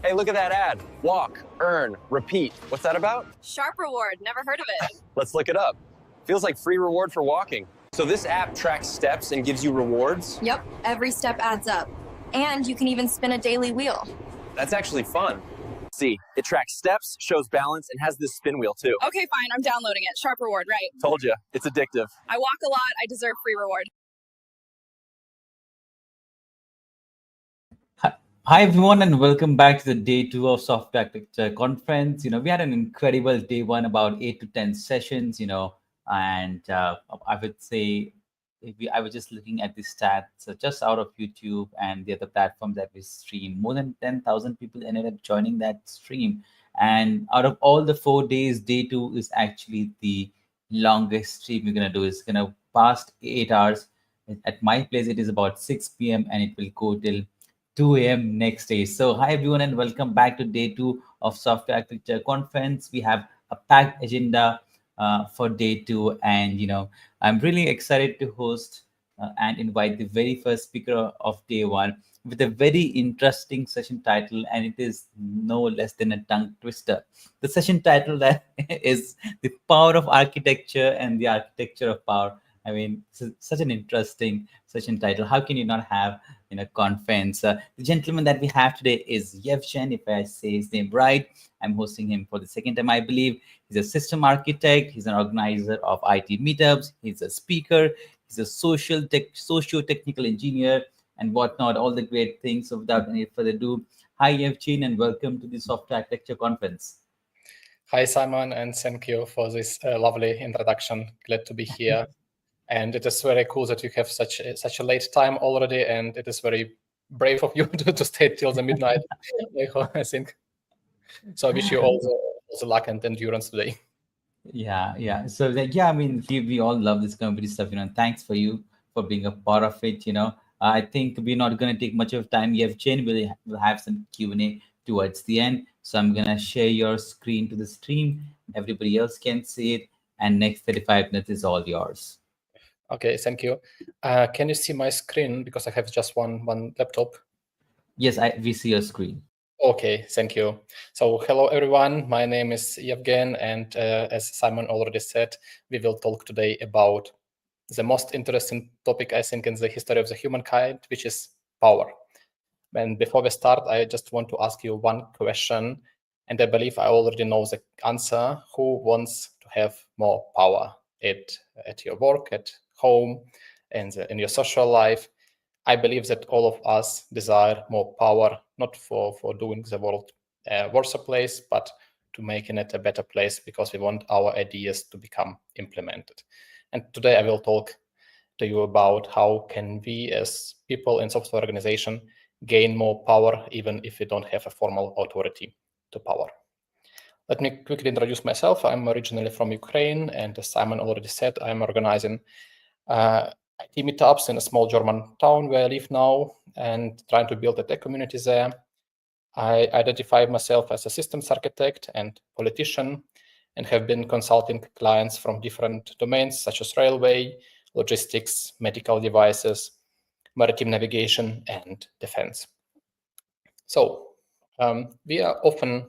Hey, look at that ad. Walk, earn, repeat. What's that about? Sharp reward. Never heard of it. Let's look it up. Feels like free reward for walking. So this app tracks steps and gives you rewards? Yep, every step adds up. And you can even spin a daily wheel. That's actually fun. See, it tracks steps, shows balance, and has this spin wheel too. Okay, fine. I'm downloading it. Sharp reward, right? Told you, it's addictive. I walk a lot. I deserve free reward. Hi everyone, and welcome back to the day 2 of Software Architecture Conference. We had an incredible day 1, about 8 to 10 sessions. And I would say I was just looking at the stats just out of YouTube and the other platforms that we stream. More than 10,000 people ended up joining that stream. And out of all the 4 days, day 2 is actually the longest stream we're going to do. It's going to past 8 hours. At my place, it is about 6 p.m. and it will go till 2 a.m. next day. So hi everyone, and welcome back to day 2 of Software Architecture Conference. We have a packed agenda for day 2, and I'm really excited to host and invite the very first speaker of day 1 with a very interesting session title, and it is no less than a tongue twister. The session title that is the power of architecture and the architecture of power. I mean, such an interesting session title. How can you not have in a conference? The gentleman that we have today is Yevgen, if I say his name right. I'm hosting him for the second time, I believe. He's a system architect. He's an organizer of IT meetups. He's a speaker. He's a socio-technical engineer and whatnot, all the great things. So without any further ado, hi Yevgen, and welcome to the Software Architecture Conference. Hi, Simon, and thank you for this lovely introduction. Glad to be here. And it is very cool that you have such a late time already, and it is very brave of you to stay till the midnight, I think. So I wish you all the luck and endurance today. Yeah. So I mean, we all love this community stuff. Thanks for you for being a part of it. I think we're not going to take much of time. Yevgen will have some Q&A towards the end. So I'm going to share your screen to the stream. Everybody else can see it, and next 35 minutes is all yours. Okay, thank you. Can you see my screen? Because I have just one laptop. Yes, we see your screen. Okay, thank you. So hello, everyone. My name is Yevgen, and as Simon already said, we will talk today about the most interesting topic, I think, in the history of the humankind, which is power. And before we start, I just want to ask you one question, and I believe I already know the answer. Who wants to have more power at your work, at home, and in your social life? I believe that all of us desire more power, not for doing the world a worse place, but to making it a better place, because we want our ideas to become implemented. And today I will talk to you about how can we as people in software organization gain more power, even if we don't have a formal authority to power. Let me quickly introduce myself. I'm originally from Ukraine, and as Simon already said, I'm organizing IT meetups in a small German town where I live now and trying to build a tech community there. I identify myself as a systems architect and politician, and have been consulting clients from different domains such as railway, logistics, medical devices, maritime navigation, and defense. So we are often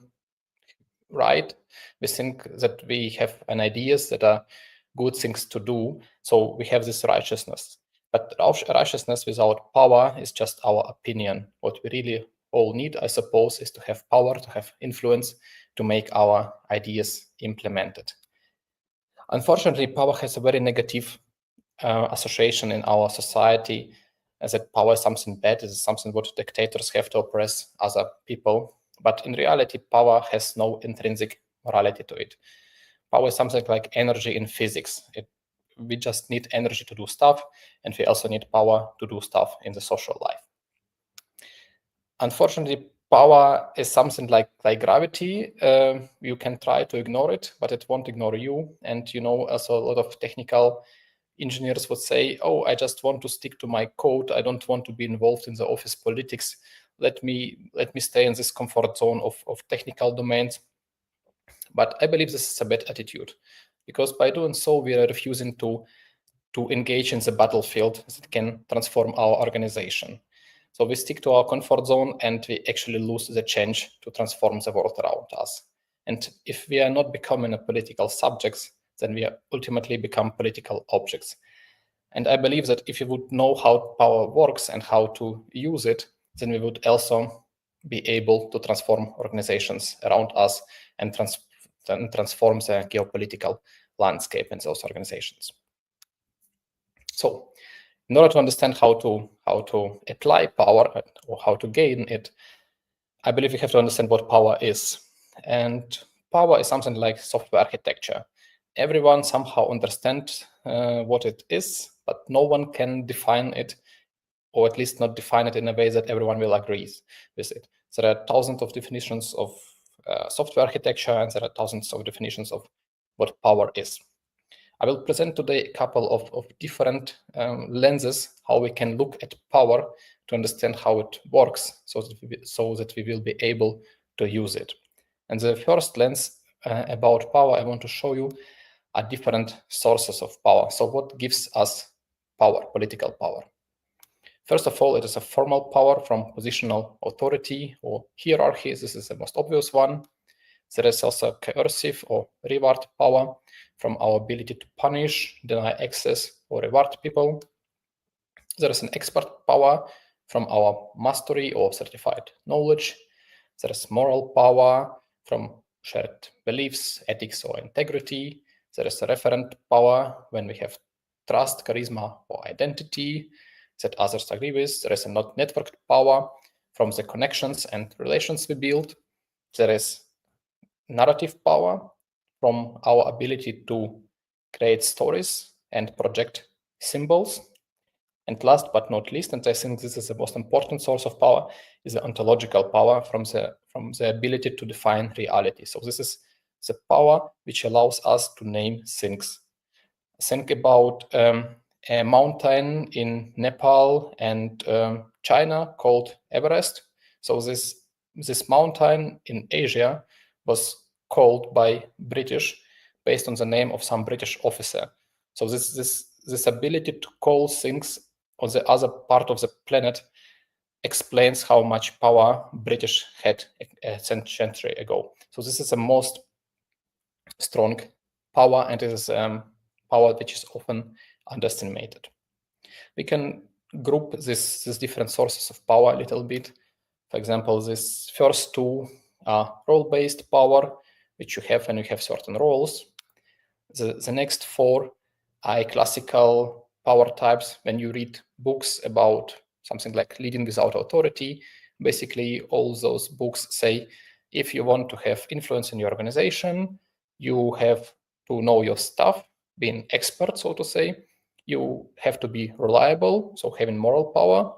right. We think that we have an ideas that are good things to do. So we have this righteousness. But righteousness without power is just our opinion. What we really all need, I suppose, is to have power, to have influence, to make our ideas implemented. Unfortunately, power has a very negative association in our society, as that power is something bad, is something what dictators have to oppress other people. But in reality, power has no intrinsic morality to it. Power is something like energy in physics. We just need energy to do stuff, and we also need power to do stuff in the social life. Unfortunately, power is something like gravity. You can try to ignore it, but it won't ignore you. And also a lot of technical engineers would say, oh, I just want to stick to my code. I don't want to be involved in the office politics. Let me stay in this comfort zone of technical domains. But I believe this is a bad attitude, because by doing so, we are refusing to engage in the battlefield that can transform our organization. So we stick to our comfort zone and we actually lose the chance to transform the world around us. And if we are not becoming a political subjects, then we ultimately become political objects. And I believe that if we would know how power works and how to use it, then we would also be able to transform organizations around us and transform the geopolitical landscape in those organizations. So in order to understand how to apply power or how to gain it, I believe we have to understand what power is. And power is something like software architecture. Everyone somehow understands what it is, but no one can define it, or at least not define it in a way that everyone will agree with it. There are thousands of definitions of software architecture, and there are thousands of definitions of what power is. I will present today a couple of different lenses, how we can look at power to understand how it works, so that we will be able to use it. And the first lens about power I want to show you are different sources of power. So what gives us power, political power? First of all, it is a formal power from positional authority or hierarchy. This is the most obvious one. There is also coercive or reward power from our ability to punish, deny access, or reward people. There is an expert power from our mastery or certified knowledge. There is moral power from shared beliefs, ethics, or integrity. There is a referent power when we have trust, charisma, or identity that others agree with. There is a networked power from the connections and relations we build. There is narrative power from our ability to create stories and project symbols. And last but not least, and I think this is the most important source of power, is the ontological power from the ability to define reality. So this is the power which allows us to name things. Think about a mountain in Nepal and China called Everest. So this mountain in Asia was called by British based on the name of some British officer. So this ability to call things on the other part of the planet explains how much power British had a century ago. So this is the most strong power, and it is power which is often underestimated. We can group these different sources of power a little bit. For example, these first two are role-based power, which you have when you have certain roles. The next four are classical power types. When you read books about something like leading without authority, basically all those books say, if you want to have influence in your organization, you have to know your stuff, be an expert, so to say. You have to be reliable, so having moral power.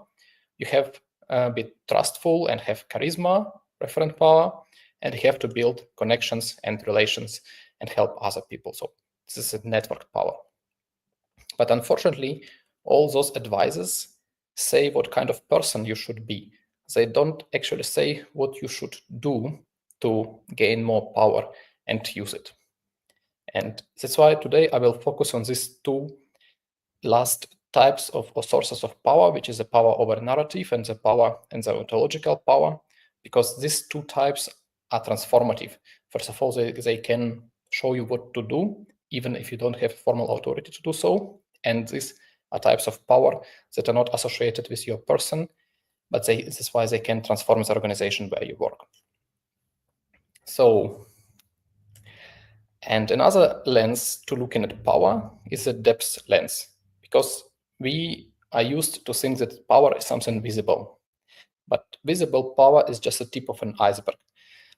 You have be trustful and have charisma, referent power, and you have to build connections and relations and help other people. So this is a network power. But unfortunately, all those advices say what kind of person you should be. They don't actually say what you should do to gain more power and use it. And that's why today I will focus on these two last types of sources of power, which is the power over narrative and the power and the ontological power, because these two types are transformative. First of all, they can show you what to do, even if you don't have formal authority to do so. And these are types of power that are not associated with your person, but this is why they can transform the organization where you work. So, and another lens to looking at power is the depth lens, because we are used to think that power is something visible, but visible power is just the tip of an iceberg.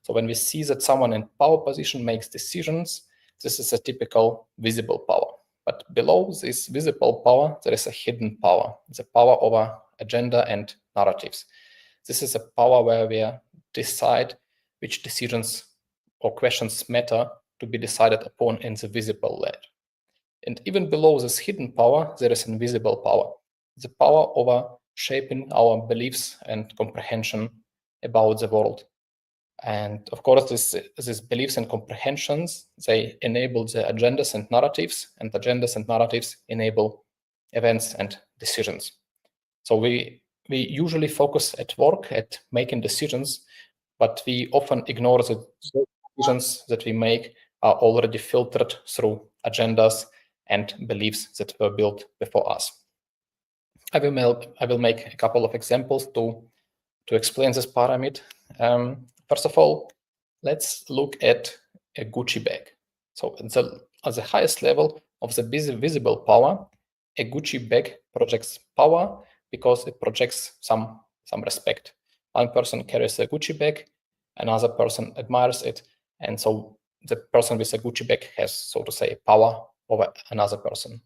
So when we see that someone in power position makes decisions, this is a typical visible power. But below this visible power, there is a hidden power, the power over agenda and narratives. this is a power where we decide which decisions or questions matter to be decided upon in the visible layer. And even below this hidden power, there is invisible power, the power over shaping our beliefs and comprehension about the world. And of course, these beliefs and comprehensions, they enable the agendas and narratives enable events and decisions. So we usually focus at work at making decisions, but we often ignore the decisions that we make are already filtered through agendas and beliefs that were built before us. I will make a couple of examples to explain this pyramid. First of all, let's look at a Gucci bag. So at the highest level of the visible power, a Gucci bag projects power because it projects some respect. One person carries a Gucci bag, another person admires it, and so the person with a Gucci bag has, so to say, power over another person.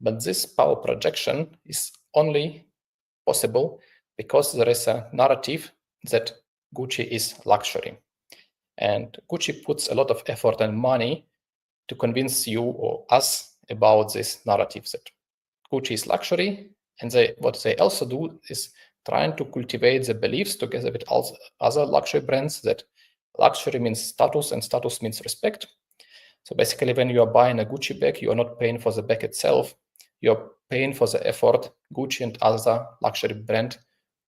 But this power projection is only possible because there is a narrative that Gucci is luxury. And Gucci puts a lot of effort and money to convince you or us about this narrative that Gucci is luxury. And what they also do is trying to cultivate the beliefs together with other luxury brands that luxury means status and status means respect. So basically, when you are buying a Gucci bag, you are not paying for the bag itself. You're paying for the effort Gucci and other luxury brand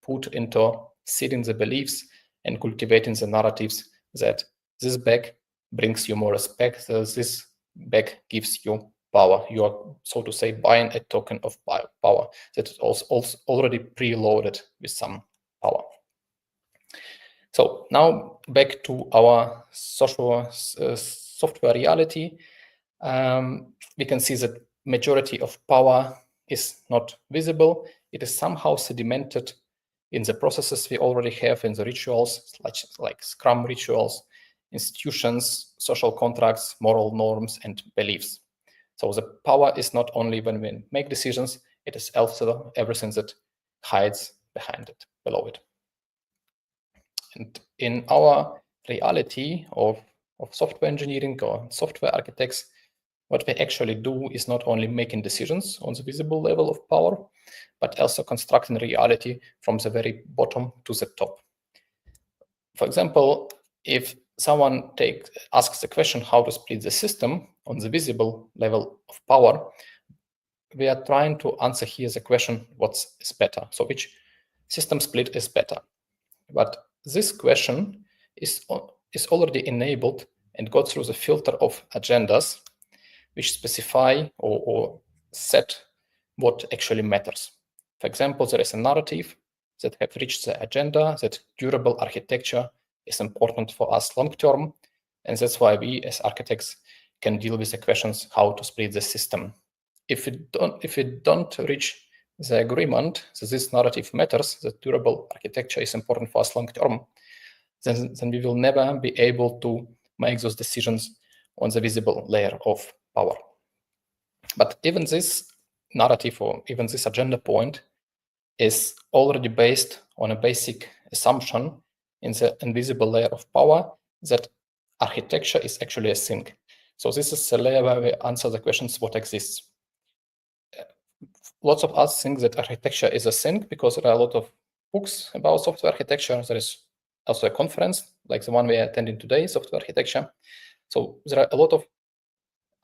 put into seeding the beliefs and cultivating the narratives that this bag brings you more respect, this bag gives you power. You are, so to say, buying a token of power that is also already preloaded with some power. So now back to our software reality. We can see that majority of power is not visible. It is somehow sedimented in the processes we already have, in the rituals, like Scrum rituals, institutions, social contracts, moral norms, and beliefs. So the power is not only when we make decisions, it is also everything that hides behind it, below it. And in our reality of software engineering or software architects, what we actually do is not only making decisions on the visible level of power, but also constructing reality from the very bottom to the top. For example, if someone asks the question how to split the system on the visible level of power, we are trying to answer here the question, what is better? So which system split is better? But this question is already enabled and got through the filter of agendas, which specify or set what actually matters. For example, there is a narrative that have reached the agenda that durable architecture is important for us long term, and that's why we as architects can deal with the questions how to split the system. If we don't reach the agreement that this narrative matters, that durable architecture is important for us long term, then we will never be able to make those decisions on the visible layer of power. But even this narrative or even this agenda point is already based on a basic assumption in the invisible layer of power that architecture is actually a thing. So this is the layer where we answer the questions what exists. Lots of us think that architecture is a thing because there are a lot of books about software architecture. There is also a conference like the one we are attending today, software architecture. So there are a lot of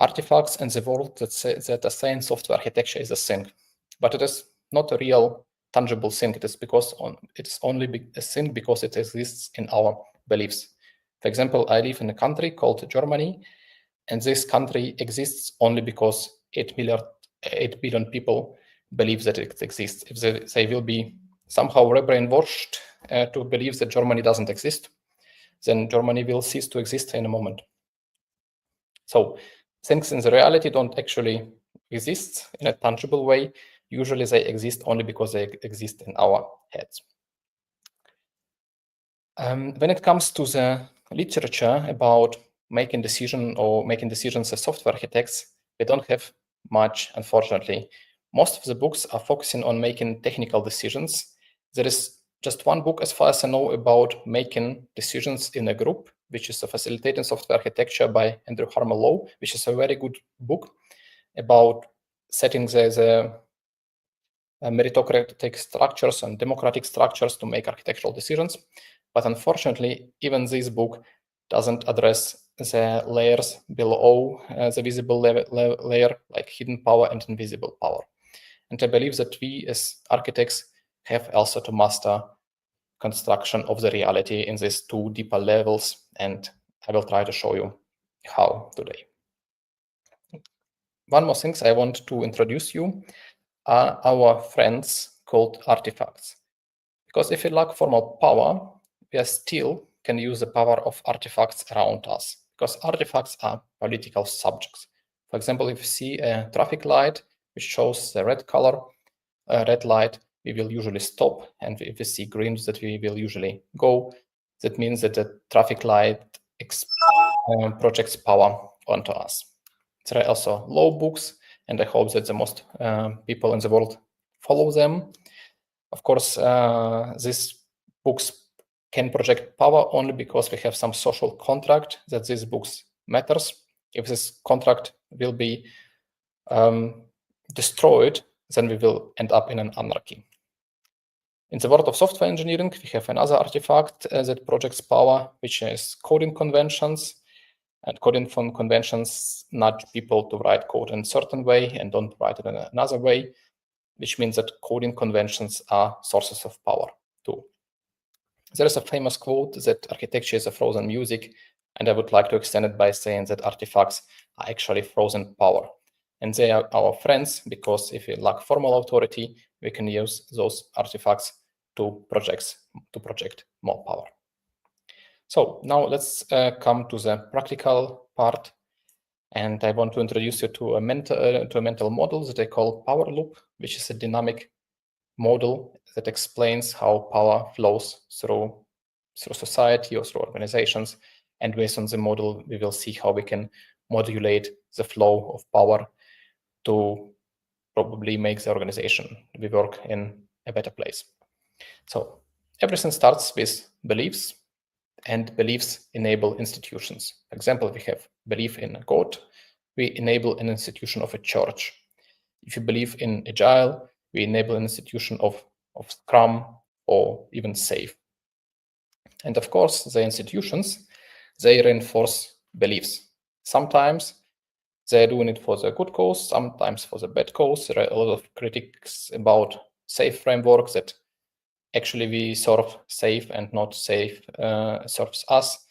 artifacts in the world that are saying software architecture is a thing, but it is not a real tangible thing. It is it's only a thing because it exists in our beliefs. For example, I live in a country called Germany, and this country exists only because 8 billion people believe that it exists. If they will be somehow rebrainwashed to believe that Germany doesn't exist, then Germany will cease to exist in a moment. So things in the reality don't actually exist in a tangible way. Usually they exist only because they exist in our heads. When it comes to the literature about making decisions as software architects, we don't have much, unfortunately. Most of the books are focusing on making technical decisions. There is just one book, as far as I know, about making decisions in a group, which is a Facilitating Software Architecture by Andrew Harmon Lowe, which is a very good book about setting the meritocratic structures and democratic structures to make architectural decisions. But unfortunately, even this book doesn't address the layers below the visible layer, like hidden power and invisible power. And I believe that we as architects have also to master construction of the reality in these two deeper levels, and I will try to show you how today. One more thing I want to introduce you are our friends called artifacts. Because if we lack formal power, we still can use the power of artifacts around us, because artifacts are political subjects. For example, if you see a traffic light which shows the red color, a red light, we will usually stop, and if we see green, that we will usually go. That means that the traffic light projects power onto us. There are also law books, and I hope that the most people in the world follow them. Of course, these books can project power only because we have some social contract that these books matters. If this contract will be destroyed, then we will end up in an anarchy. In the world of software engineering, we have another artifact that projects power, which is coding conventions. And coding conventions nudge people to write code in a certain way and don't write it in another way, which means that coding conventions are sources of power too. There is a famous quote that architecture is a frozen music, and I would like to extend it by saying that artifacts are actually frozen power. And they are our friends, because if we lack formal authority, we can use those artifacts to project more power. So now let's come to the practical part. And I want to introduce you to a mental model that I call power loop, which is a dynamic model that explains how power flows through society or through organizations. And based on the model, we will see how we can modulate the flow of power to probably make the organization we work in a better place. So everything starts with beliefs, and beliefs enable institutions. For example, we have belief in God, we enable an institution of a church. If you believe in Agile, we enable an institution of Scrum or even SAFe. And of course, the institutions, they reinforce beliefs. Sometimes they're doing it for the good cause, sometimes for the bad cause. There are a lot of critics about SAFe frameworks that actually we serve SAFe and not SAFe serves us,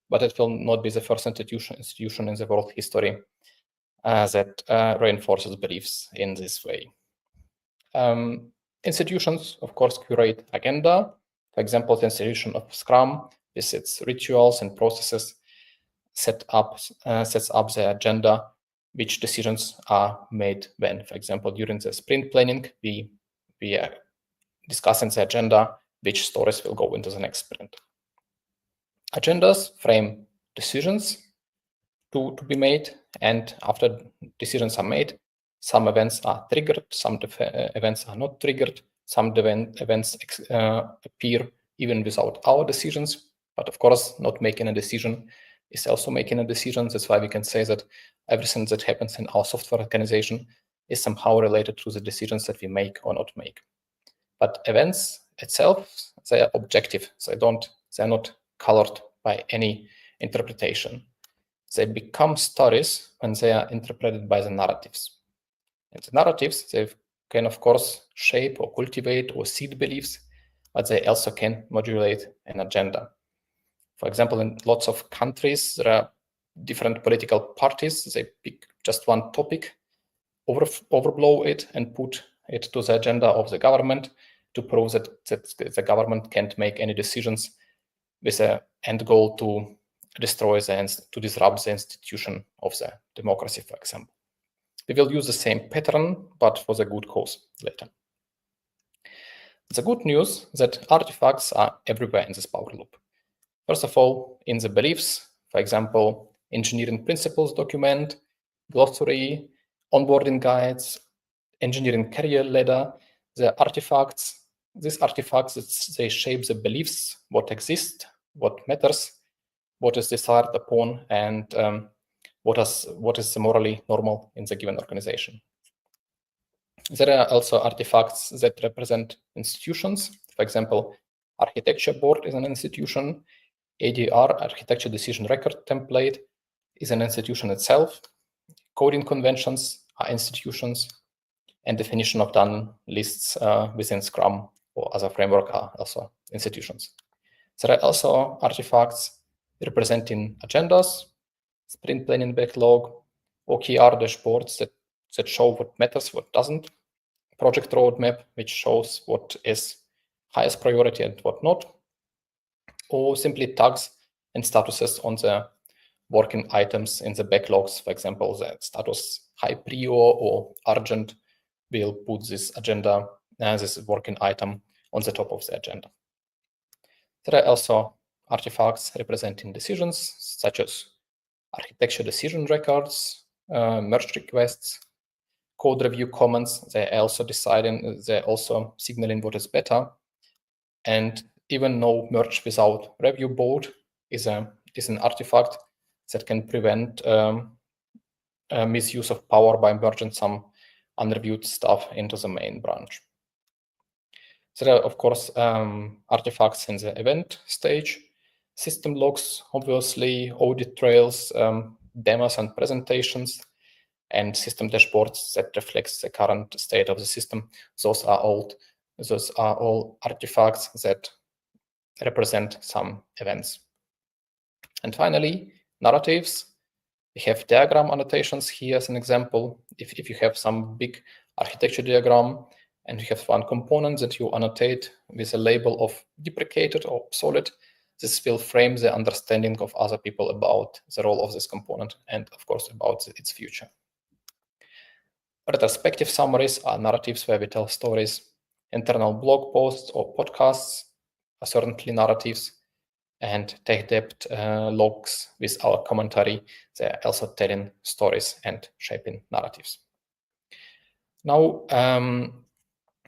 but it will not be the first institution in the world history that reinforces beliefs in this way. Institutions, of course, curate agenda. For example, the institution of Scrum, with its rituals and processes, sets up the agenda, which decisions are made when. For example, during the sprint planning, we are discussing the agenda, which stories will go into the next sprint. Agendas frame decisions to be made, and after decisions are made, some events are triggered, some events are not triggered, some events appear even without our decisions. But of course, not making a decision is also making a decision. That's why we can say that everything that happens in our software organization is somehow related to the decisions that we make or not make. But events itself, they are objective. They're not colored by any interpretation. They become stories when they are interpreted by the narratives. And the narratives, they can, of course, shape or cultivate or seed beliefs, but they also can modulate an agenda. For example, in lots of countries, there are different political parties. They pick just one topic, overblow it, and put it to the agenda of the government to prove that the government can't make any decisions with an end goal to disrupt the institution of the democracy, for example. We will use the same pattern, but for the good cause later. The good news that artifacts are everywhere in this power loop. First of all, in the beliefs, for example, engineering principles document, glossary, onboarding guides, engineering career ladder, the artifacts these artifacts, they shape the beliefs, what exists, what matters, what is desired upon, and what is morally normal in the given organization. There are also artifacts that represent institutions. For example, architecture board is an institution. ADR, architecture decision record template, is an institution itself. Coding conventions are institutions, and definition of done lists within Scrum or other framework are also institutions. There are also artifacts representing agendas, sprint planning backlog, OKR dashboards that show what matters, what doesn't, project roadmap, which shows what is highest priority and what not, or simply tags and statuses on the working items in the backlogs. For example, the status high prio or urgent will put this agenda as this working item on the top of the agenda. There are also artifacts representing decisions, such as architecture decision records, merge requests, code review comments. They're also signaling what is better. And even no merge without review board is an artifact that can prevent misuse of power by merging some unreviewed stuff into the main branch. There are, of course, artifacts in the event stage, system logs, obviously, audit trails, demos and presentations, and system dashboards that reflects the current state of the system. Those are all artifacts that represent some events. And finally, narratives. We have diagram annotations here as an example. If you have some big architecture diagram and you have one component that you annotate with a label of deprecated or obsolete, this will frame the understanding of other people about the role of this component and, of course, about its future. Retrospective summaries are narratives where we tell stories. Internal blog posts or podcasts are certainly narratives. And tech debt logs with our commentary, they're also telling stories and shaping narratives. Now,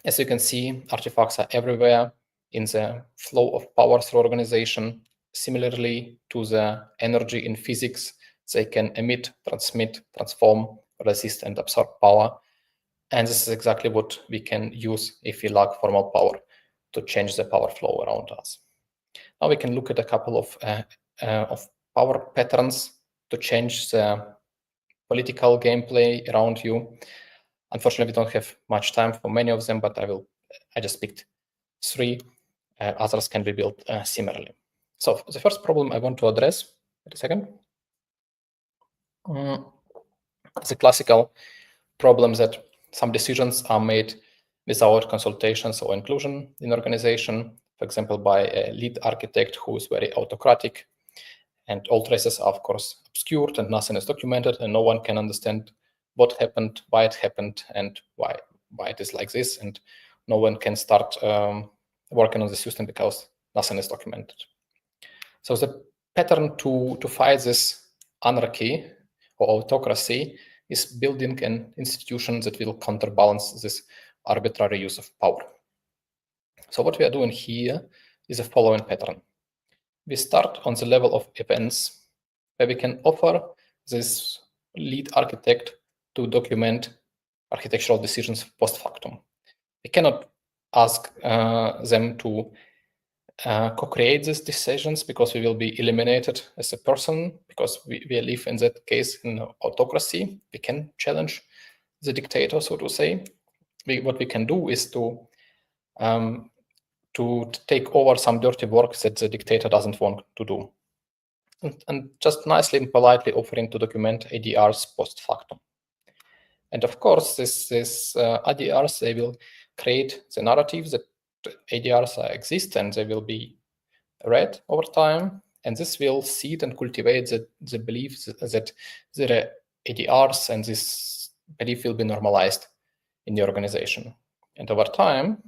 as you can see, artifacts are everywhere in the flow of power through organization. Similarly to the energy in physics, they can emit, transmit, transform, resist, and absorb power. And this is exactly what we can use if we lack formal power to change the power flow around us. Now we can look at a couple of power patterns to change the political gameplay around you. Unfortunately, we don't have much time for many of them, but I just picked 3. Others can be built similarly. So the first problem I want to address, wait a second, is a classical problem that some decisions are made without consultations or inclusion in organization. For example, by a lead architect who is very autocratic, and all traces are, of course, obscured and nothing is documented, and no one can understand what happened, why it happened, and why it is like this, and no one can start working on the system because nothing is documented. So the pattern to fight this anarchy or autocracy is building an institution that will counterbalance this arbitrary use of power. So what we are doing here is the following pattern. We start on the level of events, where we can offer this lead architect to document architectural decisions post factum. We cannot ask them to co-create these decisions because we will be eliminated as a person, because we live in that case in autocracy. We can challenge the dictator, so to say. What we can do is to take over some dirty work that the dictator doesn't want to do. And just nicely and politely offering to document ADRs post factum. And of course, this ADRs, they will create the narrative that ADRs exist and they will be read over time. And this will seed and cultivate the belief that there are ADRs, and this belief will be normalized in the organization. And over time,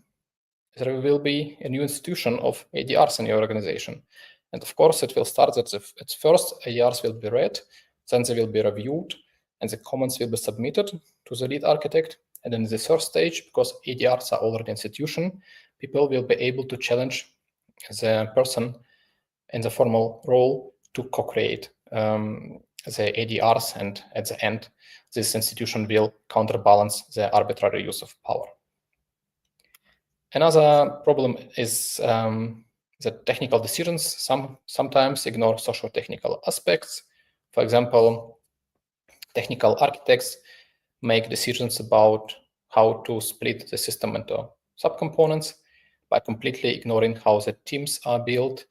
there will be a new institution of ADRs in your organization. And of course, it will start that at first ADRs will be read, then they will be reviewed, and the comments will be submitted to the lead architect. And in the third stage, because ADRs are already institution, people will be able to challenge the person in the formal role to co-create the ADRs, and at the end, this institution will counterbalance the arbitrary use of power. Another problem is that technical decisions sometimes ignore socio-technical aspects. For example, technical architects make decisions about how to split the system into subcomponents by completely ignoring how the teams are built,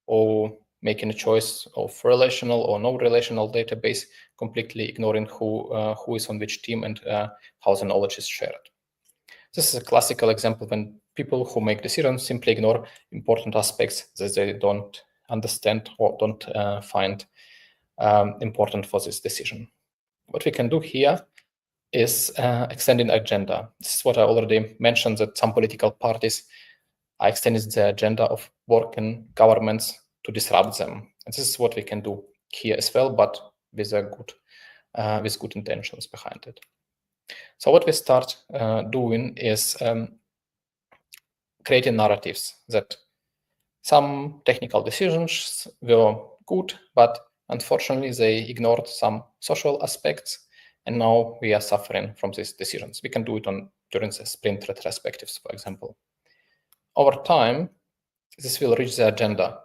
or making a choice of relational or non-relational database, completely ignoring who is on which team and how the knowledge is shared. This is a classical example when people who make decisions simply ignore important aspects that they don't understand or don't find important for this decision. What we can do here is extending agenda. This is what I already mentioned, that some political parties are extending the agenda of working governments to disrupt them. And this is what we can do here as well, but with good intentions behind it. So what we start doing is creating narratives that some technical decisions were good, but unfortunately they ignored some social aspects, and now we are suffering from these decisions. We can do it during the sprint retrospectives, for example. Over time, this will reach the agenda.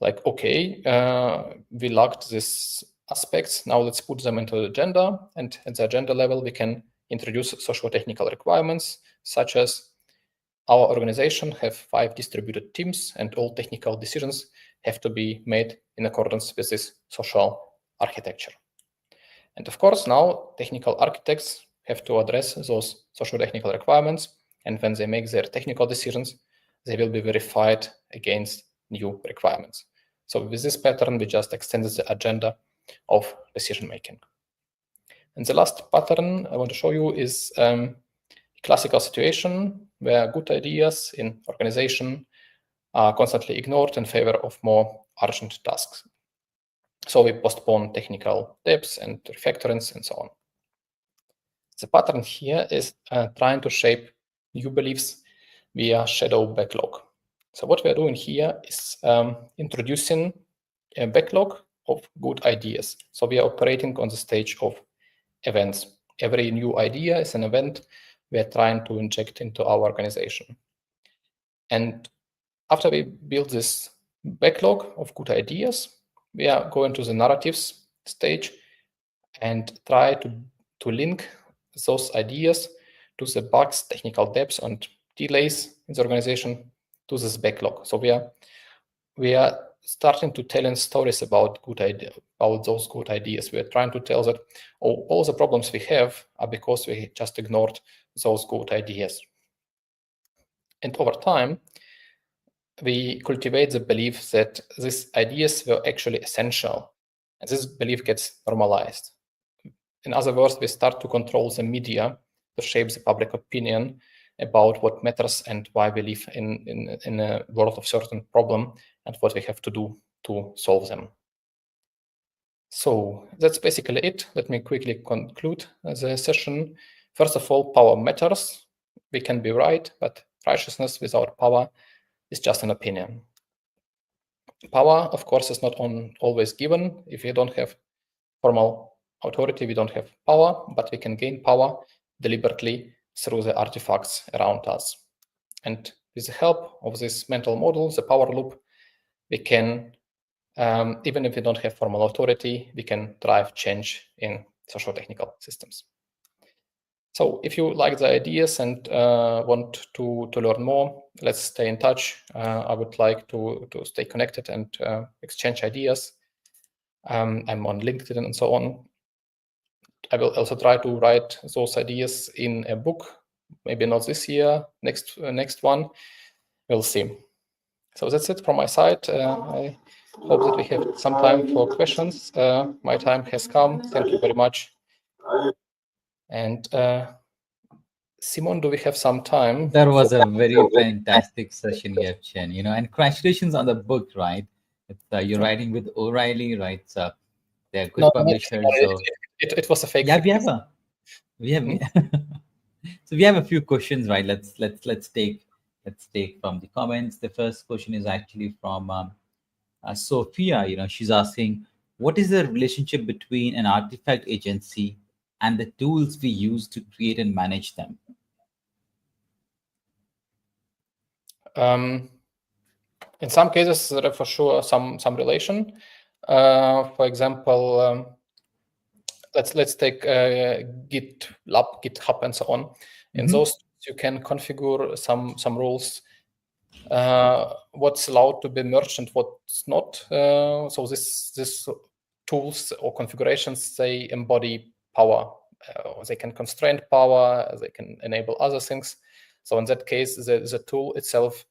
Like, okay, we lacked these aspects, now let's put them into the agenda, and at the agenda level, we can introduce socio-technical requirements, such as our organization have 5 distributed teams, and all technical decisions have to be made in accordance with this social architecture. And of course, now technical architects have to address those socio-technical requirements, and when they make their technical decisions, they will be verified against new requirements. So with this pattern, we just extended the agenda of decision-making. And the last pattern I want to show you is a classical situation where good ideas in organization are constantly ignored in favor of more urgent tasks. So we postpone technical depths and refactorings and so on. The pattern here is trying to shape new beliefs via shadow backlog. So what we are doing here is introducing a backlog of good ideas. So we are operating on the stage of events. Every new idea is an event we are trying to inject into our organization. And after we build this backlog of good ideas, we are going to the narratives stage and try to link those ideas to the bugs, technical depths, and delays in the organization to this backlog. So we are starting to tell stories about those good ideas. We are trying to tell that all the problems we have are because we just ignored those good ideas. And over time, we cultivate the belief that these ideas were actually essential, and this belief gets normalized. In other words, we start to control the media to shape the public opinion about what matters and why we live in a world of certain problem and what we have to do to solve them. So that's basically it. Let me quickly conclude the session. First of all, power matters. We can be right, but righteousness without power is just an opinion. Power, of course, is not always given. If you don't have formal authority, we don't have power, but we can gain power deliberately through the artifacts around us. And with the help of this mental model, the power loop, we can, even if we don't have formal authority, we can drive change in socio-technical systems. So if you like the ideas and want to learn more, let's stay in touch. I would like to stay connected and exchange ideas. I'm on LinkedIn and so on. I will also try to write those ideas in a book, maybe not this year, next one. We'll see. So that's it from my side. I hope that we have some time for questions. My time has come. Thank you very much. And Simon, do we have some time? That was a very fantastic session, Yevgen. And congratulations on the book, right? You're writing with O'Reilly, right? So they're good publishers. So it was a fake. yeah, we have. So we have a few questions, right? Let's take from the comments. The first question is actually from Sophia. She's asking, what is the relationship between an artifact agency and the tools we use to create and manage them? In some cases, there are for sure some relation. For example, let's take GitLab, GitHub, and so on. In those, you can configure some rules. What's allowed to be merged and what's not. So this tools or configurations, they embody power. They can constrain power. They can enable other things. So in that case, the tool itself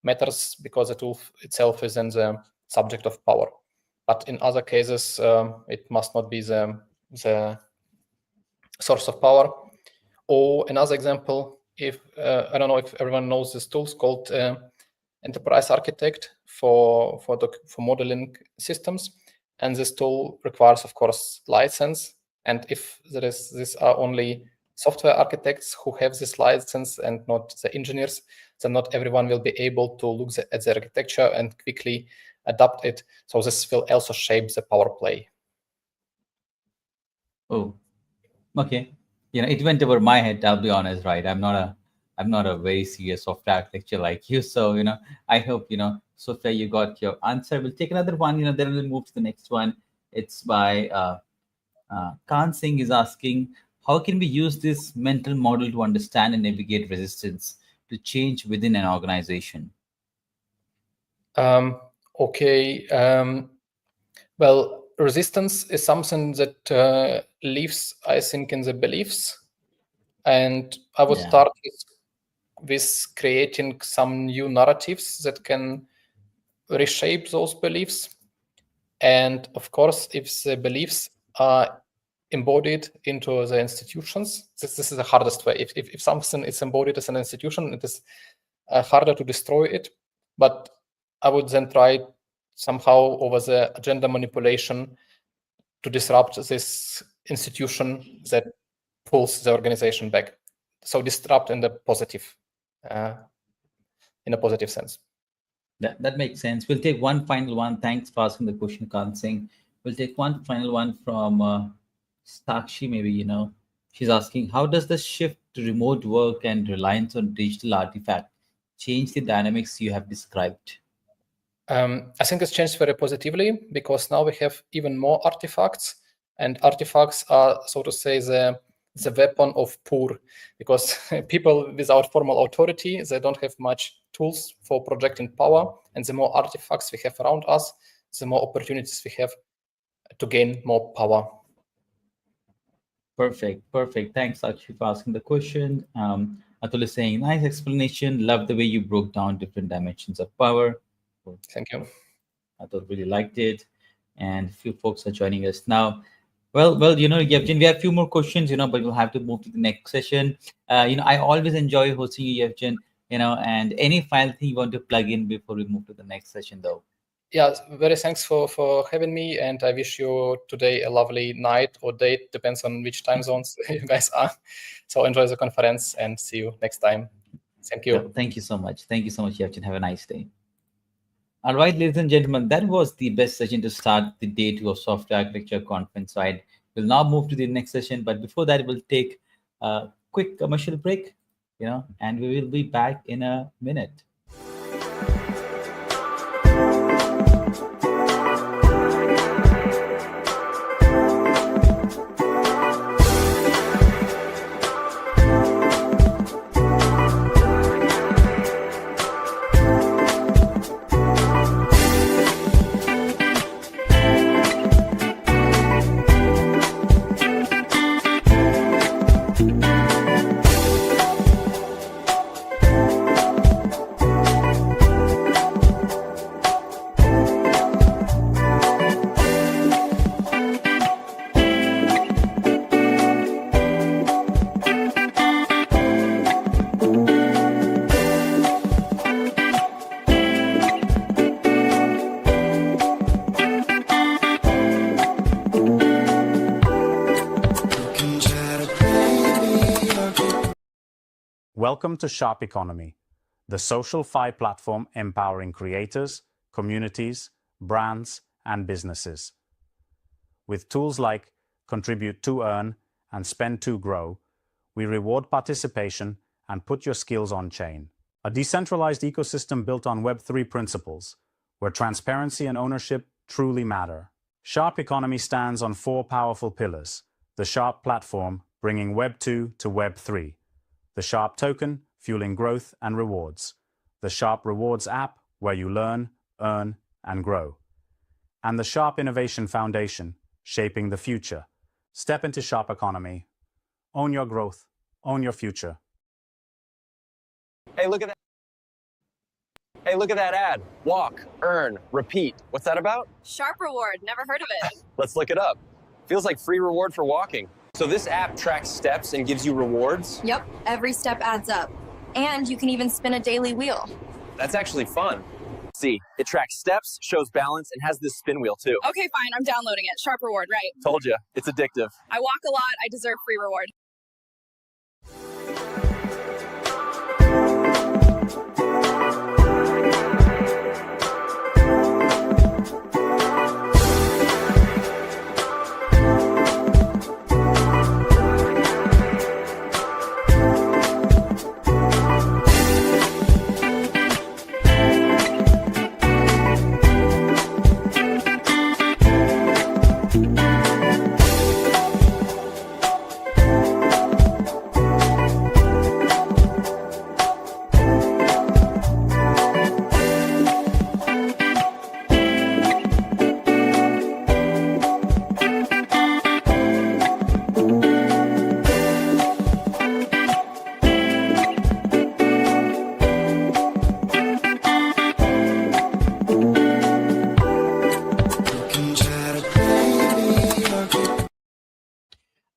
matters because the tool itself is in the subject of power. But in other cases, it must not be the source of power. Or another example, if I don't know if everyone knows this tool called Enterprise Architect for modeling systems, and this tool requires, of course, license. And if these are only software architects who have this license and not the engineers, then not everyone will be able to look at the architecture and quickly adapt it. So this will also shape the power play. Oh, okay. It went over my head. I'll be honest, right? I'm not a very serious software architecture like you. So, I hope, Sophia, you got your answer. We'll take another one, then we'll move to the next one. It's by Singh is asking, how can we use this mental model to understand and navigate resistance to change within an organization? Okay. Well, resistance is something that lives, I think, in the beliefs. And I would start with creating some new narratives that can reshape those beliefs. And of course, if the beliefs are embodied into the institutions, this is the hardest way. If something is embodied as an institution, it is harder to destroy it. But I would then try somehow over the agenda manipulation to disrupt this institution that pulls the organization back. So disrupt in a positive sense. That makes sense. We'll take one final one. Thanks for asking the question, Singh. We'll take one final one from Sakshi, maybe, she's asking, how does the shift to remote work and reliance on digital artifact change the dynamics you have described? I think it's changed very positively because now we have even more artifacts, and artifacts are, so to say, the weapon of poor, because people without formal authority, they don't have much tools for projecting power, and the more artifacts we have around us, the more opportunities we have to gain more power. Perfect. Thanks, Sakshi, for asking the question. Atul is saying, nice explanation. Love the way you broke down different dimensions of power. Thank you. Atul really liked it. And a few folks are joining us now. Well, Yevgen, we have a few more questions, but we'll have to move to the next session. I always enjoy hosting you, Yevgen, and any final thing you want to plug in before we move to the next session, though. Yeah, very thanks for having me, and I wish you today a lovely night or day, depends on which time zones you guys are. So enjoy the conference and see you next time. Thank you. Yeah, thank you so much. Thank you so much, Yevgen. Have a nice day. All right, ladies and gentlemen, that was the best session to start the day 2 of Software Architecture Conference. So we'll now move to the next session, but before that, we'll take a quick commercial break, and we will be back in a minute. Welcome to Sharp Economy, the social fi platform empowering creators, communities, brands, and businesses. With tools like Contribute to Earn and Spend to Grow, we reward participation and put your skills on chain. A decentralized ecosystem built on Web3 principles, where transparency and ownership truly matter. Sharp Economy stands on 4 powerful pillars: the Sharp platform, bringing Web 2 to Web 3, the Sharp token, fueling growth and rewards, the Sharp Rewards app, where you learn, earn, and grow, and the Sharp Innovation Foundation, shaping the future. Step into Sharp Economy. Own your growth. Own your future. Hey, look at that. Hey, look at that ad. Walk, earn, repeat. What's that about? Sharp reward. Never heard of it. Let's look it up. Feels like free reward for walking. So this app tracks steps and gives you rewards? Yep. Every step adds up. And you can even spin a daily wheel. That's actually fun. See, it tracks steps, shows balance, and has this spin wheel too. Okay, fine. I'm downloading it. Sharp reward, right? Told you, it's addictive. I walk a lot. I deserve free reward.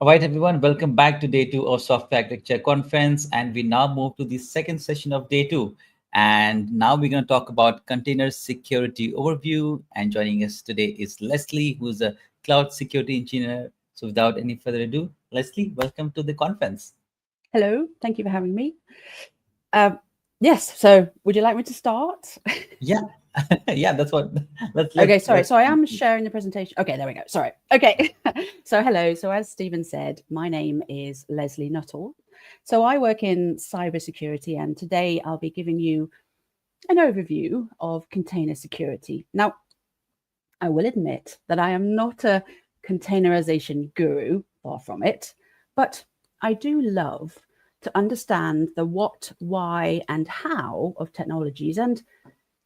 All right, everyone, welcome back to day 2 of Software Architecture Conference. And we now move to the second session of day 2. And now we're going to talk about container security overview. And joining us today is Lesley, who's a cloud security engineer. So without any further ado, Lesley, welcome to the conference. Hello, thank you for having me. Yes, so would you like me to start? Yeah. Yeah, that's what. Okay, sorry. So I am sharing the presentation. Okay, there we go. Sorry. Okay. So hello. So as Stephen said, my name is Lesley Nuttall. So I work in cybersecurity, and today I'll be giving you an overview of container security. Now, I will admit that I am not a containerization guru, far from it, but I do love to understand the what, why, and how of technologies. And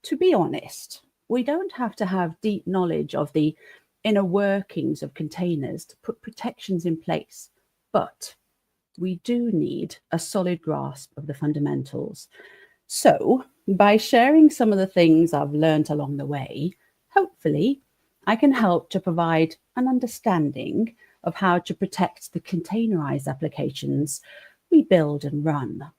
to be honest, we don't have to have deep knowledge of the inner workings of containers to put protections in place, but we do need a solid grasp of the fundamentals. So by sharing some of the things I've learned along the way, hopefully I can help to provide an understanding of how to protect the containerized applications we build and run.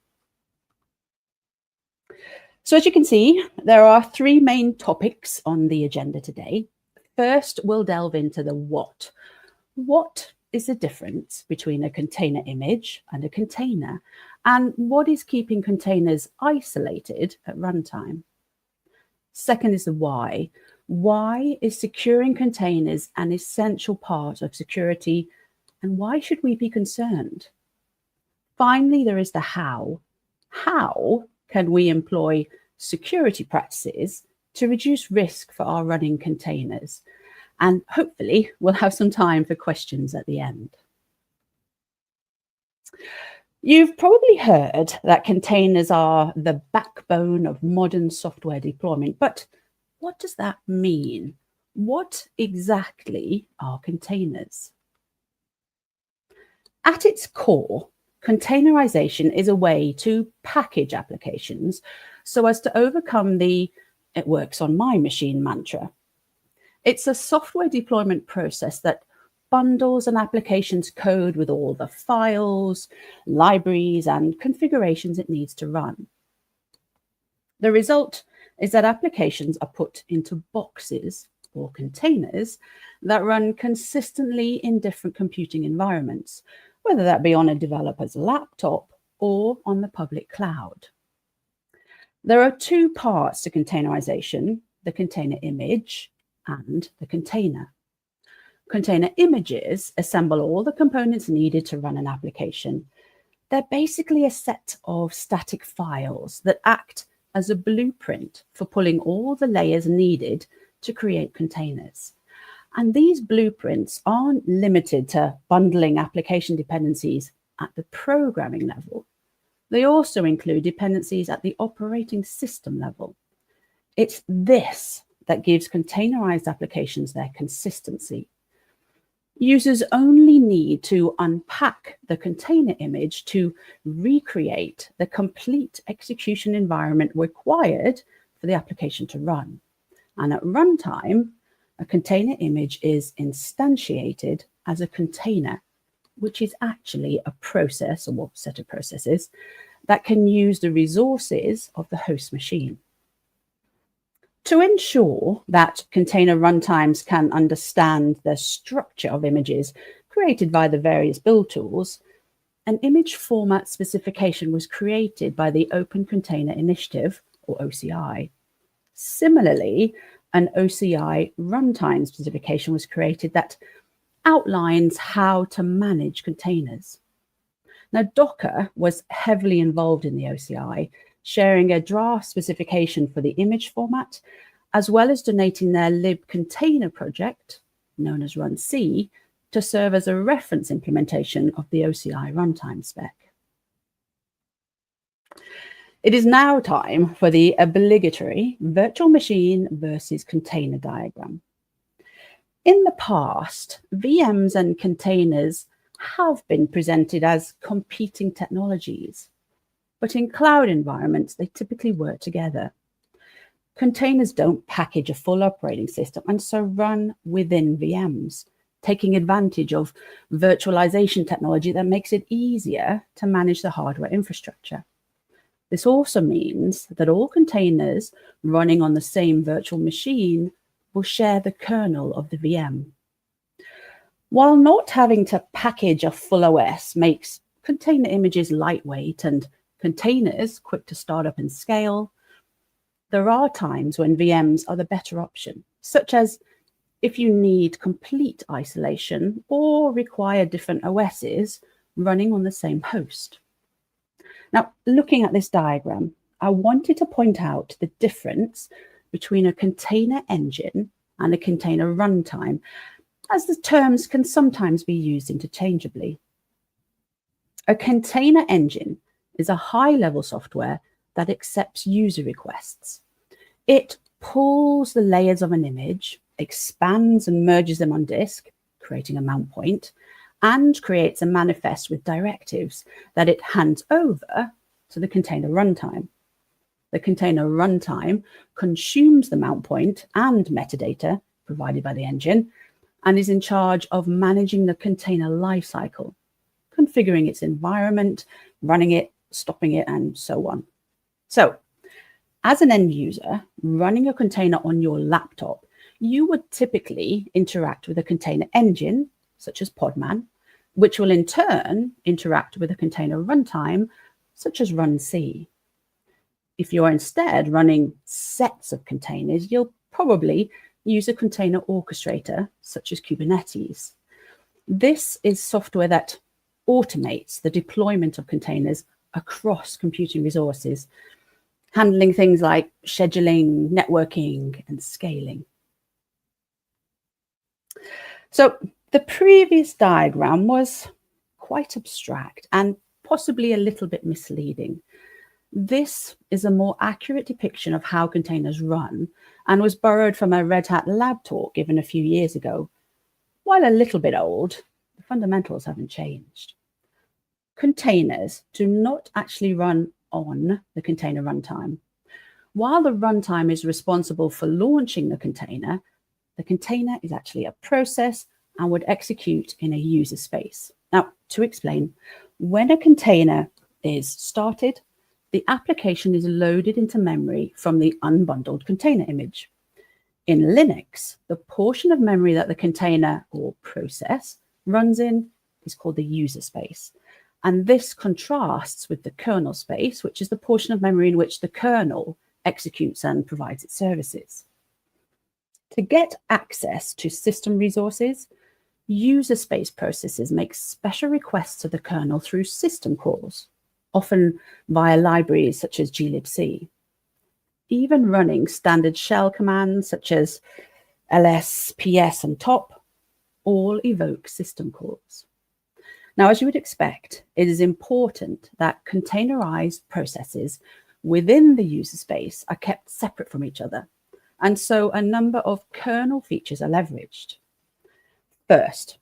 So as you can see, there are 3 main topics on the agenda today. First, we'll delve into the what. What is the difference between a container image and a container? And what is keeping containers isolated at runtime? Second is the why. Why is securing containers an essential part of security? And why should we be concerned? Finally, there is the how. How can we employ security practices to reduce risk for our running containers? And hopefully we'll have some time for questions at the end. You've probably heard that containers are the backbone of modern software deployment, but what does that mean? What exactly are containers? At its core, containerization is a way to package applications so as to overcome the "it works on my machine" mantra. It's a software deployment process that bundles an application's code with all the files, libraries, and configurations it needs to run. The result is that applications are put into boxes or containers that run consistently in different computing environments, whether that be on a developer's laptop or on the public cloud. There are two parts to containerization: the container image and the container. Container images assemble all the components needed to run an application. They're basically a set of static files that act as a blueprint for pulling all the layers needed to create containers. And these blueprints aren't limited to bundling application dependencies at the programming level. They also include dependencies at the operating system level. It's this that gives containerized applications their consistency. Users only need to unpack the container image to recreate the complete execution environment required for the application to run. And at runtime, a container image is instantiated as a container, which is actually a process or set of processes that can use the resources of the host machine. To ensure that container runtimes can understand the structure of images created by the various build tools, an image format specification was created by the Open Container Initiative, or OCI. Similarly, an OCI runtime specification was created that outlines how to manage containers. Now, Docker was heavily involved in the OCI, sharing a draft specification for the image format, as well as donating their libcontainer project, known as runc, to serve as a reference implementation of the OCI runtime spec. It is now time for the obligatory virtual machine versus container diagram. In the past, VMs and containers have been presented as competing technologies, but in cloud environments, they typically work together. Containers don't package a full operating system and so run within VMs, taking advantage of virtualization technology that makes it easier to manage the hardware infrastructure. This also means that all containers running on the same virtual machine will share the kernel of the VM. While not having to package a full OS makes container images lightweight and containers quick to start up and scale, there are times when VMs are the better option, such as if you need complete isolation or require different OSs running on the same host. Now, looking at this diagram, I wanted to point out the difference between a container engine and a container runtime, as the terms can sometimes be used interchangeably. A container engine is a high-level software that accepts user requests. It pulls the layers of an image, expands and merges them on disk, creating a mount point, and creates a manifest with directives that it hands over to the container runtime. The container runtime consumes the mount point and metadata provided by the engine and is in charge of managing the container lifecycle, configuring its environment, running it, stopping it, and so on. So, as an end user running a container on your laptop, you would typically interact with a container engine, such as Podman, which will in turn interact with a container runtime, such as runc. If you're instead running sets of containers, you'll probably use a container orchestrator, such as Kubernetes. This is software that automates the deployment of containers across computing resources, handling things like scheduling, networking, and scaling. So the previous diagram was quite abstract and possibly a little bit misleading. This is a more accurate depiction of how containers run and was borrowed from a Red Hat lab talk given a few years ago. While a little bit old, the fundamentals haven't changed. Containers do not actually run on the container runtime. While the runtime is responsible for launching the container is actually a process and would execute in a user space. Now, to explain, when a container is started, the application is loaded into memory from the unbundled container image. In Linux, the portion of memory that the container or process runs in is called the user space. And this contrasts with the kernel space, which is the portion of memory in which the kernel executes and provides its services. To get access to system resources, user space processes make special requests to the kernel through system calls, often via libraries such as glibc. Even running standard shell commands such as ls, ps, and top all evoke system calls. Now, as you would expect, it is important that containerized processes within the user space are kept separate from each other, and so a number of kernel features are leveraged. First,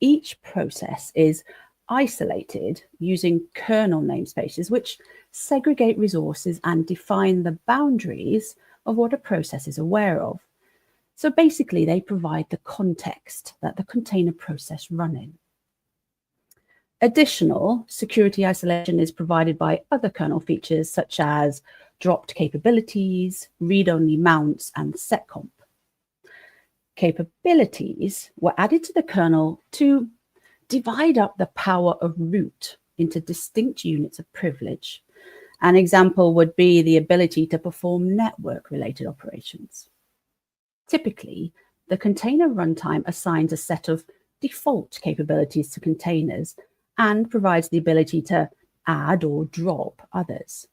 each process is isolated using kernel namespaces, which segregate resources and define the boundaries of what a process is aware of. So basically, they provide the context that the container process run in. Additional security isolation is provided by other kernel features such as dropped capabilities, read-only mounts, and setcomp. Capabilities were added to the kernel to divide up the power of root into distinct units of privilege. An example would be the ability to perform network-related operations. Typically, the container runtime assigns a set of default capabilities to containers and provides the ability to add or drop others.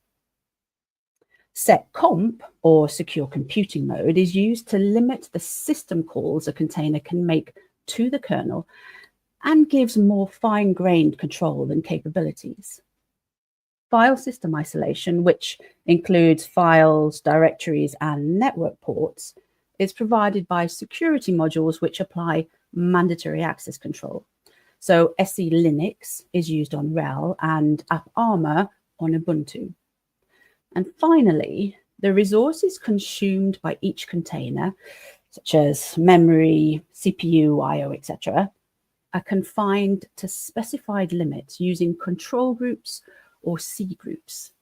setcomp, or secure computing mode, is used to limit the system calls a container can make to the kernel and gives more fine-grained control than capabilities. File system isolation, which includes files, directories, and network ports, is provided by security modules which apply mandatory access control. So SE Linux is used on RHEL and AppArmor on Ubuntu. And finally, the resources consumed by each container, such as memory, CPU, I/O, etc., are confined to specified limits using control groups or C groups.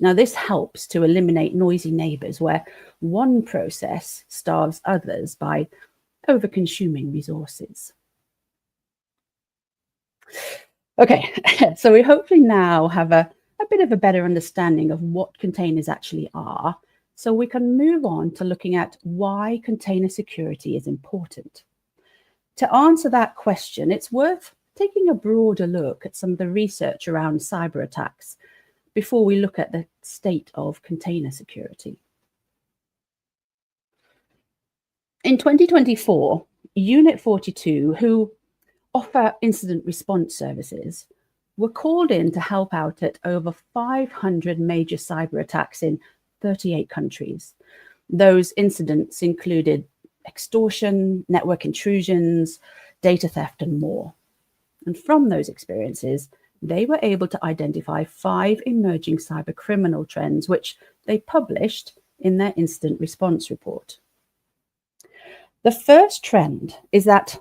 Now, this helps to eliminate noisy neighbors where one process starves others by over-consuming resources. Okay, so we hopefully now have a bit of a better understanding of what containers actually are, so we can move on to looking at why container security is important. To answer that question, it's worth taking a broader look at some of the research around cyber attacks before we look at the state of container security. In 2024, Unit 42, who offer incident response services, were called in to help out at over 500 major cyber attacks in 38 countries. Those incidents included extortion, network intrusions, data theft, and more. And from those experiences, they were able to identify 5 emerging cyber criminal trends, which they published in their incident response report. The first trend is that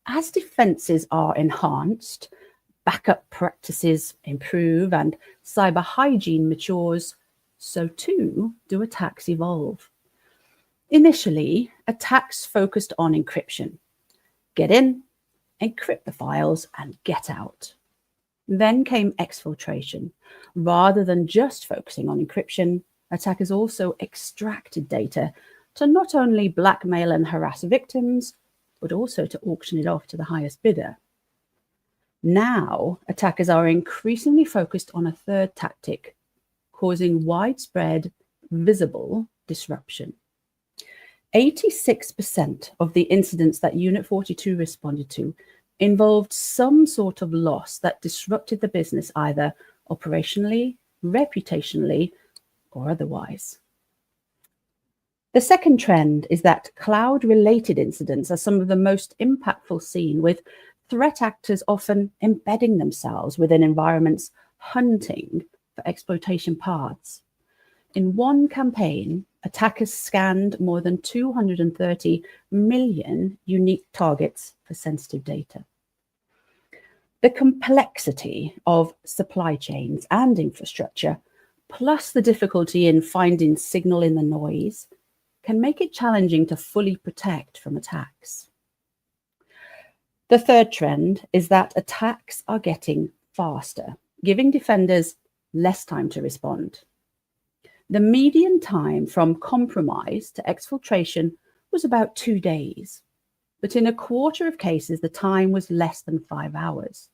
as defenses are enhanced, backup practices improve, and cyber hygiene matures, so too do attacks evolve. Initially, attacks focused on encryption. Get in, encrypt the files, and get out. Then came exfiltration. Rather than just focusing on encryption, attackers also extracted data to not only blackmail and harass victims, but also to auction it off to the highest bidder. Now, attackers are increasingly focused on a third tactic, causing widespread, visible disruption. 86% of the incidents that Unit 42 responded to involved some sort of loss that disrupted the business either operationally, reputationally, or otherwise. The second trend is that cloud-related incidents are some of the most impactful seen, with threat actors often embedding themselves within environments hunting for exploitation paths. In one campaign, attackers scanned more than 230 million unique targets for sensitive data. The complexity of supply chains and infrastructure, plus the difficulty in finding signal in the noise, can make it challenging to fully protect from attacks. The third trend is that attacks are getting faster, giving defenders less time to respond. The median time from compromise to exfiltration was about 2 days, but in a quarter of cases, the time was less than 5 hours.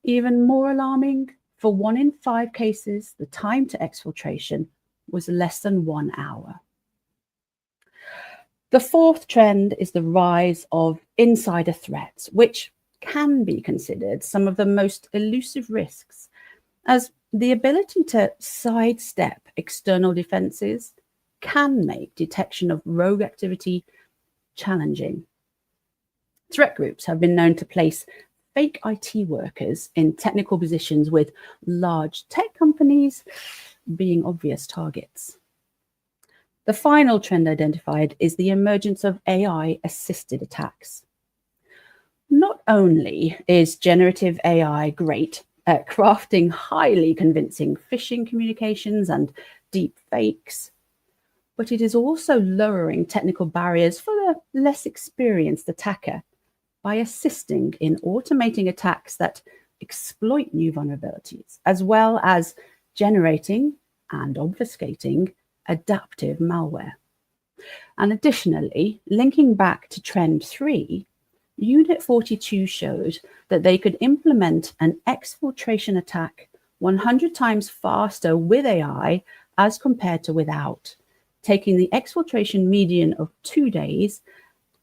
Even more alarming, for 1 in 5 cases, the time to exfiltration was less than 1 hour. The fourth trend is the rise of insider threats, which can be considered some of the most elusive risks, as the ability to sidestep external defenses can make detection of rogue activity challenging. Threat groups have been known to place fake IT workers in technical positions, with large tech companies being obvious targets. The final trend identified is the emergence of AI-assisted attacks. Not only is generative AI great at crafting highly convincing phishing communications and deep fakes, but it is also lowering technical barriers for the less experienced attacker by assisting in automating attacks that exploit new vulnerabilities, as well as generating and obfuscating adaptive malware. And additionally, linking back to trend 3, Unit 42 showed that they could implement an exfiltration attack 100 times faster with AI as compared to without, taking the exfiltration median of 2 days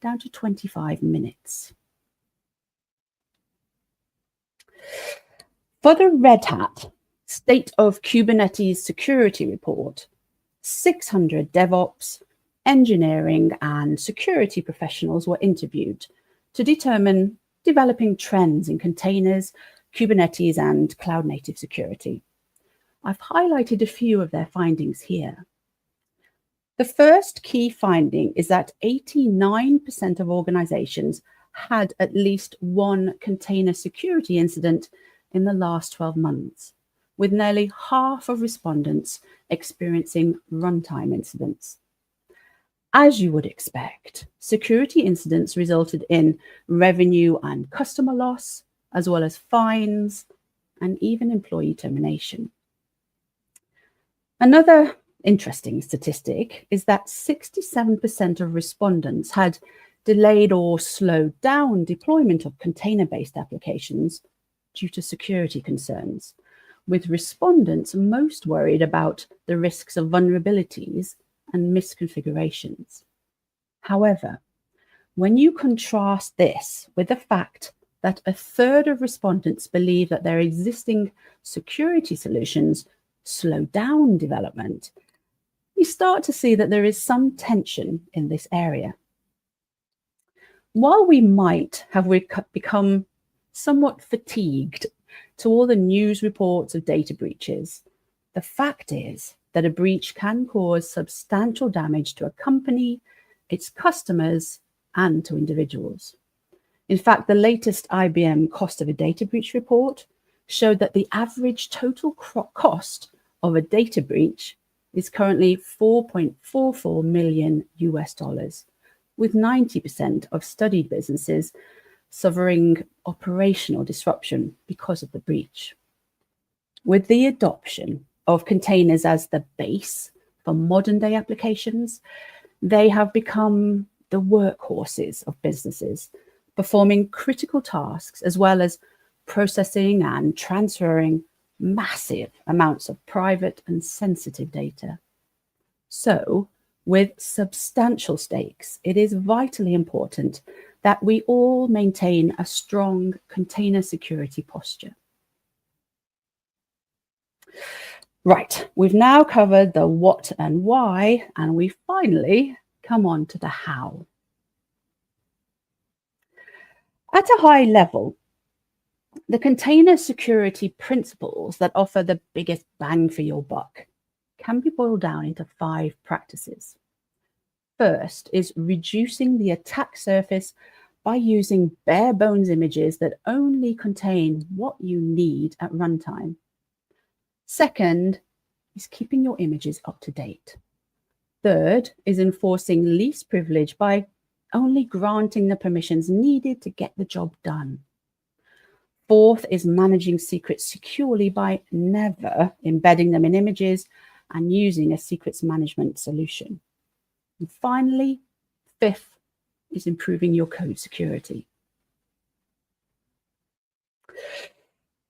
down to 25 minutes. For the Red Hat State of Kubernetes Security Report, 600 DevOps, engineering, and security professionals were interviewed to determine developing trends in containers, Kubernetes, and cloud-native security. I've highlighted a few of their findings here. The first key finding is that 89% of organizations had at least one container security incident in the last 12 months, with nearly half of respondents experiencing runtime incidents. As you would expect, security incidents resulted in revenue and customer loss, as well as fines and even employee termination. Another interesting statistic is that 67% of respondents had delayed or slowed down deployment of container-based applications due to security concerns, with respondents most worried about the risks of vulnerabilities and misconfigurations. However, when you contrast this with the fact that a third of respondents believe that their existing security solutions slow down development, you start to see that there is some tension in this area. While we might have become somewhat fatigued to all the news reports of data breaches, the fact is that a breach can cause substantial damage to a company, its customers, and to individuals. In fact, the latest IBM Cost of a Data Breach report showed that the average total cost of a data breach is currently $4.44 million US, with 90% of studied businesses suffering operational disruption because of the breach. With the adoption of containers as the base for modern day applications, they have become the workhorses of businesses, performing critical tasks as well as processing and transferring massive amounts of private and sensitive data. So, with substantial stakes, it is vitally important that we all maintain a strong container security posture. Right, we've now covered the what and why, and we finally come on to the how. At a high level, the container security principles that offer the biggest bang for your buck can be boiled down into 5 practices. First is reducing the attack surface by using bare bones images that only contain what you need at runtime. Second is keeping your images up to date. Third is enforcing least privilege by only granting the permissions needed to get the job done. Fourth is managing secrets securely by never embedding them in images and using a secrets management solution. And finally, fifth is improving your code security.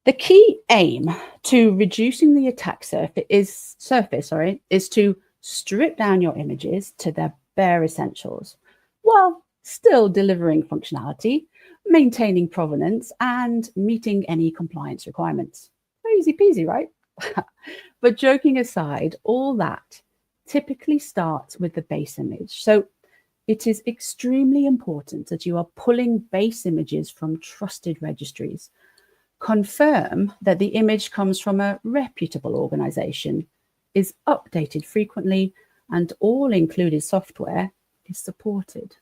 The key aim to reducing the attack surface is to strip down your images to their bare essentials while still delivering functionality, maintaining provenance, and meeting any compliance requirements. Easy peasy, right? But joking aside, all that typically starts with the base image. So it is extremely important that you are pulling base images from trusted registries. Confirm that the image comes from a reputable organization, is updated frequently, and all included software is supported.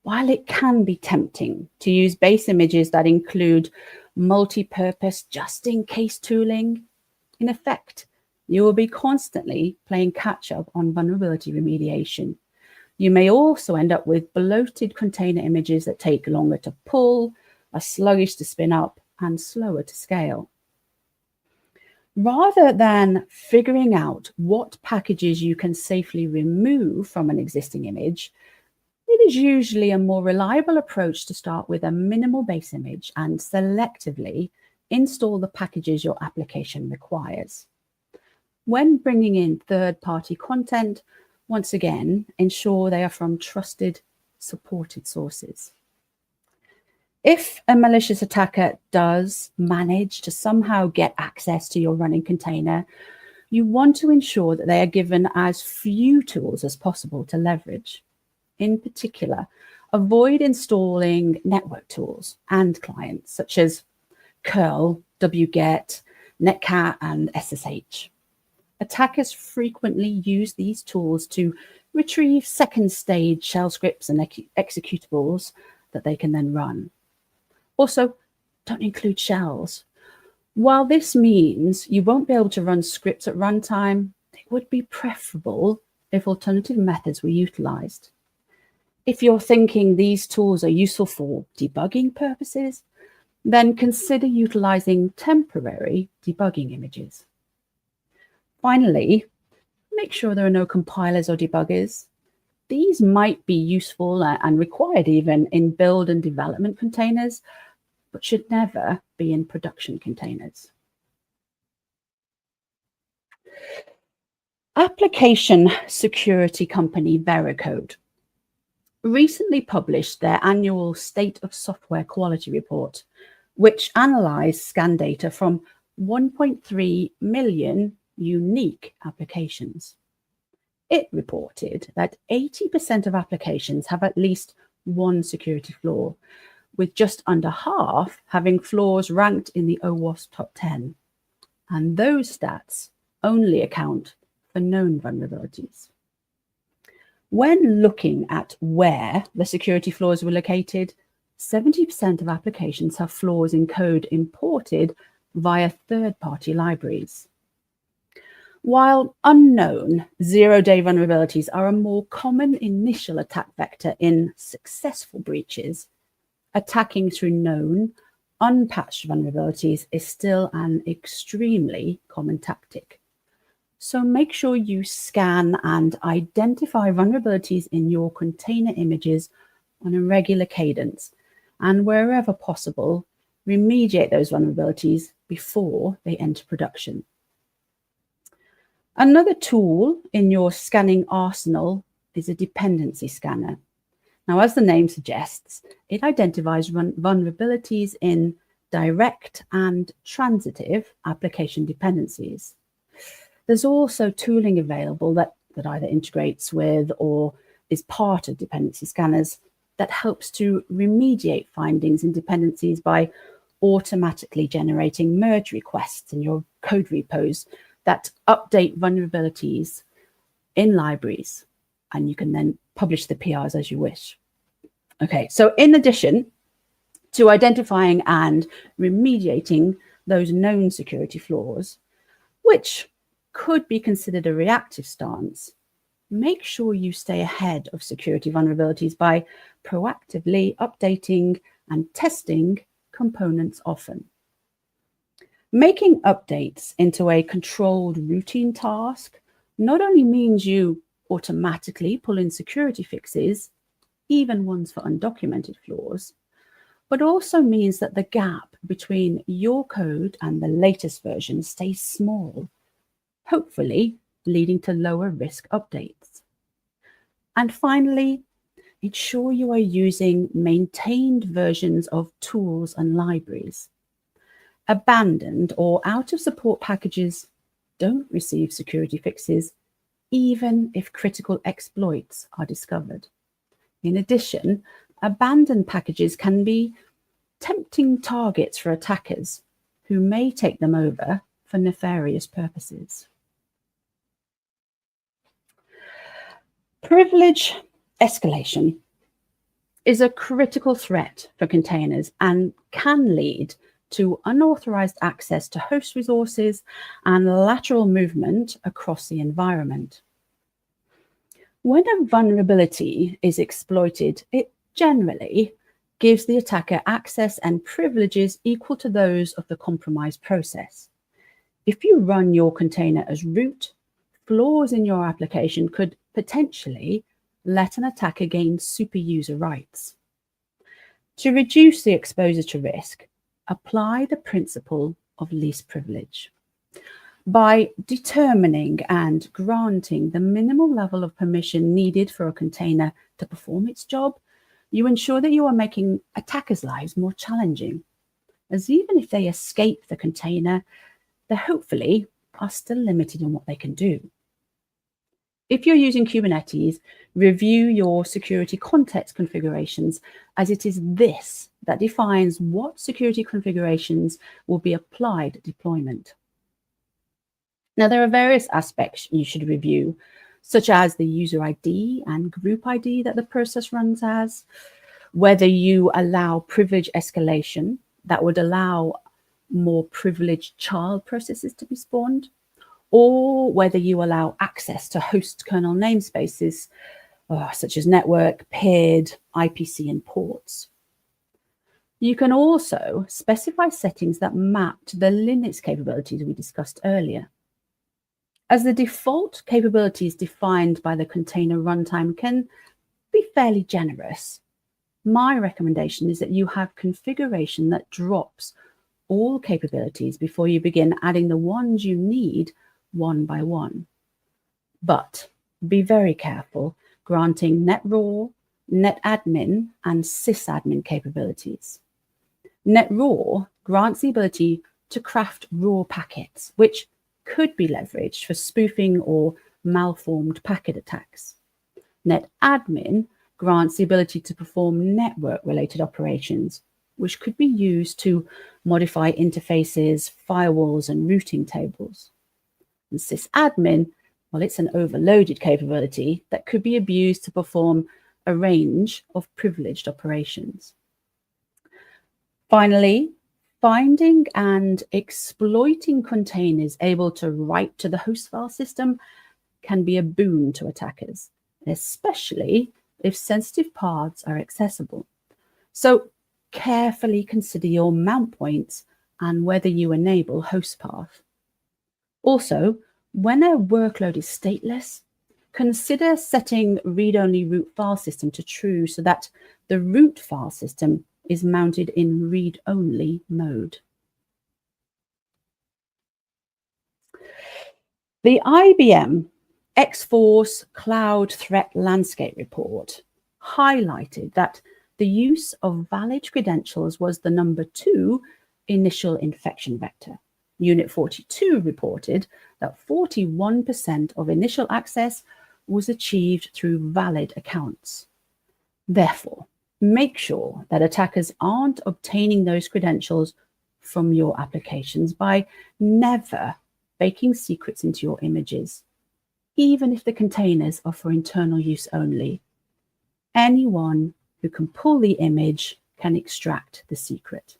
While it can be tempting to use base images that include multi-purpose just-in-case tooling, in effect, you will be constantly playing catch-up on vulnerability remediation. You may also end up with bloated container images that take longer to pull, are sluggish to spin up, and slower to scale. Rather than figuring out what packages you can safely remove from an existing image, it is usually a more reliable approach to start with a minimal base image and selectively install the packages your application requires. When bringing in third-party content, once again, ensure they are from trusted, supported sources. If a malicious attacker does manage to somehow get access to your running container, you want to ensure that they are given as few tools as possible to leverage. In particular, avoid installing network tools and clients such as curl, wget, netcat, and SSH. Attackers frequently use these tools to retrieve second-stage shell scripts and executables that they can then run. Also, don't include shells. While this means you won't be able to run scripts at runtime, it would be preferable if alternative methods were utilized. If you're thinking these tools are useful for debugging purposes, then consider utilizing temporary debugging images. Finally, make sure there are no compilers or debuggers. These might be useful and required even in build and development containers, but should never be in production containers. Application security company Veracode recently published their annual State of Software Quality Report, which analyzed scan data from 1.3 million unique applications. It reported that 80% of applications have at least one security flaw, with just under half having flaws ranked in the OWASP top 10. And those stats only account for known vulnerabilities. When looking at where the security flaws were located, 70% of applications have flaws in code imported via third-party libraries. While unknown zero-day vulnerabilities are a more common initial attack vector in successful breaches, attacking through known, unpatched vulnerabilities is still an extremely common tactic. So make sure you scan and identify vulnerabilities in your container images on a regular cadence, and wherever possible, remediate those vulnerabilities before they enter production. Another tool in your scanning arsenal is a dependency scanner. Now, as the name suggests, it identifies vulnerabilities in direct and transitive application dependencies. There's also tooling available that either integrates with or is part of dependency scanners that helps to remediate findings in dependencies by automatically generating merge requests in your code repos that update vulnerabilities in libraries, and you can then publish the PRs as you wish. Okay, so in addition to identifying and remediating those known security flaws, which could be considered a reactive stance, make sure you stay ahead of security vulnerabilities by proactively updating and testing components often. Making updates into a controlled routine task not only means you automatically pull in security fixes, even ones for undocumented flaws, but also means that the gap between your code and the latest version stays small, hopefully leading to lower risk updates. And finally, ensure you are using maintained versions of tools and libraries. Abandoned or out of support packages don't receive security fixes, even if critical exploits are discovered. In addition, abandoned packages can be tempting targets for attackers who may take them over for nefarious purposes. Privilege escalation is a critical threat for containers and can lead to unauthorized access to host resources and lateral movement across the environment. When a vulnerability is exploited, it generally gives the attacker access and privileges equal to those of the compromised process. If you run your container as root, flaws in your application could potentially let an attacker gain super user rights. To reduce the exposure to risk, apply the principle of least privilege. By determining and granting the minimal level of permission needed for a container to perform its job, you ensure that you are making attackers' lives more challenging, as even if they escape the container, they hopefully are still limited in what they can do. If you're using Kubernetes, review your security context configurations, as it is this that defines what security configurations will be applied at deployment. Now, there are various aspects you should review, such as the user ID and group ID that the process runs as, whether you allow privilege escalation that would allow more privileged child processes to be spawned, or whether you allow access to host kernel namespaces, such as network, peered, IPC, and ports. You can also specify settings that map to the Linux capabilities we discussed earlier. As the default capabilities defined by the container runtime can be fairly generous, my recommendation is that you have configuration that drops all capabilities before you begin adding the ones you need one by one. But be very careful granting netraw, netadmin, and sysadmin capabilities. Netraw grants the ability to craft raw packets, which could be leveraged for spoofing or malformed packet attacks. Netadmin grants the ability to perform network-related operations, which could be used to modify interfaces, firewalls, and routing tables. And sysadmin, well, it's an overloaded capability that could be abused to perform a range of privileged operations. Finally, finding and exploiting containers able to write to the host file system can be a boon to attackers, especially if sensitive paths are accessible. So carefully consider your mount points and whether you enable host path. Also, when a workload is stateless, consider setting read-only root file system to true so that the root file system is mounted in read-only mode. The IBM X-Force Cloud Threat Landscape Report highlighted that the use of valid credentials was the #2 initial infection vector. Unit 42 reported that 41% of initial access was achieved through valid accounts. Therefore, make sure that attackers aren't obtaining those credentials from your applications by never baking secrets into your images, even if the containers are for internal use only. Anyone who can pull the image can extract the secret.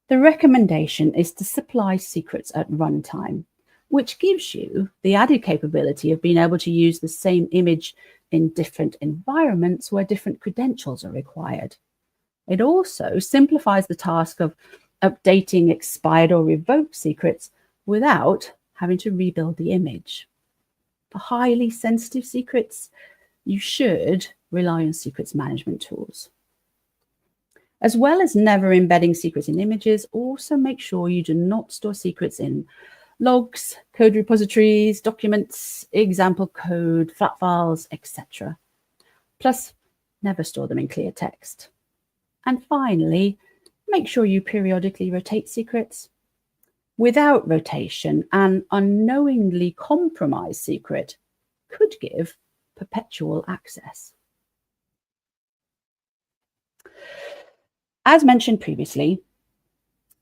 The recommendation is to supply secrets at runtime, which gives you the added capability of being able to use the same image in different environments where different credentials are required. It also simplifies the task of updating expired or revoked secrets without having to rebuild the image. For highly sensitive secrets, you should rely on secrets management tools. As well as never embedding secrets in images, also make sure you do not store secrets in logs, code repositories, documents, example code, flat files, etc. Plus, never store them in clear text. And finally, make sure you periodically rotate secrets. Without rotation, an unknowingly compromised secret could give perpetual access. As mentioned previously,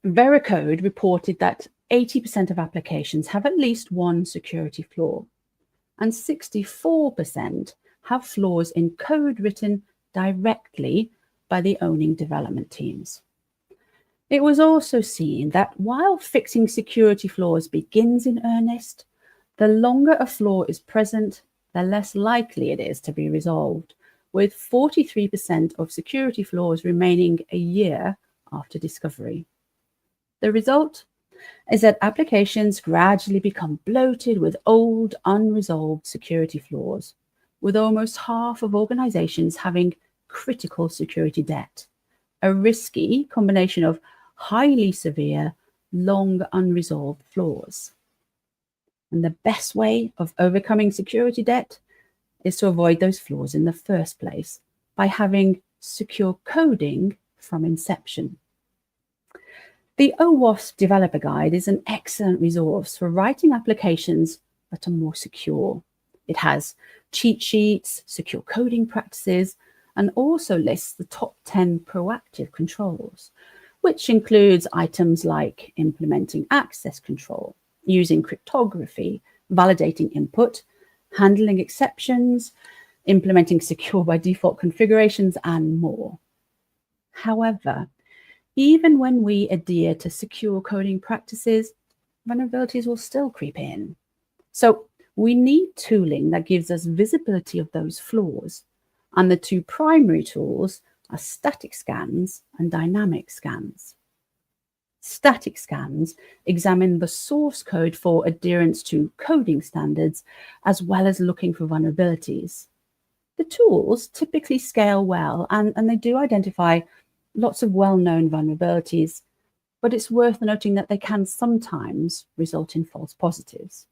Veracode reported that 80% of applications have at least one security flaw, and 64% have flaws in code written directly by the owning development teams. It was also seen that while fixing security flaws begins in earnest, the longer a flaw is present, the less likely it is to be resolved, with 43% of security flaws remaining a year after discovery. The result is that applications gradually become bloated with old, unresolved security flaws, with almost half of organizations having critical security debt, a risky combination of highly severe, long unresolved flaws. And the best way of overcoming security debt is to avoid those flaws in the first place by having secure coding from inception. The OWASP Developer Guide is an excellent resource for writing applications that are more secure. It has cheat sheets, secure coding practices, and also lists the top 10 proactive controls, which includes items like implementing access control, using cryptography, validating input, handling exceptions, implementing secure by default configurations, and more. However, even when we adhere to secure coding practices, vulnerabilities will still creep in. So we need tooling that gives us visibility of those flaws. And the two primary tools are static scans and dynamic scans. Static scans examine the source code for adherence to coding standards, as well as looking for vulnerabilities. The tools typically scale well, and they do identify lots of well-known vulnerabilities, but it's worth noting that they can sometimes result in false positives.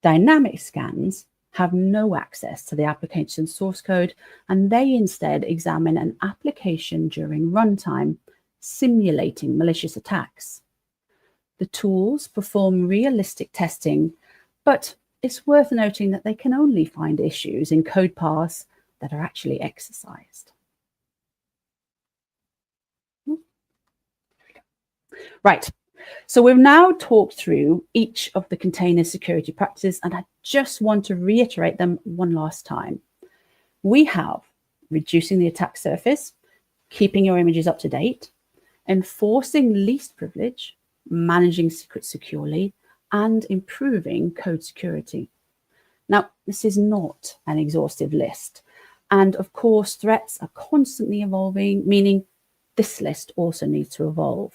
Dynamic scans have no access to the application source code, and they instead examine an application during runtime, simulating malicious attacks. The tools perform realistic testing, but it's worth noting that they can only find issues in code paths that are actually exercised. Right, so we've now talked through each of the container security practices, and I just want to reiterate them one last time. We have reducing the attack surface, keeping your images up to date, enforcing least privilege, managing secrets securely, and improving code security. Now, this is not an exhaustive list. And of course, threats are constantly evolving, meaning this list also needs to evolve.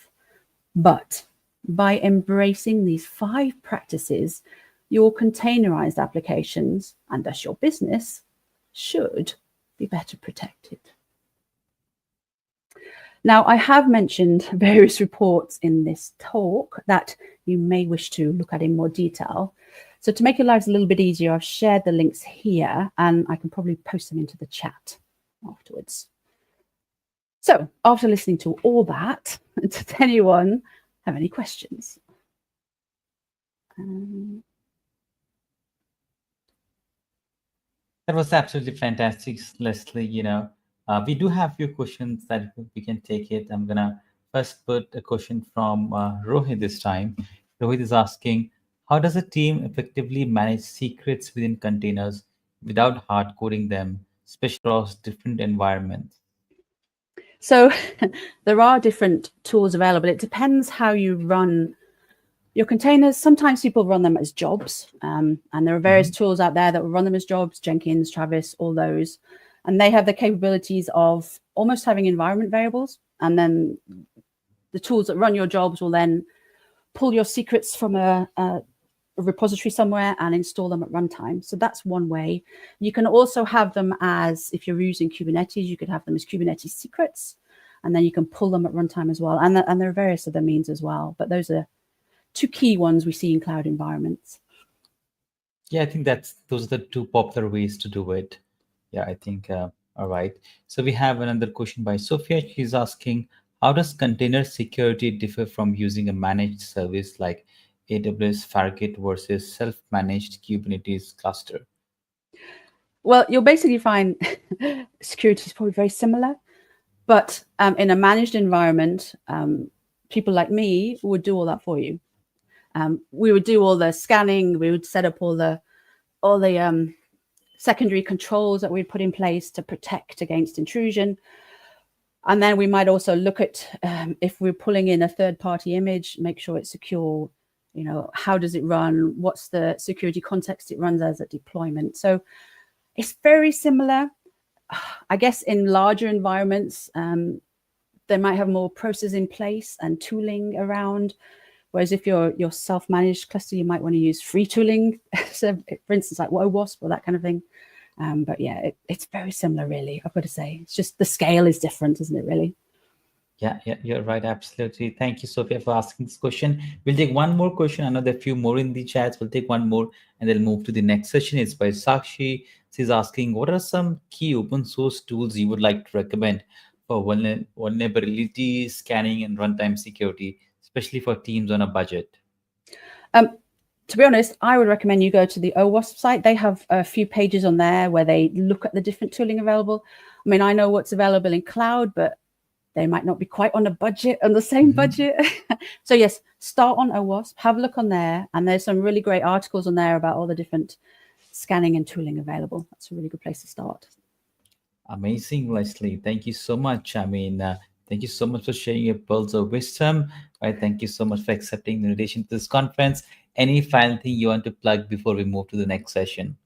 But by embracing these 5 practices, your containerized applications, and thus your business, should be better protected. Now, I have mentioned various reports in this talk that you may wish to look at in more detail. So to make your lives a little bit easier, I've shared the links here, and I can probably post them into the chat afterwards. So after listening to all that, does anyone have any questions? That was absolutely fantastic, Lesley. We do have a few questions that we can take it. I'm going to first put a question from Rohit this time. Rohit is asking, how does a team effectively manage secrets within containers without hard coding them, especially across different environments? So there are different tools available. It depends how you run your containers. Sometimes people run them as jobs, and there are various tools out there that will run them as jobs, Jenkins, Travis, all those. And they have the capabilities of almost having environment variables. And then the tools that run your jobs will then pull your secrets from a repository somewhere and install them at runtime. So that's one way. You can also have them as, if you're using Kubernetes, you could have them as Kubernetes secrets, and then you can pull them at runtime as well. And there are various other means as well. But those are two key ones we see in cloud environments. Yeah, I think those are the two popular ways to do it. Yeah, I think, all right. So we have another question by Sophia. She's asking, how does container security differ from using a managed service like AWS Fargate versus self-managed Kubernetes cluster? Well, you'll basically find security is probably very similar, but in a managed environment, people like me would do all that for you. We would do all the scanning. We would set up all the secondary controls that we'd put in place to protect against intrusion. And then we might also look at if we're pulling in a third-party image, make sure it's secure. How does it run? What's the security context it runs as at deployment? So it's very similar. I guess in larger environments, they might have more processes in place and tooling around. Whereas if you're self-managed cluster, you might want to use free tooling. So for instance, like OWASP or that kind of thing. But yeah, it's very similar, really, I've got to say. It's just the scale is different, isn't it, really? Yeah, you're right. Absolutely. Thank you, Sophia, for asking this question. We'll take one more question. I know there are a few more in the chats. We'll take one more and then move to the next session. It's by Sakshi. She's asking, what are some key open source tools you would like to recommend for vulnerability scanning and runtime security, especially for teams on a budget? To be honest, I would recommend you go to the OWASP site. They have a few pages on there where they look at the different tooling available. I mean, I know what's available in cloud, but they might not be quite on the same budget. So yes, start on OWASP, have a look on there. And there's some really great articles on there about all the different scanning and tooling available. That's a really good place to start. Amazing, Lesley. Thank you so much. I mean, thank you so much for sharing your pearls of wisdom. Right? Thank you so much for accepting the invitation to this conference. Any final thing you want to plug before we move to the next session?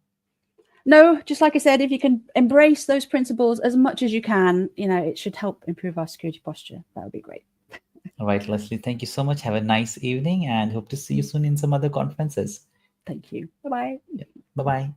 No, just like I said, if you can embrace those principles as much as you can, it should help improve our security posture. That would be great. All right, Lesley, thank you so much. Have a nice evening and hope to see you soon in some other conferences. Thank you. Bye-bye. Yeah, bye-bye.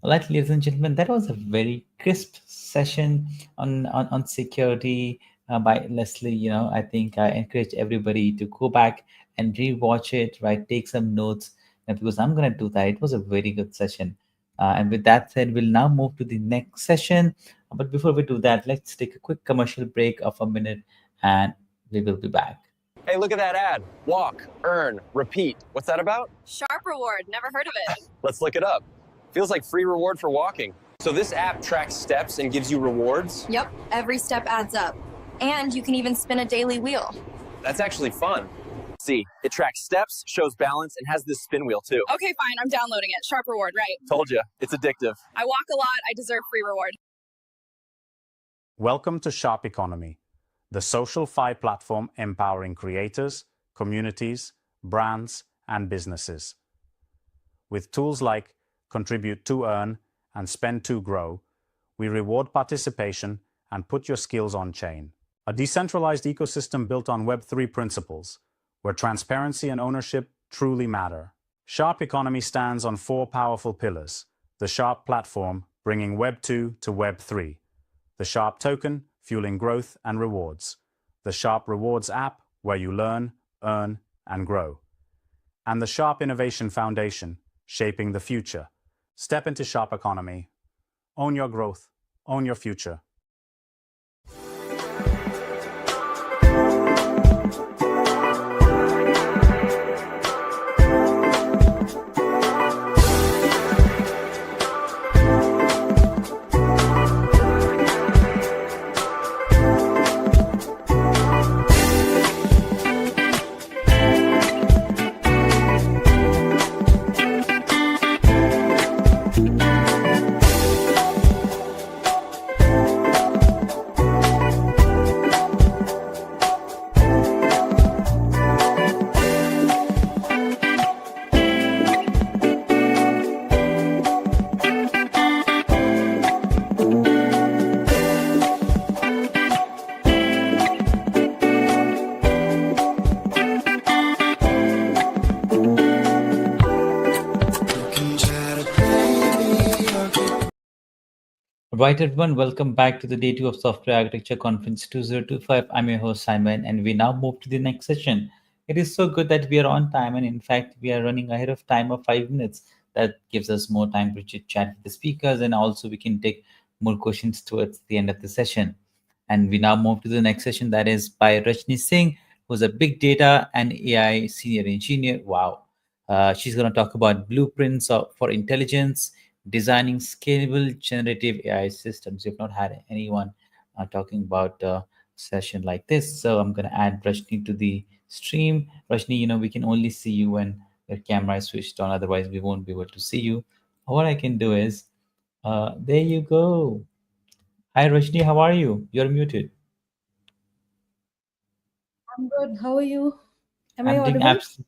All right, ladies and gentlemen, that was a very crisp session on security by Lesley. I think I encourage everybody to go back and rewatch it, right? Take some notes, because I'm going to do that. It was a very good session. And with that said, we'll now move to the next session. But before we do that, let's take a quick commercial break of a minute and we will be back. Hey, look at that ad. Walk, earn, repeat. What's that about? Sharp reward. Never heard of it. Let's look it up. Feels like free reward for walking. So this app tracks steps and gives you rewards? Yep, every step adds up. And you can even spin a daily wheel. That's actually fun. See, it tracks steps, shows balance, and has this spin wheel too. Okay, fine. I'm downloading it. Sharp reward, right? Told you, it's addictive. I walk a lot. I deserve free reward. Welcome to Sharp Economy, the social fi platform empowering creators, communities, brands, and businesses. With tools like Contribute to Earn and Spend to Grow, we reward participation and put your skills on chain. A decentralized ecosystem built on Web3 principles, where transparency and ownership truly matter. Sharp Economy stands on 4 powerful pillars: the Sharp platform, bringing Web 2 to Web 3, the Sharp token, fueling growth and rewards, the Sharp Rewards app, where you learn, earn, and grow, and the Sharp Innovation Foundation, shaping the future. Step into Sharp Economy. Own your growth. Own your future. Right, everyone, welcome back to the Day 2 of Software Architecture Conference 2025. I'm your host, Simon, and we now move to the next session. It is so good that we are on time, and in fact, we are running ahead of time of 5 minutes. That gives us more time to chit chat with the speakers, and also we can take more questions towards the end of the session. And we now move to the next session that is by Rajni Singh, who's a big data and AI senior engineer. Wow. She's going to talk about blueprints for intelligence, designing scalable generative AI systems. We've not had anyone talking about a session like this. So I'm going to add Rajni to the stream. Rajni, we can only see you when your camera is switched on. Otherwise, we won't be able to see you. What I can do is, there you go. Hi, Rajni, how are you? You're muted. I'm good. How are you? Am I I'm doing audible? absolutely.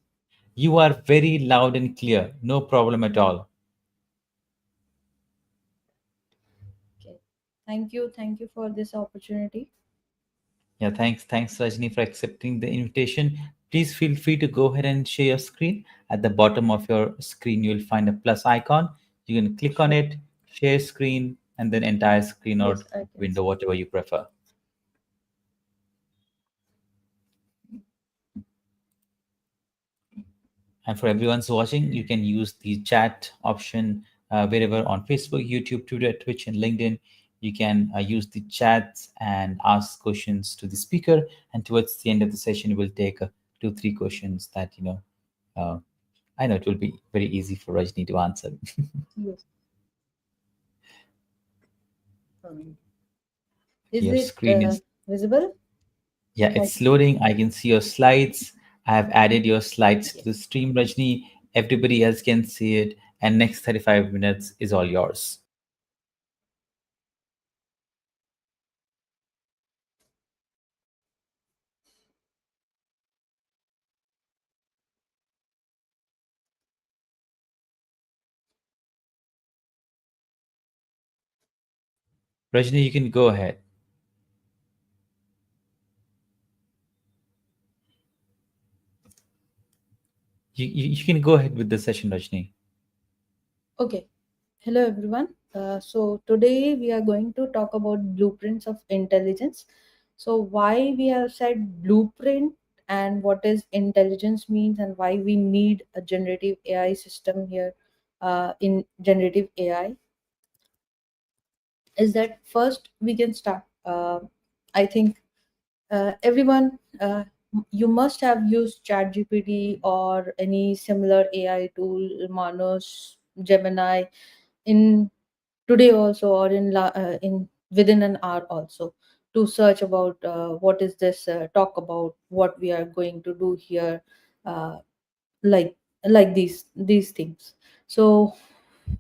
You are very loud and clear. No problem at all. Okay. Thank you. Thank you for this opportunity. Yeah, thanks, Rajni, for accepting the invitation. Please feel free to go ahead and share your screen. At the bottom of your screen, you'll find a plus icon. You can click on Sure. it, share screen, and then entire screen or Yes, I can window, see. whatever you prefer. And for everyone's watching, you can use the chat option wherever on Facebook, YouTube, Twitter, Twitch, and LinkedIn. You can use the chats and ask questions to the speaker. And towards the end of the session, we'll take 2, 3 questions that uh, I know it will be very easy for Rajni to answer. Yes. Um, Is Your it screen is, visible? yeah, My it's loading. I can see your slides. I have added your slides to yes. the stream, Rajni. Everybody else can see it. And next 35 minutes is all yours. Rajni, you can go ahead. You can go ahead with the session, Rajni. Okay. Hello, everyone. So today we are going to talk about blueprints of intelligence. So why we have said blueprint and what is intelligence means and why we need a generative AI system here in generative AI is that first we can start. I think everyone, you must have used ChatGPT or any similar AI tool, Manos, Gemini, in today also or in within an hour also to search about what is this talk about what we are going to do here, uh, like these things. So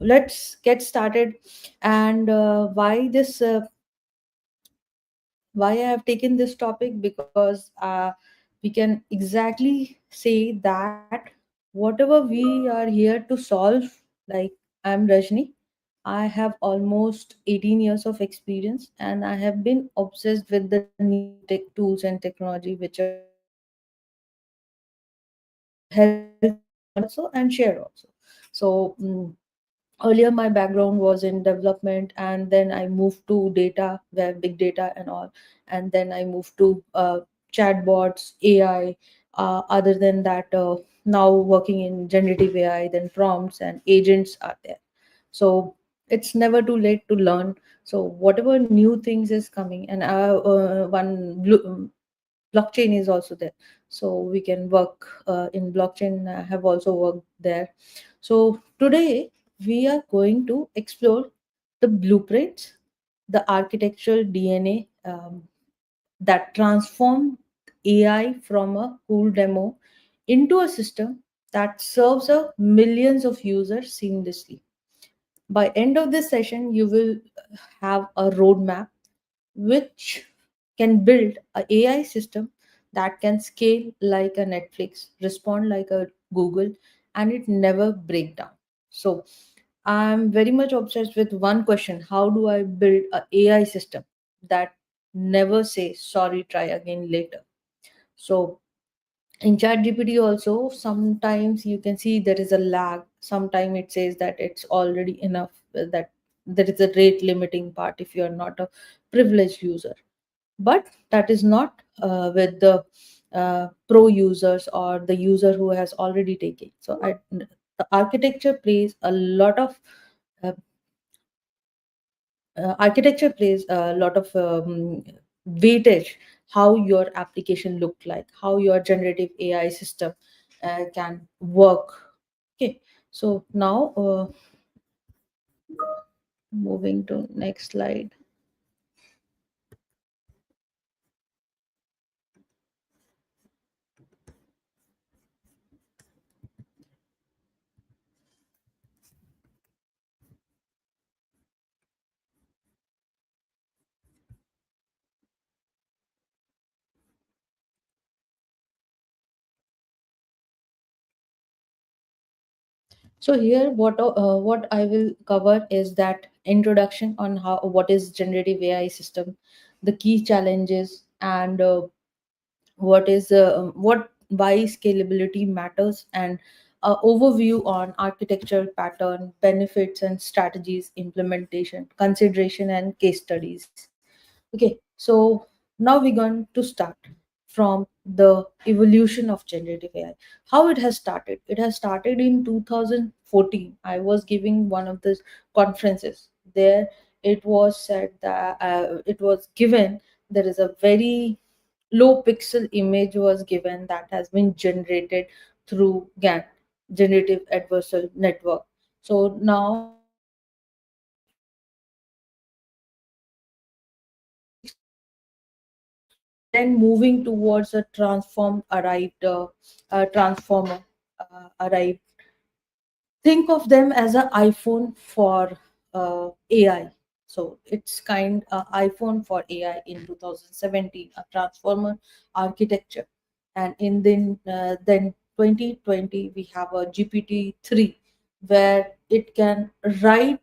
let's get started. And why I have taken this topic, because we can exactly say that whatever we are here to solve, like I'm Rajni, I have almost 18 years of experience and I have been obsessed with the new tech tools and technology which are coming to help me learn also and share also. So earlier my background was in development, and then I moved to data, where big data and all, and then I moved to chatbots, AI. Other than that, now working in generative AI, then prompts and agents are there. So it's never too late to learn. So whatever new things is coming, and blockchain is also there, so we can work in blockchain. I have also worked there. So today we are going to explore the blueprints, the architectural DNA that transform AI from a cool demo into a system that serves a millions of users seamlessly. By end of this session, you will have a roadmap which can build a AI system that can scale like a Netflix, respond like a Google, and it never break down. So I'm very much obsessed with one question: how do I build a AI system that never says sorry, try again later? So in ChatGPT also, sometimes you can see there is a lag. Sometimes it says that it's already enough, that there is a rate limiting part if you are not a privileged user. But that is not with the pro users or the user who has already taken. So the architecture plays a lot of uh, weightage how your application look like, how your generative AI system can work. Okay, so now moving to next slide. So here, what I will cover is that introduction on how what is generative AI system, the key challenges, and what why scalability matters, and overview on architecture, pattern, benefits and strategies, implementation, consideration, and case studies. Okay, so now we're going to start from the evolution of generative AI. How it has started? It has started in 2014. I was giving one of the conferences there. It was said that it was given there is a very low pixel image was given that has been generated through GAN, generative adversarial network. So now then moving towards a transformer arrived. Think of them as an iPhone for AI. So it's kind iPhone for AI in 2017, a transformer architecture, and in then 2020 we have a GPT-3 where it can write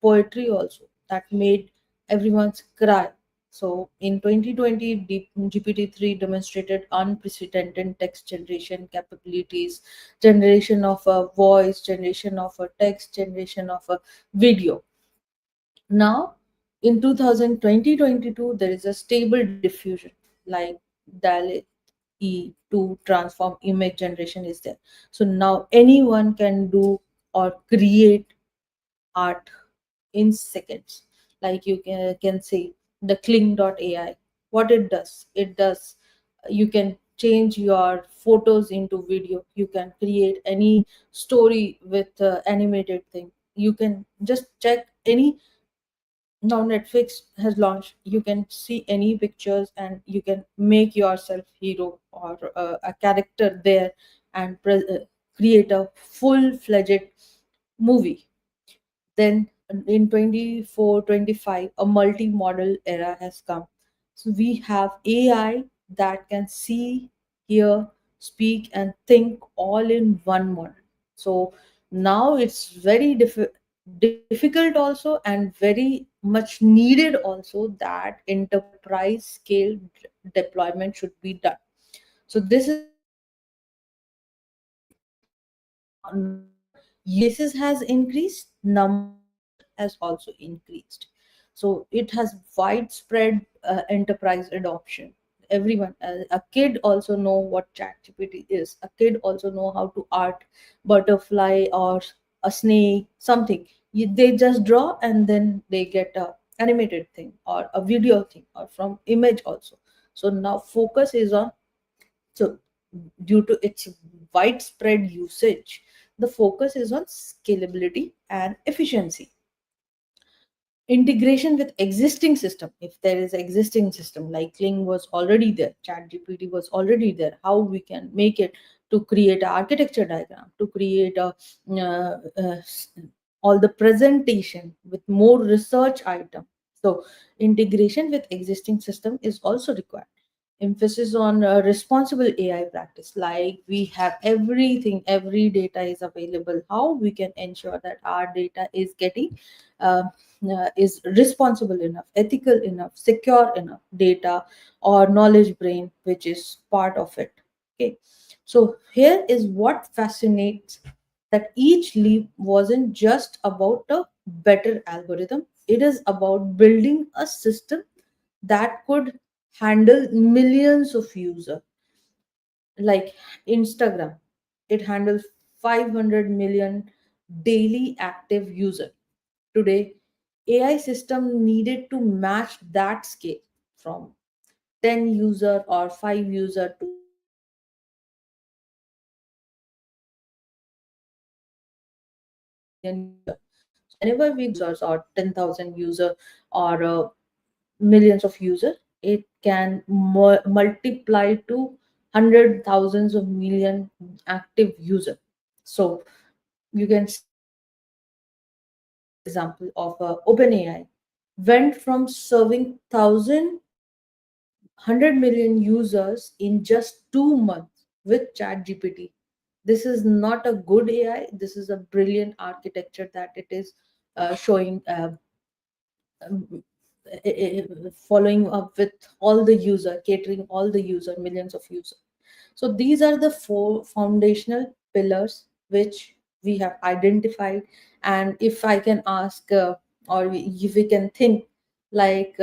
poetry also that made everyone's cry. So in 2020, GPT-3 demonstrated unprecedented text generation capabilities, generation of a voice, generation of a text, generation of a video. Now, in 2022, there is a stable diffusion like DALL E to transform image generation is there. So now anyone can do or create art in seconds. Like you can say the Kling.ai. What it does, you can change your photos into video. You can create any story with animated thing. You can just check any. Now Netflix has launched. You can see any pictures and you can make yourself hero or a character there and create a full-fledged movie. Then in 24-25, a multi-model era has come. So we have AI that can see, hear, speak, and think all in one model. So now it's very difficult also and very much needed also that enterprise scale deployment should be done. So this is not uses has increased, number of users has also increased. So it has widespread enterprise adoption. Everyone, a kid also know what ChatGPT is. A kid also know how to art butterfly or a snake, something. They just draw and then they get a animated thing or a video thing or from image also. So now focus is on, so due to its widespread usage, the focus is on scalability and efficiency. Integration with existing system. If there is existing system like Kling was already there, ChatGPT was already there, how we can make it to create an architecture diagram, to create a all the presentation with more research item. So integration with existing system is also required. Emphasis on responsible AI practice, like we have everything, every data is available. How we can ensure that our data is getting uh, is responsible enough, ethical enough, secure enough data or knowledge brain, which is part of it. Okay, so here is what fascinates that each leap wasn't just about a better algorithm, it is about building a system that could handle millions of users. Like Instagram, it handles 500 million daily active users. Today, AI system needed to match that scale from 10 user or 5 user to 10 user. So whenever we users or 10,000 user or millions of user, it can multiply to hundred thousands of million active user. So you can example of OpenAI went from serving 100 million users in just 2 months with ChatGPT. This is not a good AI. This is a brilliant architecture that it is showing, um, following up with all the user, catering all the user, millions of users. So these are the four foundational pillars which we have identified. And if I can ask, if we can think, like,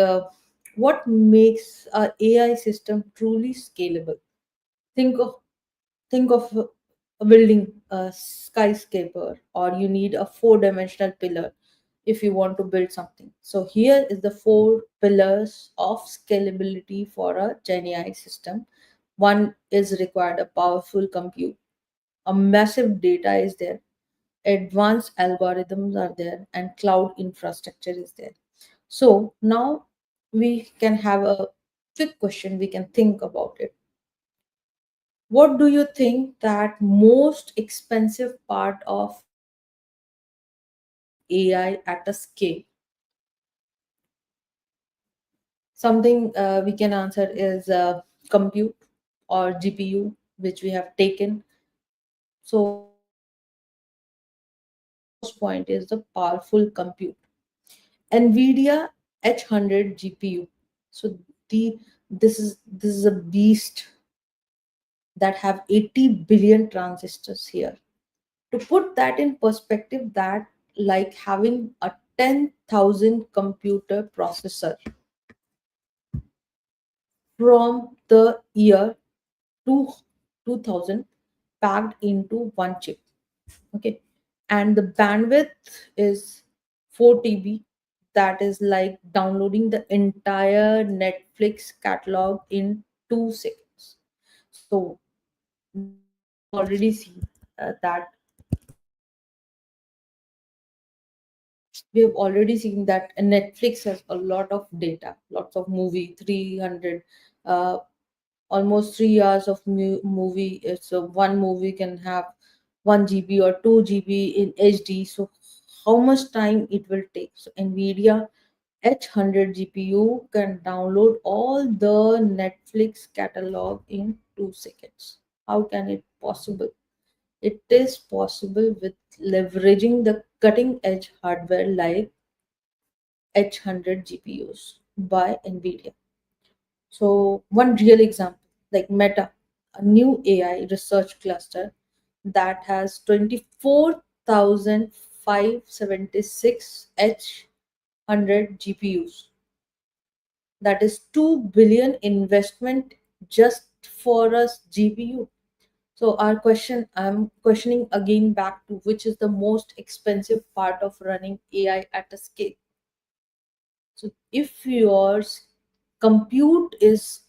what makes a AI system truly scalable? Think of building a skyscraper, or you need a four-dimensional pillar if you want to build something. So here is the four pillars of scalability for a GenAI system. One is required a powerful compute, a massive data is there, advanced algorithms are there, and cloud infrastructure is there. So now we can have a quick question, we can think about it. What do you think that most expensive part of AI at a scale? Something we can answer is compute or GPU, which we have taken. So first point is the powerful compute. NVIDIA H100 GPU. So the this is a beast that have 80 billion transistors here. To put that in perspective, that like having a 10,000 computer processor from the year two, 2000 packed into one chip. Okay, and the bandwidth is 4 TB. That is like downloading the entire Netflix catalog in 2 seconds. So we have already seen that Netflix has a lot of data, lots of movie, 300, uh, almost 3 hours of movie. So one movie can have 1 GB or 2 GB in HD. So how much time it will take? So NVIDIA H100 GPU can download all the Netflix catalog in 2 seconds. How can it possible? It is possible with leveraging the cutting edge hardware like H100 GPUs by NVIDIA. So, one real example, like Meta, a new AI research cluster that has 24,576 H100 GPUs. That is 2 billion investment just for a GPU. So I'm questioning again back to which is the most expensive part of running AI at a scale. So if yours compute is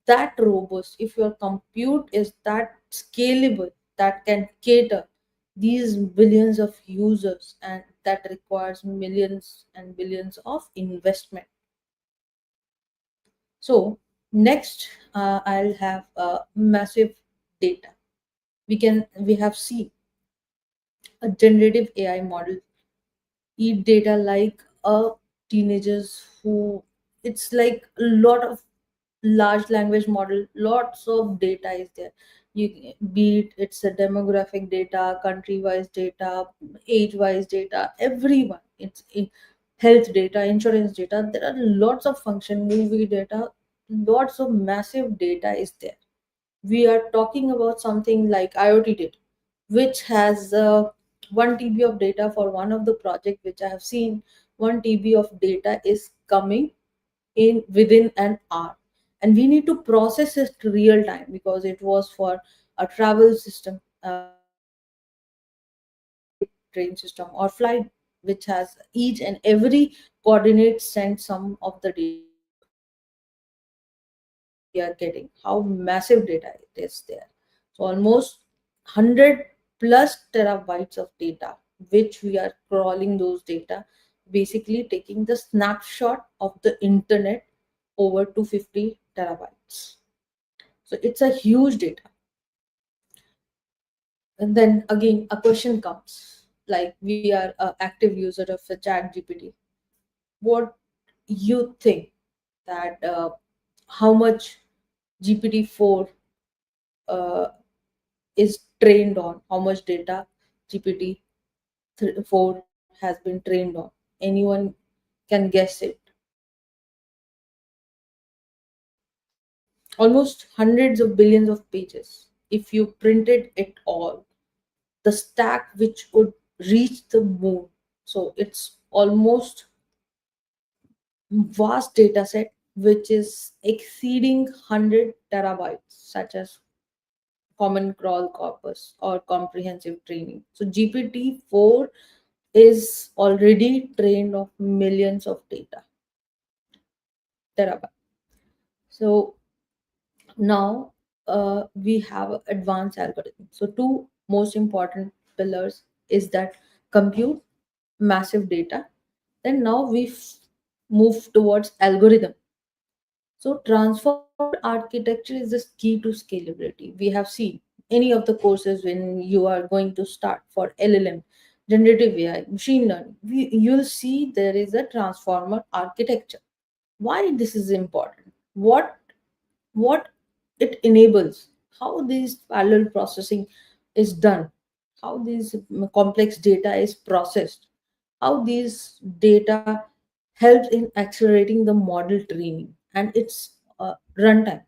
that robust, if your compute is that scalable, that can cater these billions of users, and that requires millions and billions of investment. So next, I'll have massive data. We have seen a generative AI model eat data like a teenagers who, it's like a lot of large language model, lots of data is there. You be it's a demographic data, country wise data, age wise data, everyone. Health data, insurance data. There are lots of function, movie data, lots of massive data is there. We are talking about something like IoT data, which has 1 TB of data for one of the project which I have seen. 1 TB of data is coming in within an hour, and we need to process it real time because it was for a travel system, train system or flight, which has each and every coordinate sent some of the data. We are getting how massive data it is there. So almost 100 plus terabytes of data, which we are crawling those data, basically taking the snapshot of the internet over 250 terabytes. So it's a huge data. And then again, a question comes, like we are an active user of the chat GPT. What you think that how much GPT-4 uh, is trained on, how much data GPT-4 has been trained on? Anyone can guess it. Almost hundreds of billions of pages. If you printed it all, the stack which would reach the moon. So it's almost vast data set which is exceeding 100 terabytes, such as common crawl corpus or comprehensive training. So GPT-4 is already trained of millions of data terabyte. So now we have advanced algorithms. So two most important pillars is that compute, massive data. Then now we move towards algorithm. So transformer architecture is the key to scalability. We have seen any of the courses when you are going to start for LLM, generative AI, machine learning, you'll see there is a transformer architecture. Why this is important? What it enables, how this parallel processing is done, how this complex data is processed, how these data helps in accelerating the model training and its runtime.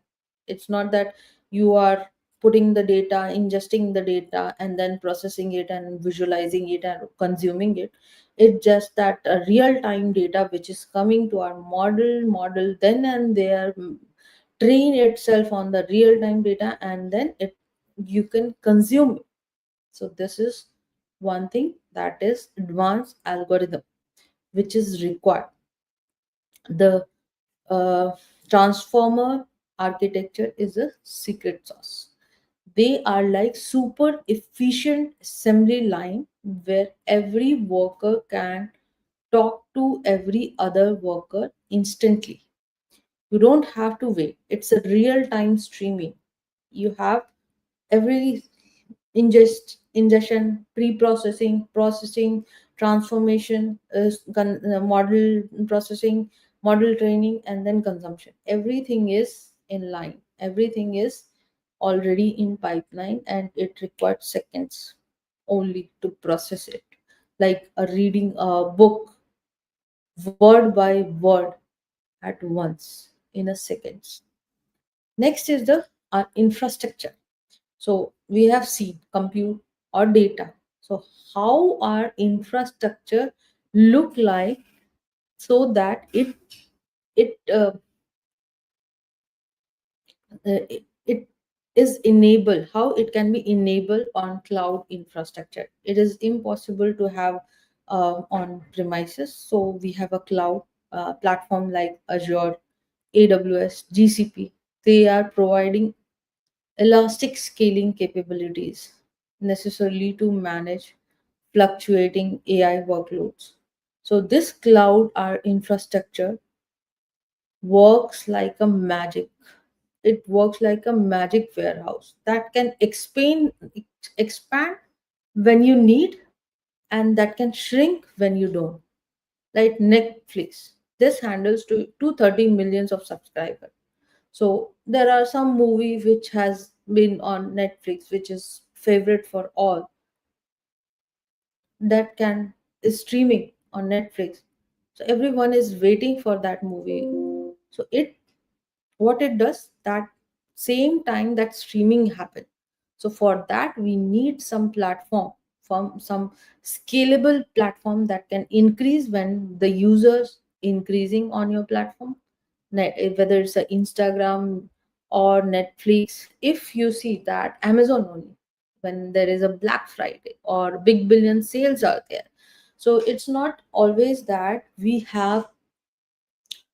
It's not that you are putting the data, ingesting the data, and then processing it and visualizing it and consuming it. It's just that real time data which is coming to our model then and there, train itself on the real time data, and then it you can consume it. So this is one thing, that is advanced algorithm which is required. The transformer architecture is a secret sauce. They are like super efficient assembly line where every worker can talk to every other worker instantly. You don't have to wait. It's a real time streaming. You have every ingestion, pre-processing, processing, transformation, model processing, model training, and then consumption. Everything is in line. Everything is already in pipeline, and it requires seconds only to process it, like a reading a book word by word at once in a seconds. Next is the infrastructure. So we have seen compute or data. So how our infrastructure look like so that it uh, it is enabled, how it can be enabled on cloud infrastructure. It is impossible to have on premises. So we have a cloud platform like Azure, AWS, GCP. They are providing elastic scaling capabilities necessarily to manage fluctuating AI workloads. So this cloud our infrastructure works like a magic. It works like a magic warehouse that can expand when you need, and that can shrink when you don't. Like Netflix, this handles to 230 millions of subscribers. So there are some movie which has been on Netflix, which is favorite for all, that can is streaming on Netflix. So everyone is waiting for that movie. So it what it does, that same time that streaming happen. So for that we need some platform some scalable platform that can increase when the users increasing on your platform, whether it's a Instagram or Netflix. If you see that Amazon only, when there is a Black Friday or big billion sales are there, so it's not always that we have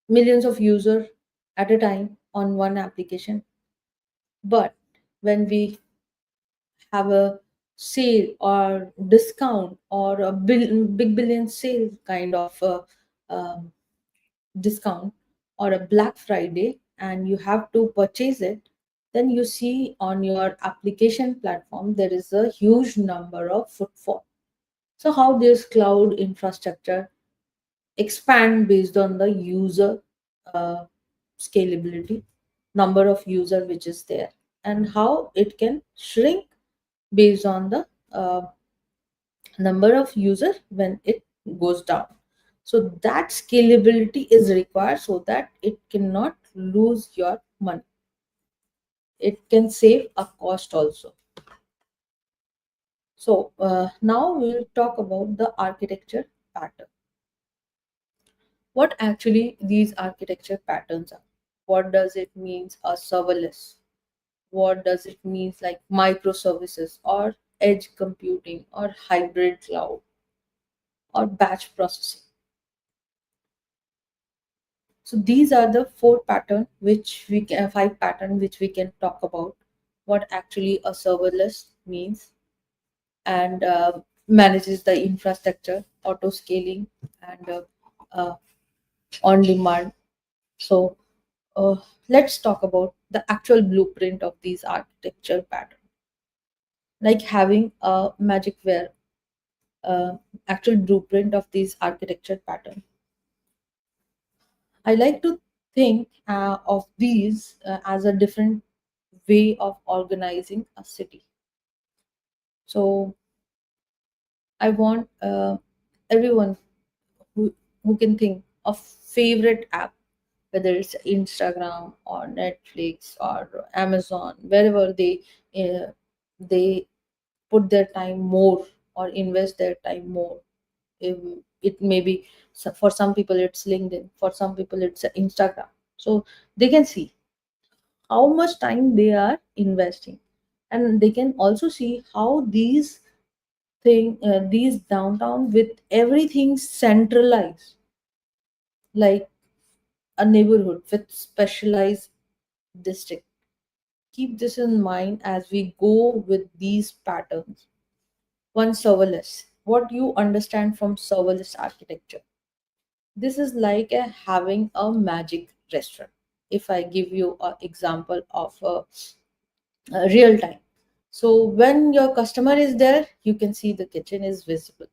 millions of users at a time on one application, but when we have a sale or discount or a big billion sale kind of um, discount or a Black Friday, and you have to purchase it, then you see on your application platform there is a huge number of footfall. So how this cloud infrastructure expand based on the user uh, scalability, number of user which is there, and how it can shrink based on the number of user when it goes down. So that scalability is required so that it cannot lose your money. It can save a cost also. So now we'll talk about the architecture pattern. What actually these architecture patterns are? What does it mean a serverless? What does it mean like microservices or edge computing or hybrid cloud or batch processing? So these are the five pattern which we can talk about. What actually a serverless means, and manages the infrastructure, auto scaling, and on demand. So let's talk about the actual blueprint of these architecture pattern, like having a magic where actual blueprint of these architecture pattern. I like to think of these as a different way of organizing a city. So I want everyone who can think of favorite app, whether it's Instagram or Netflix or Amazon, wherever they put their time more or invest their time more. It may be, for some people it's LinkedIn, for some people it's Instagram. So they can see how much time they are investing, and they can also see how these downtown with everything centralized, like a neighborhood with specialized district. Keep this in mind as we go with these patterns. One, serverless. What you understand from serverless architecture? This is like having a magic restaurant. If I give you an example of a real time. So when your customer is there, you can see the kitchen is visible.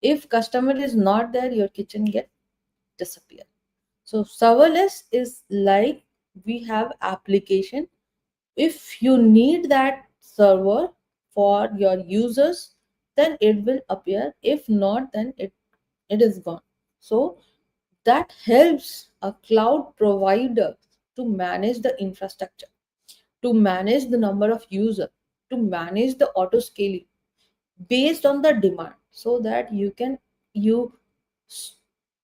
If customer is not there, your kitchen get disappear. So serverless is like we have application. If you need that server for your users, then it will appear. If not, then it is gone. So that helps a cloud provider to manage the infrastructure, to manage the number of users, to manage the auto scaling based on the demand, so that you s-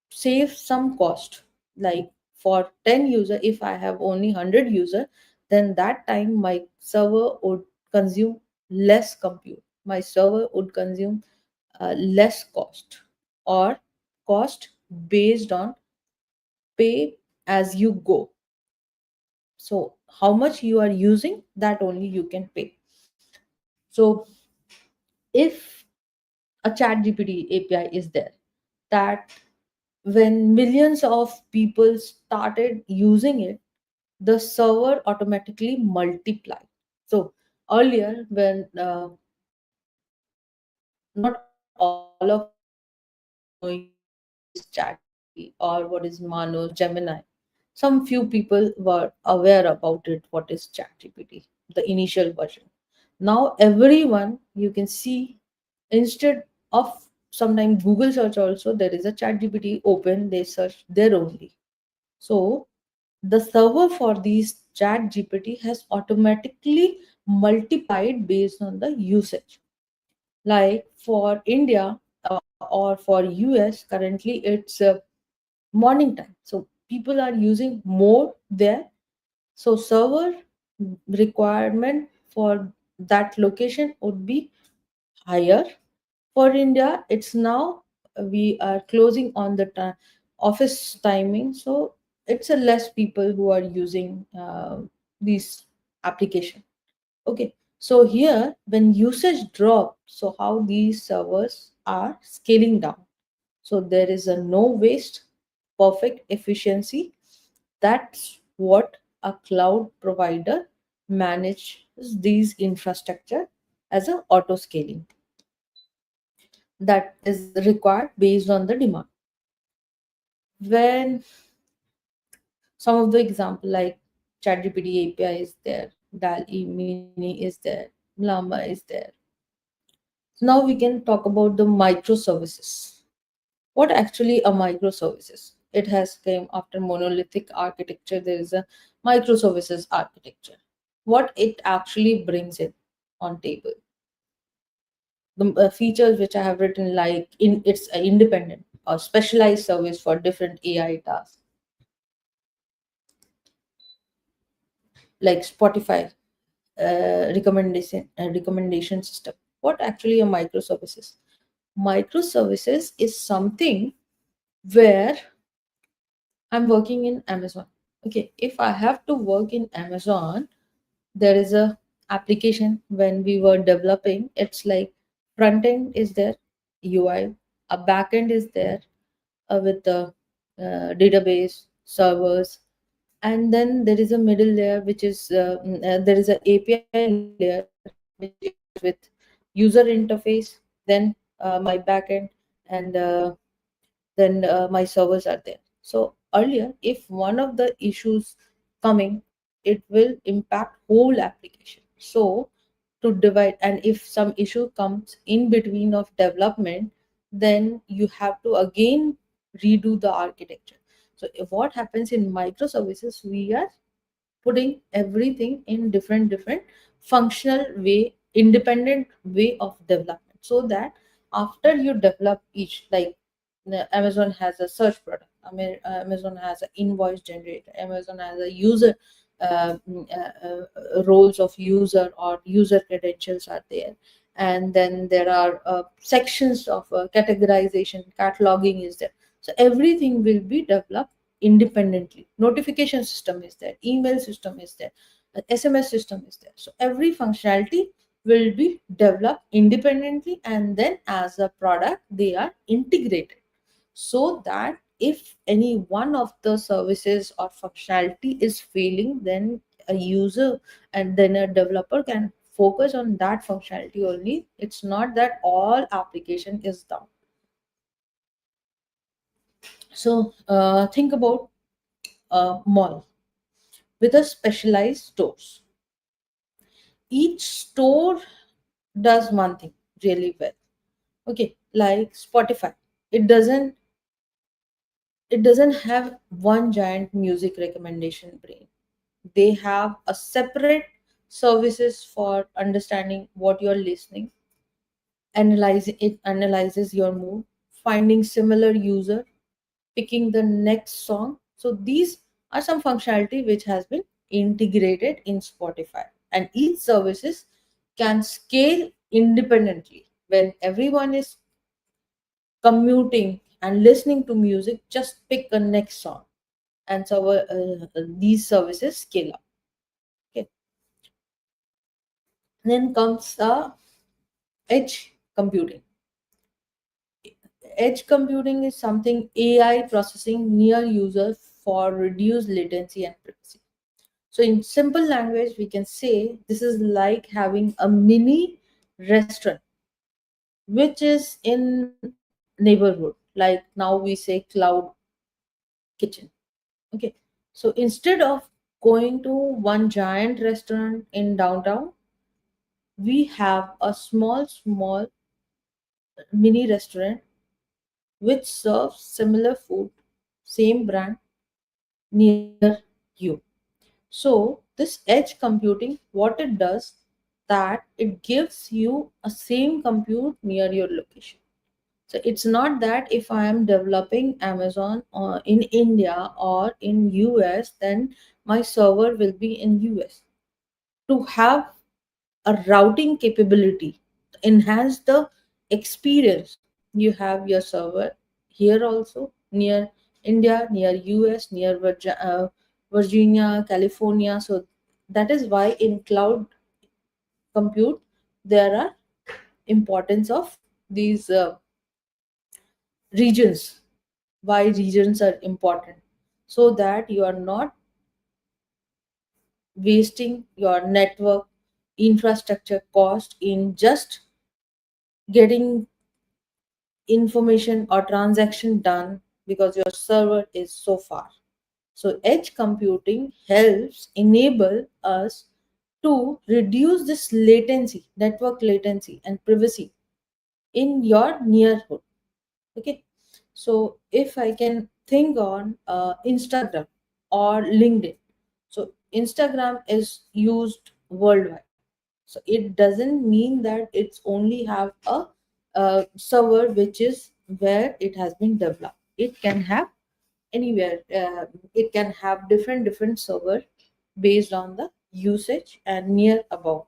save some cost. Like for 10 user, if I have only 100 user, then that time my server would consume less compute, my server would consume less cost, or cost based on pay as you go. So how much you are using, that only you can pay. So if a chat gpt api is there, that when millions of people started using it, the server automatically multiplied. So earlier, when not all of us knowing what is ChatGPT or what is Manus, Gemini. Some few people were aware about it, what is ChatGPT, the initial version. Now everyone, you can see, instead of sometimes Google search also, there is a ChatGPT open, they search there only. So the server for these ChatGPT has automatically multiplied based on the usage. Like for India or for US, currently it's morning time. So people are using more there. So server requirement for that location would be higher. For India, it's now we are closing on the office timing, so it's a less people who are using these application. Okay, so here when usage drop, so how these servers are scaling down. So there is a no waste, perfect efficiency. That's what a cloud provider manages these infrastructure as a auto scaling that is required based on the demand. When some of the example like ChatGPT API is there, DAL-E Mini is there, Llama is there. Now we can talk about the microservices. What actually a microservices? It has came after monolithic architecture. There is a microservices architecture. What it actually brings in on table? The features which I have written, like in it's a independent or specialized service for different AI tasks, like Spotify recommendation system. What actually a microservices? Microservices is something where I'm working in Amazon. Okay, if I have to work in Amazon, there is a application when we were developing. It's like front end is there, UI, a back end is there with the database servers, and then there is a middle layer which is there is a API layer which interacts with user interface, then my backend, and then my servers are there. So earlier, if one of the issues coming, it will impact whole application. So to divide, and if some issue comes in between of development, then you have to again redo the architecture. So if what happens in microservices, we are putting everything in different functional way, independent way of development, so that after you develop each, like Amazon has a search product, Amazon has an invoice generator, Amazon has a user roles of user or user credentials are there, and then there are sections of categorization, cataloging is there. So everything will be developed independently. Notification system is there, email system is there, SMS system is there. So every functionality will be developed independently, and then as a product they are integrated, so that if any one of the services or functionality is failing, then a user and then a developer can focus on that functionality only. It's not that all application is down. So think about a mall with a specialized stores. Each store does one thing really well. Okay, like Spotify, it doesn't it doesn't have one giant music recommendation brain. They have a separate services for understanding what you're listening, analyzes your mood, finding similar user, picking the next song. So these are some functionality which has been integrated in Spotify, and each services can scale independently. When everyone is commuting and listening to music, just pick a next song, and so these services scale up. Okay, then comes the edge computing. Edge computing is something AI processing near user for reduced latency and privacy. So in simple language, we can say this is like having a mini restaurant, which is in neighborhood. Like now we say cloud kitchen. Okay. So instead of going to one giant restaurant in downtown, we have a small mini restaurant which serves similar food, same brand, near you. So this edge computing, what it does, that it gives you a same compute near your location. So it's not that if I am developing Amazon or in India or in US, then my server will be in US. To have a routing capability, enhance the experience, you have your server here also, near India, near US, near Virginia, California. So that is why in cloud compute there are importance of these regions. Why regions are important? So that you are not wasting your network infrastructure cost in just getting information or transaction done because your server is so far. So edge computing helps enable us to reduce this latency, network latency and privacy in your neighborhood. Okay, so if I can think on Instagram or LinkedIn, so Instagram is used worldwide. So it doesn't mean that it's only have a server which is where it has been developed. It can have anywhere. It can have different server based on the usage and near above.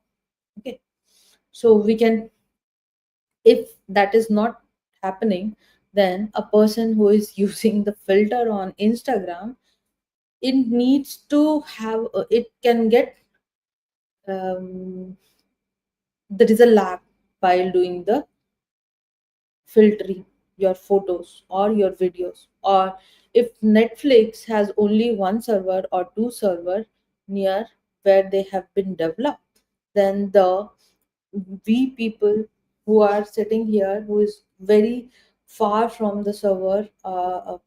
Okay, so we can, if that is not happening, then a person who is using the filter on Instagram, it needs to have it can get there is a lag while doing the filtering your photos or your videos. Or if Netflix has only one server or two server near where they have been developed, then the we people who are sitting here who is very far from the server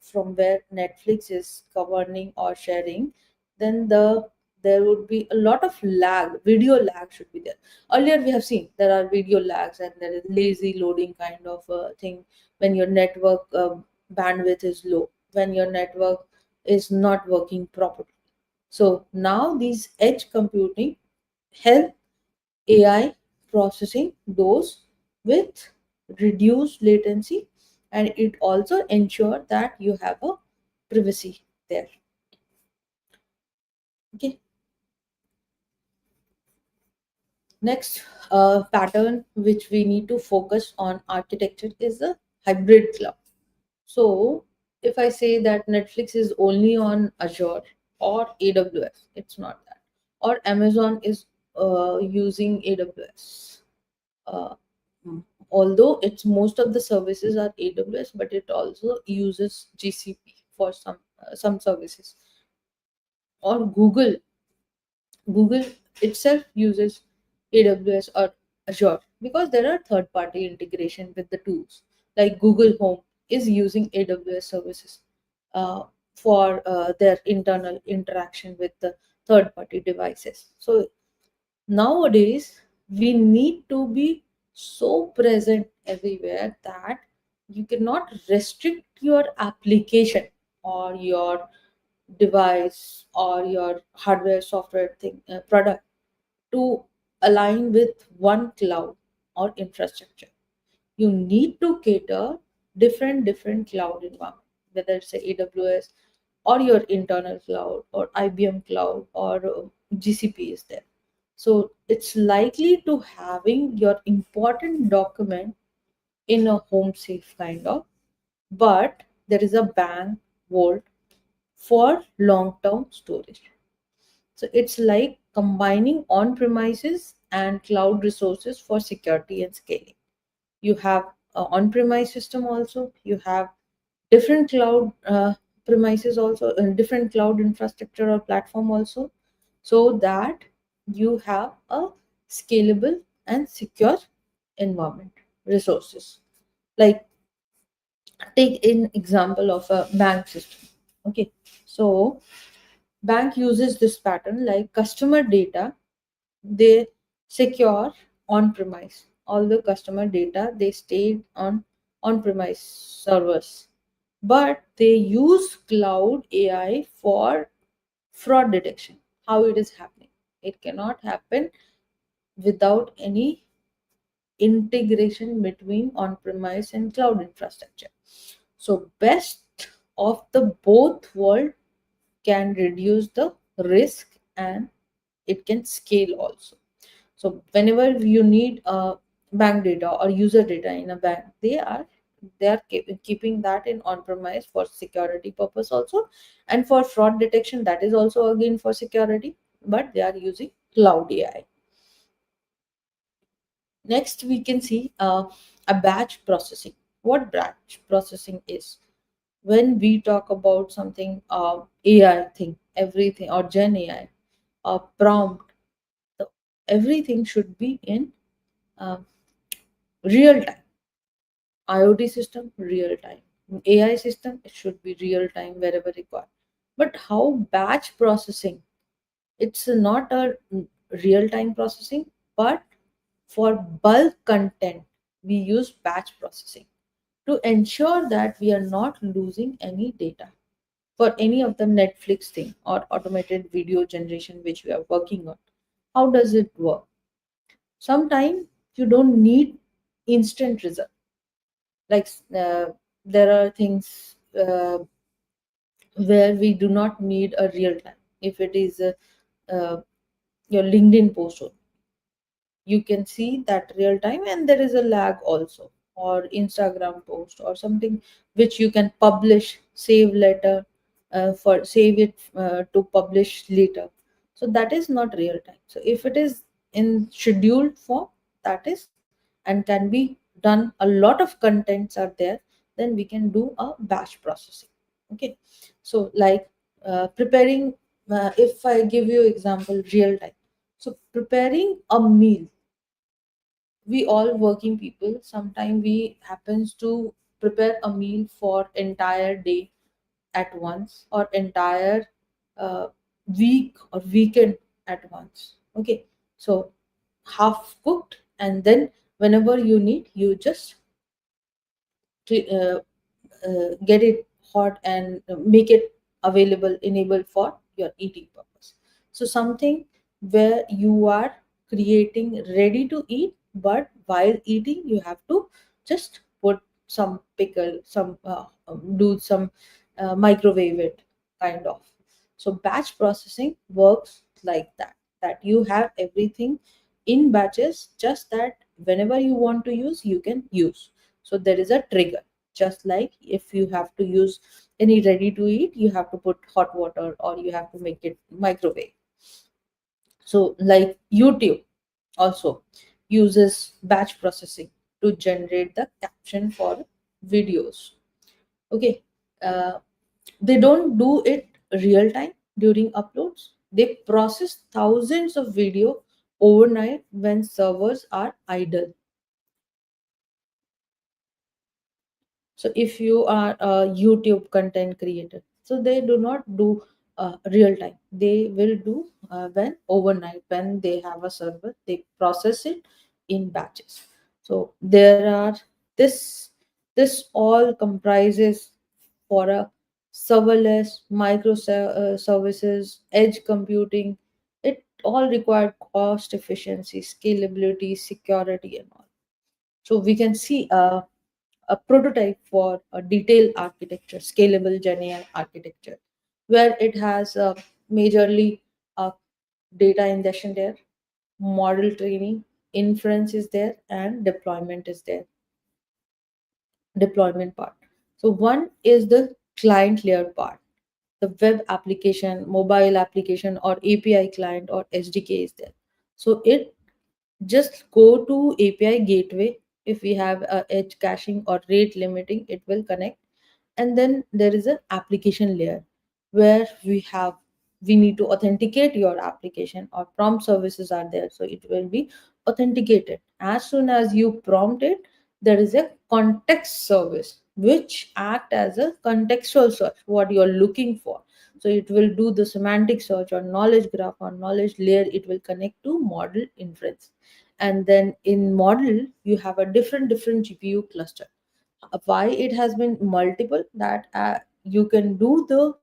from where Netflix is governing or sharing, then there would be a lot of lag, video lag should be there. Earlier we have seen there are video lags and there is lazy loading kind of thing when your network bandwidth is low, when your network is not working properly. So now these edge computing help AI processing those with reduced latency, and it also ensure that you have a privacy there. Okay. Next pattern which we need to focus on architecture is the hybrid cloud. So if I say that Netflix is only on Azure or AWS, it's not that. Or Amazon is using AWS. Uh, Although it's most of the services are AWS, but it also uses GCP for some services. Or Google itself uses AWS or Azure because there are third-party integration with the tools. Like Google Home is using AWS services for their internal interaction with the third-party devices. So nowadays, we need to be so present everywhere that you cannot restrict your application or your device or your hardware software thing product to align with one cloud or infrastructure. You need to cater different cloud environment, whether it's a AWS or your internal cloud or IBM cloud or GCP is there. So it's likely to having your important document in a home safe kind of, but there is a bank vault for long-term storage. So it's like combining on-premises and cloud resources for security and scaling. You have an on-premise system also. You have different cloud premises also, and different cloud infrastructure or platform also, so that you have a scalable and secure environment resources. Like take an example of a bank system. Okay, so bank uses this pattern like customer data they secure on premise. All the customer data they stayed on premise servers, but they use cloud AI for fraud detection. How it is happening? It cannot happen without any integration between on-premise and cloud infrastructure. So best of the both world can reduce the risk and it can scale also. So whenever you need bank data or user data in a bank, they are keeping that in on-premise for security purpose also, and for fraud detection, that is also again for security, but they are using cloud AI. Next, we can see a batch processing. What batch processing is? When we talk about something AI thing, everything, or Gen AI, prompt, the, everything should be in uh, real time. IoT system, real time. AI system, it should be real time wherever required. But how batch processing? It's not a real time processing, but for bulk content, we use batch processing to ensure that we are not losing any data for any of the Netflix thing or automated video generation which we are working on. How does it work? Sometimes you don't need instant result. Like there are things where we do not need a real time. If it is uh, your LinkedIn post, you can see that real time, and there is a lag also, or Instagram post or something which you can publish, save later, for save it to publish later. So that is not real time. So if it is in scheduled form, that is, and can be done, a lot of contents are there, then we can do a batch processing. Okay, so like preparing, if I give you example real time, so preparing a meal, we all working people, sometimes we happens to prepare a meal for entire day at once, or entire uh, week or weekend at once. Okay, so half cooked, and then whenever you need, you just get it hot and make it available, enable for your eating purpose. So something where you are creating ready to eat, but while eating you have to just put some pickle, some do some microwave it, kind of. So batch processing works like that, that you have everything in batches, just that whenever you want to use, you can use. So there is a trigger. Just like if you have to use any ready to eat, you have to put hot water or you have to make it microwave. So like YouTube also uses batch processing to generate the caption for videos. Okay, uh, they don't do it real time during uploads. They process thousands of video overnight when servers are idle. So if you are a YouTube content creator, so they do not do real time. They will do when overnight, when they have a server, they process it in batches. So there are this all comprises for a serverless microservices, edge computing. It all required cost efficiency, scalability, security, and all. So we can see a prototype for a detailed architecture, scalable GenAI architecture, where it has majorly data ingestion there, model training, inference is there, and deployment is there. Deployment part. So one is the client layer part, the web application, mobile application, or API client or SDK is there. So it just go to API gateway. If we have a edge caching or rate limiting, it will connect. And then there is an application layer where we need to authenticate your application, or prompt services are there, so it will be authenticated. As soon as you prompt it, there is a context service which act as a contextual search what you are looking for. So it will do the semantic search or knowledge graph or knowledge layer. It will connect to model inference, and then in model you have a different GPU cluster. Why it has been multiple, that you can do the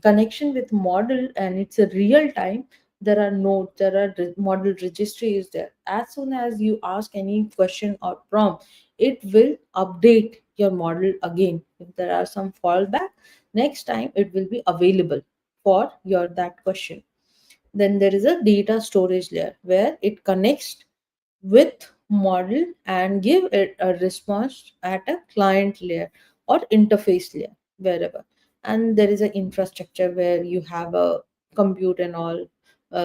connection with model and it's a real time, there are nodes, there are model registry is there. As soon as you ask any question or prompt, it will update your model again. If there are some fallback, next time it will be available for your that question. Then there is a data storage layer where it connects with model and give it a response at a client layer or interface layer wherever. And there is an infrastructure where you have a compute and all,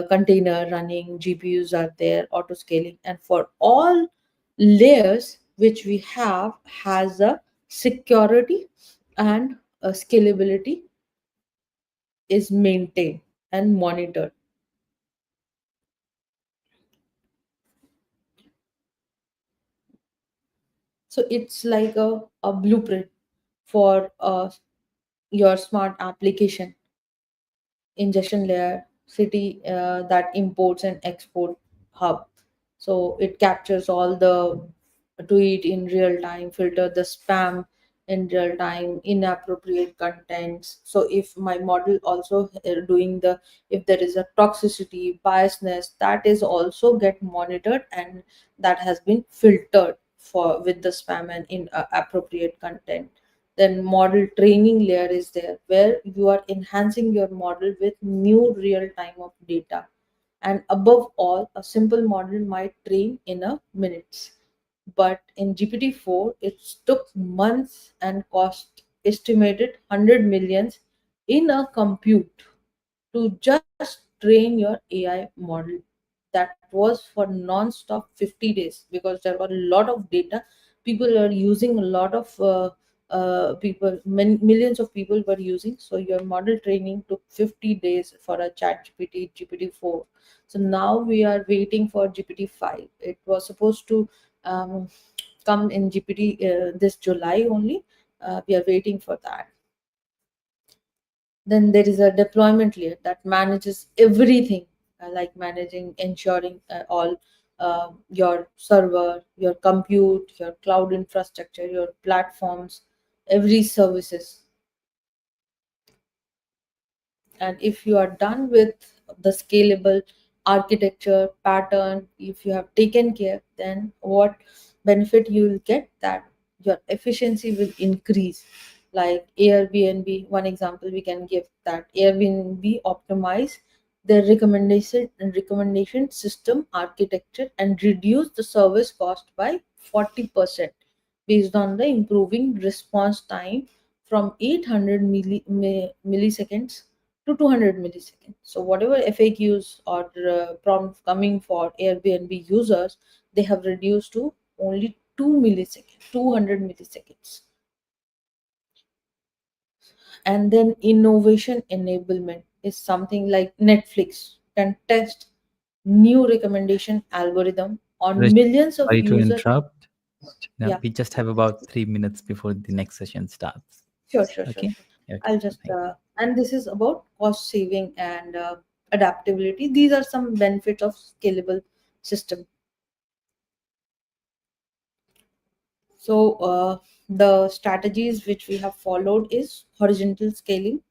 container running, GPUs are there, auto scaling, and for all layers which we have has a security and a scalability is maintained and monitored. So it's like a blueprint for your smart application ingestion layer, city that imports and export hub. So it captures all the tweet in real time, filter the spam in real time, inappropriate contents. So if my model also doing the, if there is a toxicity, biasness, that is also get monitored and that has been filtered for with the spam and inappropriate content. Then model training layer is there where you are enhancing your model with new real time of data. And above all, a simple model might train in a minutes, but in GPT-4 it took months and cost estimated 100 millions in a compute to just train your AI model. That was for non-stop 50 days because there were a lot of data. People are using a lot of millions of people were using. So your model training took 50 days for a chat GPT-4. So now we are waiting for GPT-5. It was supposed to um, come in GPT this July only. We are waiting for that. Then there is a deployment layer that manages everything, like managing, ensuring all your server, your compute, your cloud infrastructure, your platforms, every services. And if you are done with the scalable architecture pattern, if you have taken care, then what benefit you will get, that your efficiency will increase. Like Airbnb, one example we can give, that Airbnb optimize their recommendation system architecture and reduce the service cost by 40% based on the improving response time from 800 milliseconds to 200 milliseconds. So whatever FAQs or prompts coming for Airbnb users, they have reduced to only 200 milliseconds. And then innovation enablement is something like Netflix can test new recommendation algorithm on Rajni, millions of sorry to users. interrupt. Now, Yeah, we just have about 3 minutes before the next session starts. sure. Okay. I'll just Thank you. and this is about cost saving and adaptability. These are some benefits of scalable system. So the strategies which we have followed is horizontal scaling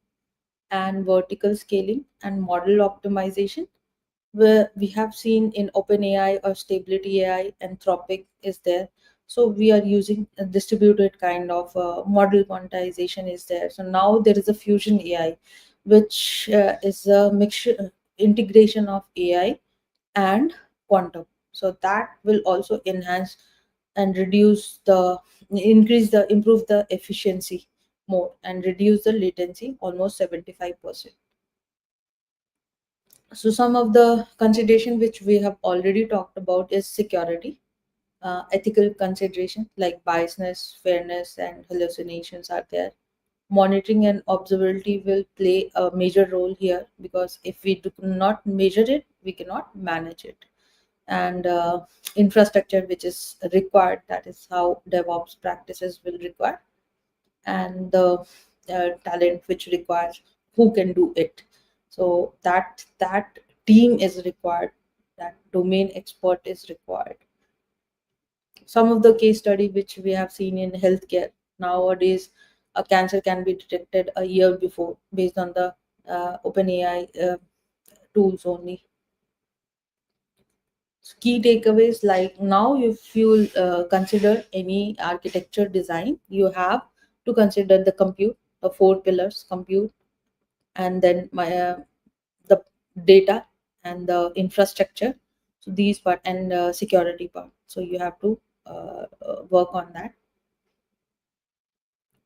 and vertical scaling and model optimization, where we have seen in OpenAI or Stability AI, Anthropic is there. So we are using a distributed kind of model quantization is there. So now there is a fusion AI, which is a mixture integration of AI and quantum. So that will also enhance and improve the efficiency more and reduce the latency almost 75%. So some of the consideration which we have already talked about is security, ethical consideration like biasness, fairness, and hallucinations are there. Monitoring and observability will play a major role here because if we do not measure it, we cannot manage it. And infrastructure which is required, that is how DevOps practices will require, and the talent which requires who can do it. So that team is required, that domain expert is required. Some of the case study which we have seen in healthcare nowadays, a cancer can be detected a year before based on the OpenAI tools only. Key takeaways, like now if you consider any architecture design, you have to consider the compute, the 4 pillars: compute, and then the data and the infrastructure. So these part, and security part. So you have to work on that.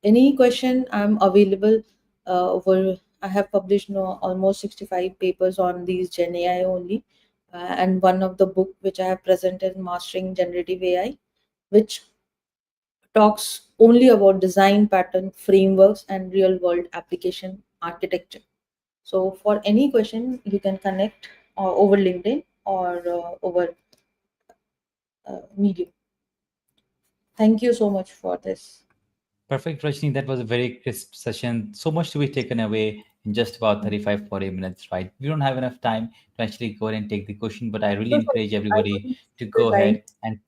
Any question, I'm available. Over I have published almost 65 papers on these Gen AI only, and one of the book which I have presented, Mastering Generative AI, which talks only about design pattern frameworks and real world application architecture. So for any question, you can connect over LinkedIn or over Medium. Thank you so much for this. Perfect, Rajni. That was a very crisp session. So much to be taken away in just about 35, 40 minutes, right? We don't have enough time to actually go ahead and take the question, but I really So sorry, encourage I everybody couldn't to see the go time. ahead and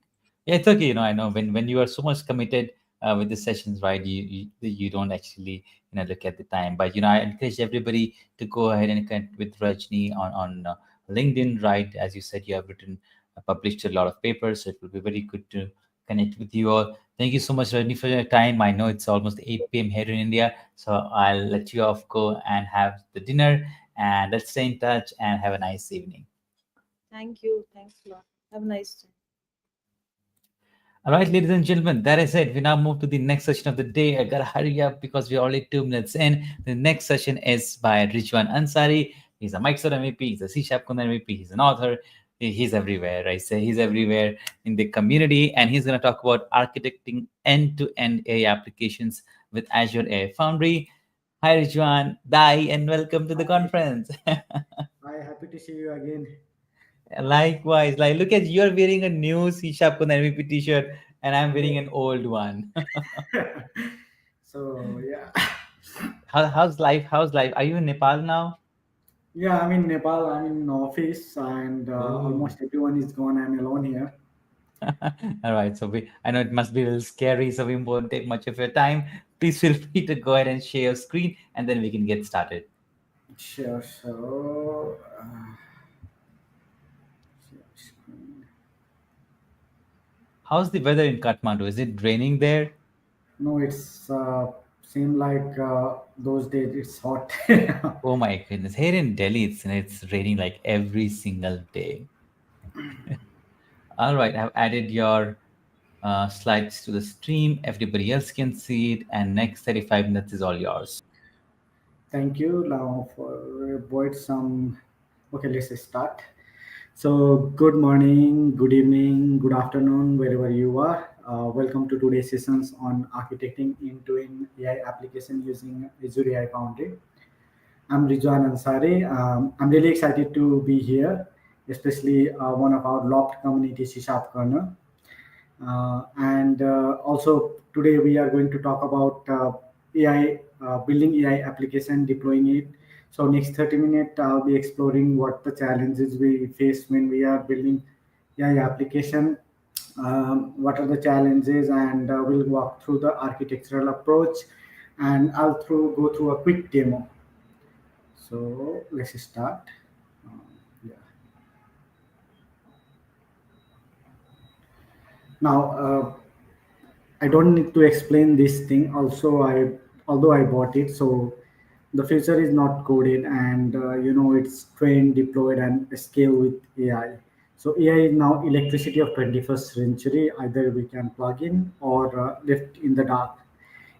yeah, it's okay. I know when you are so much committed with the sessions, right? You don't actually look at the time, but I encourage everybody to go ahead and connect with Rajni on LinkedIn, right? As you said, you have written, published a lot of papers, so it will be very good to connect with you all. Thank you so much, Rajni, for your time. I know it's almost 8 p.m. here in India, so I'll let you off go and have the dinner, and let's stay in touch and have a nice evening. Thank you. Thanks a lot. Have a nice day. All right, ladies and gentlemen, that is it. We now move to the next session of the day. I gotta hurry up because we're already 2 minutes in. The next session is by Rijwan Ansari. He's a Microsoft MVP, he's a CSharpCorner MVP, he's an author. He's everywhere. I say he's everywhere in the community, and he's gonna talk about architecting end-to-end AI applications with Azure AI Foundry. Hi, Rijwan, Dai, and welcome to the conference. Hi, happy to see you again. Likewise, like look at you're wearing a new C Sharp MVP t-shirt, and I'm wearing an old one. So yeah, How's life? How's life? Are you in Nepal now? yeah. I'm in Nepal. I'm in office, and Oh, almost everyone is gone. I'm alone here. all right. So I know it must be a little scary, so we won't take much of your time. Please feel free to go ahead and share your screen, and then we can get started. Sure. So, share screen. How's the weather in Kathmandu? Is it raining there? No, it's seem like those days it's hot. Oh my goodness! Here in Delhi, it's raining like every single day. All right, I've added your slides to the stream. Everybody else can see it, and next 35 minutes is all yours. Thank you now for avoid some. Okay, let's start. So, good morning, good evening, good afternoon, wherever you are. Welcome to today's sessions on architecting into-end AI application using Azure AI Foundry. I'm Rijwan Ansari. I'm really excited to be here, especially one of our loved community, CSharpCorner. And also today we are going to talk about AI, building AI application, deploying it. So next 30 minutes, I'll be exploring what the challenges we face when we are building AI application, what are the challenges, and we'll walk through the architectural approach, and go through a quick demo. So let's start. Yeah. Now, I don't need to explain this thing. Although I bought it, so the future is not coded, and it's trained, deployed, and scale with AI. So AI is now electricity of 21st century. Either we can plug in or left in the dark.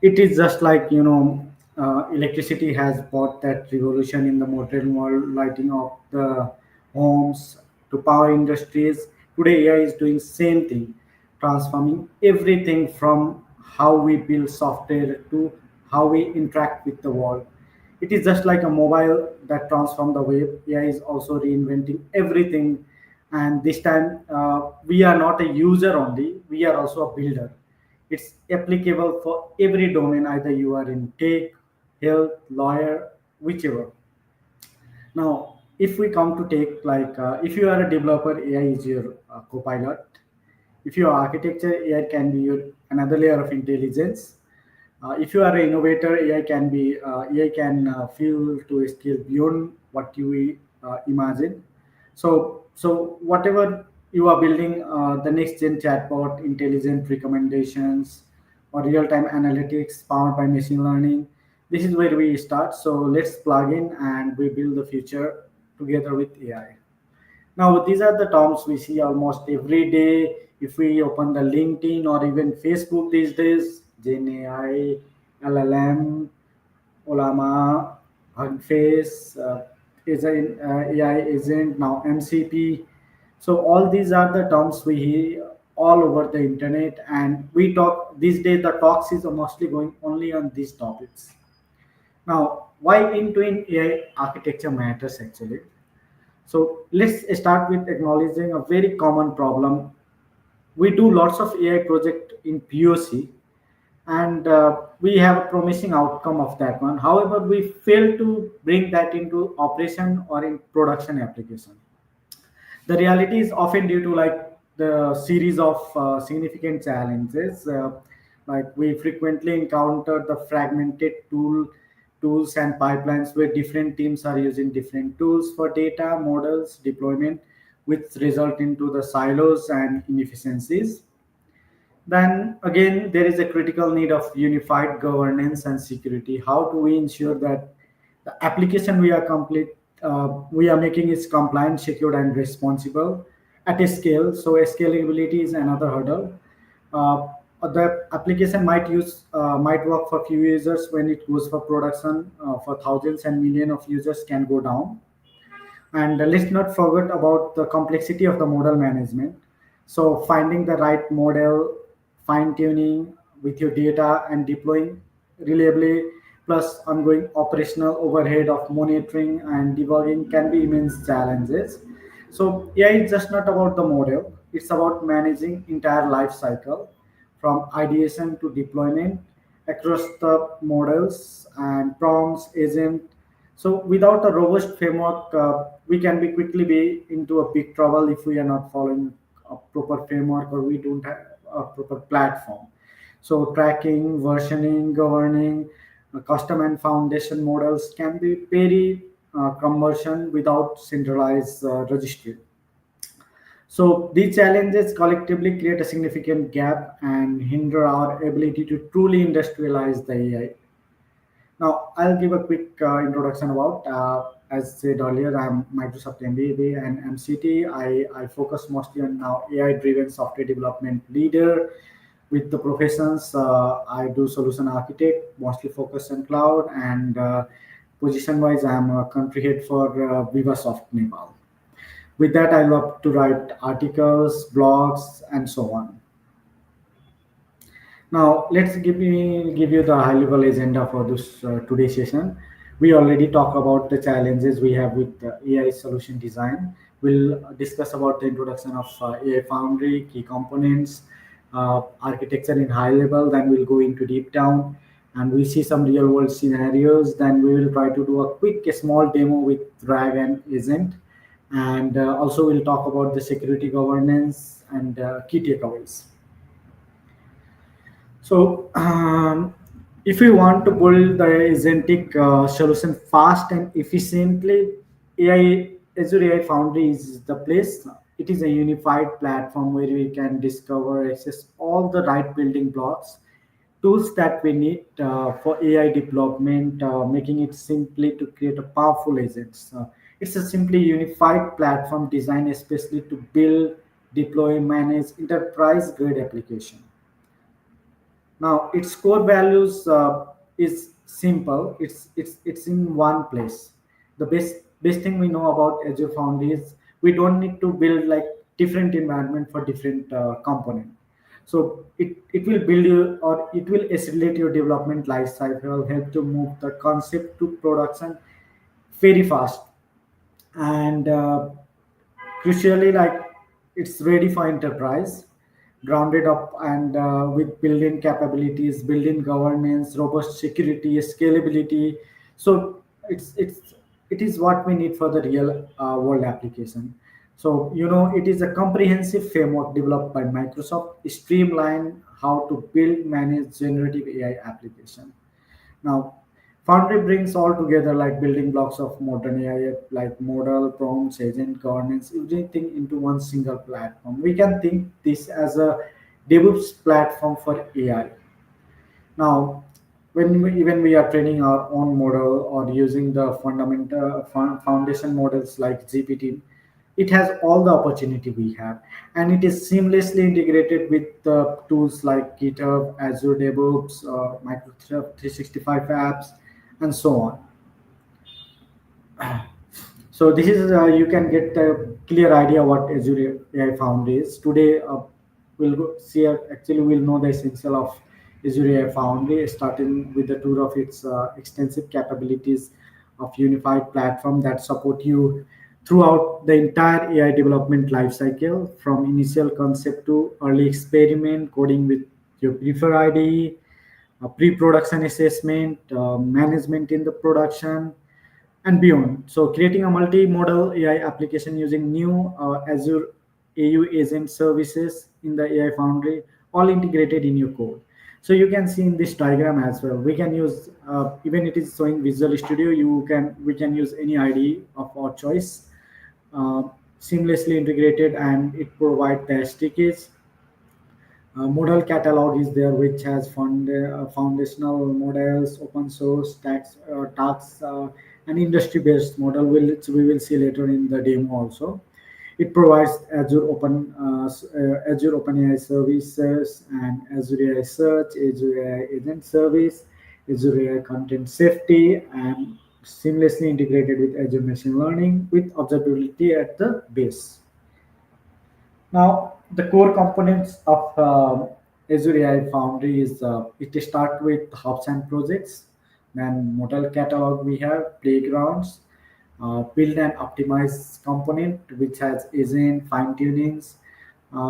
It is just like electricity has brought that revolution in the modern world, lighting up the homes to power industries. Today AI is doing same thing, transforming everything from how we build software to how we interact with the world. It is just like a mobile that transformed the web. AI is also reinventing everything, and this time we are not a user only, we are also a builder. It's applicable for every domain, either you are in tech, health, lawyer, whichever. Now, if we come to take, like if you are a developer, AI is your copilot. If you are architecture, AI can be your another layer of intelligence. If you are an innovator, AI can feel to a scale beyond what you imagine. So whatever you are building the next gen chatbot, intelligent recommendations, or real time analytics powered by machine learning. This is where we start. So let's plug in and we build the future together with AI. Now, these are the terms we see almost every day. If we open the LinkedIn or even Facebook these days, GenAI, LLM, Olama, Hugging Face, is an AI agent, now MCP. So all these are the terms we hear all over the internet, and we talk these days. The talks is mostly going only on these topics. Now, why end-to-end AI architecture matters actually? So let's start with acknowledging a very common problem. We do lots of AI project in POC, and we have a promising outcome of that one. However, we fail to bring that into operation or in production application. The reality is often due to like the series of significant challenges. Like we frequently encounter the fragmented tools and pipelines where different teams are using different tools for data models deployment, which result into the silos and inefficiencies. Then again, there is a critical need of unified governance and security. How do we ensure that the application we are making is compliant, secure, and responsible at a scale? So, a scalability is another hurdle. The application might work for few users. When it goes for production, for thousands and millions of users can go down. And let's not forget about the complexity of the model management. So finding the right model, fine tuning with your data, and deploying reliably, plus ongoing operational overhead of monitoring and debugging can be immense challenges. So AI is just not about the model, it's about managing entire life cycle from ideation to deployment across the models and prompts, agent. So without a robust framework, we can be quickly be into a big trouble if we are not following a proper framework or we don't have a proper platform. So tracking, versioning, governing, custom and foundation models can be very cumbersome without centralized registry. So these challenges collectively create a significant gap and hinder our ability to truly industrialize the AI. Now, I'll give a quick introduction about, as said earlier, I'm Microsoft MBA and MCT. I focus mostly on now AI-driven software development leader with the professions. I do solution architect, mostly focus on cloud, and position-wise, I'm a country head for VivaSoft Nepal. With that, I love to write articles, blogs, and so on. Now, let's give you the high level agenda for this today's session. We already talked about the challenges we have with AI solution design. We'll discuss about the introduction of AI Foundry, key components, architecture in high level. Then we'll go into deep down, and we see some real world scenarios. Then we will try to do a small demo with RAG and agent, and also we'll talk about the security governance and key takeaways. So, if we want to build the agentic solution fast and efficiently, Azure AI Foundry is the place. It is a unified platform where we can discover, access all the right building blocks, tools that we need for AI development, making it simply to create a powerful agents. It's a simply unified platform designed especially to build, deploy, manage enterprise grade application. Now, its core values is simple. It's in one place. The best thing we know about Azure Foundry is we don't need to build like different environment for different component. So it will build you or it will accelerate your development life cycle, help to move the concept to production very fast, and crucially like it's ready for enterprise, grounded up and with built-in capabilities, built-in governance, robust security, scalability. So it is what we need for the real world application. So it is a comprehensive framework developed by Microsoft, streamline how to build, manage generative AI application. Now, Foundry brings all together like building blocks of modern AI, like model, prompts, agent, governance, everything into one single platform. We can think this as a DevOps platform for AI. Now, when we are training our own model or using the fundamental foundation models like GPT, it has all the opportunity we have, and it is seamlessly integrated with tools like GitHub, Azure DevOps, Microsoft 365 apps, and so on. So this is you can get a clear idea what Azure AI Foundry is. Today we'll see actually we'll know the essential of Azure AI Foundry, starting with the tour of its extensive capabilities of unified platform that support you throughout the entire AI development lifecycle, from initial concept to early experiment, coding with your preferred IDE, pre-production assessment, management in the production, and beyond. So creating a multi-modal AI application using new Azure AU agent services in the AI Foundry, all integrated in your code. So you can see in this diagram as well. We can use even it is showing Visual Studio. We can use any IDE of our choice, uh, seamlessly integrated, and it provides the SDKs. Model catalog is there, which has foundational models, open source, tax, and industry-based model, which we will see later in the demo also. It provides Azure OpenAI services and Azure AI Search, Azure AI Agent Service, Azure AI Content Safety, and seamlessly integrated with Azure Machine Learning with observability at the base. Now, the core components of Azure AI Foundry is it start with hubs and projects, then model catalog we have playgrounds, build and optimize component which has agent fine tunings.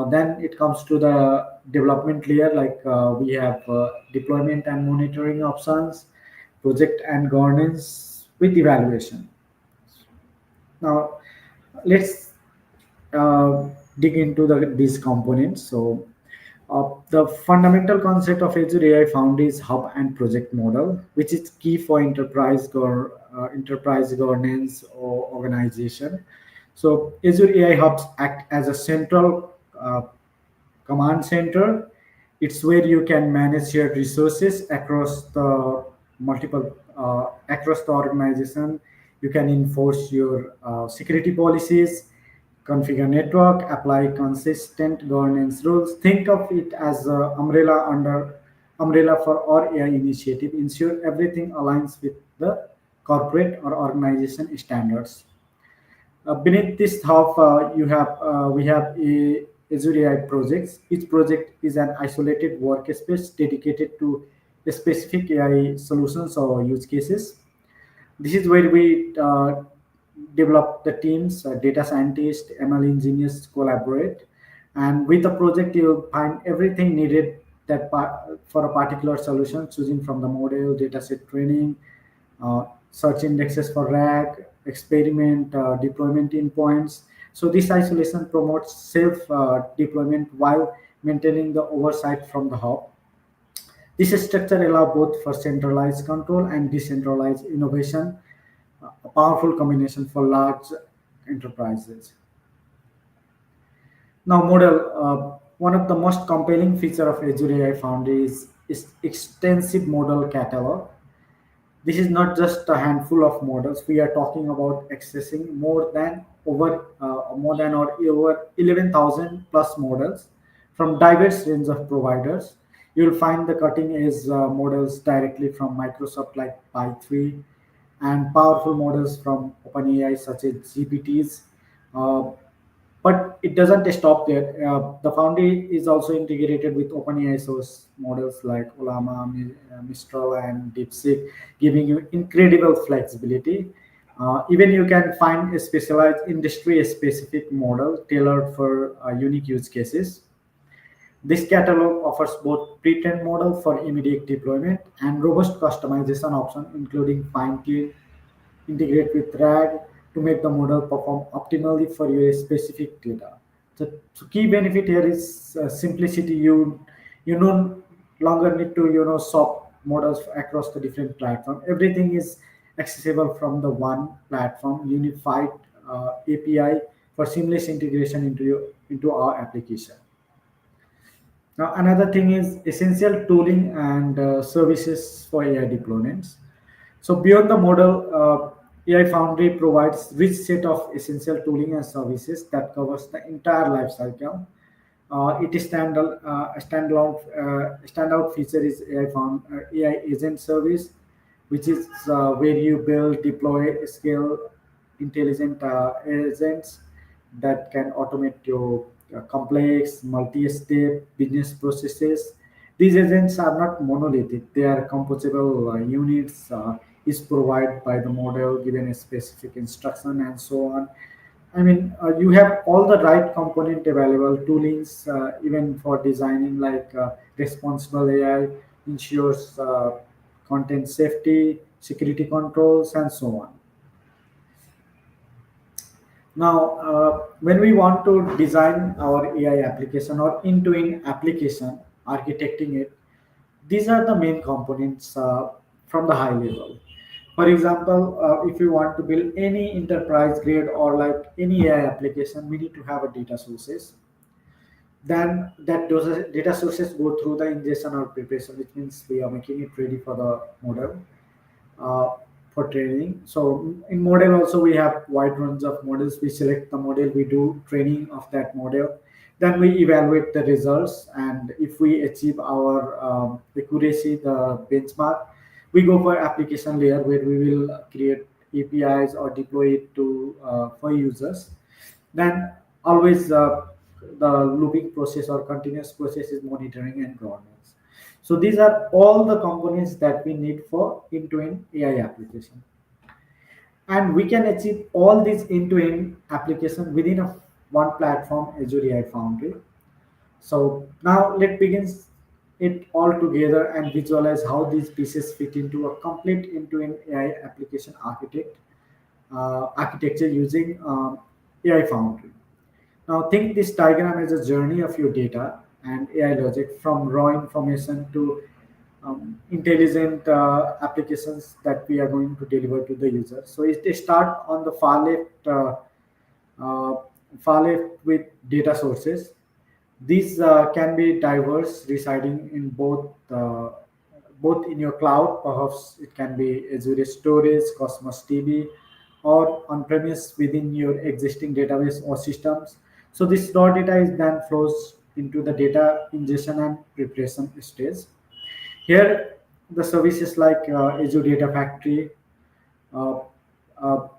Then it comes to the development layer like we have deployment and monitoring options, project and governance with evaluation. Now, let's uh, dig into these components. So, the fundamental concept of Azure AI Foundry is hub and project model, which is key for enterprise governance or organization. So, Azure AI hubs act as a central command center. It's where you can manage your resources across the multiple across the organization. You can enforce your security policies, configure network, apply consistent governance rules. Think of it as a umbrella for our AI initiative. Ensure everything aligns with the corporate or organization standards. Beneath this half, we have Azure AI projects. Each project is an isolated workspace dedicated to a specific AI solutions or use cases. This is where we develop the teams, data scientists, ML engineers collaborate, and with the project you'll find everything needed for a particular solution, choosing from the model, dataset training, search indexes for RAG, experiment, deployment endpoints. So this isolation promotes self deployment while maintaining the oversight from the hub. This structure allows both for centralized control and decentralized innovation, a powerful combination for large enterprises. Now, model, one of the most compelling feature of Azure AI Foundry is extensive model catalog. This is not just a handful of models. We are talking about accessing more than or over 11,000 plus models from diverse range of providers. You'll find the cutting edge models directly from Microsoft like Pi3, and powerful models from OpenAI such as GPTs. Uh, but it doesn't stop there. The Foundry is also integrated with OpenAI source models like Olama, Mistral, and DeepSeek, giving you incredible flexibility. Even you can find a specialized industry-specific model tailored for unique use cases. This catalog offers both pre-trained model for immediate deployment and robust customization option, including fine-tune, integrate with RAG to make the model perform optimally for your specific data. So key benefit here is simplicity. You no longer need to swap models across the different platforms. Everything is accessible from the one platform, unified API for seamless integration into our application. Now, another thing is essential tooling and services for AI deployments. So beyond the model, AI Foundry provides rich set of essential tooling and services that covers the entire life cycle. It is standout feature is AI agent service, which is where you build, deploy, scale intelligent agents that can automate your complex multi-step business processes. These agents are not monolithic; they are composable units. Is provided by the model given a specific instruction and so on. I mean, you have all the right component available, toolings, even for designing like responsible AI ensures content safety, security controls, and so on. Now, when we want to design our AI application or end-to-end application, architecting it, these are the main components from the high level. For example, if you want to build any enterprise grade or like any AI application, we need to have a data sources. Then that those data sources go through the ingestion or preparation, which means we are making it ready for the model uh, for training. So in model also we have wide range of models. We select the model, we do training of that model, then we evaluate the results, and if we achieve our accuracy, the benchmark, we go for application layer where we will create APIs or deploy it to for users. Then always the looping process or continuous process is monitoring and governance. So these are all the components that we need for end-to-end AI application. And we can achieve all these end-to-end application within a one platform, Azure AI Foundry. So now let's begin it all together and visualize how these pieces fit into a complete end-to-end AI application architecture using AI Foundry. Now think this diagram as a journey of your data and AI logic from raw information to intelligent applications that we are going to deliver to the user. So it they start on the uh, far left with data sources. These can be diverse, residing in both in your cloud. Perhaps it can be Azure Storage, Cosmos DB, or on-premise within your existing database or systems. So this raw data is then flows into the data ingestion and preparation stage. Here, the services like Azure Data Factory uh,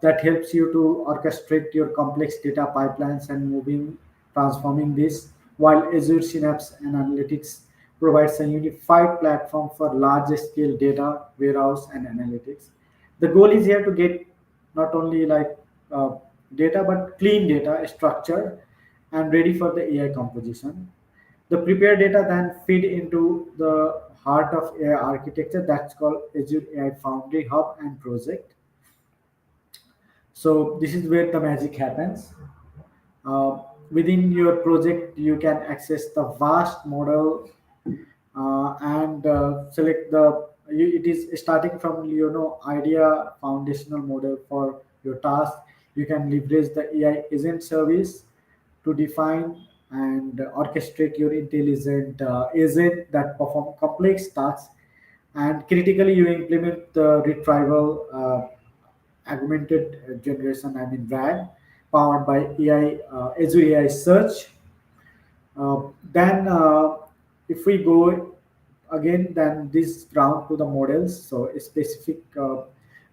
that helps you to orchestrate your complex data pipelines and transforming this, while Azure Synapse and Analytics provides a unified platform for large scale data warehouse and analytics. The goal is here to get not only like uh, data but clean data, structured and ready for the AI composition. The prepared data then feed into the heart of AI architecture that's called Azure AI Foundry Hub and Project. So this is where the magic happens. Uh, Within your project, you can access the vast model and select it is starting from idea foundational model for your task. You can leverage the AI agent service to define and orchestrate your intelligent agent that perform complex tasks, and critically you implement the retrieval augmented generation, I mean RAG, powered by AI Azure AI search. Then if we go again, then this round to the models, so a specific to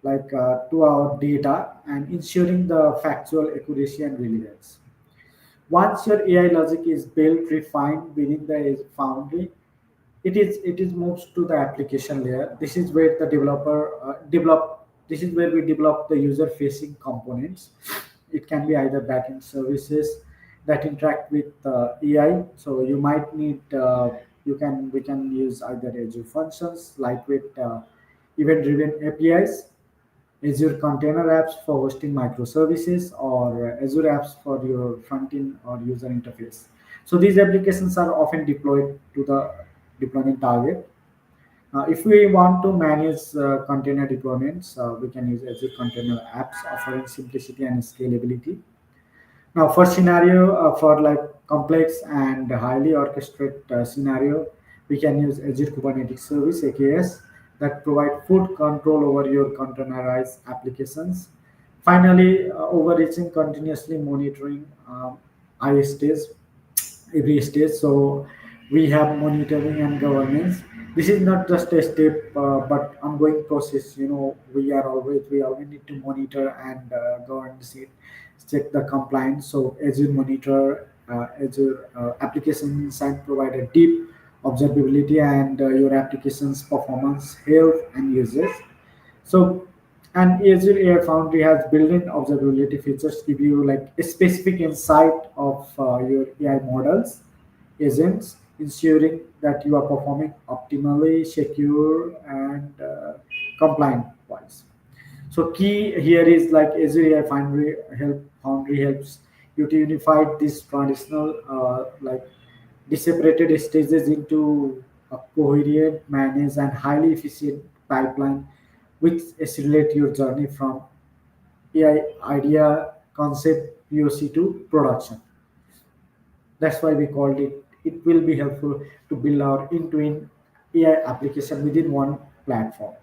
our data and ensuring the factual accuracy and relevance. Once your AI logic is built, refined within the Foundry, it is moves to the application layer. This is where the developer develop. This is where we develop the user-facing components. It can be either backend services that interact with AI. So you might need we can use either Azure Functions, lightweight event-driven APIs, Azure Container Apps for hosting microservices, or Azure Apps for your front-end or user interface. So these applications are often deployed to the deployment target. If we want to manage container deployments, we can use Azure Container Apps, offering simplicity and scalability. Now, for scenario, for like complex and highly orchestrated scenario, we can use Azure Kubernetes Service (AKS) that provide full control over your containerized applications. Finally, overreaching continuously monitoring ISTs every stage. So we have monitoring and governance. This is not just a step, but ongoing process. We always need to monitor and govern it, check the compliance. So Azure Monitor, Azure Application Insight provide a deep observability and your application's performance, health, and users. So, and Azure AI Foundry has built-in observability features give you like a specific insight of your AI models, agents, ensuring that you are performing optimally, secure, and compliant-wise. So, key here is like Azure AI Foundry helps you to unify these traditional like separated stages into a coherent, managed, and highly efficient pipeline which accelerate your journey from AI idea, concept, POC to production. That's why we called it. It will be helpful to build our end-to-end AI application within one platform.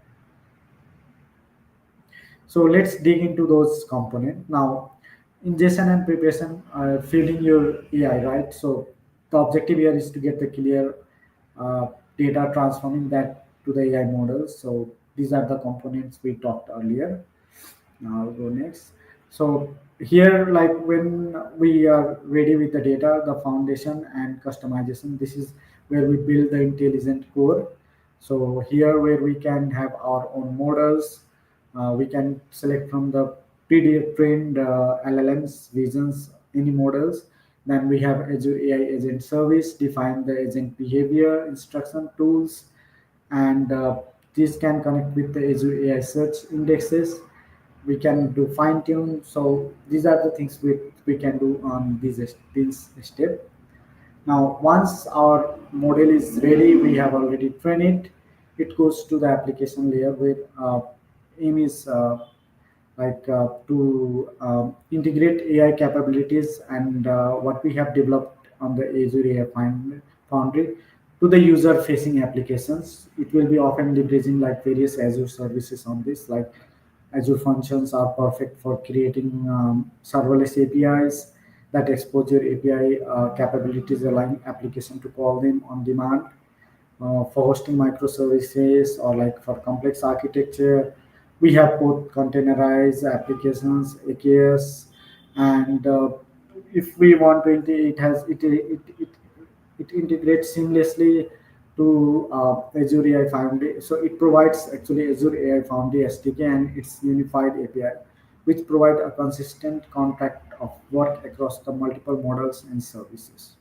So let's dig into those components. Now, ingestion and preparation, feeding your AI, right? So the objective here is to get the clear data, transforming that to the AI models. So these are the components we talked earlier. Now I'll go next. So here, like when we are ready with the data, the foundation and customization, this is where we build the intelligent core. So here where we can have our own models, we can select from the pre-trained LLMs, visions, any models. Then we have Azure AI Agent Service, define the agent behavior, instruction tools, and this can connect with the Azure AI search indexes. We can do fine tune. So these are the things we can do on this step. Now, once our model is ready, we have already trained it. It goes to the application layer where aim is to integrate AI capabilities and what we have developed on the Azure AI Foundry to the user-facing applications. It will be often leveraging like various Azure services on this, like Azure functions are perfect for creating serverless APIs that expose your API capabilities, allowing application to call them on demand. For hosting microservices or like for complex architecture, we have both containerized applications, AKS, and if we want to, it integrates seamlessly to Azure AI Foundry. So it provides actually Azure AI Foundry SDK and its unified API, which provide a consistent contract of work across the multiple models and services.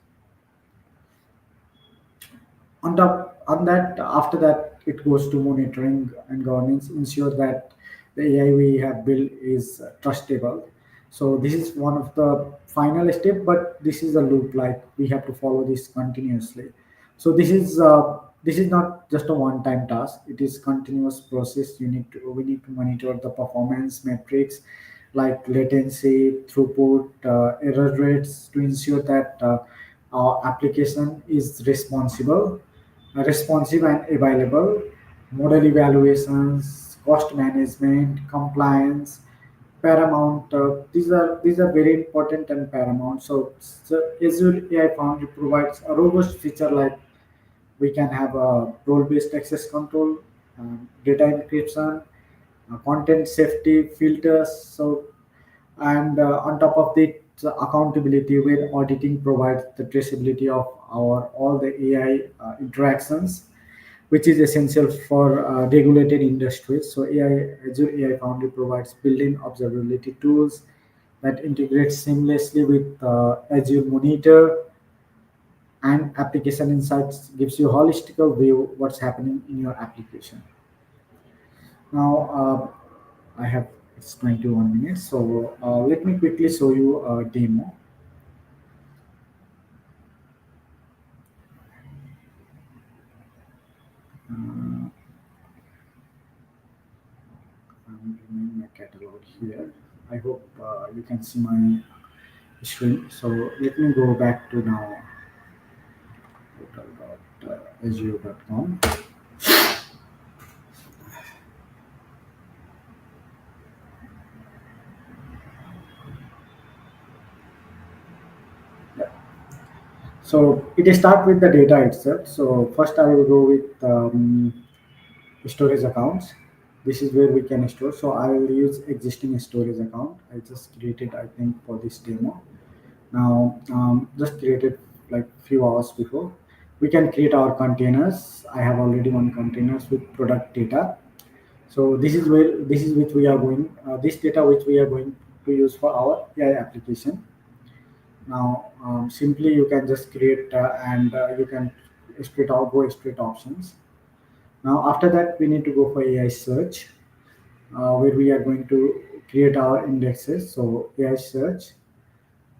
On that, after that, it goes to monitoring and governance, ensure that the AI we have built is trustable. So this is one of the final step, but this is a loop, like we have to follow this continuously. So this is not just a one time task, it is continuous process. We need to monitor the performance metrics like latency, throughput, error rates, to ensure that our application is responsive and available. Model evaluations, cost management, compliance, paramount. These are very important and paramount. So Azure AI Foundry provides a robust feature like we can have a role-based access control, data encryption, content safety filters. So and on top of it, the accountability where auditing provides the traceability of our all the AI interactions, which is essential for regulated industries. So Azure AI Foundry provides built-in observability tools that integrate seamlessly with Azure Monitor, and application insights gives you a holistic view what's happening in your application. Now I have it's 21 minutes, so let me quickly show you a demo. here. I hope you can see my screen. So let me go back to now portal.azure.com. So it start with the data itself. So first I will go with storage accounts. This is where we can store. So I will use existing storage account. I just created, I think, for this demo. Now, just created like few hours before. We can create our containers. I have already one containers with product data. So this is which we are going, this data which we are going to use for our AI application. Now, simply you can just create and you can go straight options. Now, after that, we need to go for AI search, where we are going to create our indexes. So AI search,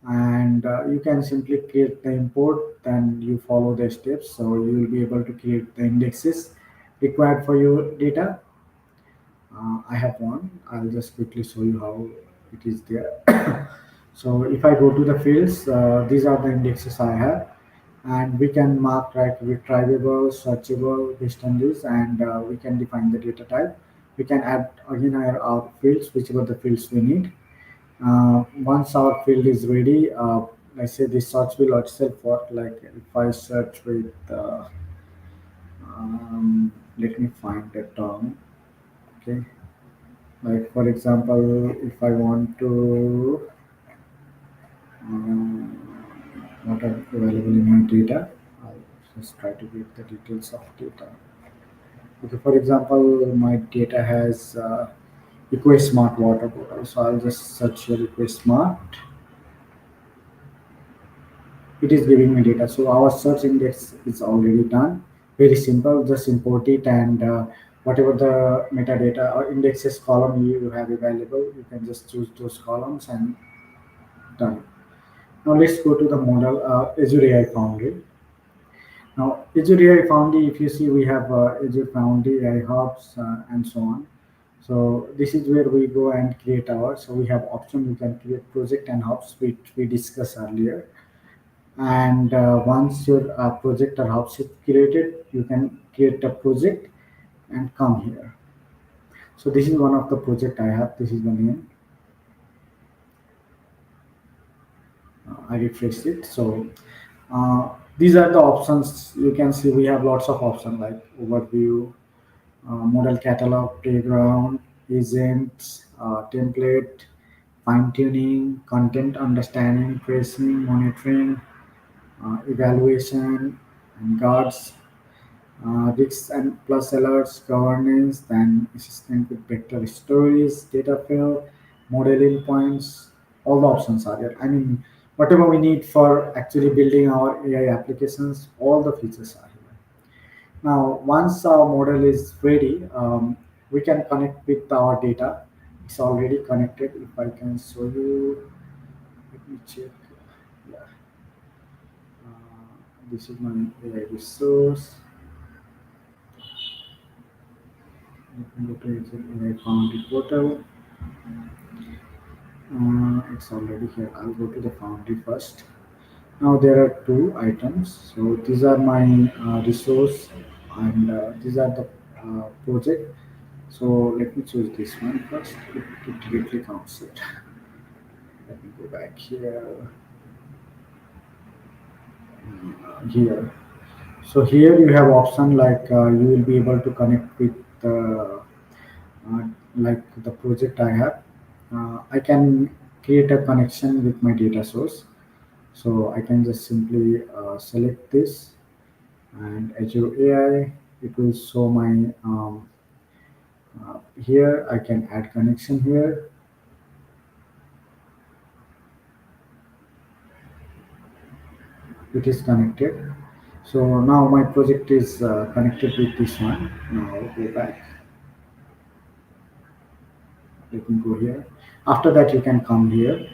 and you can simply create the import, then you follow the steps. So you will be able to create the indexes required for your data. I have one. I'll just quickly show you how it is there. So if I go to the fields, these are the indexes I have, and we can mark like retrievable, searchable based on this, and we can define the data type. We can add again our fields, whichever the fields we need. Once our field is ready, let's say this search will itself work. Like if I search with, let me find the term. Okay, like for example, if I want to, what are available in my data, I'll just try to get the details of data. Okay, for example, my data has request smart water bottle, so I'll just search here request smart. It is giving me data. So our search index is already done. Very simple. Just import it, and whatever the metadata or indexes column you have available, you can just choose those columns and done. Now let's go to the model Azure AI Foundry. Now Azure AI Foundry, if you see, we have Azure Foundry, AI Hubs, and so on. So this is where we go and create our. So we have option. We can create project and hubs, which we discussed earlier. And once your project or hubs is created, you can create a project and come here. So this is one of the project I have. This is the name. I refresh it. So these are the options. You can see we have lots of options like overview, model catalog, playground, agents, template, fine tuning, content understanding, tracing, monitoring, evaluation, and guards, risks and plus alerts, governance, then assistant with vector stories, data fill, modeling points. All the options are there. I mean, whatever we need for actually building our AI applications, all the features are here. Now, once our model is ready, we can connect with our data. It's already connected. If I can show you, let me check. Yeah. This is my AI resource. Let me go to AI Foundry portal. It's already here. I'll go to the Foundry first. Now there are two items. So these are my resource, and these are the project. So let me choose this one first. It directly counts it. Let me go back here. Here. So here you have option like you will be able to connect with like the project I have. I can create a connection with my data source. So I can just simply select this, and Azure AI, it will show my here I can add connection here. It is connected. So now my project is connected with this one. Now I'll go back. Let me go here. After that, you can come here.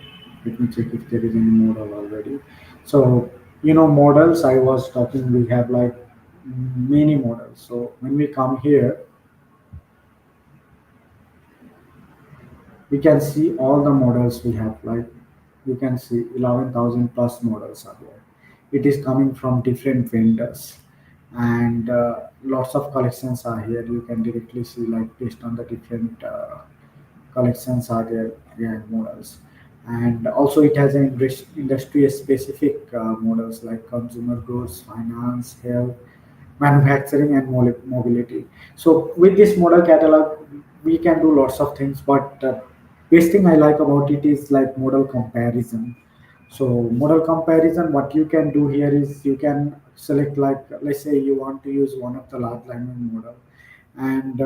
Let me check if there is any model already. So, models, I was talking, we have like many models. So when we come here, we can see all the models we have. Like you can see 11,000 plus models are there. It is coming from different vendors, and lots of collections are here. You can directly see, like, based on the different collections are there, yeah, models. And also it has an industry specific models like consumer goods, finance, health, manufacturing, and mobility. So with this model catalog, we can do lots of things, but best thing I like about it is like model comparison. So model comparison, what you can do here is you can select, like, let's say you want to use one of the large language model, and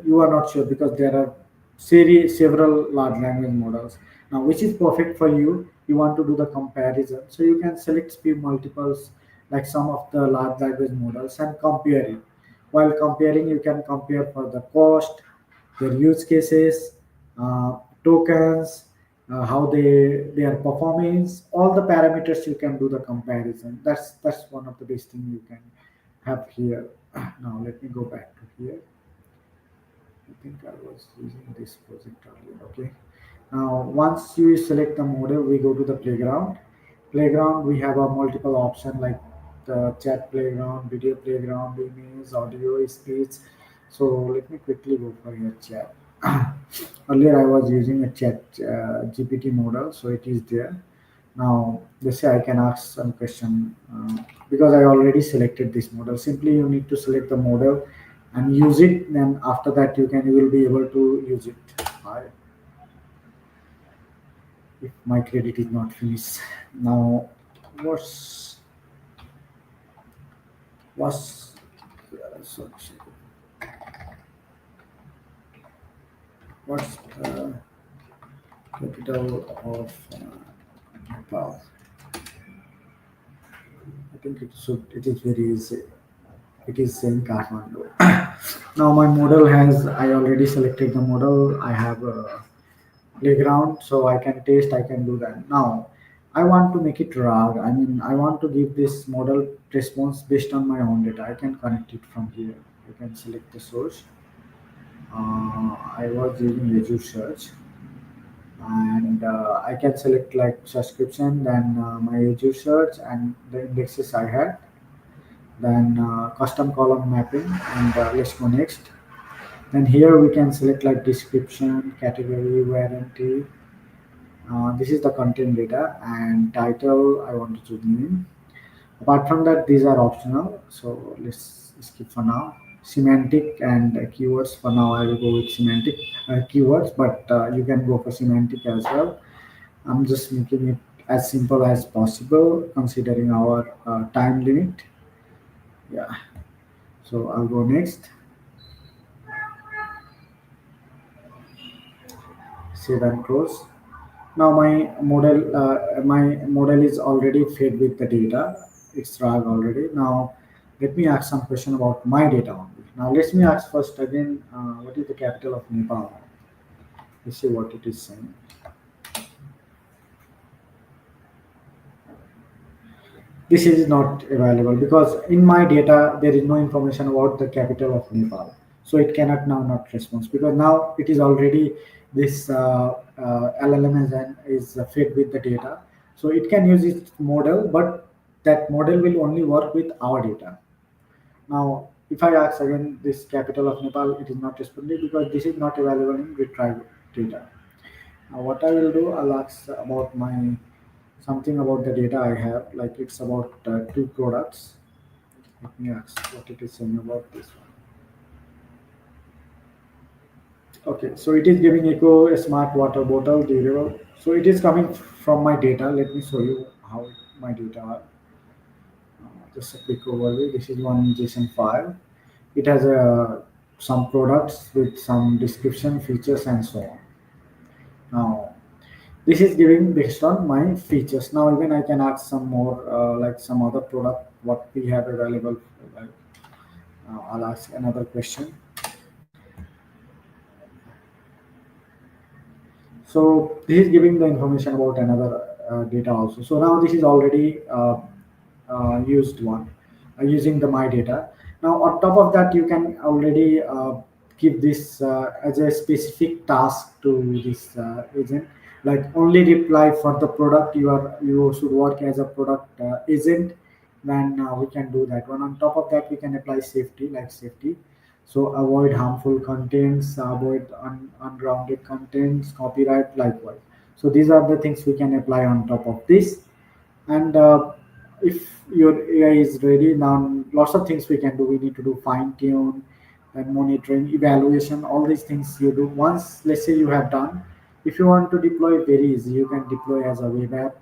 you are not sure because there are several large language models. Now, which is perfect for you? You want to do the comparison, so you can select few multiples, like some of the large language models, and compare it. While comparing, you can compare for the cost, their use cases, tokens, how their performance, all the parameters you can do the comparison. That's one of the best thing you can have here. Now let me go back to here. I think I was using this project earlier. Okay. Now, once you select the model, we go to the playground. Playground, we have a multiple option like the chat playground, video playground, image, audio, speech. So let me quickly go for your chat. Earlier, I was using a chat GPT model, so it is there. Now, let's say I can ask some question because I already selected this model. Simply, you need to select the model and use it. Then after that, you will be able to use it. If my credit is not finished. Now, what's what's sorry, what's the capital of Nepal? I think it should. It is very easy. It is in Kathmandu. Now my model has. I already selected the model. I have a playground, so I can taste. I can do that. Now I want to make it RAG. I mean, I want to give this model response based on my own data. I can connect it from here. I can select the source. I was using Azure search, and I can select like subscription, then my Azure search, and the indexes I had, then custom column mapping, and let's go next. Then here we can select like description, category, warranty. This is the content data, and title I want to choose name. Apart from that, these are optional, so let's skip for now. Semantic and keywords, for now I will go with semantic keywords, but you can go for semantic as well. I'm just making it as simple as possible considering our time limit. Yeah, so I'll go next. Save and close. Now my model is already fed with the data. It's RAG already. Now let me ask some question about my data only. Now let me ask first again, what is the capital of Nepal? Let's see what it is saying. This is not available because in my data there is no information about the capital of Nepal, so it cannot now not respond because now it is already this LLM is fed with the data, so it can use its model, but that model will only work with our data. Now, if I ask again this capital of Nepal, it is not responding because this is not available in retrieve data. Now, what I will do, I'll ask about my something about the data I have, like it's about two products. Let me ask what it is saying about this one. Okay, so it is giving echo a smart water bottle durable. So it is coming from my data. Let me show you how my data are. Just a quick overview. This is one JSON file. It has some products with some description, features, and so on. Now, this is giving based on my features. Now even I can add some more like some other product what we have available. Like, I'll ask another question. So this is giving the information about another data also. So now this is already used one using the my data. Now on top of that, you can already give this as a specific task to this agent, like only reply for the product you should work as a product agent. Then we can do that one. On top of that, we can apply safety, like safety. So avoid harmful contents, avoid ungrounded contents, copyright likewise. So these are the things we can apply on top of this. And if your AI is ready, now lots of things we can do. We need to do fine tune and monitoring, evaluation, all these things you do. Once, let's say you have done, if you want to deploy, very easy. You can deploy as a web app,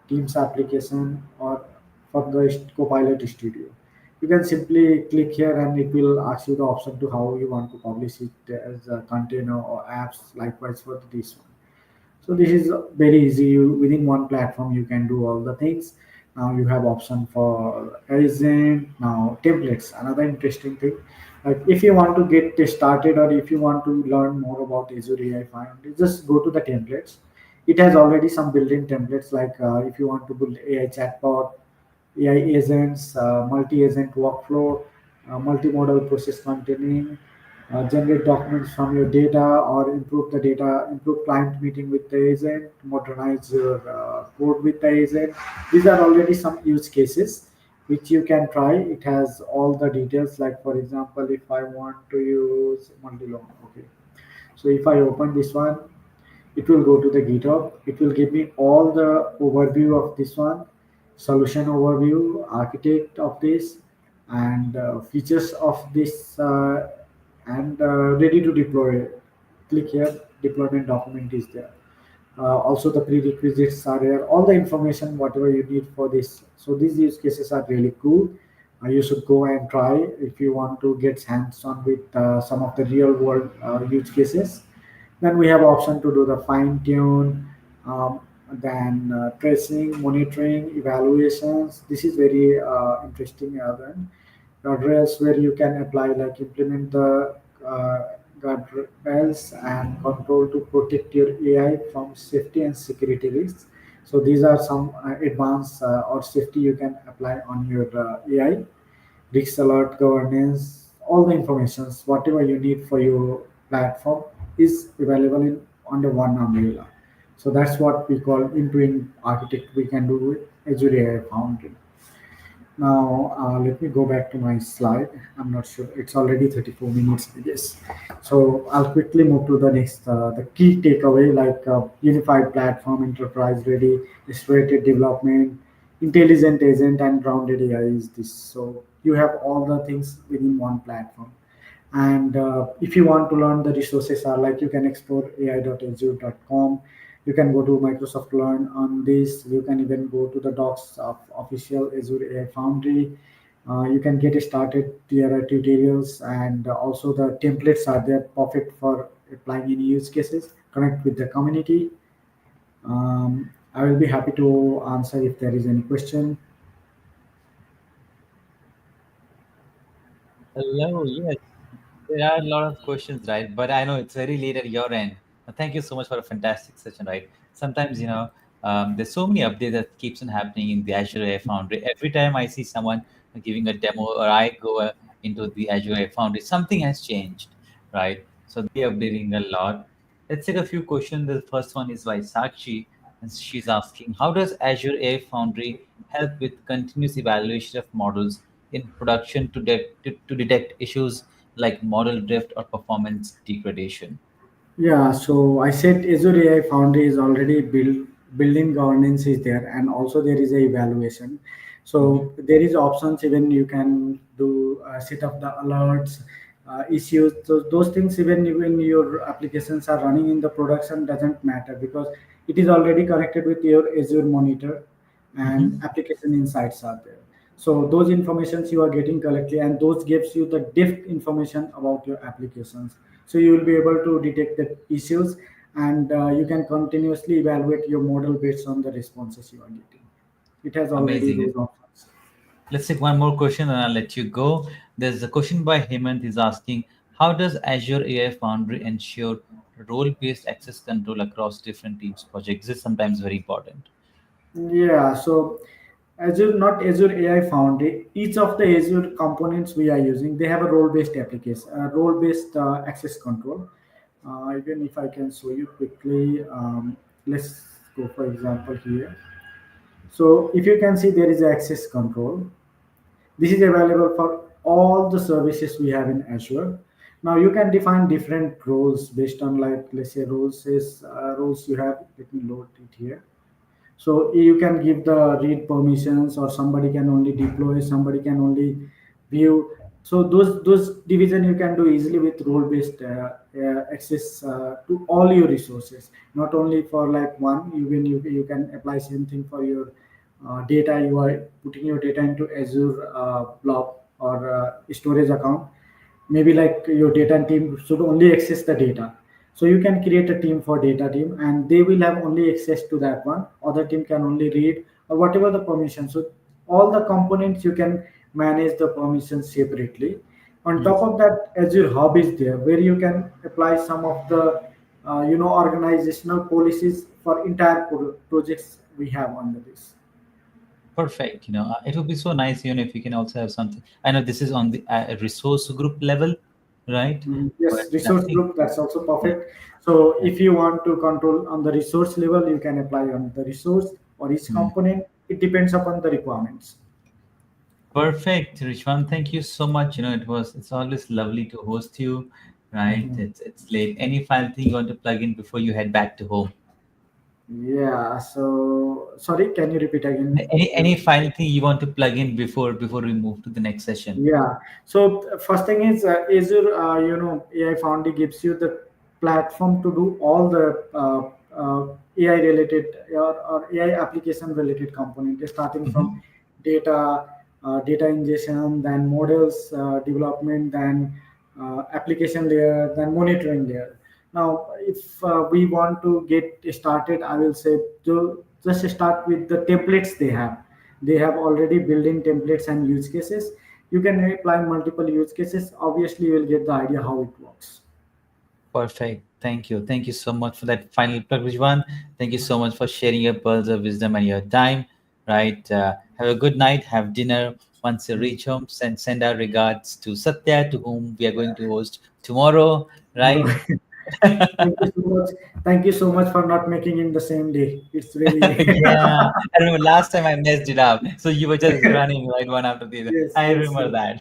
Teams application, or for the Copilot Studio. You can simply click here and it will ask you the option to how you want to publish it as a container or apps, likewise for this one. So this is very easy. Within one platform, you can do all the things. Now you have option for agent. Now templates, another interesting thing. Like if you want to get started or if you want to learn more about Azure AI Foundry, just go to the templates. It has already some built-in templates. Like if you want to build AI chatbot, AI agents, multi-agent workflow, multimodal process containing, generate documents from your data or improve the data, improve client meeting with the agent, modernize your code with the agent. These are already some use cases which you can try. It has all the details. Like for example, if I want to use multi-loan, okay. So if I open this one, it will go to the GitHub. It will give me all the overview of this one, solution overview, architect of this, and features of this, and ready to deploy. Click here, deployment document is there. Also, the prerequisites are there. All the information, whatever you need for this. So these use cases are really cool. You should go and try if you want to get hands-on with some of the real-world use cases. Then we have option to do the fine tune, then tracing, monitoring, evaluations. This is very interesting. Then guardrails where you can apply, like implement the guardrails and control to protect your AI from safety and security risks. So these are some advanced or safety you can apply on your AI. Risk alert, governance, all the informations, whatever you need for your platform is available in under one umbrella. So that's what we call end-to-end architect we can do with Azure AI Foundry. Now, let me go back to my slide. I'm not sure. It's already 34 minutes, I guess. So I'll quickly move to the next, the key takeaway, like unified platform, enterprise ready, distributed development, intelligent agent, and grounded AI is this. So you have all the things within one platform. And if you want to learn, the resources are like you can explore ai.azure.com. You can go to Microsoft Learn on this. You can even go to the docs of official Azure AI Foundry. You can get started. There are tutorials and also the templates are there, perfect for applying any use cases. Connect with the community. I will be happy to answer if there is any question. Hello, yes. There are a lot of questions, right? But I know it's very late at your end. Thank you so much for a fantastic session, right? Sometimes, there's so many updates that keeps on happening in the Azure AI Foundry. Every time I see someone giving a demo or I go into the Azure AI Foundry, something has changed, right? So they're updating a lot. Let's take a few questions. The first one is by Sakshi, and she's asking, how does Azure AI Foundry help with continuous evaluation of models in production to detect issues like model drift or performance degradation? Yeah, so I said Azure AI Foundry is already built. Building governance is there, and also there is a evaluation. Mhm. So there is options. Even you can do set up the alerts, issues. So those things, even when your applications are running in the production, doesn't matter because it is already connected with your Azure monitor, and Mhm. application insights are there. So those informations you are getting correctly, and those gives you the depth information about your applications. So you will be able to detect the issues, and you can continuously evaluate your model based on the responses you are getting. It has already Amazing. those options. Let's take one more question and I'll let you go. There's a question by Hemant. He's asking, how does Azure AI Foundry ensure role-based access control across different teams projects? This is sometimes very important. Yeah, so Azure, not Azure AI Foundry. Each of the Azure components we are using, they have a role-based application, role-based access control. Even if I can show you quickly, let's go for example here. So if you can see, there is access control. This is available for all the services we have in Azure. Now you can define different roles based on, like, let's say roles is roles you have. Let me load it here. So you can give the read permissions, or somebody can only deploy, somebody can only view. So those division you can do easily with role based access to all your resources, not only for like one. Even you can apply same thing for your data. You are putting your data into Azure blob or storage account. Maybe like your data team should only access the data, so you can create a team for data team, and they will have only access to that one. Other team can only read or whatever the permission. So all the components you can manage the permissions separately. On top of that, Azure Hub is there, where you can apply some of the organizational policies for entire projects we have under this. Perfect. It would be so nice, if we can also have something. I know this is on the resource group level, right? Mhm. Yes, But I resource think, group, that's also yeah, perfect. So yeah. if you want to control on the resource level, you can apply on the resource or each Mm. component. It depends upon the requirements. Perfect, Rishwan. Thank you so much. It's always lovely to host you, right? Mhm. It's late. Any final thing you want to plug in before you head back to home? Yeah. So sorry, can you repeat again? Any final thing you want to plug in before we move to the next session? Yeah. So first thing is Azure, AI Foundry gives you the platform to do all the AI related or AI application related component, starting from Mhm. data, data ingestion, then models development, then application layer, then monitoring layer. Now, if we want to get started, I will say just start with the templates they have. They have already built-in templates and use cases. You can apply multiple use cases. Obviously, you will get the idea how it works. Perfect. Thank you. Thank you so much for that final plug, Rijwan. Thank you so much for sharing your pearls of wisdom and your time. Right. Have a good night. Have dinner. Once you reach home, send our regards to Satya, to whom we are going to host tomorrow. No. Right. Thank you so much. Thank you so much for not making in the same day. It's really Yeah. I remember last time I messed it up. So you were just running right one after the other. yes, I yes, remember yes.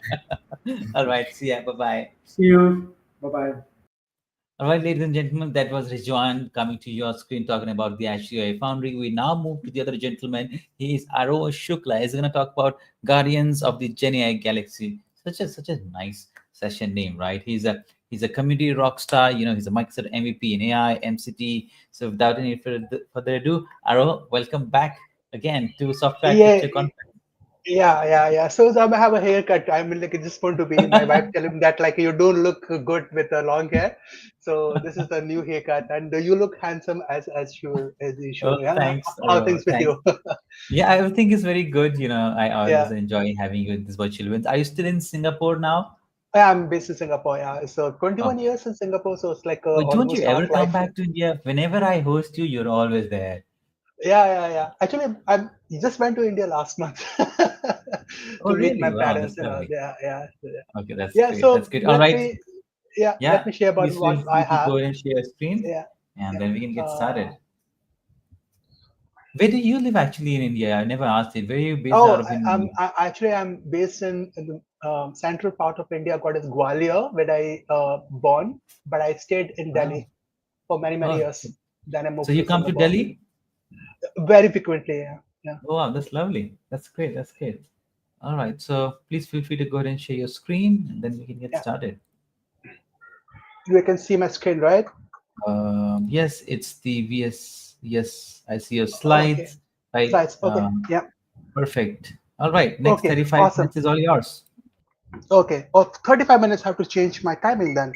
that. All right. See ya. Bye bye. See you. Bye bye. All right, ladies and gentlemen, that was Rijwan coming to your screen talking about the Azure AI Foundry. We now move to the other gentleman. He is Aro Shukla. He's going to talk about Guardians of the GenAI Galaxy. Such a nice session name, right? He's a community rock star. He's a Microsoft MVP in AI, MCT. So without any further ado, Aro, welcome back again to Software Yeah, Architecture Conference. yeah. So I have a haircut. I mean, like, I just want to be my wife telling that, like, you don't look good with the long hair. So this is the new haircut, and you look handsome as usual. Oh, Yeah. thanks, How are Aro. things with Thanks. you? Yeah, everything is very good. I always Yeah. enjoy having you in this virtual event. Are you still in Singapore now? I'm based in Singapore. Yeah. So 21 Okay. years in Singapore. So it's like But don't you almost ever half come life. back to India? Whenever I host you, you're always there. Yeah. Actually, I just went to India last month Oh, to meet my really? Wow, parents that's and all. lovely. Yeah. Okay, that's Yeah. great. That's So great. All right. let Yeah, me share about please feel what I free to go have. ahead and share your screen, Yeah. and Yeah. then we can get Uh, started. Where do you live actually in India? I never asked it. Where are you based out Oh, of in India? I'm based in the central part of India called as Gwalior, where I born, but I stayed in Wow. Delhi for many, many Oh, years. Then I so moved you to come to Singapore Delhi? very frequently. Yeah. Oh, wow, that's lovely. That's great. That's great. All right. So please feel free to go ahead and share your screen, and then we can get Yeah. started. You can see my screen, right? Yes, it's the VS. Yes, I see your Okay. slides. Right. Slides. Okay. Yeah. Perfect. All right. Next Okay. 35 Awesome. minutes is all yours. Okay. Oh, 35 minutes. I have to change my timing then.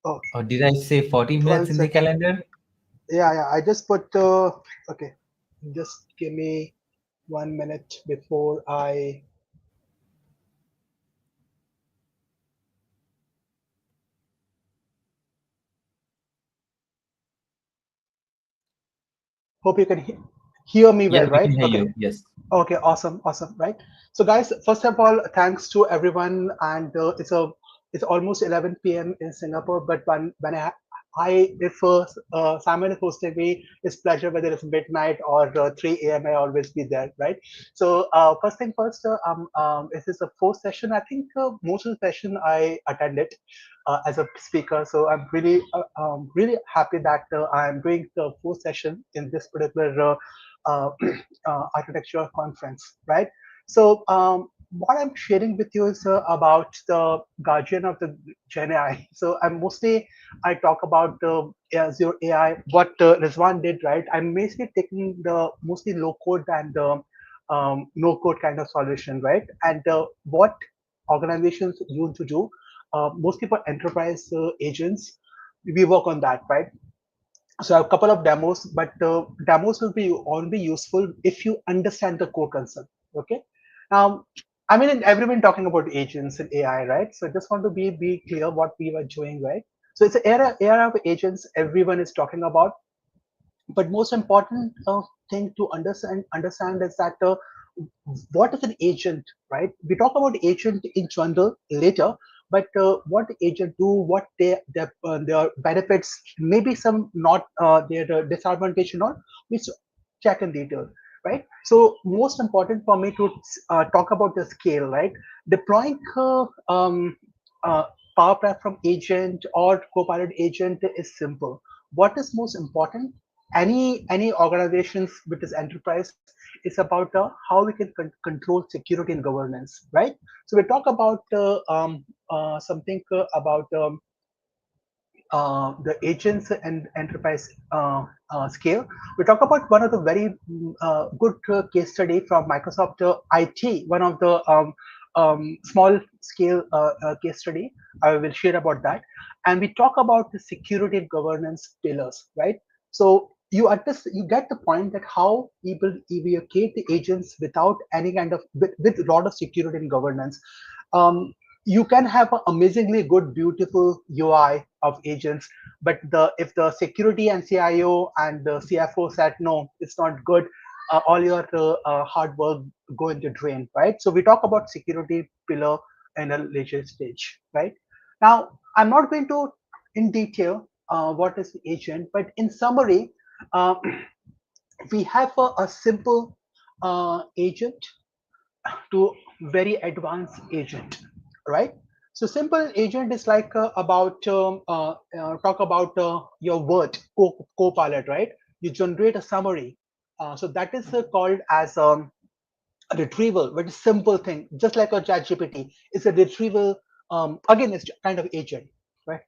Oh, Or did I say 40 minutes 12 in the seconds. calendar? Yeah. I just put. Okay. Just give me 1 minute before I. Hope you can hear. hear me Yeah, well, we right? can hear Okay. you. Yes. Okay, awesome, awesome, right? So, guys, first of all, thanks to everyone, and it's almost 11 p.m. in Singapore. But when I if Simon is hosting me, it's pleasure whether it's midnight or 3 a.m. I always be there, right? So, first thing first, this is the fourth session. I think most of the session I attended as a speaker. So I'm really happy that I'm doing the fourth session in this particular uh, architecture conference, right? So what I'm sharing with you is about the guardian of the GenAI. So I talk about the Azure AI, what Rijwan did, right? I'm basically taking the mostly low code and no code kind of solution, right? And what organizations use to do, mostly for enterprise agents, we work on that, right? So I have a couple of demos, but demos will be only useful if you understand the core concept. Okay. I mean, everyone talking about agents and AI, right? So I just want to be clear what we were doing, right? So it's an era of agents everyone is talking about, but most important thing to understand is that what is an agent, right? We talk about agent in general later, but what agent do, what their benefits, maybe some not their disadvantage or not, which check in detail, right? So most important for me to talk about the scale, right? Deploying uh, Power Platform agent or Copilot agent is simple. What is most important? Any organizations with this enterprise is about how we can control security and governance, right? So we talk about something about the agents and enterprise scale. We talk about one of the very good case study from Microsoft IT, one of the small scale case study. I will share about that. And we talk about the security and governance pillars, right? So you get the point that how we create the agents without any kind of with a lot of security and governance. You can have an amazingly good, beautiful UI of agents, but if the security and CIO and the CFO said no, it's not good, all your hard work go into drain, right? So we talk about security pillar in a later stage, right? Now, I'm not going to in detail what is the agent, but in summary, uh, we have a simple agent to very advanced agent, right? So simple agent is like about talk about your word copilot, right? You generate a summary, so that is called as a retrieval, very simple thing, just like a chat GPT. It's a retrieval. Again, it's kind of agent, right?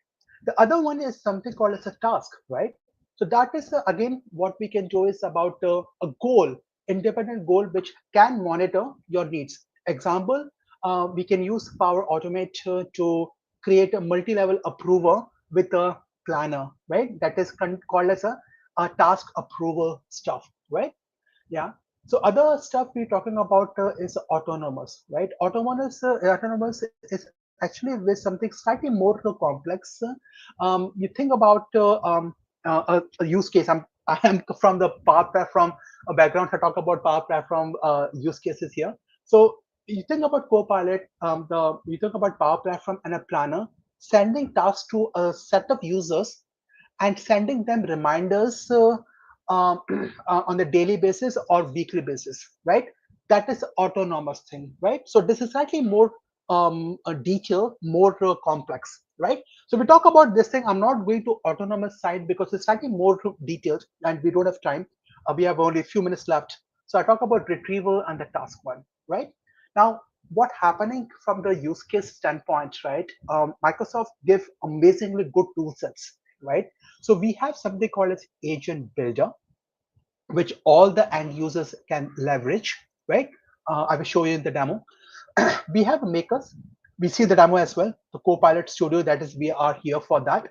The other one is something called as a task, right? So that is again what we can do is about a goal, independent goal, which can monitor your needs. Example, we can use Power Automate to create a multi-level approver with a planner, right? That is called as a task approval stuff, right? Yeah. So other stuff we're talking about is autonomous, right? Autonomous is actually with something slightly more complex. You think about a use case. I am from the Power Platform background. I talk about Power Platform use cases here. So you think about Copilot. You think about Power Platform and a planner sending tasks to a set of users and sending them reminders um, on the daily basis or weekly basis, right? That is autonomous thing, right? So this is slightly more a detail, more complex, right? So we talk about this thing. I'm not going to autonomous side because it's slightly more detailed and we don't have time. We have only a few minutes left. So I talk about retrieval and the task one, right? Now, what happening from the use case standpoint, right? Microsoft give amazingly good tool sets, right? So we have something called as agent builder, which all the end users can leverage, right? I will show you in the demo. We have makers. We see the demo as well. The Copilot Studio, that is, we are here for that.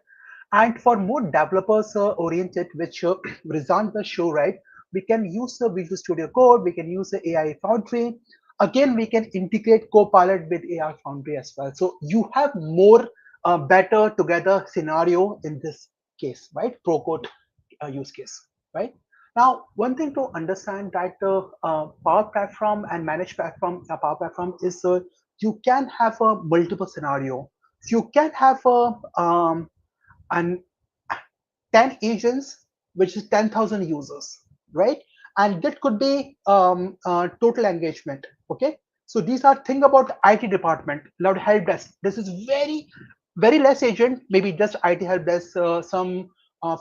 And for more developers oriented, which Rizan will show, right? We can use the Visual Studio Code. We can use the AI Foundry. Again, we can integrate Copilot with AI Foundry as well. So you have more better together scenario in this case, right? Pro code use case, right? Now, one thing to understand that Power Platform and Managed Platform, Power Platform is you can have a multiple scenario. You can have an 10 agents, which is 10,000 users, right? And that could be total engagement. Okay, so these are think about IT department, cloud help desk. This is very less agent, maybe just IT help desk, some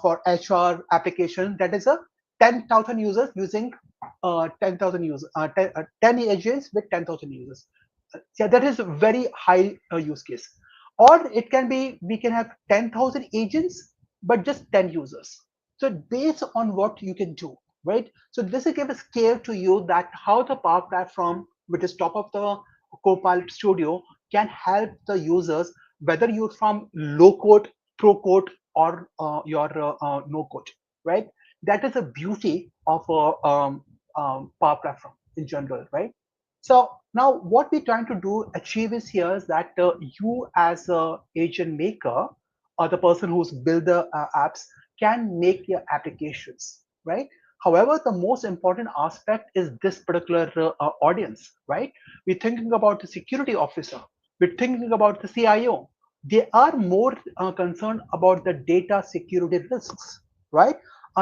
for HR application. That is a 10,000 users using 10,000 users, 10 agents with 10,000 users. Yeah, that is a very high use case. Or it can be we can have 10,000 agents but just 10 users. So based on what you can do, right? So this will give a scale to you that how the Power Platform, which is top of the Copilot Studio, can help the users, whether you're from low code, pro code, or your no code, right? That is the beauty of a Power Platform in general, right? So now what we're trying to do achieve is here is that you as a agent maker or the person who's built the apps can make your applications, right? However, the most important aspect is this particular audience, right? We're thinking about the security officer. We're thinking about the CIO. They are more concerned about the data security risks, right?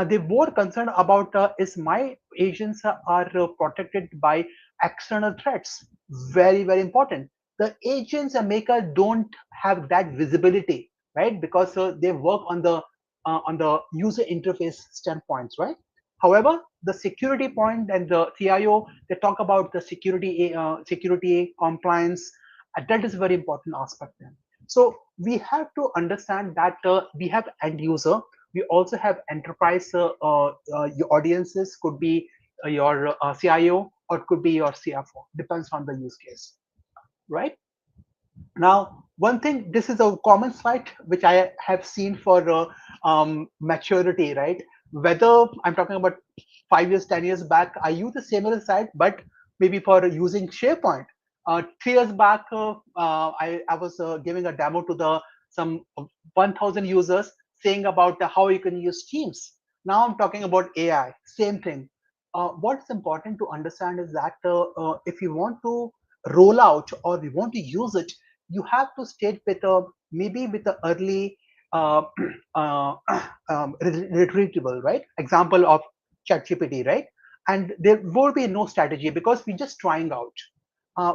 They're more concerned about is my agents are protected by external threats. Very important. The agents and maker don't have that visibility, right? Because they work on the user interface standpoints, right? However, the security point and the CIO, they talk about the security compliance. That is a very important aspect then. So we have to understand that we have end user. We also have enterprise. Your audiences could be your CIO or it could be your CFO. Depends on the use case, right? Now, one thing, this is a common slide which I have seen for maturity, right? Whether I'm talking about 5 years, 10 years back, I use the similar site, but maybe for using SharePoint. 3 years back, I was giving a demo to the some 1,000 users saying about how you can use Teams. Now I'm talking about AI, same thing. What's important to understand is that if you want to roll out or you want to use it, you have to state with maybe with the early uh, retrievable, right? Example of ChatGPT, right? And there will be no strategy because we're just trying out.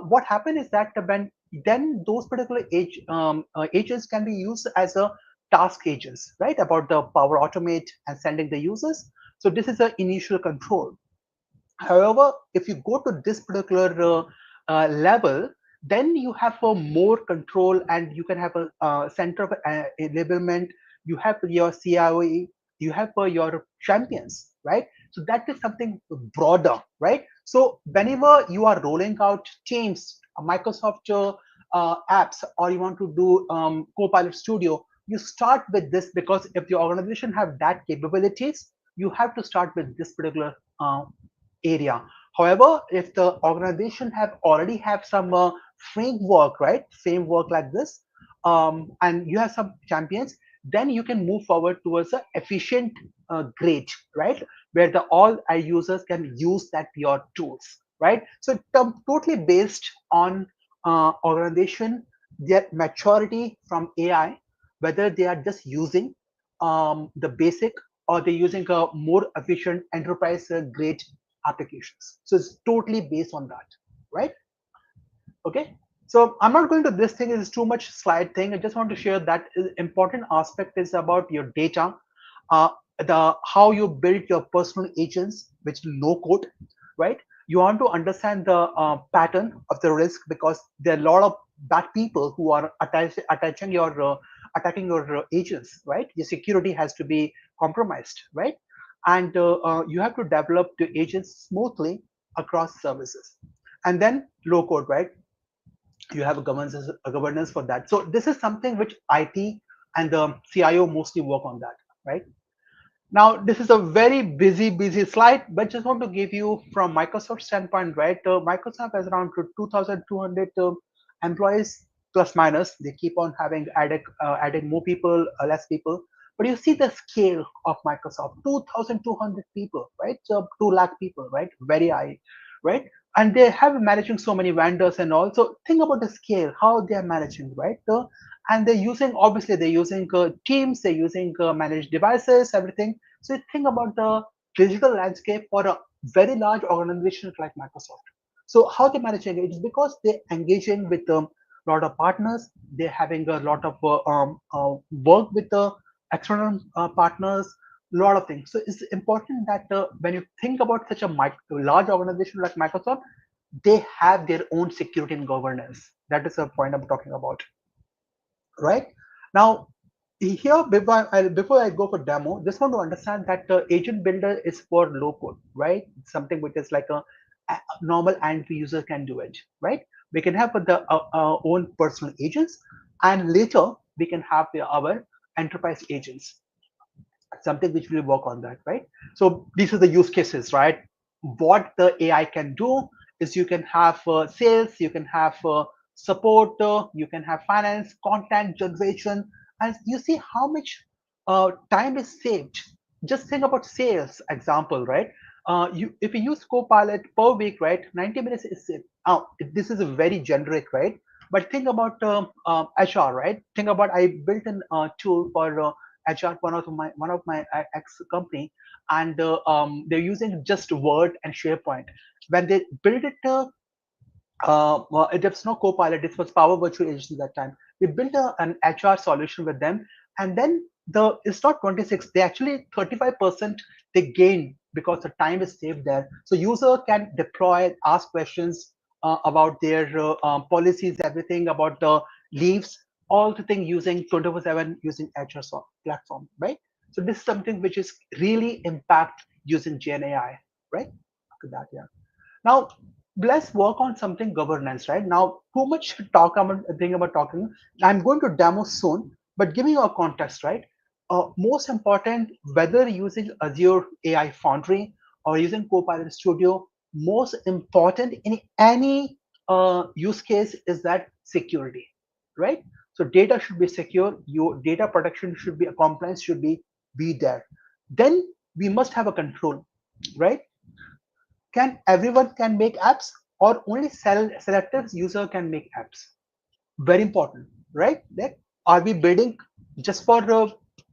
What happened is that when then those particular agents can be used as a task agents, right? About the Power Automate and sending the users. So this is an initial control. However, if you go to this particular level, then you have a more control and you can have a center of enablement. You have your CIO, you have your champions, right? So that is something broader, right? So whenever you are rolling out Teams, Microsoft apps, or you want to do Copilot Studio, you start with this because if the organization have that capabilities, you have to start with this particular area. However, if the organization have already have some framework, right, framework like this, and you have some champions, then you can move forward towards a efficient grade, right, where the all users can use that your tools, right? So totally based on organization, their maturity from AI, whether they are just using the basic or they're using a more efficient enterprise grade applications. So it's totally based on that, right? Okay. So I'm not going to this thing is too much slide thing. I just want to share that important aspect is about your data, the how you build your personal agents, which no code, right? You want to understand the pattern of the risk because there are a lot of bad people who are attaching your attacking your agents, right? Your security has to be compromised, right? And you have to develop the agents smoothly across services. And then low code, right? You have a governance for that. So this is something which IT and the CIO mostly work on that, right? Now, this is a very busy slide, but just want to give you from Microsoft standpoint, right? Microsoft has around 2,200 employees plus minus. They keep on having adding more people, less people. But you see the scale of Microsoft, 2,200 people, right? So 2 lakh people, right? Very high, right? And they have managing so many vendors and all. So think about the scale, how they are managing, right? And they're using, obviously, they're using Teams, they're using managed devices, everything. So you think about the digital landscape for a very large organization like Microsoft. So how they're managing it? It's because they're engaging with a lot of partners. They're having a lot of work with the external partners, a lot of things. So it's important that when you think about such a large organization like Microsoft, they have their own security and governance. That is the point I'm talking about, right? Now, here before I go for demo, just want to understand that the agent builder is for low code, right? Something which is like a normal end user can do it, right? We can have the our own personal agents, and later we can have our enterprise agents, something which will work on that, right? So these are the use cases, right? What the AI can do is you can have sales, you can have support, you can have finance, content generation, and you see how much time is saved. Just think about sales example, right? If you use Copilot per week, right, 90 minutes is saved. This is a very generic, right? But think about HR, right? Think about I built an tool for HR, one of my ex company, and they're using just Word and SharePoint. When they built it, well, it was no Copilot. This was Power Virtual Agent at that time. We built an HR solution with them, and then it's not 26. They actually 35% they gain because the time is saved there. So user can deploy, ask questions about their policies, everything about the leaves, all the thing using 24/7 using HR platform, right? So this is something which is really impact using GenAI, right? Look at that, yeah. Now let's work on something governance, right? Now, too much talk about thing about talking. I'm going to demo soon, but giving you a context, right? Most important, whether using Azure AI Foundry or using Copilot Studio, most important in any use case is that security, right? So data should be secure. Your data protection should be a compliance should be there. Then we must have a control, right? Can everyone can make apps, or only selected user can make apps? Very important, right? Like, are we building just for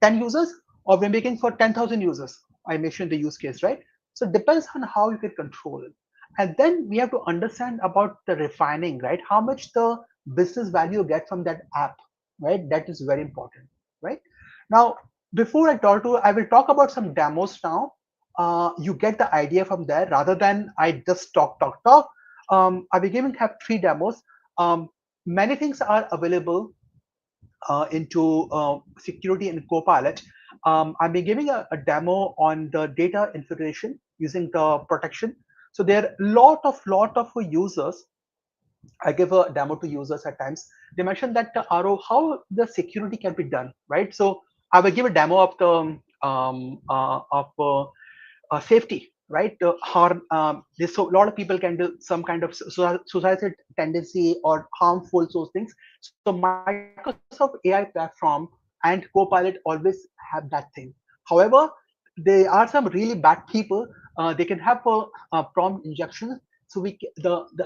10 users, or we're making for 10,000 users? I mentioned the use case, right? So it depends on how you can control it. And then we have to understand about the refining, right? How much the business value you get from that app, right? That is very important, right? Now, before I will talk about some demos now. You get the idea from there rather than I just talk. I will giving have 3 demos. Many things are available into security and Copilot. I'll be giving a demo on the data infiltration using the protection. So there are lot of users. I give a demo to users at times. They mentioned that the RO, how the security can be done, right? So I will give a demo of the safety, right? There's so a lot of people can do some kind of suicidal tendency or harmful those things. So Microsoft AI platform and Copilot always have that thing. However, there are some really bad people. They can have prompt injections. So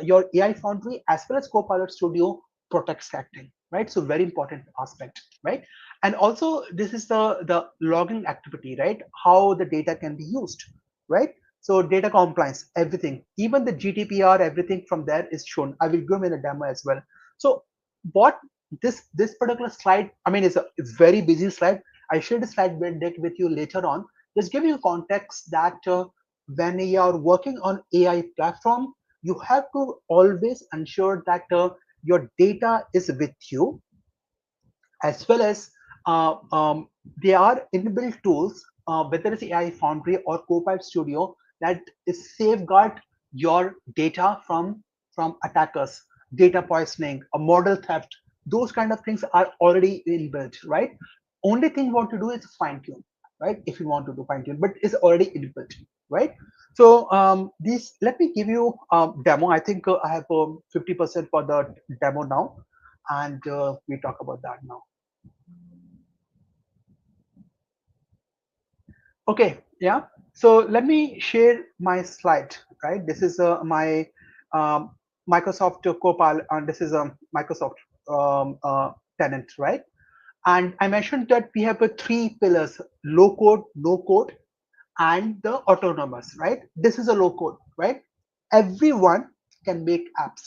your AI Foundry as well as Copilot Studio protects that thing, right? So very important aspect, right? And also this is the logging activity, right? How the data can be used, right? So data compliance, everything, even the GDPR, everything from there is shown. I will give in a demo as well. So what this particular slide, I mean, it's very busy slide. I shared a slide deck with you later on. Just give you context that when you are working on AI platform, you have to always ensure that your data is with you, as well as there are inbuilt tools, whether it's AI Foundry or Copilot Studio, that is safeguard your data from attackers, data poisoning, a model theft. Those kind of things are already inbuilt, right? Only thing you want to do is fine tune, right? If you want to do fine tune, but it's already inbuilt, right? So this, let me give you a demo. I think I have 50% for the demo now, and we talk about that now. Okay, yeah. So let me share my slide, right? This is my um, Microsoft Copilot, and this is a Microsoft tenant, right? And I mentioned that we have three pillars: low code, no code, and the autonomous, right? This is a low code, right? Everyone can make apps,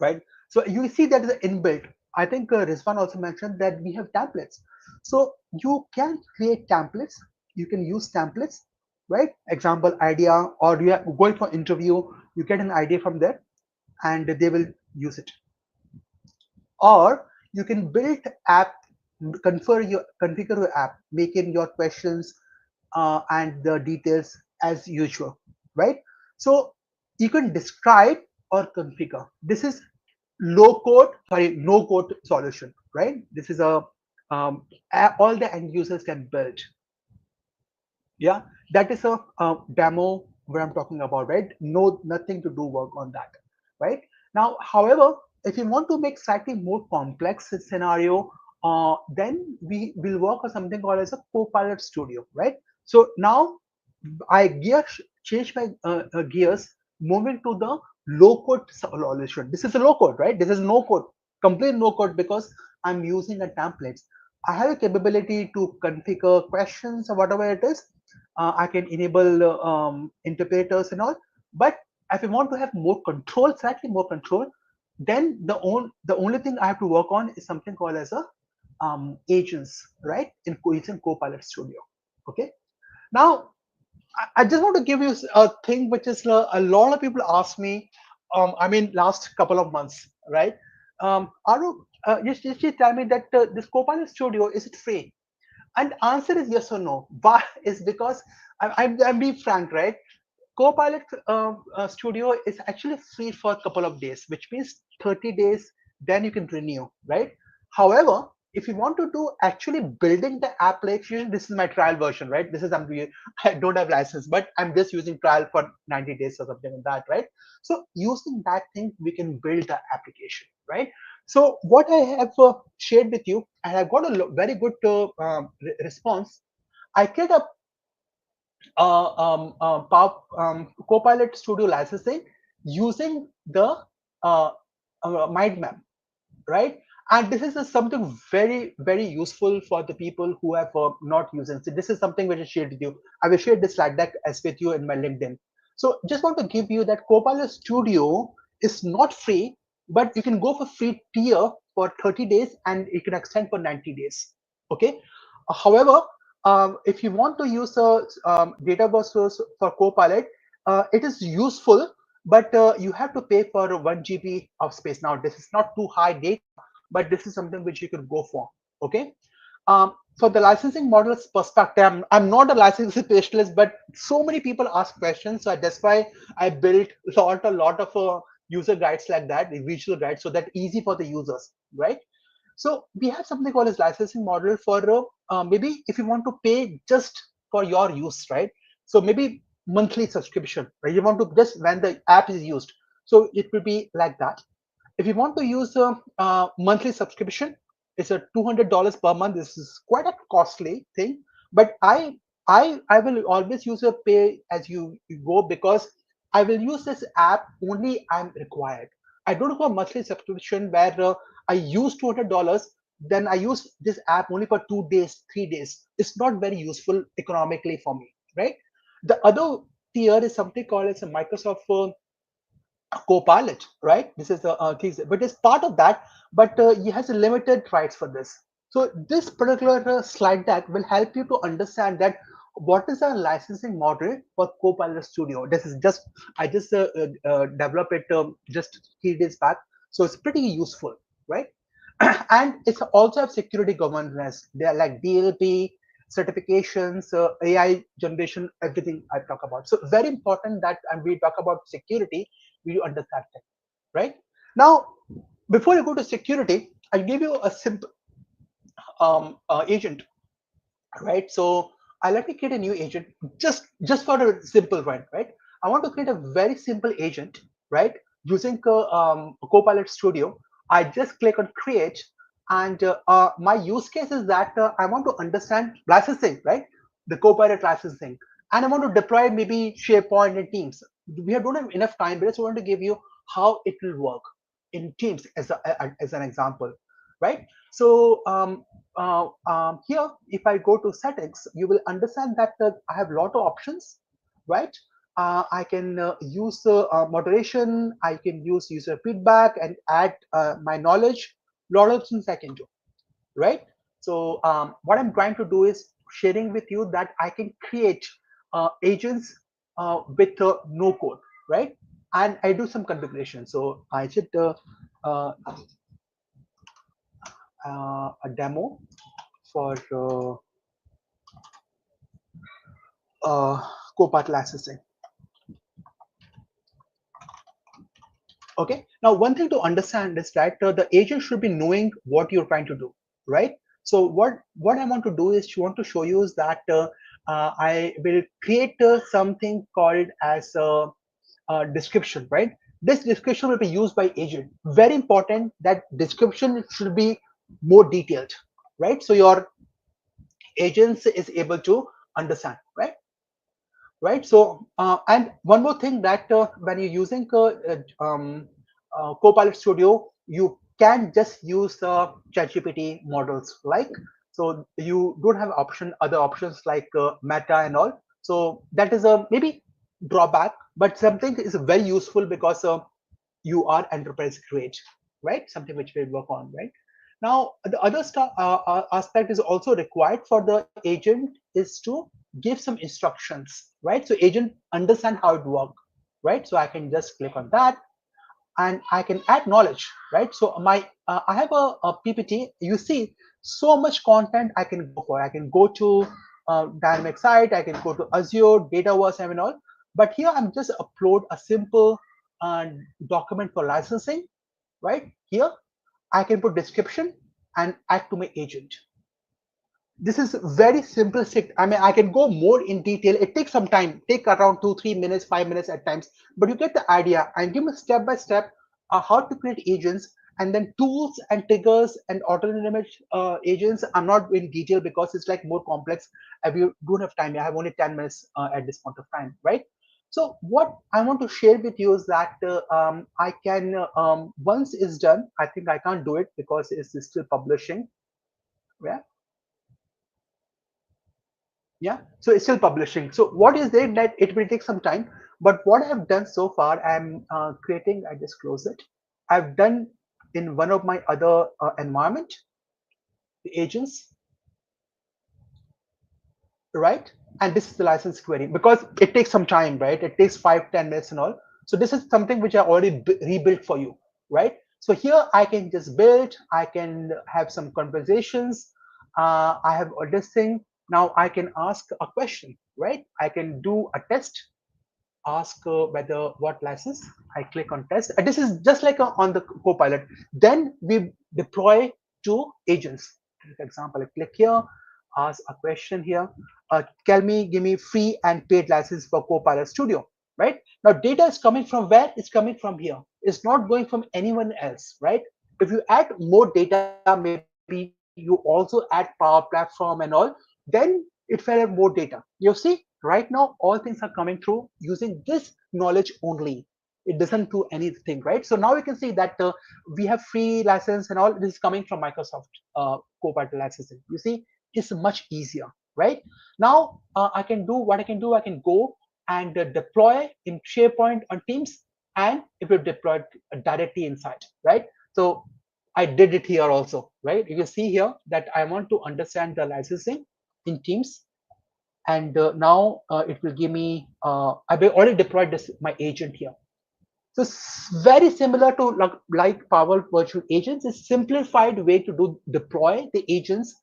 right? So you see that is inbuilt. I think Rizwan also mentioned that we have templates. So you can create templates. You can use templates, right? Example idea, or you are going for interview, you get an idea from there, and they will use it. Or you can build app, configure your app, make in your questions and the details as usual, right? So you can describe or configure. This is no code solution, right? This is all the end users can build. Yeah, that is a demo where I'm talking about, right? No, nothing to do work on that, right? Now, however, if you want to make slightly more complex scenario, then we will work on something called as a Copilot Studio, right? So now change my gears, moving to the low code solution. This is a low code, right? This is no code, complete no code, because I'm using a templates. I have a capability to configure questions or whatever it is. I can enable interpreters and all. But if I want to have more control, slightly more control, then the only thing I have to work on is something called as a agents, right? In Copilot Studio. Okay. Now I just want to give you a thing which is a lot of people ask me. I mean, last couple of months, right? Aru, just tell me that this Copilot Studio, is it free? And answer is yes or no. Why? Is because I'm being frank, right? Copilot Studio is actually free for a couple of days, which means 30 days, then you can renew, right? However, if you want to do actually building the application, this is my trial version, right? This is I don't have license, but I'm just using trial for 90 days or something like that, right? So using that thing, we can build the application, right? So what I have shared with you, and I've got a very good response. I create a Copilot Studio licensing using the mind map, right? And this is something very, very useful for the people who have not using. So this is something which I shared with you. I will share this slide deck as with you in my LinkedIn. So just want to give you that Copilot Studio is not free, but you can go for free tier for 30 days and you can extend for 90 days. Okay. However, if you want to use a database source for Copilot, it is useful, but you have to pay for 1 GB of space. Now, this is not too high data, but this is something which you could go for. Okay. For the licensing models perspective, I'm not a licensing specialist, but so many people ask questions, so that's why I built a lot of user guides like that, the visual guides, so that easy for the users, right? So we have something called as licensing model for maybe if you want to pay just for your use, right? So maybe monthly subscription, right? You want to just when the app is used, so it will be like that. If you want to use a monthly subscription, it's a $200 per month. This is quite a costly thing, but I will always use a pay as you go, because I will use this app only I'm required. I don't go monthly subscription where I use $200, then I use this app only for 2 days, 3 days. It's not very useful economically for me, right? The other tier is something called as a Microsoft Copilot, right? This is the thing, but it's part of that, but he has a limited rights for this. So this particular slide deck will help you to understand that what is our licensing model for Copilot Studio. This is just I just developed it just 3 days back, so it's pretty useful, right? And it's also have security governance. They are like DLP certifications, AI generation, everything I talk about. So very important that and we talk about security, we understand that, right? Now, before you go to security, I'll give you a simple agent, right? So I let me create a new agent just for a simple one, right? I want to create a very simple agent, right? Using Copilot Studio. I just click on create, and my use case is that I want to understand licensing, right? the Copilot licensing, and I want to deploy maybe SharePoint and Teams. We don't have enough time, but I just want to give you how it will work in Teams as an example, right? So here, if I go to settings, you will understand that I have a lot of options, right? I can use moderation, I can use user feedback and add my knowledge. Lot of things I can do, right? So what I'm trying to do is sharing with you that I can create agents with no code, right? And I do some configuration. So I should a demo for Copilot licensing. Okay. Now, one thing to understand is that the agent should be knowing what you're trying to do, right? So what I want to do is want to show you is that I will create something called as a description, right? This description will be used by agent. Very important that description should be more detailed, right? So your agents is able to understand, right? Right. So and one more thing that when you're using Copilot Studio, you can just use ChatGPT models, like, so you don't have other options like Meta and all. So that is a maybe drawback, but something is very useful because you are enterprise grade, right? Something which we work on, right? Now, the other aspect is also required for the agent is to give some instructions, right? So agent understand how it works, right? So I can just click on that and I can add knowledge, right? So I have a PPT. You see so much content I can go for. I can go to dynamic site, I can go to Azure, Dataverse, and all. But here I'm just upload a simple document for licensing, right? Here I can put description and add to my agent. This is very simplistic. I mean, I can go more in detail. It takes some time, take around 2-3 minutes, 5 minutes at times, but you get the idea. And give me step by step how to create agents, and then tools and triggers and autonomous agents. I'm not in detail because it's like more complex. If you don't have time, I have only 10 minutes at this point of time, right? So what I want to share with you is that I can, once it's done, I think I can't do it because it's still publishing. Yeah. Yeah, so it's still publishing. So what is it that it will take some time, but what I have done so far, I'm creating, I just close it. I've done in one of my other environment, the agents, right? And this is the license query because it takes some time, right? It takes 5-10 minutes and all. So this is something which I already rebuilt for you, right? So here I can just build, I can have some conversations. I have all this thing. Now I can ask a question, right? I can do a test, ask whether what license. I click on test. This is just like on the Copilot. Then we deploy to agents. For example, I click here, ask a question here. Give me free and paid license for Copilot Studio, right? Now data is coming from where? It's coming from here. It's not going from anyone else, right? If you add more data, maybe you also add Power Platform and all, then it will have more data. You see, right now, all things are coming through using this knowledge only. It doesn't do anything, right? So now we can see that we have free license and all. This is coming from Microsoft Copilot licensing. You see, it's much easier, right? Now I can do what I can do. I can go and deploy in SharePoint on Teams, and it will deploy directly inside, right? So I did it here also, right? You can see here that I want to understand the licensing in Teams, and now it will give me. I've already deployed this my agent here. So it's very similar to like Power Virtual Agents. It's simplified way to deploy the agents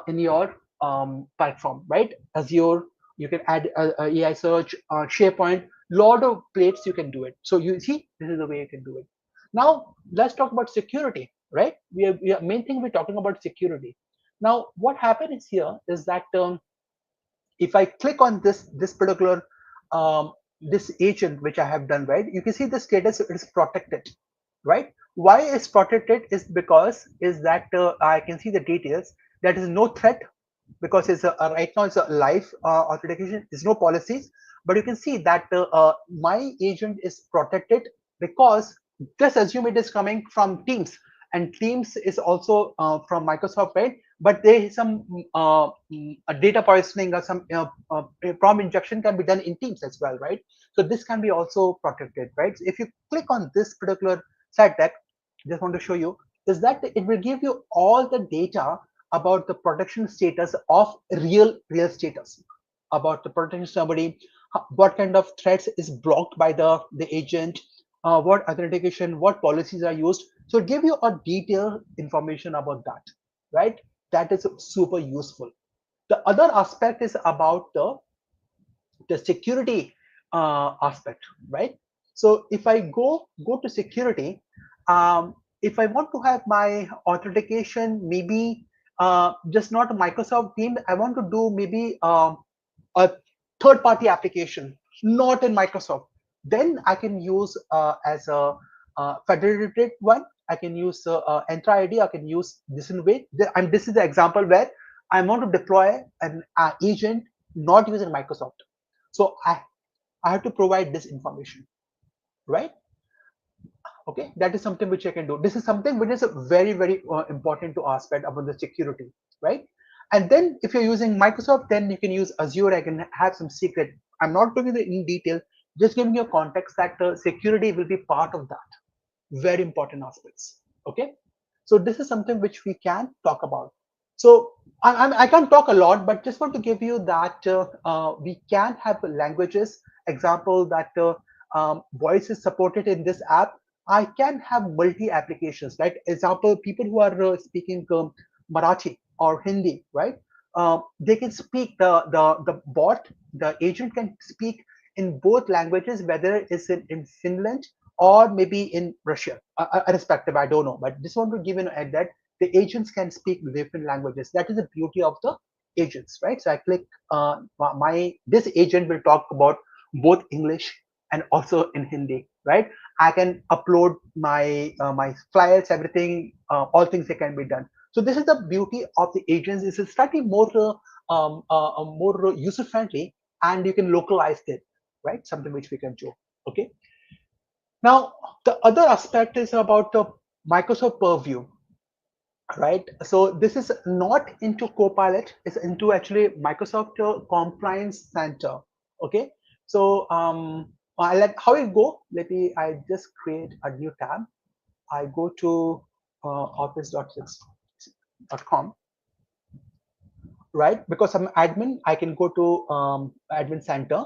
in your platform, right? Azure, you can add AI search, SharePoint, lot of places you can do it. So you see, this is the way you can do it. Now let's talk about security, right? Main thing we're talking about security. Now what happens here is that if I click on this particular this agent which I have done, right, you can see the status is protected, right? Why is protected is because is that I can see the details. That is no threat, because it's right now it's a live authentication. There's no policies, but you can see that my agent is protected because just assume it is coming from Teams, and Teams is also from Microsoft, right? But there is some a data poisoning or some prompt injection can be done in Teams as well, right? So this can be also protected, right? So if you click on this particular site deck, just want to show you is that it will give you all the data about the protection status of real status, about the protection somebody, what kind of threats is blocked by the agent, what authentication, what policies are used. So it give you a detailed information about that, right? That is super useful. The other aspect is about the security aspect, right? So if I go to security, if I want to have my authentication, maybe just not a Microsoft team, I want to do maybe a third-party application, not in Microsoft. Then I can use as a federated one. I can use Entra ID. I can use this in way. And this is the example where I want to deploy an agent not using Microsoft. So I have to provide this information, right? Okay, that is something which I can do. This is something which is very, very important to aspect about the security, right? And then if you're using Microsoft, then you can use Azure. I can have some secret. I'm not going in detail, just giving you a context that security will be part of that. Very important aspects. Okay, so this is something which we can talk about. So I can't talk a lot, but just want to give you that we can have languages. Example that voice is supported in this app. I can have multi applications, right? Example, people who are speaking Marathi or Hindi, right? They can speak the bot, the agent can speak in both languages, whether it's in Finland or maybe in Russia, irrespective. I don't know, but just want to give an ad that the agents can speak different languages. That is the beauty of the agents, right? So I click this agent will talk about both English and also in Hindi, right? I can upload my my flyers, everything, all things that can be done. So this is the beauty of the agents. It's slightly more more user friendly, and you can localize it, right? Something which we can do. Okay. Now the other aspect is about the Microsoft Purview, right? So this is not into Copilot, it's into actually Microsoft Compliance Center. Okay, so I let how it go. Let me. I just create a new tab. I go to office.com, right? Because I'm admin, I can go to admin center,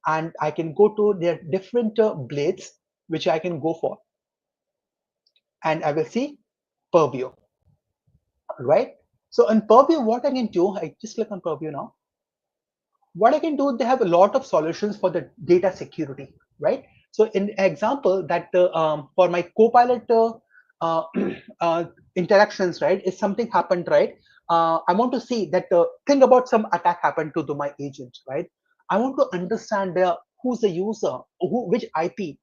and I can go to their different blades which I can go for, and I will see Purview, right? So in Purview, what I can do, I just click on Purview now. What I can do, they have a lot of solutions for the data security, right? So in example that for my Copilot uh, interactions, right, if something happened, right, I want to see that think about some attack happened to my agent, right? I want to understand who's the user, which IP.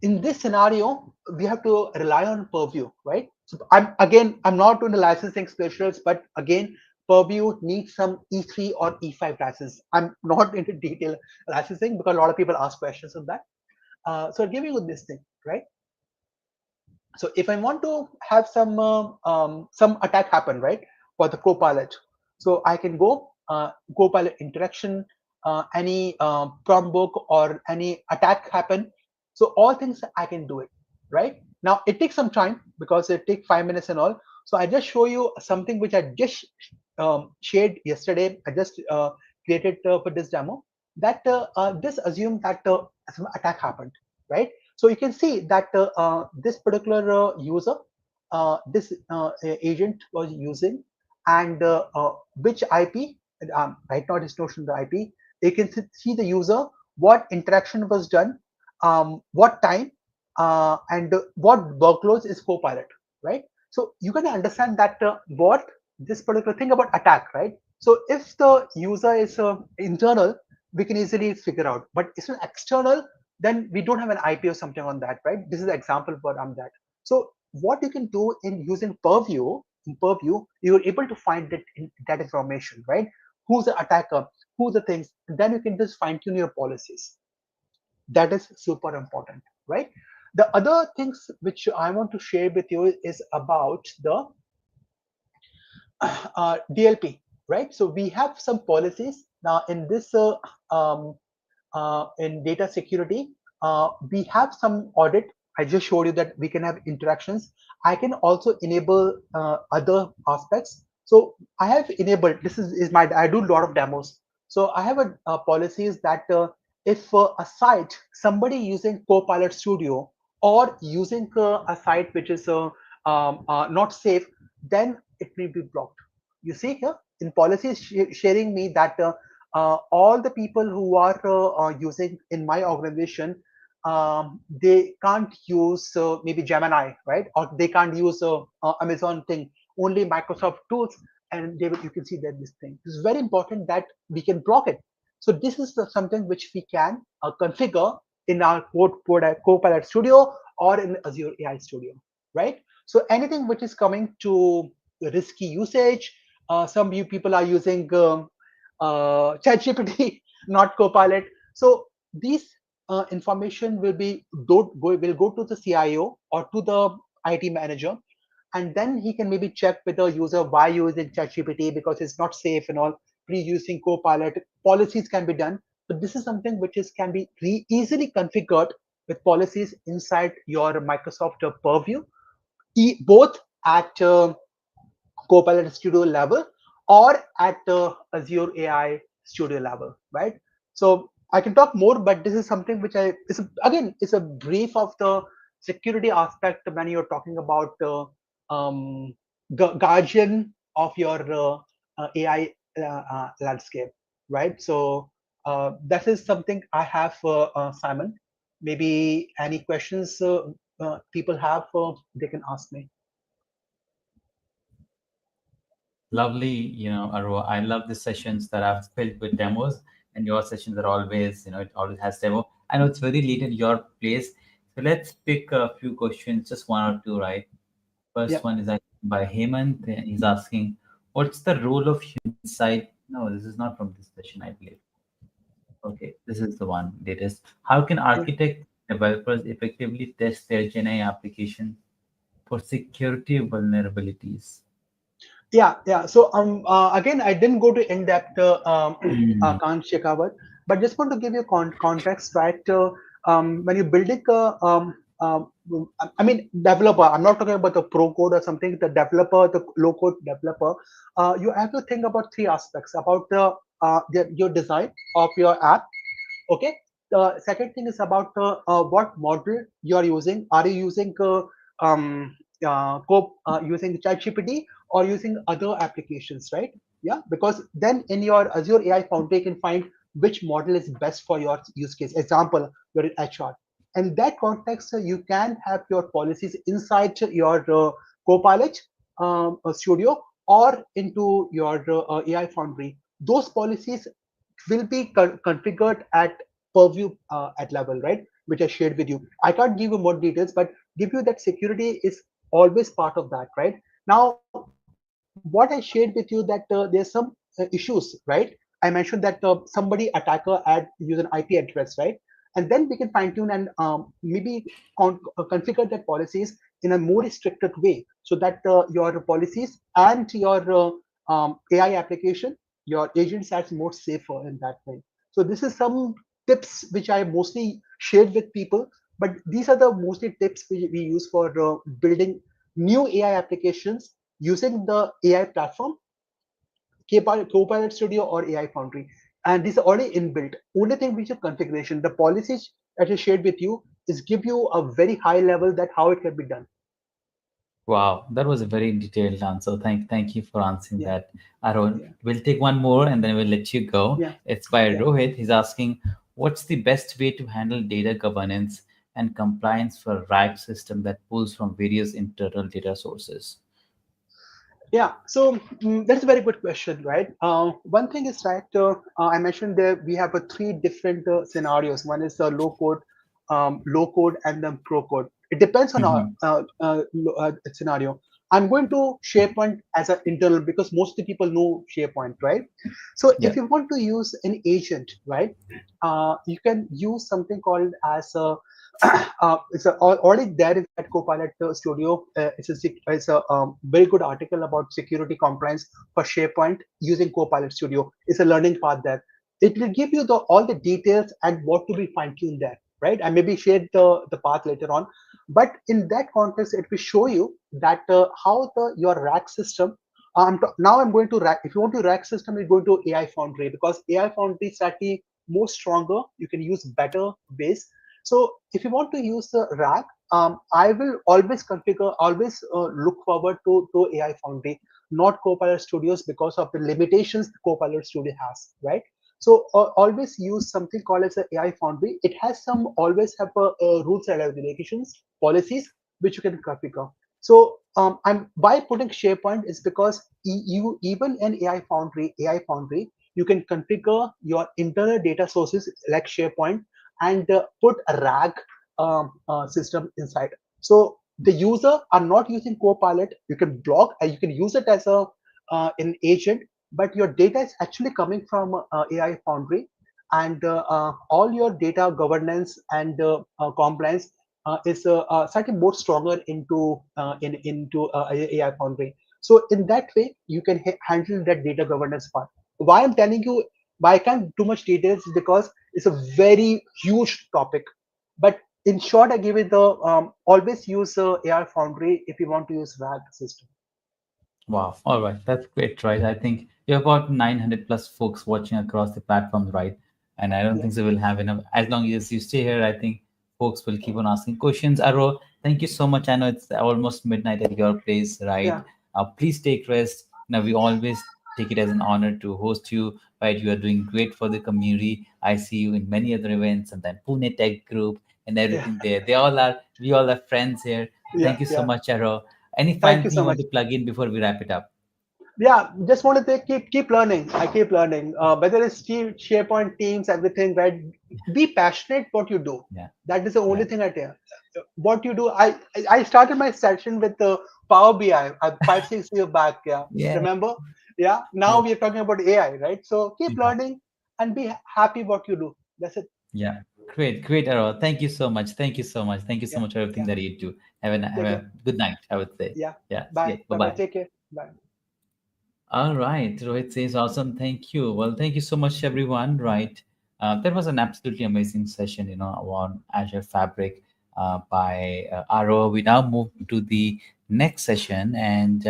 In this scenario, we have to rely on Purview, right? So I'm not doing the licensing specialists, but again, Purview needs some E3 or E5 license. I'm not into detail licensing because a lot of people ask questions on that. So I'll give you this thing, right? So if I want to have some attack happen, right, for the Copilot, so I can go Copilot interaction, any prompt book or any attack happen. So all things I can do it, right? Now it takes some time because it takes 5 minutes and all. So I just show you something which I just shared yesterday. I just created for this demo. That this assume that some attack happened, right? So you can see that this particular user, this agent was using, and which IP, right now it is notion the IP. You can see the user, what interaction was done, what time, and what workloads is Copilot, right? So you can understand that what this particular thing about attack, right? So if the user is internal, we can easily figure out, but it's an external, then we don't have an IP or something on that, right? This is an example for that. So what you can do in using Purview, in Purview, you're able to find that information, right? Who's the attacker, who the things, and then you can just fine tune your policies. That is super important, right? The other things which I want to share with you is about the DLP, right? So we have some policies now in this in data security. We have some audit. I just showed you that we can have interactions. I can also enable other aspects. So I have enabled, this is my, I do a lot of demos. So I have a policies that if a site, somebody using Copilot Studio or using a site which is not safe, then it may be blocked. You see here in policies sharing me that all the people who are using in my organization, they can't use maybe Gemini, right? Or they can't use Amazon thing, only Microsoft tools, and they will, you can see that this thing. It's very important that we can block it. So this is something which we can configure in our Copilot Studio or in Azure AI Studio, right? So anything which is coming to risky usage, some people are using ChatGPT, not Copilot. So these information will go to the CIO or to the IT manager, and then he can maybe check with the user why using ChatGPT because it's not safe and all. Please using Copilot. Policies can be done, but this is something which can be easily configured with policies inside your Microsoft Purview, both at Copilot Studio level or at Azure AI Studio level, right? So I can talk more, but this is something which again, it's a brief of the security aspect when you're talking about guardian of your AI landscape, right? So that is something I have, Simon. Maybe any questions people have, they can ask me. Lovely, Arwa. I love the sessions that I've filled with demos, and your sessions are always, it always has demo. I know it's very late at your place, so let's pick a few questions, just one or two, right? First one is by Hemant. He's asking, what's the role of human side? No, this is not from this session, I believe. Okay, this is the one latest. How can architect developers effectively test their GenAI application for security vulnerabilities? Yeah. So again, I didn't go to in-depth Khan Shekhawat, but just want to give you context, right? When you're building I mean, developer, I'm not talking about the pro code or something, the developer, the low code developer, you have to think about three aspects about your design of your app. Okay. The second thing is about what model you are using. Are you using using ChatGPT or using other applications, right? Yeah, because then in your Azure AI Foundry, you can find which model is best for your use case. Example, you're in HR. And that context, you can have your policies inside your Copilot Studio or into your AI Foundry. Those policies will be configured at Purview at level, right? Which I shared with you. I can't give you more details, but give you that security is always part of that, right? Now, what I shared with you that there's some issues, right? I mentioned that somebody attacker use an IP address, right? And then we can fine tune and maybe configure that policies in a more restricted way so that your policies and your AI application, your agents are more safer in that way. So this is some tips which I mostly shared with people, but these are the mostly tips we use for building new AI applications using the AI platform, Copilot Studio or AI Foundry. And these are already inbuilt. Only thing which is configuration, the policies that I shared with you is give you a very high level that how it can be done. Wow, that was a very detailed answer. Thank you for answering that, Aaron. We'll take one more and then we'll let you go. It's by Rohit. He's asking, what's the best way to handle data governance and compliance for a RAG system that pulls from various internal data sources? Yeah, so that's a very good question, right? One thing is right. I mentioned there we have three different scenarios. One is the low code, and then pro code. It depends on our scenario. I'm going to SharePoint as an internal because most of the people know SharePoint, right? So Yeah. if you want to use an agent, right, you can use something called as a already there in that Copilot Studio. It's a very good article about security compliance for SharePoint using Copilot Studio. It's a learning path there. It will give you all the details and what to be fine tuned there, right? I maybe share the path later on, but in that context, it will show you that how your rack system. Now I'm going to rack. If you want to rack system, you go to AI Foundry because AI Foundry is slightly more stronger. You can use better ways. So if you want to use the rack, I will always configure, always look forward to AI Foundry, not Copilot Studios because of the limitations Copilot Studio has, right? So always use something called as a AI Foundry. It has some always have rules and regulations, policies which you can configure. So I'm by putting SharePoint is because you even in AI Foundry, you can configure your internal data sources like SharePoint and put a RAG system inside. So the user are not using Copilot. You can block and you can use it as a an agent, but your data is actually coming from AI Foundry, and all your data governance and compliance is slightly more stronger into AI Foundry. So in that way, you can handle that data governance part. Why I'm telling you, why I can't too much details is because it's a very huge topic. But in short, I give it the always use AI Foundry if you want to use RAG system. Wow. All right. That's great, right? I think you have about 900 plus folks watching across the platforms, right? And I don't Yeah, think they will have enough. As long as you stay here, I think folks will keep on asking questions. Aro, thank you so much. I know it's almost midnight at your place, right? yeah, Please take rest. Now, we always take it as an honor to host you, right? You are doing great for the community. I see you in many other events and then Pune Tech Group and yeah, everything there. We all are friends here. yeah, Thank you so yeah. much, Aro. Any Thank final you thing so you much. want to plug in before we wrap it up? Yeah, just want to say keep learning. I keep learning. Whether it's SharePoint, Teams, everything, right? Be passionate what you do. Yeah, That is the yeah, only thing I tell. What you do. I started my session with the Power BI 5 6 years back. Yeah, yeah, remember? Yeah. Now yeah, we are talking about AI, right? So keep yeah. learning and be happy what you do. That's it. Yeah. Great, great, Errol. Thank you so much. Thank you so much. Thank you so Yeah, much for everything yeah. that you do. Have Take a care. good night, I would say. Yeah. Yeah. Yeah. Bye. Bye Bye. Bye. bye. Take care. Bye. All right, Rohit says awesome. Thank you. Well, thank you so much, everyone. Right, that was an absolutely amazing session. On Azure Fabric by Aro. We now move to the next session, and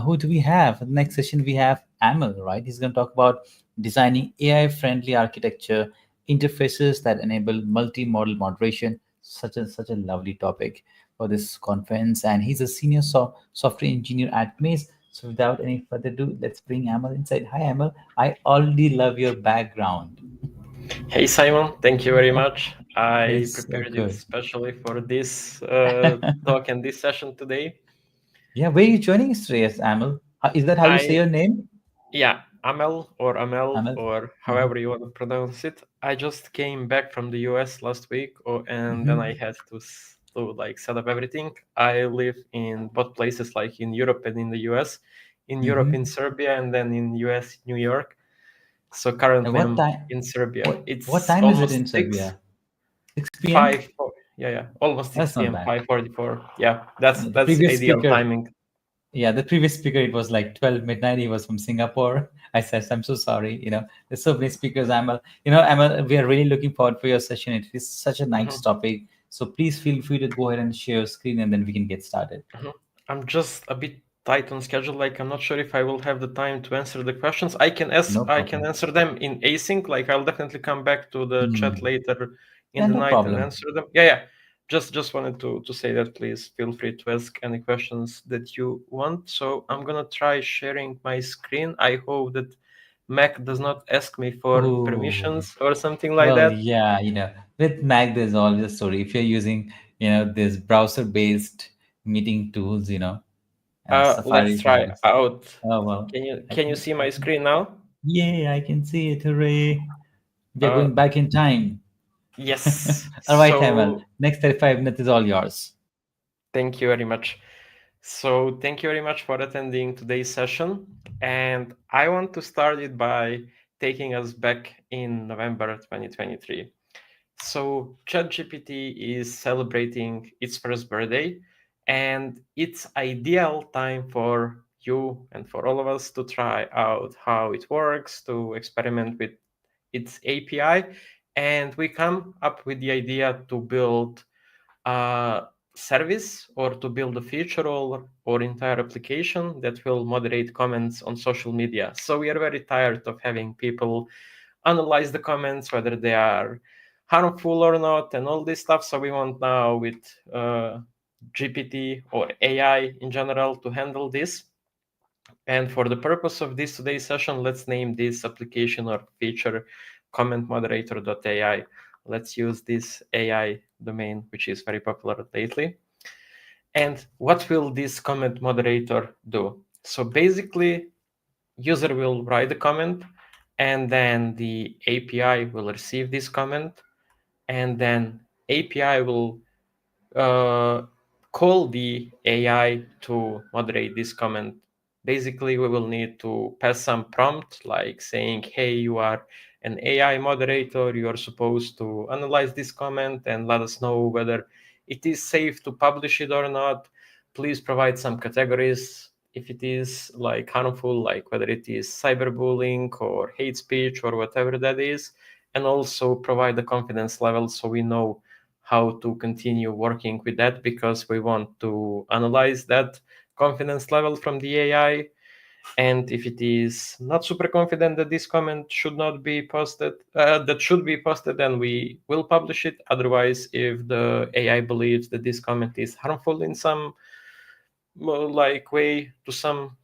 who do we have? The next session we have Amel. Right, he's going to talk about designing AI-friendly architecture interfaces that enable multi-model moderation. Such a lovely topic for this conference, and he's a senior software engineer at Maze. So without any further ado, let's bring Amel inside. Hi, Amel. I already love your background. Hey Simon, thank you very much. I It's so prepared it good. especially for this talk and this session today. Yeah, where are you joining us today, Amel? Is that how you say I your name? Yeah, Amel Amel? or Uh-huh. however you want to pronounce it. I just came back from the US last week, and then I Hmm. had to like set up everything. I live in both places, like in Europe and in the US. In Europe, in Hmm. Serbia, and then in US, New York. So And currently, what I'm time? in Serbia. What It's time is it almost in six. Serbia? 6 p.m. 5 4, yeah, almost 6 That's not p.m. bad. 5:44. Yeah, that's Yeah, the that's previous ideal speaker. timing. Yeah, the previous speaker, it was like 12 midnight. He was from Singapore. I said, I'm so sorry. There's so many speakers, Amal. Amal, we are really looking forward for your session. It is such a nice Mhm, topic. So please feel free to go ahead and share your screen and then we can get started. mhm. I'm just a bit tight on schedule. Like, I'm not sure if I will have the time to answer the questions. No I can problem. answer them in async. Like, I'll definitely come back to the chat Hmm. later in Yeah, the no night and problem. answer them. Yeah, yeah. Just wanted to say that please feel free to ask any questions that you want. So I'm gonna try sharing my screen. I hope that Mac does not ask me for Oh, permissions or something like well, that. yeah, with Mac, there's always a story. If you're using, this browser-based meeting tools, Safari, Let's if you try use. out. Oh, well, I Can you think, see my screen now? yeah, I can see it. Hooray. We are Uh, going back in time. yes. All right, Emil. So Next 35 minutes is all yours. thank you very much. So thank you very much for attending today's session. And I want to start it by taking us back in November 2023. So ChatGPT is celebrating its first birthday, and it's ideal time for you and for all of us to try out how it works, to experiment with its API. And we come up with the idea to build a service or to build a feature or entire application that will moderate comments on social media. So we are very tired of having people analyze the comments, whether they are harmful or not, and all this stuff. So we want now with GPT or AI in general to handle this. And for the purpose of this today's session, let's name this application or feature comment moderator.ai. Let's use this AI domain, which is very popular lately. And what will this comment moderator do? So basically, user will write the comment, and then the API will receive this comment, and then API will call the AI to moderate this comment. Basically, we will need to pass some prompt like saying, hey, you are an AI moderator, you are supposed to analyze this comment and let us know whether it is safe to publish it or not. Please provide some categories if it is like harmful, like whether it is cyberbullying or hate speech or whatever that is, and also provide the confidence level so we know how to continue working with that, because we want to analyze that confidence level from the AI. And if it is not super confident that this comment should not be posted, that should be posted, then we will publish it. Otherwise, if the AI believes that this comment is harmful in some like way to some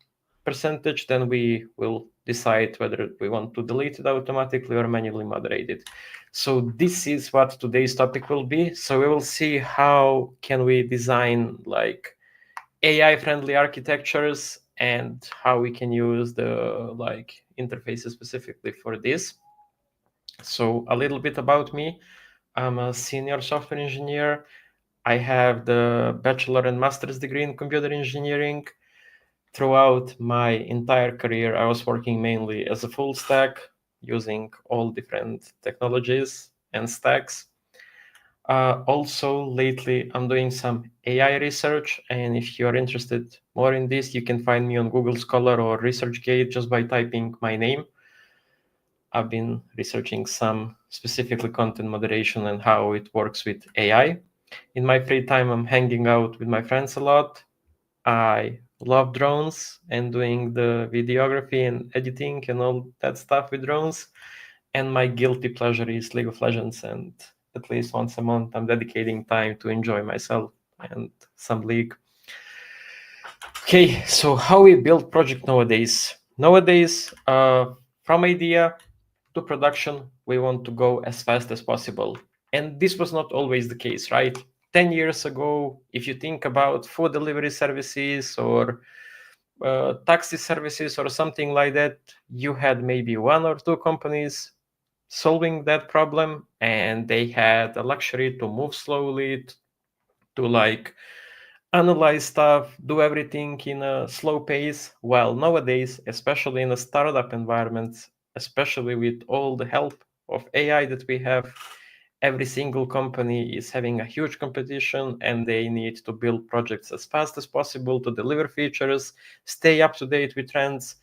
percentage, then we will decide whether we want to delete it automatically or manually moderate it. So this is what today's topic will be. So we will see how can we design like AI-friendly architectures and how we can use the like interfaces specifically for this. So a little bit about me. I'm a senior software engineer. I have the bachelor and master's degree in computer engineering. Throughout my entire career, I was working mainly as a full stack, using all different technologies and stacks. Also, lately, I'm doing some AI research, and if you are interested more in this, you can find me on Google Scholar or ResearchGate just by typing my name. I've been researching some specifically content moderation and how it works with AI. In my free time, I'm hanging out with my friends a lot. I love drones and doing the videography and editing and all that stuff with drones. And my guilty pleasure is League of Legends, and at least once a month I'm dedicating time to enjoy myself and some League. Okay, so how we build project nowadays. Nowadays, from idea to production, we want to go as fast as possible. And this was not always the case, right? 10 years ago, if you think about food delivery services or taxi services or something like that, you had maybe one or two companies solving that problem, and they had the luxury to move slowly, to like analyze stuff, do everything in a slow pace. While nowadays, especially in a startup environment, especially with all the help of AI that we have, every single company is having a huge competition, and they need to build projects as fast as possible to deliver features, stay up to date with trends,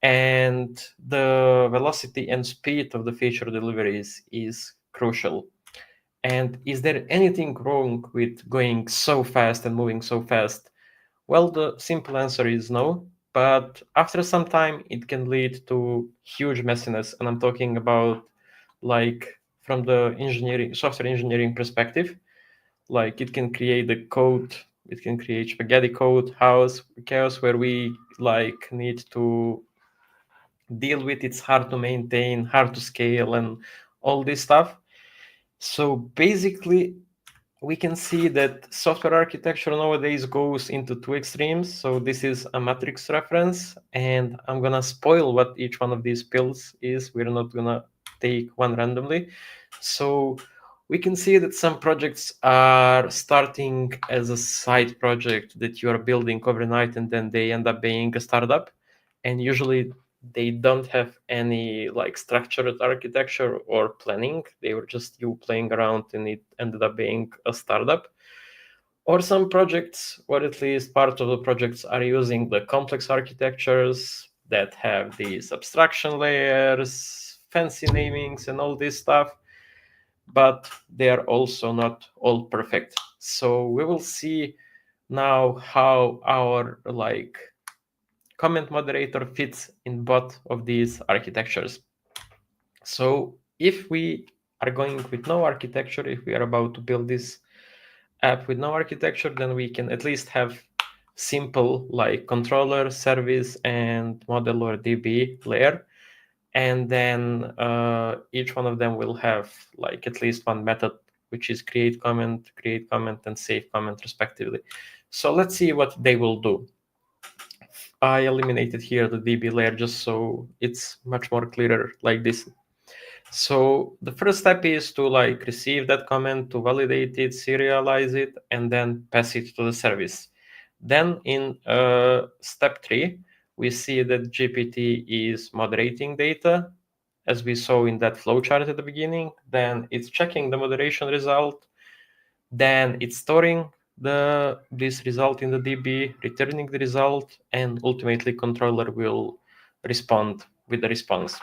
and the velocity and speed of the feature deliveries is crucial. And is there anything wrong with going so fast and moving so fast? Well, the simple answer is no. But after some time, it can lead to huge messiness. And I'm talking about like from the software engineering perspective. Like it can create the code, it can create spaghetti code, chaos where we like need to deal with. It's hard to maintain, hard to scale, and all this stuff. So basically, we can see that software architecture nowadays goes into two extremes. So this is a matrix reference, and I'm gonna spoil what each one of these pills is. We're not gonna take one randomly. So we can see that some projects are starting as a side project that you are building overnight, and then they end up being a startup. And usually they don't have any like structured architecture or planning. They were just you playing around, and it ended up being a startup. Or some projects, or at least part of the projects, are using the complex architectures that have these abstraction layers, fancy namings, and all this stuff, but they are also not all perfect. So we will see now how our like comment moderator fits in both of these architectures. So if we are going with no architecture, if we are about to build this app with no architecture, then we can at least have simple like controller, service, and model or DB layer. And then each one of them will have like at least one method, which is create comment, and save comment respectively. So let's see what they will do. I eliminated here the DB layer just so it's much more clearer like this. So the first step is to like receive that comment, to validate it, serialize it, and then pass it to the service. Then in step 3, we see that GPT is moderating data, as we saw in that flowchart at the beginning. Then it's checking the moderation result. Then it's storing this result in the DB, returning the result, and ultimately controller will respond with the response.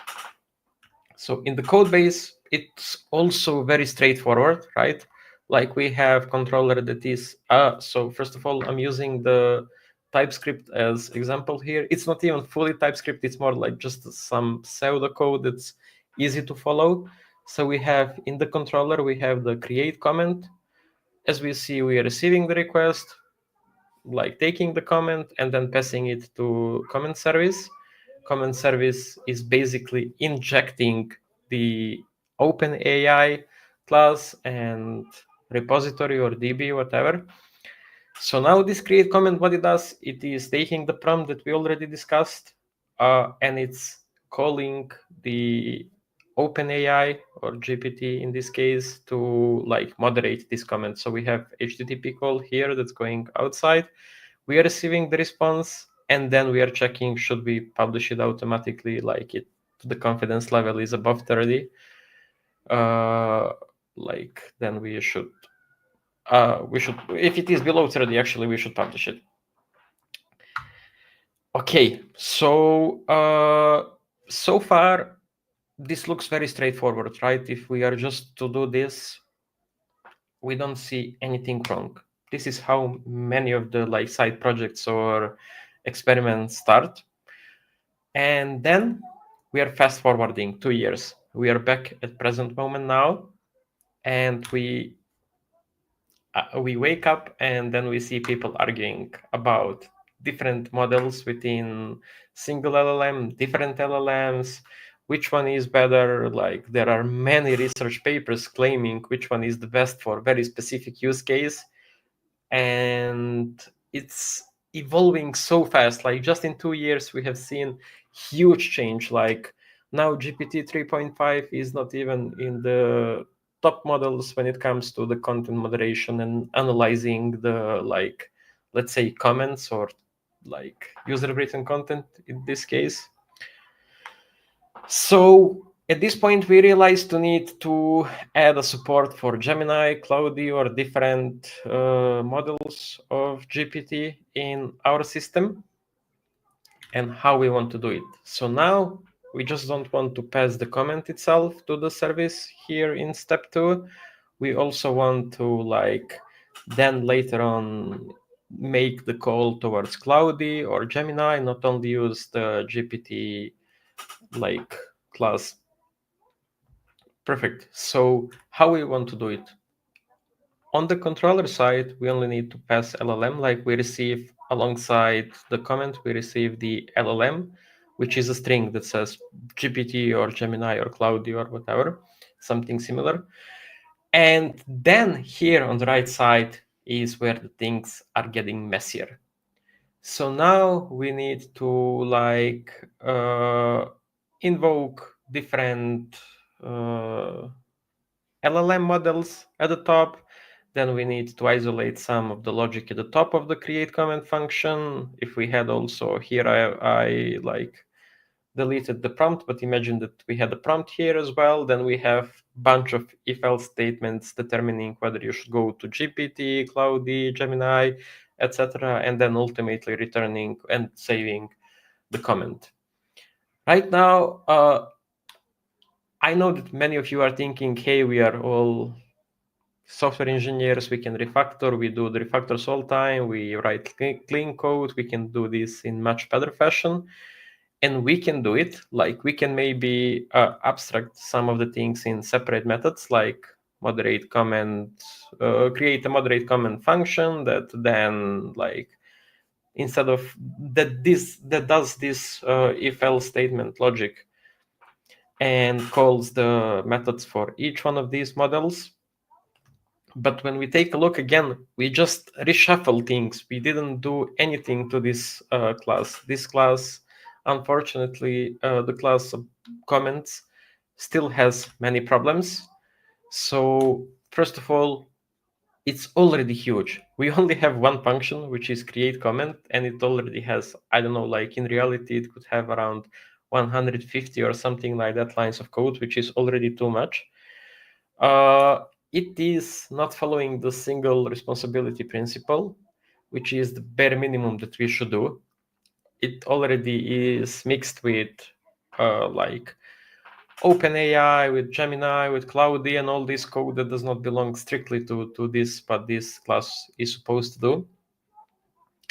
So in the code base, it's also very straightforward, right? Like we have controller that is, so first of all, I'm using the TypeScript as example here. It's not even fully TypeScript. It's more like just some pseudocode that's easy to follow. So we have in the controller, we have the create comment. As we see, we are receiving the request, like taking the comment and then passing it to comment service. Comment service is basically injecting the OpenAI class and repository or DB, whatever. So now this create comment, what it does, it is taking the prompt that we already discussed, and it's calling the OpenAI or GPT in this case to like moderate this comment. So we have HTTP call here that's going outside. We are receiving the response, and then we are checking should we publish it automatically, like it the confidence level is above 30. Like then we should if it is below 30, actually we should publish it. Okay, so so far this looks very straightforward, right? If we are just to do this, we don't see anything wrong. This is how many of the like side projects or experiments start. And then we are fast forwarding 2 years. We are back at present moment now, and we wake up and then we see people arguing about different models within single LLM, different LLMs, which one is better. Like there are many research papers claiming which one is the best for very specific use case. And it's evolving so fast. Like just in 2 years, we have seen huge change. Like now GPT 3.5 is not even in the top models when it comes to the content moderation and analyzing the like, let's say comments or like user written content in this case. So at this point, we realized to need to add a support for Gemini, Cloudy, or different models of GPT in our system, and how we want to do it. So now we just don't want to pass the comment itself to the service here in step 2. We also want to like then later on make the call towards Cloudy or Gemini, not only use the GPT like class. Perfect. So how we want to do it? On the controller side, we only need to pass LLM, like we receive alongside the comment, we receive the LLM, which is a string that says GPT or Gemini or Cloudy or whatever, something similar. And then here on the right side is where the things are getting messier. So now we need to like invoke different LLM models at the top. Then we need to isolate some of the logic at the top of the create comment function. If we had also here, I like deleted the prompt, but imagine that we had a prompt here as well. Then we have a bunch of if-else statements determining whether you should go to GPT, Cloudy, Gemini, etc., and then ultimately returning and saving the comment. Right now, I know that many of you are thinking, hey, we are all software engineers, we can refactor, we do the refactors all time, we write clean code, we can do this in much better fashion. And we can do it, like we can maybe abstract some of the things in separate methods, like moderate comment, create a moderate comment function that then like, instead of that does this if else statement logic and calls the methods for each one of these models. But when we take a look again, we just reshuffle things. We didn't do anything to this class. This class, unfortunately, the class of comments still has many problems. So first of all, it's already huge. We only have one function, which is create comment, and it already has, I don't know, like in reality, it could have around 150 or something like that lines of code, which is already too much. It is not following the single responsibility principle, which is the bare minimum that we should do. It already is mixed with like OpenAI, with Gemini, with Cloudy, and all this code that does not belong strictly to this, but this class is supposed to do.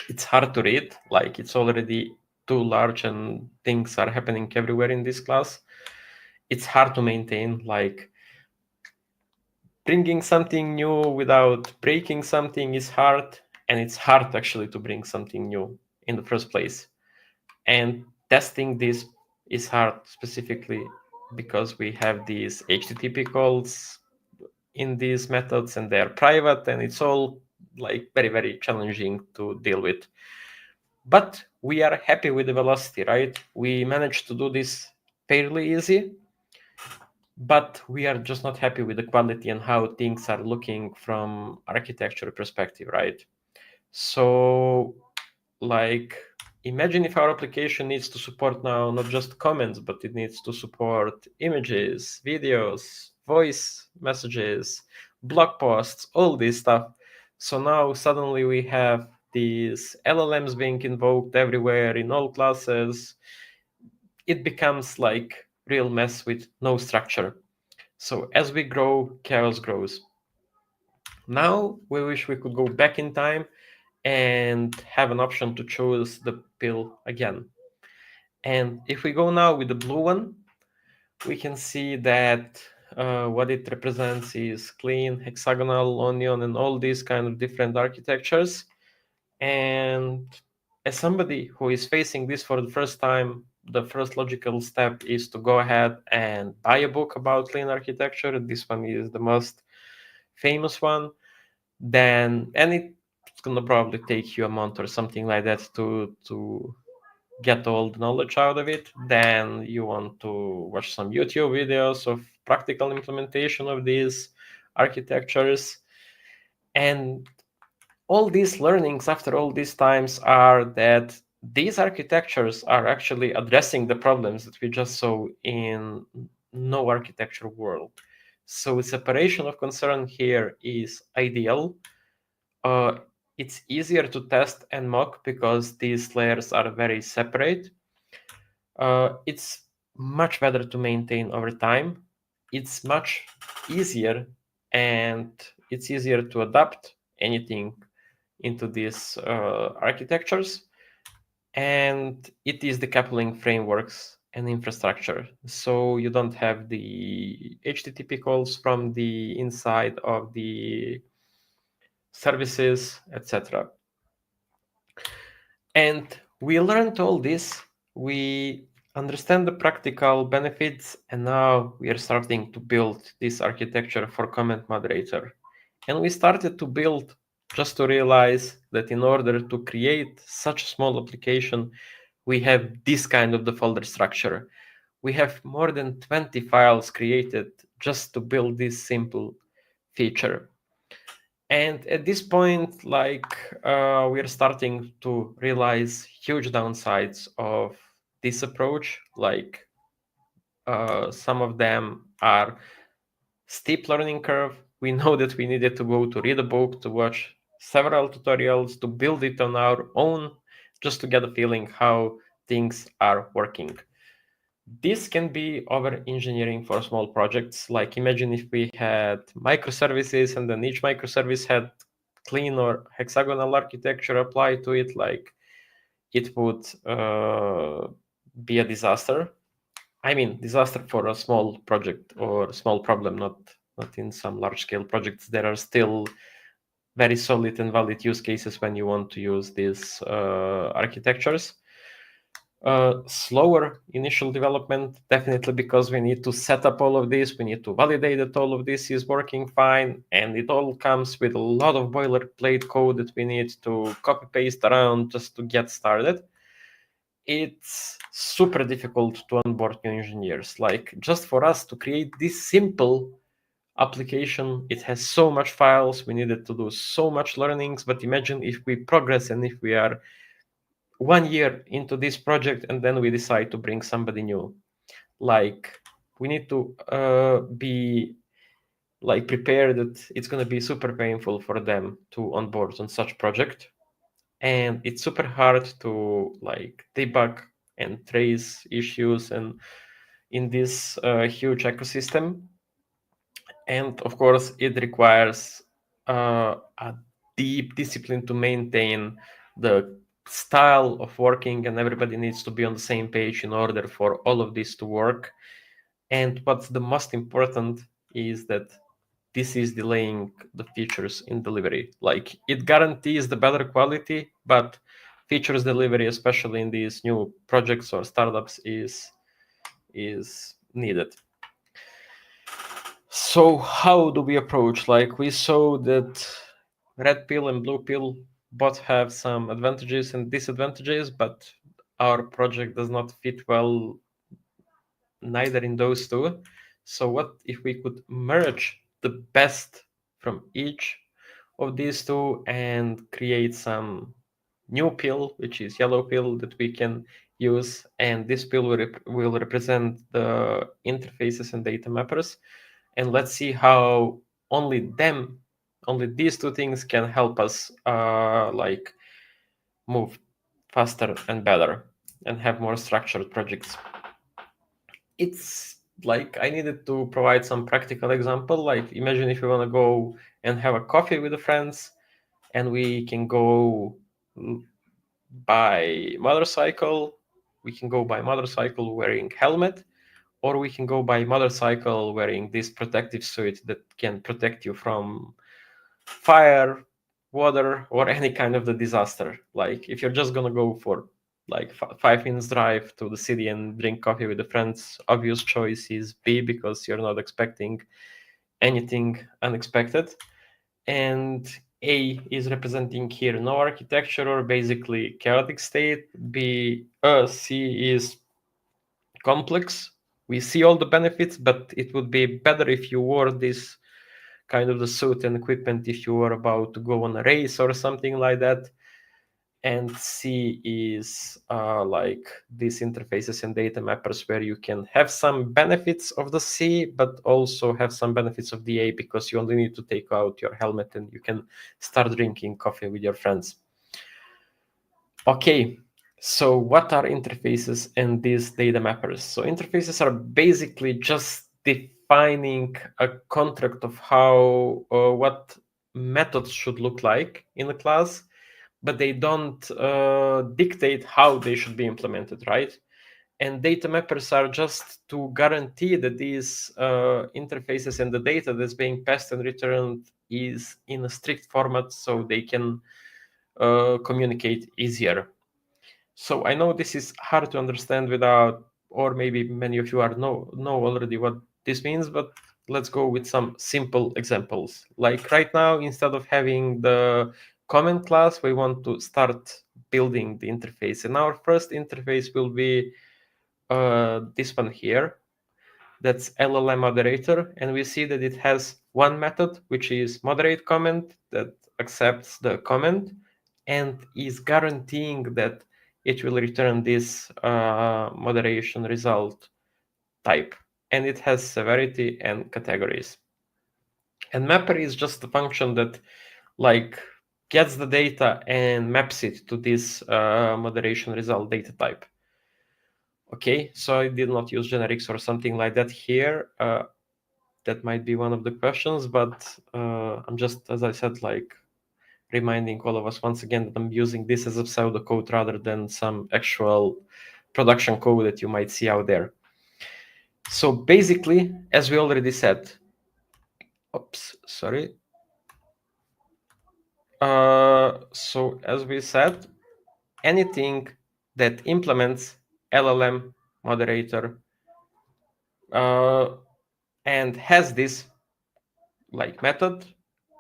It's hard to read, like it's already too large and things are happening everywhere in this class. It's hard to maintain, like bringing something new without breaking something is hard, and it's hard actually to bring something new in the first place. And testing this is hard, specifically because we have these HTTP calls in these methods and they're private, and it's all like very, very challenging to deal with. But we are happy with the velocity, right? We managed to do this fairly easy, but we are just not happy with the quality and how things are looking from architecture perspective, right? So like, imagine if our application needs to support now not just comments, but it needs to support images, videos, voice messages, blog posts, all this stuff. So now suddenly we have these LLMs being invoked everywhere in all classes. It becomes like real mess with no structure. So as we grow, chaos grows. Now we wish we could go back in time and have an option to choose the pill again. And if we go now with the blue one, we can see that what it represents is clean, hexagonal, onion, and all these kind of different architectures. And as somebody who is facing this for the first time, the first logical step is to go ahead and buy a book about clean architecture. This one is the most famous one. Then, and it's gonna probably take you a month or something like that to get all the knowledge out of it. Then you want to watch some YouTube videos of practical implementation of these architectures. And all these learnings after all these times are that these architectures are actually addressing the problems that we just saw in no architecture world. So separation of concern here is ideal. It's easier to test and mock because these layers are very separate. It's much better to maintain over time. It's much easier, and it's easier to adapt anything into these architectures. And it is decoupling frameworks and infrastructure. So you don't have the HTTP calls from the inside of the services, etc. And we learned all this. We understand the practical benefits, and now we are starting to build this architecture for comment moderator. And we started to build just to realize that in order to create such a small application, we have this kind of the folder structure. We have more than 20 files created just to build this simple feature. And at this point, like we're starting to realize huge downsides of this approach. Like some of them are steep learning curve. We know that we needed to go to read a book, to watch several tutorials, to build it on our own, just to get a feeling how things are working. This can be over engineering for small projects. Like imagine if we had microservices and then each microservice had clean or hexagonal architecture applied to it, like it would be a disaster. I mean, disaster for a small project or small problem, not in some large scale projects. There are still very solid and valid use cases when you want to use these architectures. Slower initial development, definitely, because we need to set up all of this. We need to validate that all of this is working fine. And it all comes with a lot of boilerplate code that we need to copy paste around just to get started. It's super difficult to onboard new engineers. Like just for us to create this simple application, it has so much files. We needed to do so much learnings. But imagine if we progress and if we are 1 year into this project and then we decide to bring somebody new. Like we need to be like prepared that it's going to be super painful for them to onboard on such project. And it's super hard to like debug and trace issues and in this huge ecosystem. And of course, it requires a deep discipline to maintain the style of working, and everybody needs to be on the same page in order for all of this to work. And what's the most important is that this is delaying the features in delivery. Like it guarantees the better quality, but features delivery, especially in these new projects or startups, is needed. So how do we approach? Like we saw that red pill and blue pill both have some advantages and disadvantages, but our project does not fit well neither in those two. So what if we could merge the best from each of these two and create some new pill, which is yellow pill, that we can use, and this pill will represent the interfaces and data mappers. And let's see how only these two things can help us like move faster and better and have more structured projects. It's like I needed to provide some practical example. Like imagine if you want to go and have a coffee with the friends, and we can go by motorcycle. We can go by motorcycle wearing helmet, or we can go by motorcycle wearing this protective suit that can protect you from fire, water, or any kind of the disaster. Like if you're just gonna go for like 5 minutes drive to the city and drink coffee with the friends, obvious choice is B, because you're not expecting anything unexpected. And A is representing here no architecture or basically chaotic state. C is complex. We see all the benefits, but it would be better if you wore this kind of the suit and equipment if you were about to go on a race or something like that. And C is like these interfaces and data mappers where you can have some benefits of the C, but also have some benefits of the A, because you only need to take out your helmet and you can start drinking coffee with your friends. Okay, so what are interfaces and these data mappers? So interfaces are basically just defining a contract of how what methods should look like in a class, but they don't dictate how they should be implemented, right? And data mappers are just to guarantee that these interfaces and the data that's being passed and returned is in a strict format so they can communicate easier. So I know this is hard to understand without, or maybe many of you know already what this means, but let's go with some simple examples. Like right now, instead of having the comment class, we want to start building the interface. And our first interface will be this one here. That's LLM moderator, and we see that it has one method, which is moderate comment, that accepts the comment and is guaranteeing that it will return this moderation result type. And it has severity and categories. And mapper is just a function that like gets the data and maps it to this moderation result data type. Okay, so I did not use generics or something like that here. That might be one of the questions, but I'm just, as I said, like reminding all of us once again that I'm using this as a pseudocode rather than some actual production code that you might see out there. So basically, as we already said, oops, sorry. So as we said, anything that implements LLM moderator and has this like method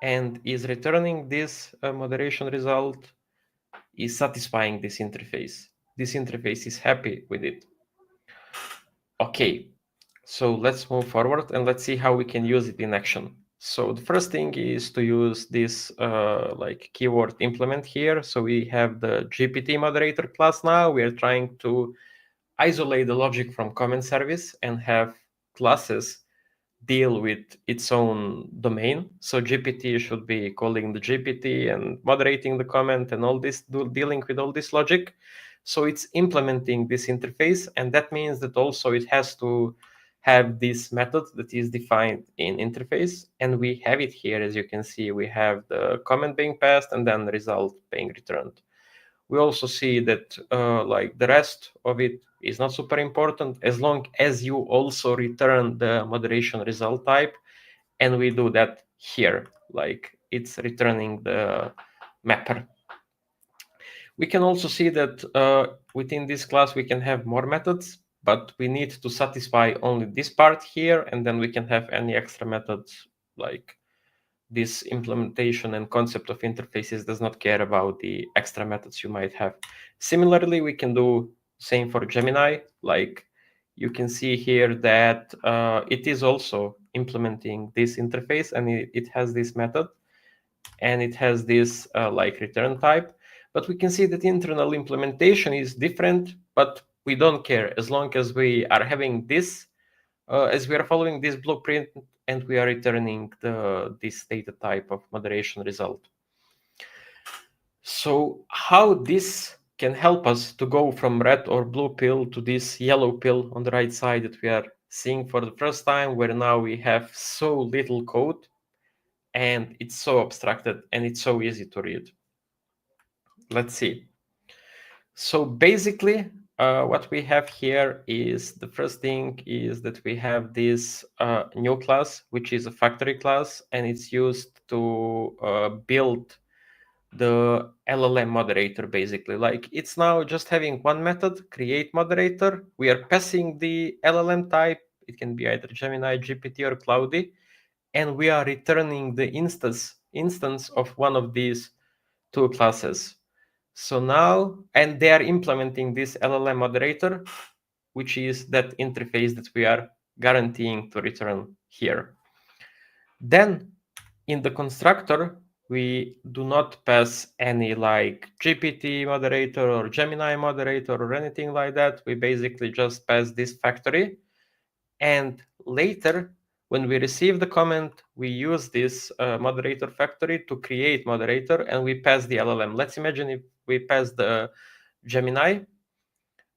and is returning this moderation result is satisfying this interface. This interface is happy with it. Okay, so let's move forward and let's see how we can use it in action. So the first thing is to use this like keyword implement here. So we have the GPT moderator class now. We are trying to isolate the logic from comment service and have classes deal with its own domain. So GPT should be calling the GPT and moderating the comment and all this, dealing with all this logic. So it's implementing this interface, and that means that also it has to have this method that is defined in interface, and we have it here. As you can see, we have the comment being passed and then the result being returned. We also see that like the rest of it is not super important as long as you also return the moderation result type, and we do that here, like it's returning the mapper. We can also see that within this class we can have more methods, but we need to satisfy only this part here, and then we can have any extra methods like this implementation and concept of interfaces does not care about the extra methods you might have. Similarly, we can do same for Gemini. Like you can see here that it is also implementing this interface, and it has this method, and it has this like return type. But we can see that internal implementation is different, but we don't care as long as we are having this, as we are following this blueprint and we are returning this data type of moderation result. So how this can help us to go from red or blue pill to this yellow pill on the right side that we are seeing for the first time, where now we have so little code and it's so abstracted and it's so easy to read. Let's see. So basically, what we have here is the first thing is that we have this new class, which is a factory class, and it's used to build the LLM moderator, basically. Like it's now just having one method, create moderator. We are passing the LLM type. It can be either Gemini, GPT, or Cloudy. And we are returning the instance of one of these two classes. So now, and they are implementing this LLM moderator, which is that interface that we are guaranteeing to return here. Then in the constructor, we do not pass any like GPT moderator or Gemini moderator or anything like that. We basically just pass this factory. And later, when we receive the comment, we use this moderator factory to create moderator, and we pass the LLM. Let's imagine if we pass the Gemini,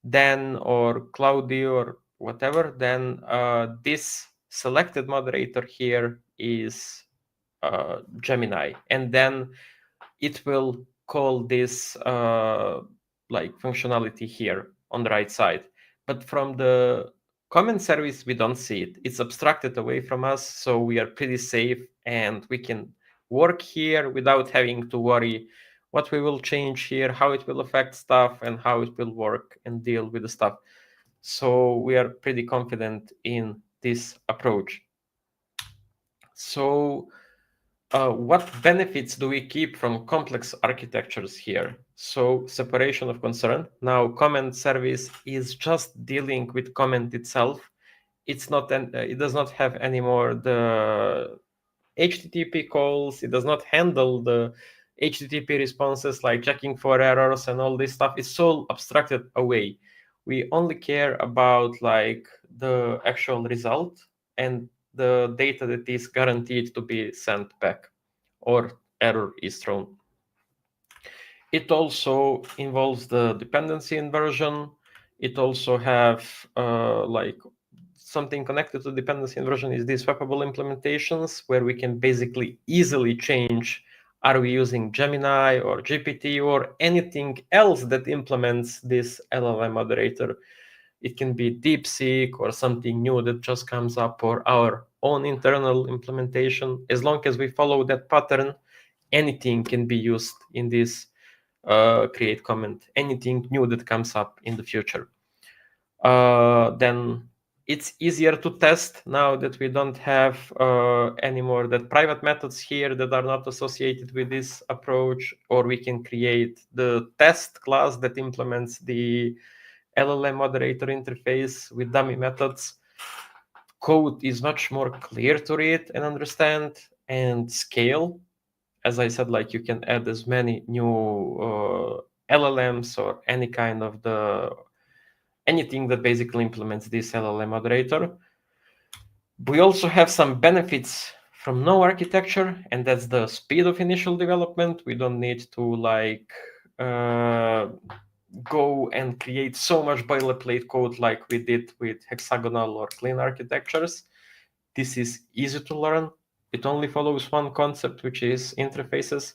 then or Cloudy or whatever, then this selected moderator here is Gemini, and then it will call this like functionality here on the right side. But from the comment service, we don't see it. It's abstracted away from us, so we are pretty safe and we can work here without having to worry what we will change here, how it will affect stuff, and how it will work and deal with the stuff. So we are pretty confident in this approach. So what benefits do we keep from complex architectures here? So separation of concern. Now comment service is just dealing with comment itself, it's not it does not have anymore the HTTP calls. It does not handle the HTTP responses like checking for errors and all this stuff. It's all abstracted away. We only care about like the actual result and the data that is guaranteed to be sent back or error is thrown. It also involves the dependency inversion. It also have like something connected to dependency inversion is these swappable implementations where we can basically easily change, are we using Gemini or GPT or anything else that implements this LLM moderator. It can be DeepSeek or something new that just comes up or our own internal implementation. As long as we follow that pattern, anything can be used in this create comment, anything new that comes up in the future. Then it's easier to test now that we don't have anymore that private methods here that are not associated with this approach, or we can create the test class that implements the LLM moderator interface with dummy methods. Code is much more clear to read and understand and scale. As I said, like you can add as many new LLMs or any kind of anything that basically implements this LLM moderator. We also have some benefits from no architecture, and that's the speed of initial development. We don't need to like go and create so much boilerplate code like we did with hexagonal or clean architectures. This is easy to learn. It only follows one concept, which is interfaces.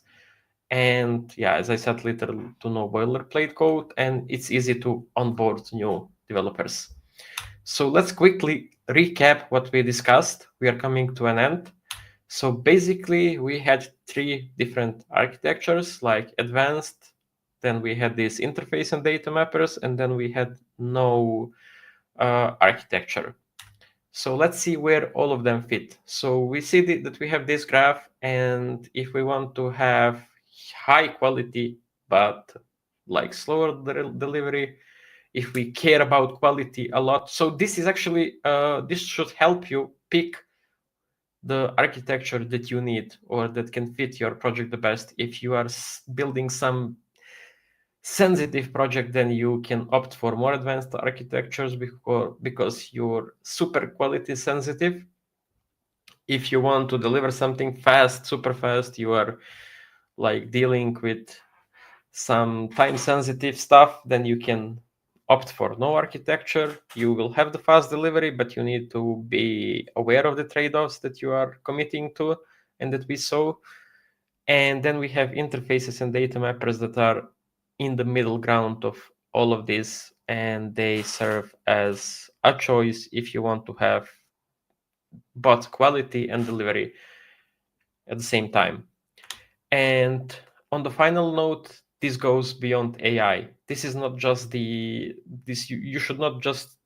And yeah, as I said, little to no boilerplate code, and it's easy to onboard new developers. So let's quickly recap what we discussed. We are coming to an end. So basically, we had 3 different architectures, like advanced, then we had this interface and data mappers, and then we had no architecture. So let's see where all of them fit. So we see that we have this graph, and if we want to have high quality but like slower delivery, if we care about quality a lot, so this is actually this should help you pick the architecture that you need or that can fit your project the best. If you are building some sensitive project, then you can opt for more advanced architectures because you're super quality sensitive. If you want to deliver something fast, super fast, you are like dealing with some time sensitive stuff, then you can opt for no architecture. You will have the fast delivery, but you need to be aware of the trade-offs that you are committing to and that we saw. And then we have interfaces and data mappers that are in the middle ground of all of this, and they serve as a choice if you want to have both quality and delivery at the same time. And on the final note, this goes beyond AI. This is not just you should not just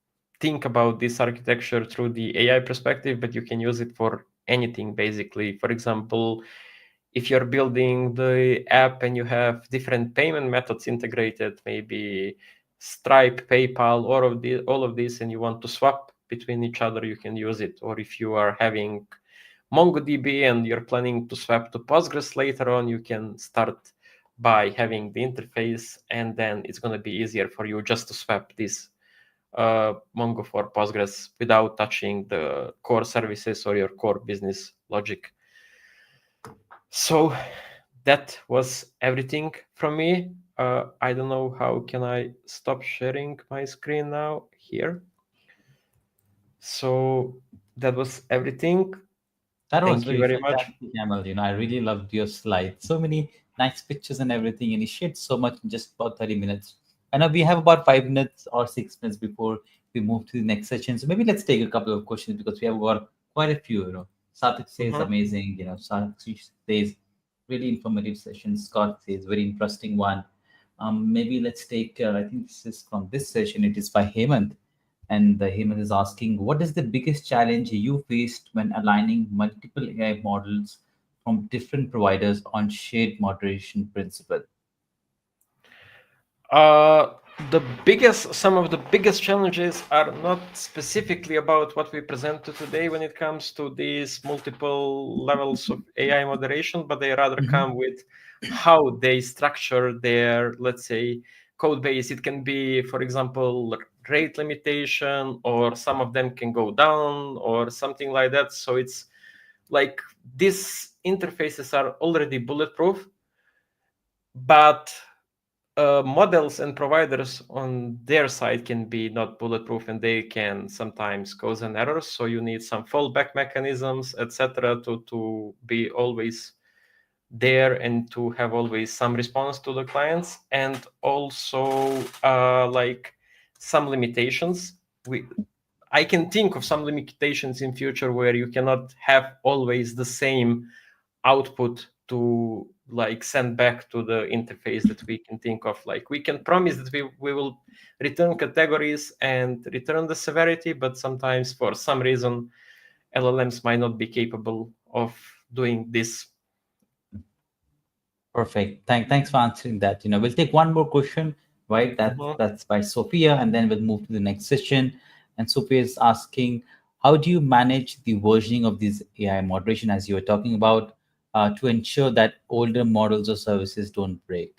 think about this architecture through the AI perspective, but you can use it for anything, basically. For example, if you're building the app and you have different payment methods integrated, maybe Stripe, PayPal, all of this, and you want to swap between each other, you can use it. Or if you are having MongoDB and you're planning to swap to Postgres later on, you can start by having the interface, and then it's going to be easier for you just to swap this Mongo for Postgres without touching the core services or your core business logic. So that was everything from me. I don't know how can I stop sharing my screen now here. So that was everything. That was Thank you very much. fantastic, Amel. I really loved your slides. So many nice pictures and everything, and you shared so much in just about 30 minutes. I know we have about 5 minutes or 6 minutes before we move to the next session. So maybe let's take a couple of questions because we have got quite a few. Satik says amazing. Satik says really informative session. Scott says very interesting one. Maybe let's take. I think this is from this session. It is by Hemant. And Hemant is asking, what is the biggest challenge you faced when aligning multiple AI models from different providers on shared moderation principle? Some of the biggest challenges are not specifically about what we presented today when it comes to these multiple levels of AI moderation, but they rather come with how they structure their, let's say, code base. It can be, for example, rate limitation, or some of them can go down or something like that. So it's like these interfaces are already bulletproof, but models and providers on their side can be not bulletproof, and they can sometimes cause an error. So you need some fallback mechanisms, etc., to be always there and to have always some response to the clients, and also like some limitations. I can think of some limitations in future where you cannot have always the same output to like send back to the interface that we can think of. Like we can promise that we will return categories and return the severity, but sometimes for some reason LLMs might not be capable of doing this. Perfect. Thanks for answering that. We'll take one more question, right? That's by Sophia, and then we'll move to the next session. And Sophia is asking, how do you manage the versioning of these AI moderation, as you were talking about, to ensure that older models or services don't break?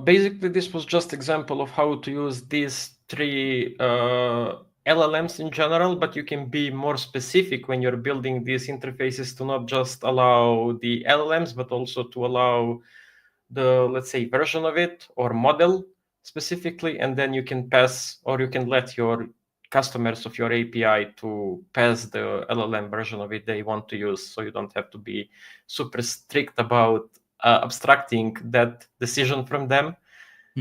Basically, this was just example of how to use these three LLMs in general, but you can be more specific when you're building these interfaces to not just allow the LLMs, but also to allow the, let's say, version of it or model specifically, and then you can pass, or you can let your customers of your API to pass the LLM version of it they want to use, so you don't have to be super strict about abstracting that decision from them,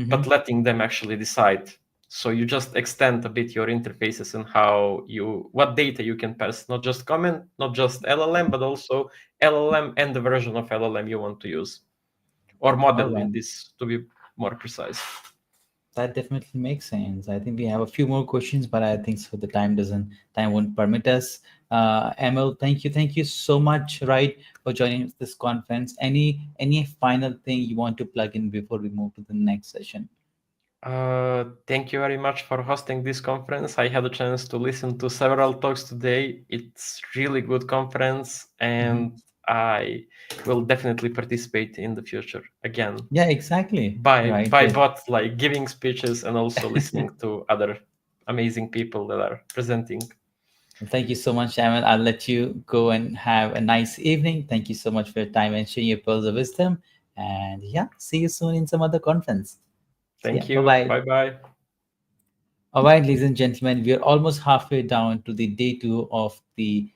but letting them actually decide. So you just extend a bit your interfaces and what data you can pass, not just comment, not just LLM, but also LLM and the version of LLM you want to use, or model in this, to be more precise. That definitely makes sense. I think we have a few more questions, but I think so the time won't permit us. Amel, thank you so much, right, for joining this conference. Any final thing you want to plug in before we move to the next session? Thank you very much for hosting this conference. I had a chance to listen to several talks today. It's really good conference, and I will definitely participate in the future again. Yeah, exactly. By both like giving speeches and also listening to other amazing people that are presenting. Thank you so much, Amel. I'll let you go and have a nice evening. Thank you so much for your time and sharing your pearls of wisdom. And yeah, see you soon in some other conference. Thank you. Bye-bye. All right, ladies and gentlemen, we are almost halfway down to the day 2 of the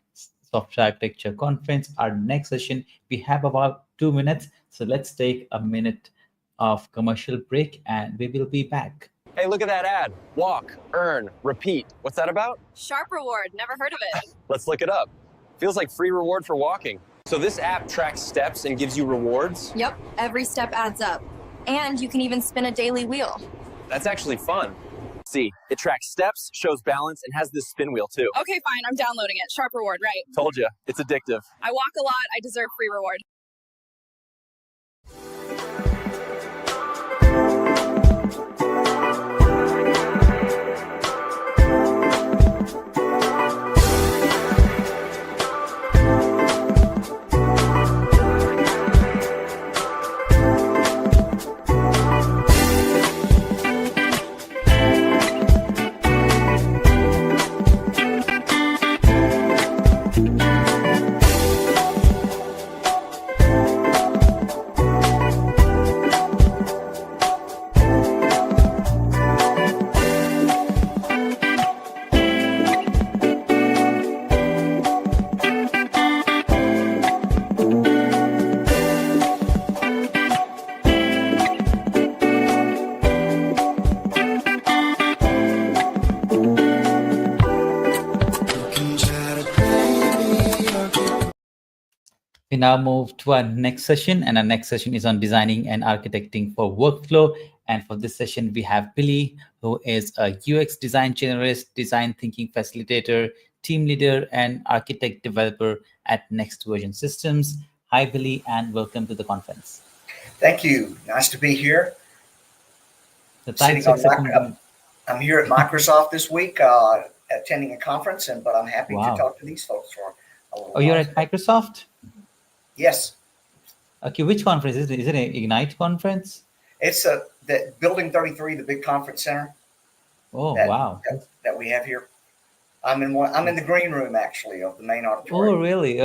Software Architecture Conference. Our next session, we have about 2 minutes. So let's take a minute of commercial break and we will be back. Hey, look at that ad. Walk, earn, repeat. What's that about? Sharp reward. Never heard of it. Let's look it up. Feels like free reward for walking. So this app tracks steps and gives you rewards? Yep, every step adds up. And you can even spin a daily wheel. That's actually fun. See, it tracks steps, shows balance, and has this spin wheel too. Okay, fine. I'm downloading it. Sharp reward, right? Told you, it's addictive. I walk a lot. I deserve free reward. We now move to our next session, and our next session is on designing and architecting for workflow. And for this session, we have Billy, who is a UX design generalist, design thinking facilitator, team leader, and architect developer at Next Version Systems. Hi, Billy, and welcome to the conference. Thank you. Nice to be here. So thanks for accepting. I'm here at Microsoft this week, attending a conference, but I'm happy to talk to these folks for a little while. You're at Microsoft? Yes. Okay, which conference is it? Is it an Ignite conference? It's the Building 33, the big conference center. Oh, wow. That we have here. I'm in the green room actually of the main auditorium. Oh, really?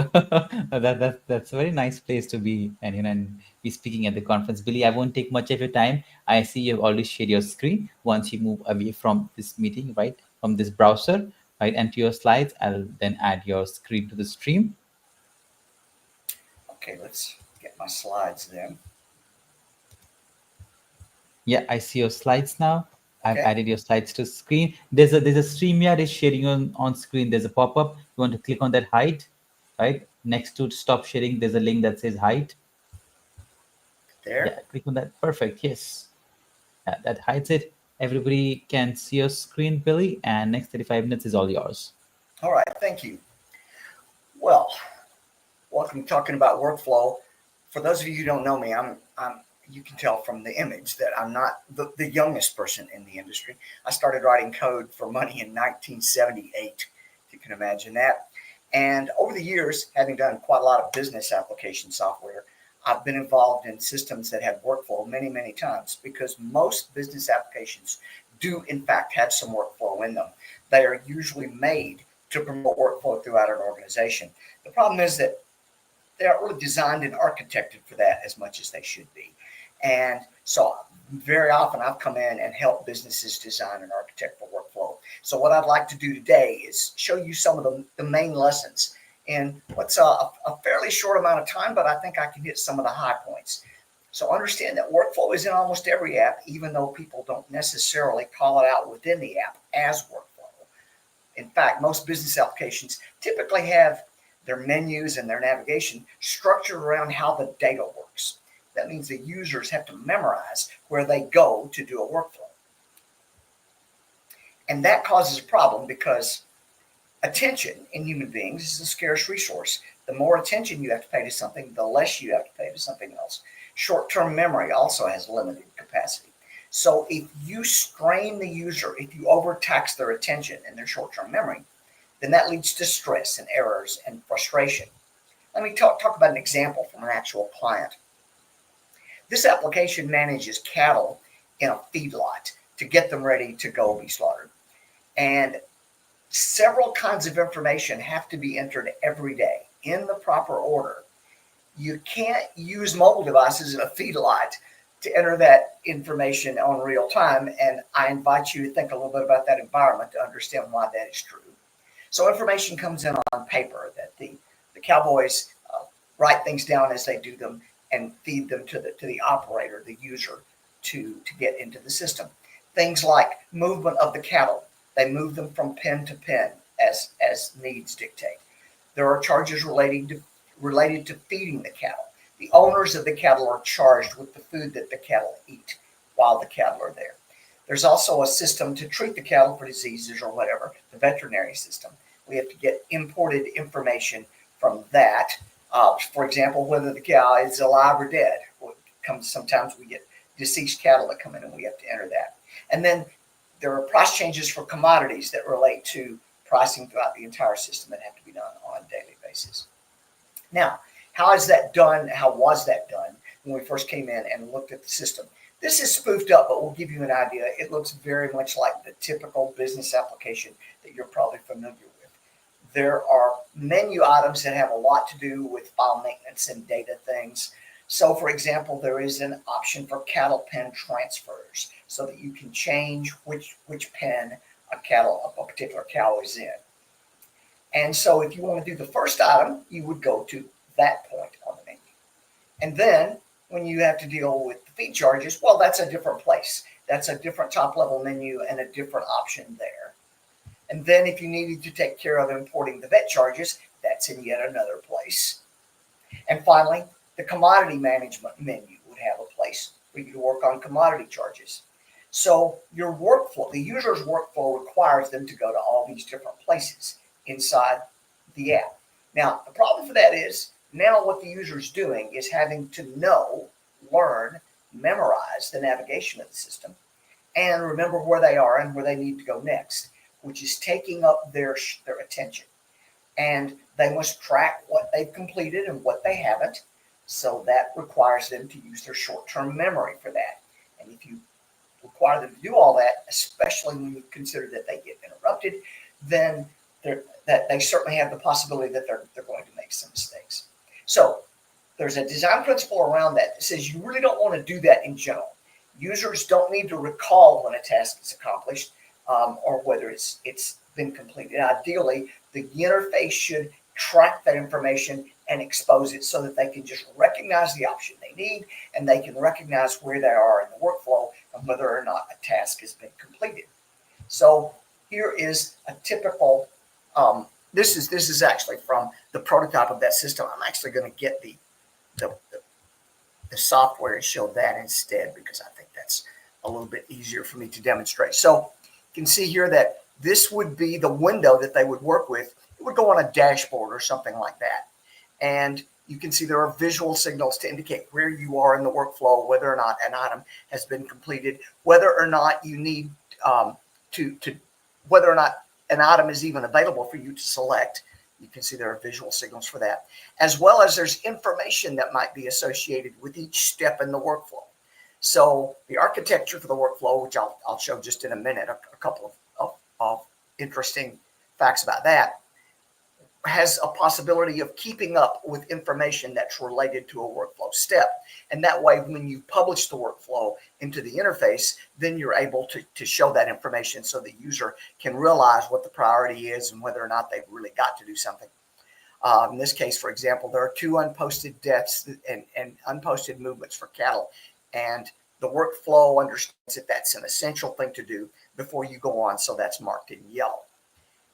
That's a very nice place to be, and be speaking at the conference. Billy, I won't take much of your time. I see you've already shared your screen. Once you move away from this meeting, right, from this browser, right, and to your slides, I'll then add your screen to the stream. Okay, let's get my slides then. Yeah, I see your slides now. Okay. I've added your slides to screen. There's a StreamYard is sharing on screen. There's a pop-up. You want to click on that hide, right? Next to stop sharing, there's a link that says hide. There. Yeah, click on that. Perfect. Yes. Yeah, that hides it. Everybody can see your screen, Billy, and next 35 minutes is all yours. All right. Thank you. Well, welcome to talking about workflow. For those of you who don't know me, you can tell from the image that I'm not the youngest person in the industry. I started writing code for money in 1978, if you can imagine that. And over the years, having done quite a lot of business application software, I've been involved in systems that have workflow many, many times, because most business applications do, in fact, have some workflow in them. They are usually made to promote workflow throughout an organization. The problem is that they aren't really designed and architected for that as much as they should be. And so very often I've come in and helped businesses design and architect for workflow. So what I'd like to do today is show you some of the main lessons in what's a fairly short amount of time, but I think I can hit some of the high points. So understand that workflow is in almost every app, even though people don't necessarily call it out within the app as workflow. In fact, most business applications typically have their menus and their navigation structured around how the data works. That means the users have to memorize where they go to do a workflow. And that causes a problem because attention in human beings is a scarce resource. The more attention you have to pay to something, the less you have to pay to something else. Short-term memory also has limited capacity. So if you strain the user, if you overtax their attention and their short-term memory, then that leads to stress and errors and frustration. Let me talk about an example from an actual client. This application manages cattle in a feedlot to get them ready to go be slaughtered. And several kinds of information have to be entered every day in the proper order. You can't use mobile devices in a feedlot to enter that information on real time. And I invite you to think a little bit about that environment to understand why that is true. So information comes in on paper that the cowboys write things down as they do them and feed them to the operator, the user, to get into the system. Things like movement of the cattle. They move them from pen to pen as needs dictate. There are charges related to feeding the cattle. The owners of the cattle are charged with the food that the cattle eat while the cattle are there. There's also a system to treat the cattle for diseases or whatever, the veterinary system. We have to get imported information from that. For example, whether the cow is alive or dead. Sometimes we get deceased cattle that come in and we have to enter that. And then there are price changes for commodities that relate to pricing throughout the entire system that have to be done on a daily basis. Now, how is that done? How was that done when we first came in and looked at the system? This is spoofed up, but we'll give you an idea. It looks very much like the typical business application that you're probably familiar with. There are menu items that have a lot to do with file maintenance and data things. So, for example, there is an option for cattle pen transfers so that you can change which pen a particular cow is in. And so if you want to do the first item, you would go to that point on the menu. And then when you have to deal with the feed charges, well, that's a different place. That's a different top level menu and a different option there. And then if you needed to take care of importing the vet charges, that's in yet another place. And finally, the commodity management menu would have a place for you to work on commodity charges. So your workflow, the user's workflow requires them to go to all these different places inside the app. Now, the problem for that is now what the user is doing is having to know, learn, memorize the navigation of the system and remember where they are and where they need to go next, which is taking up their attention. And they must track what they've completed and what they haven't. So that requires them to use their short-term memory for that. And if you require them to do all that, especially when you consider that they get interrupted, then that they certainly have the possibility that they're going to make some mistakes. So there's a design principle around that says you really don't want to do that in general. Users don't need to recall when a task is accomplished or whether it's been completed. Ideally, the interface should track that information and expose it so that they can just recognize the option they need, and they can recognize where they are in the workflow and whether or not a task has been completed. So here is a typical, this is actually from the prototype of that system. I'm actually going to get the software and show that instead, because I think that's a little bit easier for me to demonstrate. So you can see here that this would be the window that they would work with. It would go on a dashboard or something like that. And you can see there are visual signals to indicate where you are in the workflow, whether or not an item has been completed, whether or not you need whether or not an item is even available for you to select. You can see there are visual signals for that, as well as there's information that might be associated with each step in the workflow. So the architecture for the workflow, which I'll show just in a minute, a couple of interesting facts about that, has a possibility of keeping up with information that's related to a workflow step. And that way, when you publish the workflow into the interface, then you're able to show that information so the user can realize what the priority is and whether or not they've really got to do something. In this case, for example, there are 2 unposted deaths and unposted movements for cattle. And the workflow understands that that's an essential thing to do before you go on. So that's marked in yellow.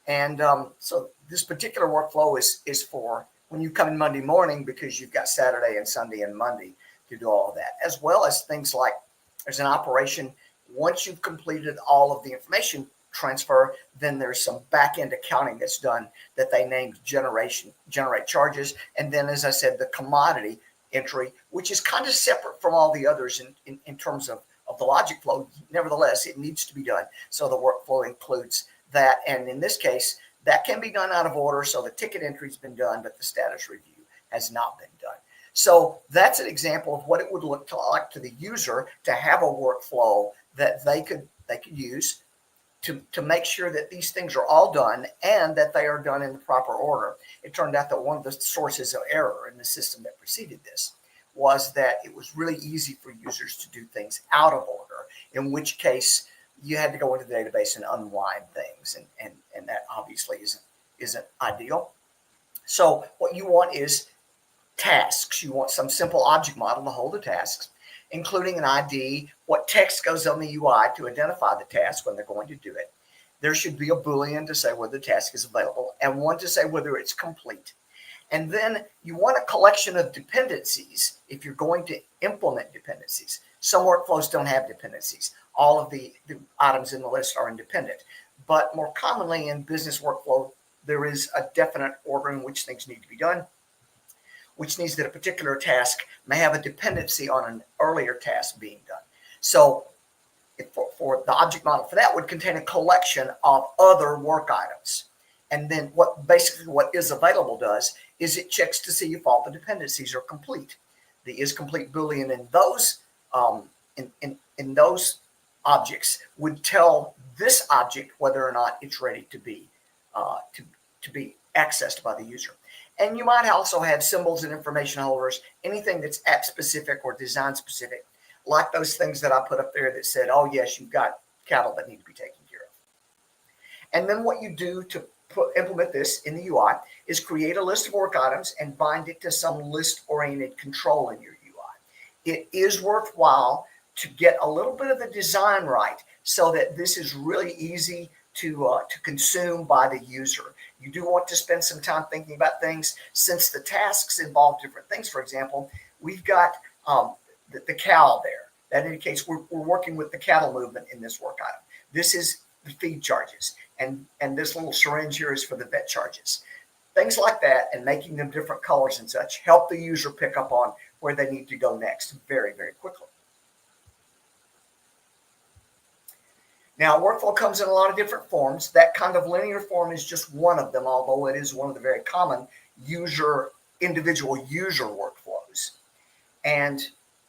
And so this particular workflow is for when you come in Monday morning, because you've got Saturday and Sunday and Monday to do all of that, as well as things like there's an operation. Once you've completed all of the information transfer, then there's some back-end accounting that's done that they named generate charges. And then, as I said, the commodity entry, which is kind of separate from all the others in terms of the logic flow. Nevertheless, it needs to be done. So the workflow includes that. And in this case, that can be done out of order. So the ticket entry's been done, but the status review has not been done. So that's an example of what it would look like to the user to have a workflow that they could use to make sure that these things are all done and that they are done in the proper order. It turned out that one of the sources of error in the system that preceded this was that it was really easy for users to do things out of order, in which case you had to go into the database and unwind things, and that obviously isn't ideal. So what you want is tasks. You want some simple object model to hold the tasks, including an ID, what text goes on the UI to identify the task when they're going to do it. There should be a Boolean to say whether the task is available and one to say whether it's complete. And then you want a collection of dependencies if you're going to implement dependencies. Some workflows don't have dependencies. All of the items in the list are independent. But more commonly in business workflow, there is a definite order in which things need to be done, which means that a particular task may have a dependency on an earlier task being done. So for the object model for that would contain a collection of other work items. And then what is available does is it checks to see if all the dependencies are complete. The is complete Boolean in those in those objects would tell this object whether or not it's ready to be accessed by the user. And you might also have symbols and information holders, anything that's app specific or design specific, like those things that I put up there that said, oh yes, you've got cattle that need to be taken care of. And then what you do to implement this in the UI is create a list of work items and bind it to some list-oriented control in your UI. It is worthwhile to get a little bit of the design right so that this is really easy to consume by the user. You do want to spend some time thinking about things since the tasks involve different things. For example, we've got the cow there. That indicates we're working with the cattle movement in this work item. This is the feed charges. And this little syringe here is for the vet charges. Things like that, and making them different colors and such, help the user pick up on where they need to go next very, very quickly. Now, workflow comes in a lot of different forms. That kind of linear form is just one of them, although it is one of the very common individual user workflows. And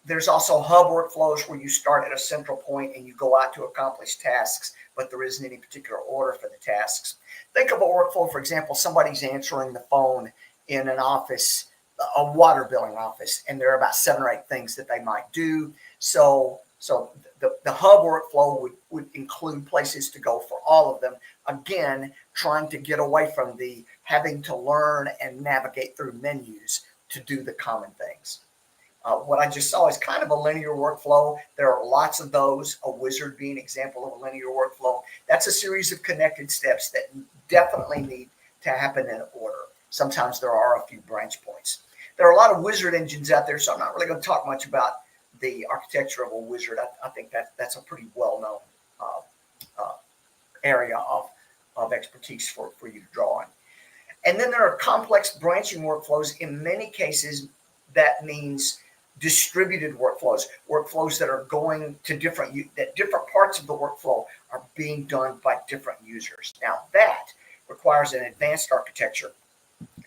there's also hub workflows where you start at a central point and you go out to accomplish tasks, but there isn't any particular order for the tasks. Think of a workflow, for example, somebody's answering the phone in an office, a water billing office, and there are about 7 or 8 things that they might do. So the hub workflow would include places to go for all of them. Again, trying to get away from the having to learn and navigate through menus to do the common things. What I just saw is kind of a linear workflow. There are lots of those, a wizard being an example of a linear workflow. That's a series of connected steps that definitely need to happen in order. Sometimes there are a few branch points. There are a lot of wizard engines out there, so I'm not really going to talk much about the architecture of a wizard. I think that's a pretty well-known area of expertise for you to draw on. And then there are complex branching workflows. In many cases, that means distributed workflows that are going to different parts of the workflow are being done by different users. Now that requires an advanced architecture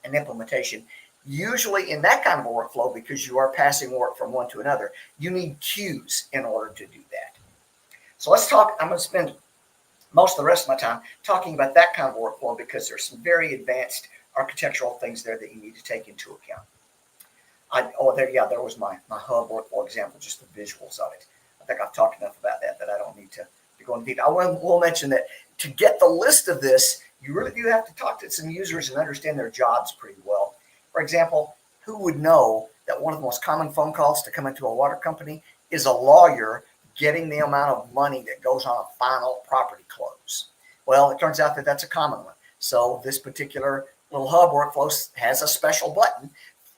and implementation. Usually in that kind of a workflow, because you are passing work from one to another, you need queues in order to do that. So let's talk. I'm going to spend most of the rest of my time talking about that kind of workflow because there's some very advanced architectural things there that you need to take into account. There was my hub workflow example, just the visuals of it. I think I've talked enough about that I don't need to go into detail. I will mention that to get the list of this, you really do have to talk to some users and understand their jobs pretty well. For example, who would know that one of the most common phone calls to come into a water company is a lawyer getting the amount of money that goes on a final property close? Well, it turns out that that's a common one. So this particular little hub workflow has a special button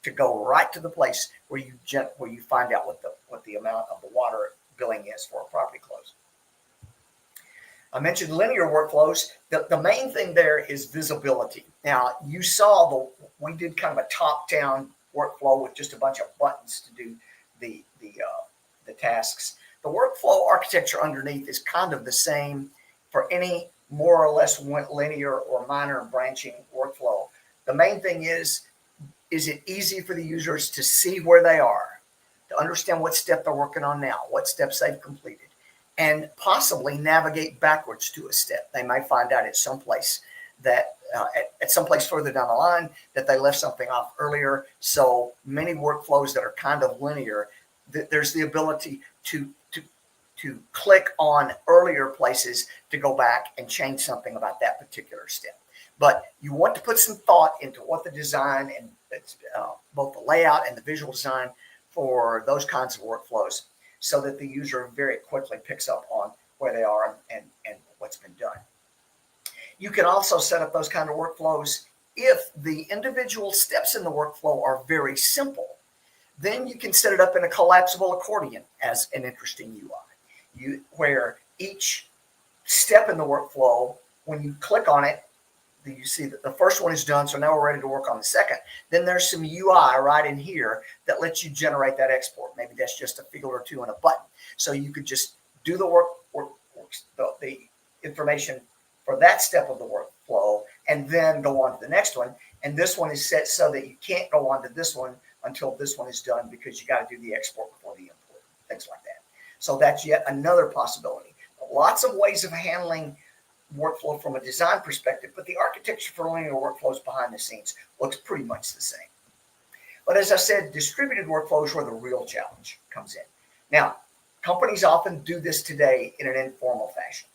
to go right to the place where you find out what the amount of the water billing is for a property close. I mentioned linear workflows. The main thing there is visibility. Now, you saw we did kind of a top-down workflow with just a bunch of buttons to do the tasks. The workflow architecture underneath is kind of the same for any more or less linear or minor branching workflow. The main thing is it easy for the users to see where they are, to understand what step they're working on now, what steps they've completed, and possibly navigate backwards to a step. They might find out at some place that at some place further down the line that they left something off earlier. So many workflows that are kind of linear, there's the ability to click on earlier places to go back and change something about that particular step. But you want to put some thought into what the design and both the layout and the visual design for those kinds of workflows, so that the user very quickly picks up on where they are and what's been done. You can also set up those kind of workflows if the individual steps in the workflow are very simple. Then you can set it up in a collapsible accordion as an interesting UI, where each step in the workflow, when you click on it, you see that the first one is done, so now we're ready to work on the second. Then there's some UI right in here that lets you generate that export. Maybe that's just a field or two and a button. So you could just do the information for that step of the workflow and then go on to the next one. And this one is set so that you can't go on to this one until this one is done, because you got to do the export before the import, things like that. So that's yet another possibility. Lots of ways of handling workflow from a design perspective, but the architecture for linear workflows behind the scenes looks pretty much the same. But as I said, distributed workflows where the real challenge comes in. Now, companies often do this today in an informal fashion.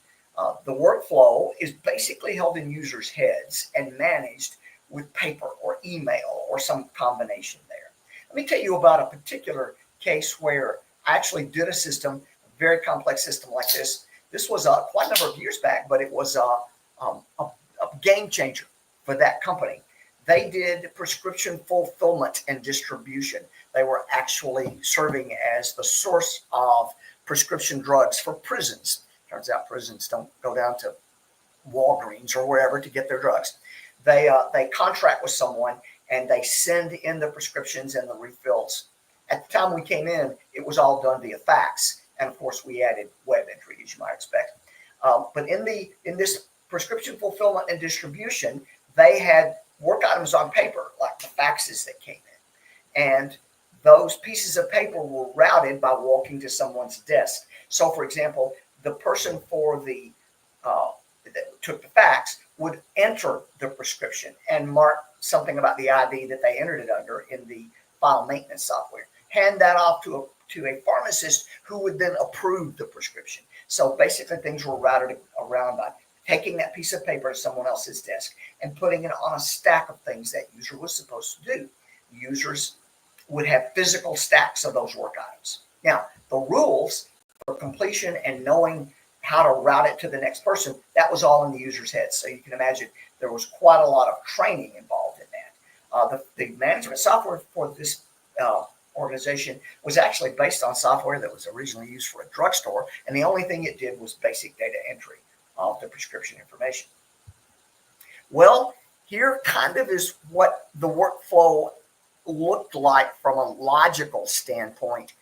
The workflow is basically held in users' heads and managed with paper or email or some combination there. Let me tell you about a particular case where I actually did a system, a very complex system like this. This was quite a number of years back, but it was a game changer for that company. They did prescription fulfillment and distribution. They were actually serving as the source of prescription drugs for prisons. Turns out prisons don't go down to Walgreens or wherever to get their drugs. They contract with someone and they send in the prescriptions and the refills. At the time we came in, it was all done via fax. And of course, we added web entry, as you might expect. But in this prescription fulfillment and distribution, they had work items on paper, like the faxes that came in. And those pieces of paper were routed by walking to someone's desk. So, for example, the person that took the fax would enter the prescription and mark something about the ID that they entered it under in the file maintenance software. Hand that off to a pharmacist who would then approve the prescription. So basically things were routed around by taking that piece of paper to someone else's desk and putting it on a stack of things that user was supposed to do. Users would have physical stacks of those work items. Now, the rules for completion and knowing how to route it to the next person, that was all in the user's head. So you can imagine there was quite a lot of training involved in that. The management software for this organization was actually based on software that was originally used for a drugstore, and the only thing it did was basic data entry of the prescription information. Well, here kind of is what the workflow looked like from a logical standpoint.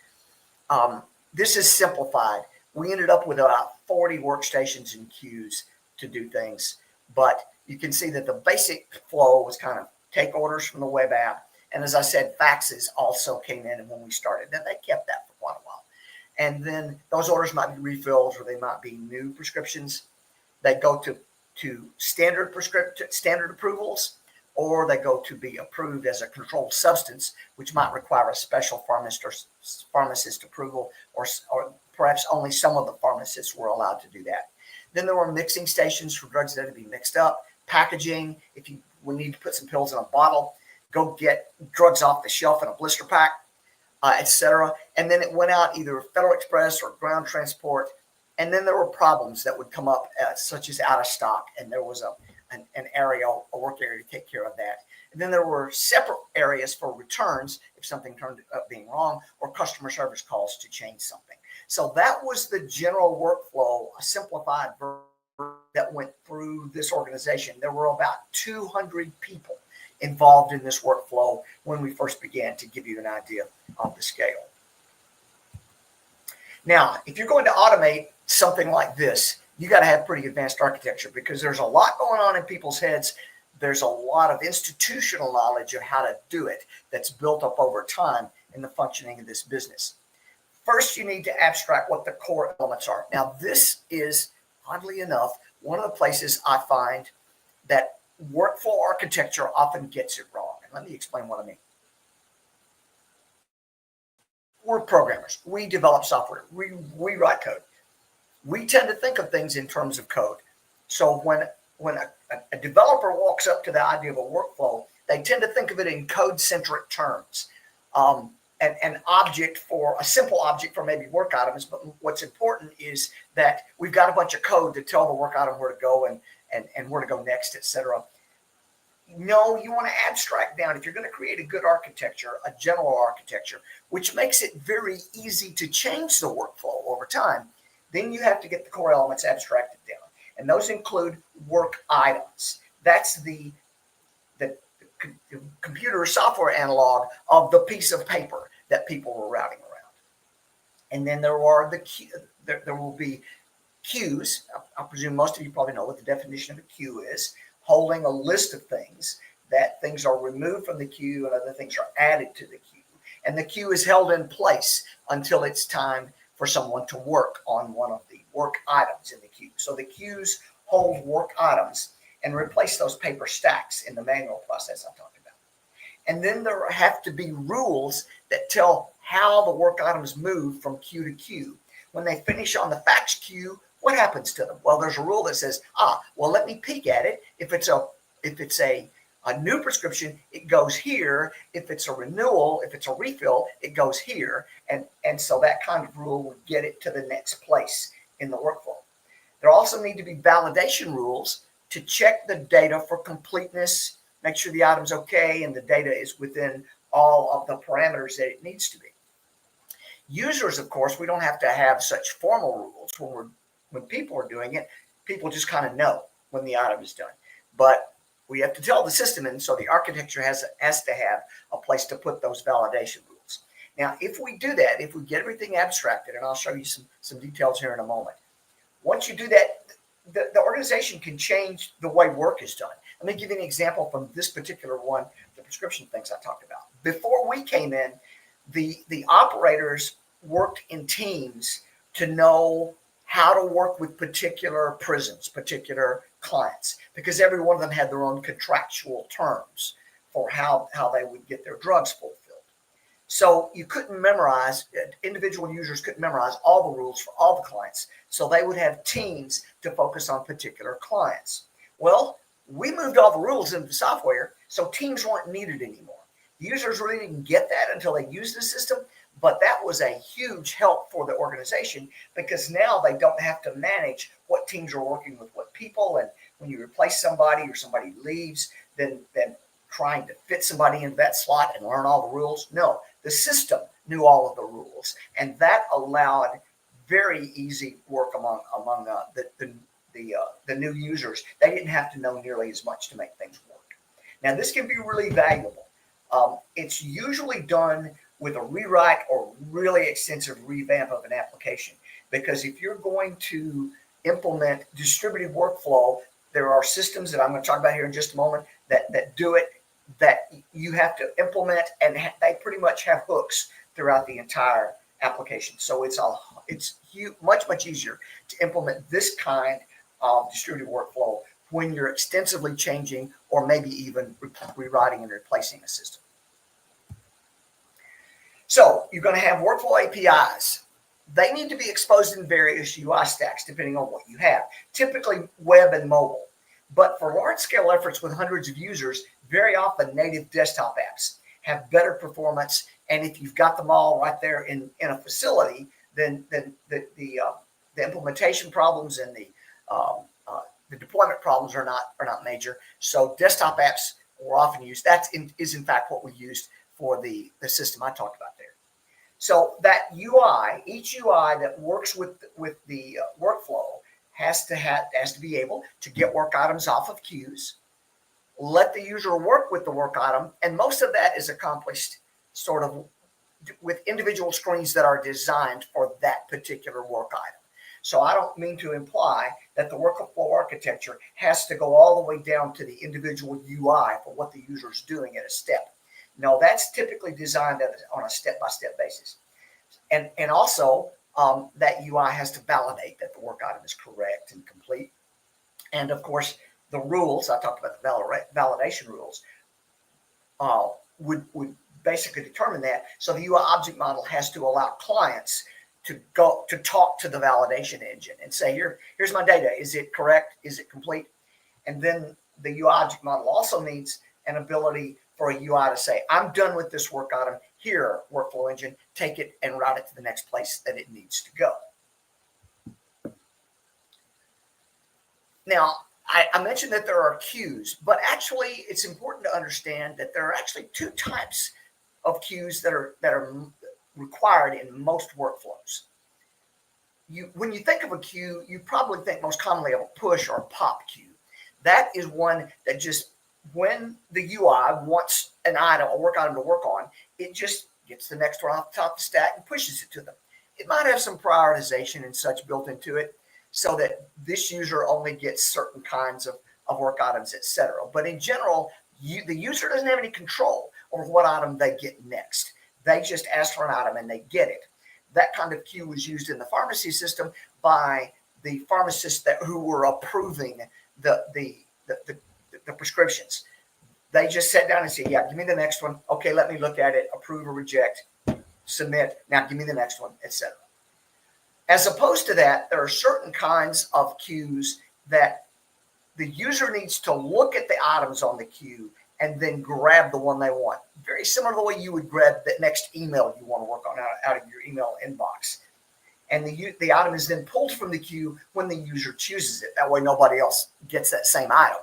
This is simplified. We ended up with about 40 workstations and queues to do things, but you can see that the basic flow was kind of take orders from the web app. And as I said, faxes also came in when we started, and they kept that for quite a while. And then those orders might be refills or they might be new prescriptions. They go to standard approvals, or they go to be approved as a controlled substance, which might require a special pharmacist approval, or perhaps only some of the pharmacists were allowed to do that. Then there were mixing stations for drugs that had to be mixed up, packaging. If you would need to put some pills in a bottle, go get drugs off the shelf in a blister pack, etc. And then it went out either Federal Express or ground transport. And then there were problems that would come up, such as out of stock, and there was an area, a work area to take care of that. And then there were separate areas for returns if something turned up being wrong, or customer service calls to change something. So that was the general workflow, a simplified version that went through this organization. There were about 200 people involved in this workflow when we first began, to give you an idea of the scale. Now, if you're going to automate something like this, you got to have pretty advanced architecture, because there's a lot going on in people's heads. There's a lot of institutional knowledge of how to do it that's built up over time in the functioning of this business. First, you need to abstract what the core elements are. Now, this is, oddly enough, one of the places I find that workflow architecture often gets it wrong. And let me explain what I mean. We're programmers. We develop software. We write code. We tend to think of things in terms of code. So when a developer walks up to the idea of a workflow, they tend to think of it in code-centric terms. An object for a simple object for maybe work items, but what's important is that we've got a bunch of code to tell the work item where to go and where to go next, etc. No, you want to abstract down. If you're going to create a good architecture, a general architecture, which makes it very easy to change the workflow over time, then you have to get the core elements abstracted down. And those include work items. That's the computer or software analog of the piece of paper that people were routing around. And then there are there will be queues. I presume most of you probably know what the definition of a queue is: holding a list of things, that things are removed from the queue and other things are added to the queue. And the queue is held in place until it's time for someone to work on one of the work items in the queue. So the queues hold work items and replace those paper stacks in the manual process I talked about. And then there have to be rules that tell how the work items move from queue to queue. When they finish on the fax queue, what happens to them? Well, there's a rule that says, well, let me peek at it. If it's a new prescription, it goes here. If it's a renewal, if it's a refill, it goes here. And so that kind of rule would get it to the next place in the workflow. There also need to be validation rules to check the data for completeness, make sure the item's okay and the data is within all of the parameters that it needs to be. Users, of course, we don't have to have such formal rules. When people are doing it, people just kind of know when the item is done. But we have to tell the system, and so the architecture has to have a place to put those validation rules. Now, if we do that, if we get everything abstracted, and I'll show you some details here in a moment, Once you do that, the organization can change the way work is done. Let me give you an example from this particular one, the prescription things I talked about. Before we came in, the operators worked in teams to know how to work with particular prisons, particular clients, because every one of them had their own contractual terms for how they would get their drugs fulfilled. So you couldn't memorize, individual users couldn't memorize all the rules for all the clients. So they would have teams to focus on particular clients. Well, we moved all the rules into the software, so teams weren't needed anymore. The users really didn't get that until they used the system, but that was a huge help for the organization because now they don't have to manage what teams are working with what people. And when you replace somebody or somebody leaves, then trying to fit somebody into that slot and learn all the rules. No, the system knew all of the rules, and that allowed very easy work among the new users. They didn't have to know nearly as much to make things work. Now, this can be really valuable. It's usually done with a rewrite or really extensive revamp of an application, because if you're going to implement distributed workflow, there are systems that I'm going to talk about here in just a moment that do it, that you have to implement, and they pretty much have hooks throughout the entire application. So it's much easier to implement this kind of distributed workflow when you're extensively changing or maybe even rewriting and replacing a system. So you're going to have workflow APIs. They need to be exposed in various UI stacks depending on what you have, typically web and mobile. But for large-scale efforts with hundreds of users, very often native desktop apps have better performance. And if you've got them all right there in a facility, then the implementation problems and the deployment problems are not major. So desktop apps are often used. That is in fact what we used for the system I talked about there. So that UI, each UI that works with the workflow has to be able to get work items off of queues, let the user work with the work item, and most of that is accomplished sort of with individual screens that are designed for that particular work item. So I don't mean to imply that the workflow architecture has to go all the way down to the individual UI for what the user is doing at a step. No, that's typically designed on a step-by-step basis. And also that UI has to validate that the work item is correct and complete. And of course, the rules, I talked about the validation rules, would basically determine that. So the UI object model has to allow clients to talk to the validation engine and say, here's my data. Is it correct? Is it complete? And then the UI object model also needs an ability for a UI to say, I'm done with this work item. Here, workflow engine, take it and route it to the next place that it needs to go. Now, I mentioned that there are queues, but actually it's important to understand that there are actually two types of queues that are required in most workflows. When you think of a queue, you probably think most commonly of a push or a pop queue. That is one that just, when the UI wants an item, a work item to work on, it just gets the next one off the top of the stack and pushes it to them. It might have some prioritization and such built into it so that this user only gets certain kinds of work items, etc. But in general, the user doesn't have any control over what item they get next. They just ask for an item and they get it. That kind of queue was used in the pharmacy system by the pharmacists who were approving the prescriptions. They just sat down and said, yeah, give me the next one. Okay, let me look at it, approve or reject, submit. Now give me the next one, etc. As opposed to that, there are certain kinds of queues that the user needs to look at the items on the queue and then grab the one they want. Very similar to the way you would grab the next email you want to work on out of your email inbox. And the item is then pulled from the queue when the user chooses it. That way nobody else gets that same item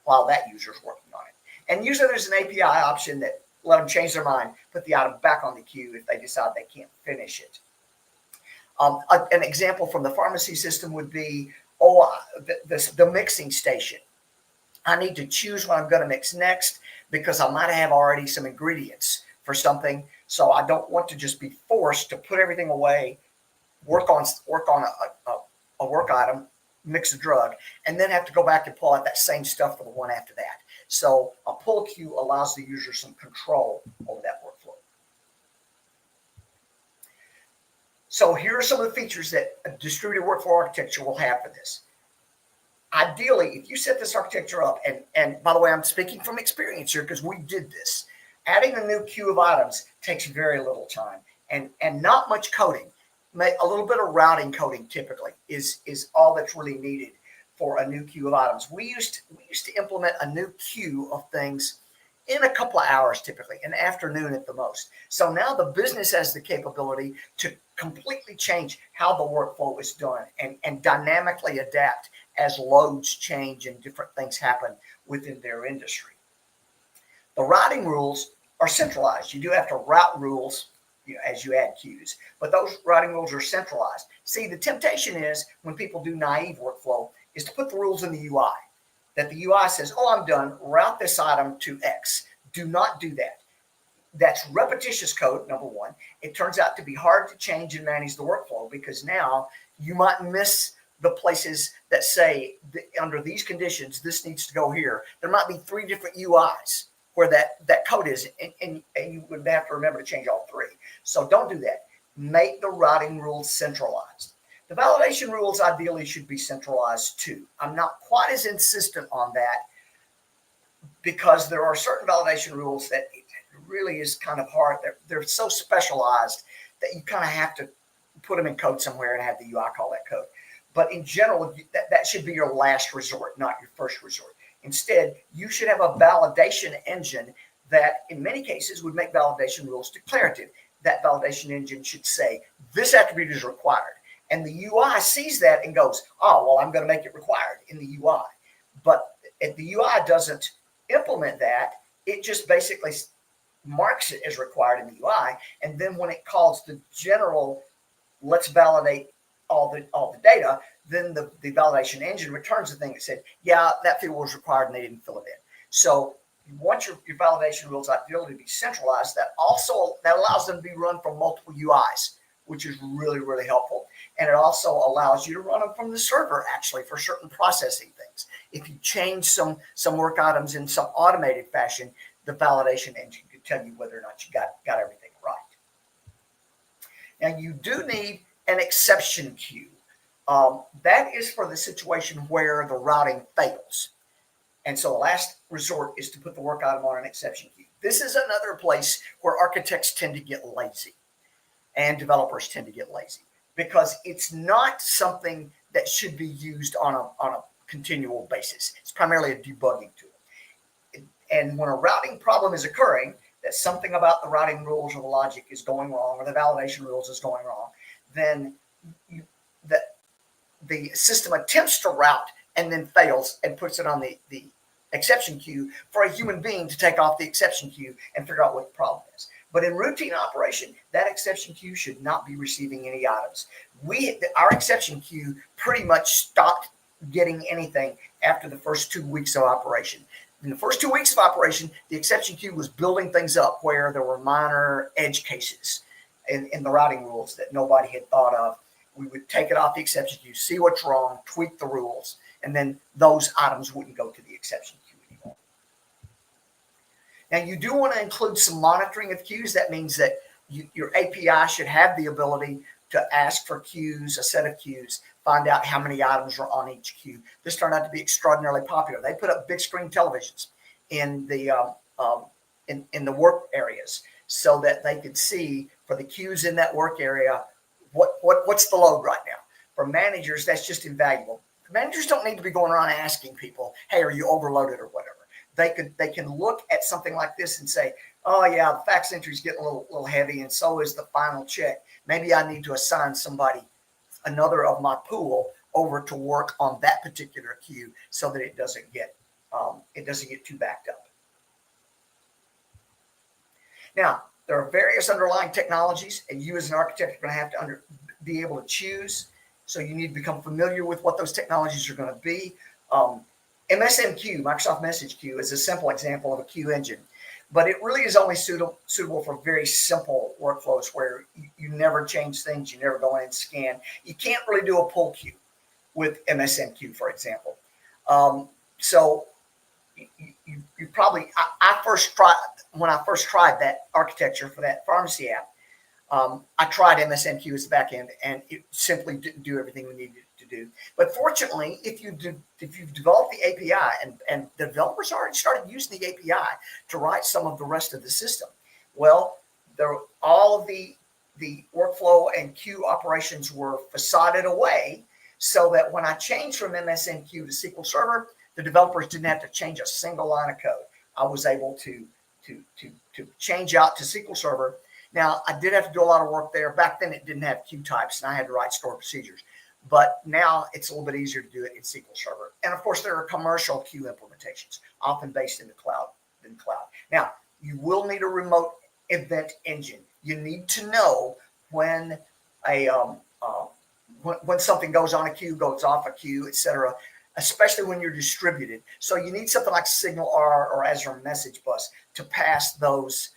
while that user is working on it. And usually there's an API option that let them change their mind, put the item back on the queue if they decide they can't finish it. An example from the pharmacy system would be, the mixing station. I need to choose what I'm going to mix next because I might have already some ingredients for something. So I don't want to just be forced to put everything away, work on a work item, mix a drug, and then have to go back and pull out that same stuff for the one after that. So a pull queue allows the user some control over that workflow. So here are some of the features that a distributed workflow architecture will have for this. Ideally, if you set this architecture up, and by the way, I'm speaking from experience here because we did this, adding a new queue of items takes very little time and not much coding. A little bit of routing coding typically is all that's really needed for a new queue of items. We used to implement a new queue of things in a couple of hours, typically an afternoon at the most. So now the business has the capability to completely change how the workflow is done and dynamically adapt as loads change and different things happen within their industry. The routing rules are centralized. You do have to route rules, as you add queues, but those routing rules are centralized. See, the temptation is when people do naive workflow is to put the rules in the UI, that the UI says, oh, I'm done, route this item to X. Do not do that. That's repetitious code, number one. It turns out to be hard to change and manage the workflow because now you might miss the places that say under these conditions, this needs to go here. There might be 3 different UIs where that code is, and you would have to remember to change all 3. So don't do that. Make the routing rules centralized. The validation rules ideally should be centralized too. I'm not quite as insistent on that because there are certain validation rules that it really is kind of hard. They're so specialized that you kind of have to put them in code somewhere and have the UI call that code. But in general, that should be your last resort, not your first resort. Instead, you should have a validation engine that in many cases would make validation rules declarative. That validation engine should say, this attribute is required. And the UI sees that and goes, oh, well, I'm going to make it required in the UI. But if the UI doesn't implement that, it just basically marks it as required in the UI. And then when it calls the general, let's validate all the data, then the validation engine returns the thing that said, yeah, that field was required and they didn't fill it in. So you want your validation rules ideally to be centralized. That allows them to be run from multiple UIs, which is really, really helpful. And it also allows you to run them from the server, actually, for certain processing things. If you change some work items in some automated fashion, the validation engine could tell you whether or not you got everything right. Now, you do need an exception queue. That is for the situation where the routing fails. And so the last resort is to put the work item on an exception queue. This is another place where architects tend to get lazy and developers tend to get lazy because it's not something that should be used on a continual basis. It's primarily a debugging tool. And when a routing problem is occurring, that something about the routing rules or the logic is going wrong or the validation rules is going wrong, then the system attempts to route and then fails and puts it on the exception queue for a human being to take off the exception queue and figure out what the problem is. But in routine operation, that exception queue should not be receiving any items. Our exception queue pretty much stopped getting anything after the first 2 weeks of operation. In the first 2 weeks of operation, the exception queue was building things up where there were minor edge cases in the routing rules that nobody had thought of. We would take it off the exception queue, see what's wrong, tweak the rules, and then those items wouldn't go to the exception queue anymore. Now, you do want to include some monitoring of queues. That means that your API should have the ability to ask for queues, a set of queues, find out how many items are on each queue. This turned out to be extraordinarily popular. They put up big screen televisions in the work areas so that they could see for the queues in that work area what's the load right now. For managers, that's just invaluable. Managers don't need to be going around asking people, hey, are you overloaded or whatever. They can look at something like this and say, oh yeah, the fax entry is getting a little heavy, and so is the final check. Maybe I need to assign somebody, another of my pool, over to work on that particular queue so that it doesn't get too backed up. Now, there are various underlying technologies, and you as an architect are going to have to be able to choose. So you need to become familiar with what those technologies are going to be. MSMQ, Microsoft Message Queue, is a simple example of a queue engine, but it really is only suitable for very simple workflows where you never change things, you never go in and scan. You can't really do a pull queue. with MSNQ, for example. So you probably, when I first tried that architecture for that pharmacy app, I tried MSNQ as the backend, and it simply didn't do everything we needed to do. But fortunately, if you've developed the API, and the developers already started using the API to write some of the rest of the system, well, all of the workflow and queue operations were facaded away, so that when I changed from MSNQ to SQL Server, the developers didn't have to change a single line of code. I was able to change out to SQL Server. Now, I did have to do a lot of work there. Back then, it didn't have queue types, and I had to write stored procedures. But now it's a little bit easier to do it in SQL Server. And of course, there are commercial queue implementations, often based in the cloud. Now, you will need a remote event engine. You need to know when when something goes on a queue, goes off a queue, etc., especially when you're distributed. So you need something like SignalR or Azure Message Bus to pass those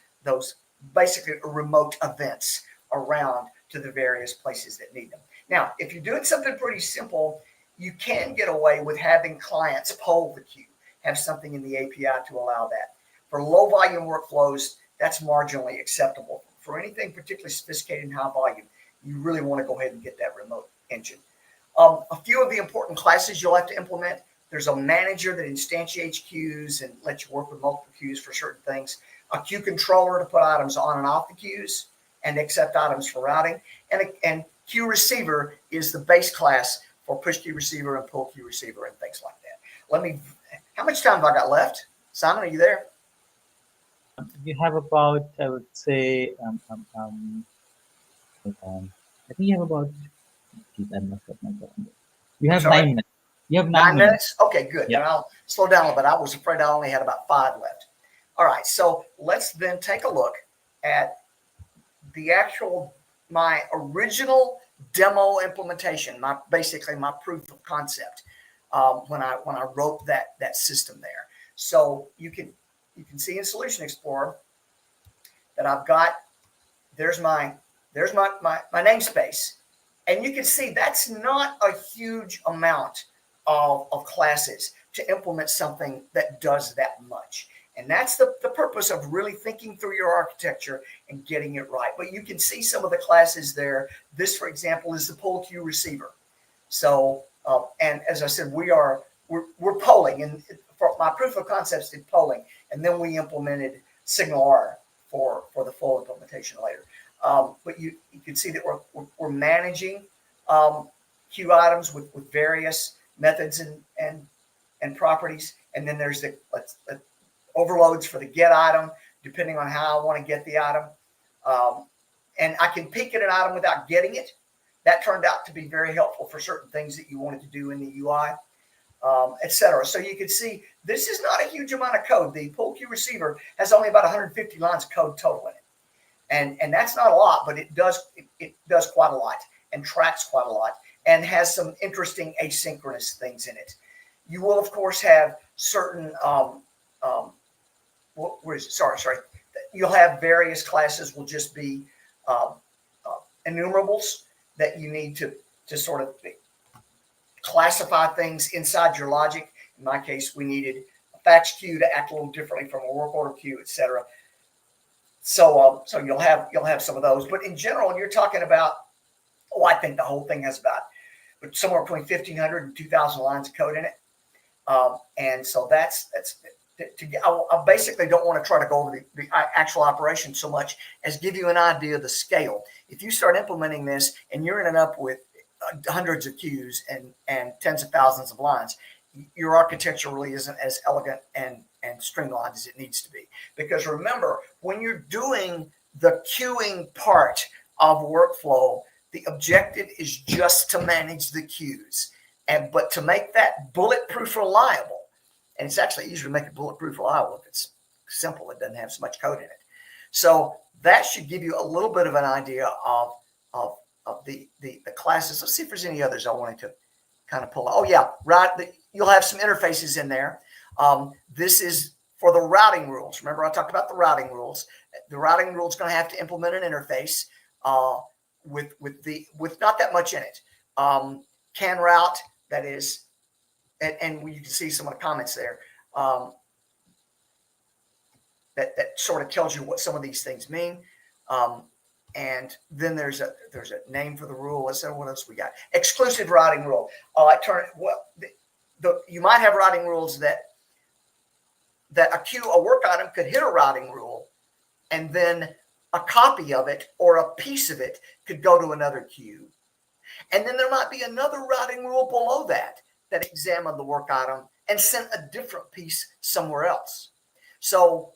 basically remote events around to the various places that need them. Now, if you're doing something pretty simple, you can get away with having clients poll the queue, have something in the API to allow that. For low volume workflows, that's marginally acceptable. For anything particularly sophisticated and high volume, you really want to go ahead and get that remote engine. A few of the important classes you'll have to implement. There's a manager that instantiates queues and lets you work with multiple queues for certain things. A queue controller to put items on and off the queues and accept items for routing. And queue receiver is the base class for push queue receiver and pull queue receiver and things like that. How much time have I got left? Simon, are you there? You have about, I would say, I think you have about, I messed up my calendar. You have 9 minutes. You have 9 minutes. Okay, good. Yeah. And I'll slow down a little bit. I was afraid I only had about 5 left. All right, so let's then take a look at my original demo implementation, basically my proof of concept when I wrote that system there. So you can see in Solution Explorer that I've got, there's my namespace. And you can see that's not a huge amount of classes to implement something that does that much. And that's the purpose of really thinking through your architecture and getting it right. But you can see some of the classes there. This, for example, is the pull queue receiver. So, and as I said, we're polling, and for my proof of concepts did polling, and then we implemented SignalR for the full implementation later. But you can see that we're managing queue items with various methods and properties, and then there's the overloads for the get item, depending on how I want to get the item. And I can peek at an item without getting it. That turned out to be very helpful for certain things that you wanted to do in the UI, etc. So you can see this is not a huge amount of code. The pull queue receiver has only about 150 lines of code total in it. And that's not a lot, but it does quite a lot and tracks quite a lot and has some interesting asynchronous things in it. You will, of course, have certain you'll have various classes will just be enumerables that you need to sort of classify things inside your logic. In my case, we needed a fetch queue to act a little differently from a work order queue, etc. So you'll have some of those. But in general, you're talking about, I think the whole thing has about somewhere between 1,500 and 2,000 lines of code in it. And so I basically don't want to try to go over the actual operation so much as give you an idea of the scale. If you start implementing this and you're ending up with hundreds of queues and tens of thousands of lines, your architecture really isn't as elegant and streamlined as it needs to be. Because remember, when you're doing the queuing part of workflow, the objective is just to manage the queues. But to make that bulletproof reliable, and it's actually easier to make it bulletproof reliable if it's simple, it doesn't have so much code in it. So that should give you a little bit of an idea of the classes. Let's see if there's any others I wanted to kind of pull out. Oh yeah, right. You'll have some interfaces in there. This is for the routing rules. Remember I talked about the routing rules. The routing rule is going to have to implement an interface with not that much in it. Can route, that is, and you can see some of the comments there, that sort of tells you what some of these things mean. And then there's a name for the rule. Let's see what else we got. Exclusive routing rule. You might have routing rules that a work item could hit a routing rule, and then a copy of it or a piece of it could go to another queue. And then there might be another routing rule below that examined the work item and sent a different piece somewhere else. So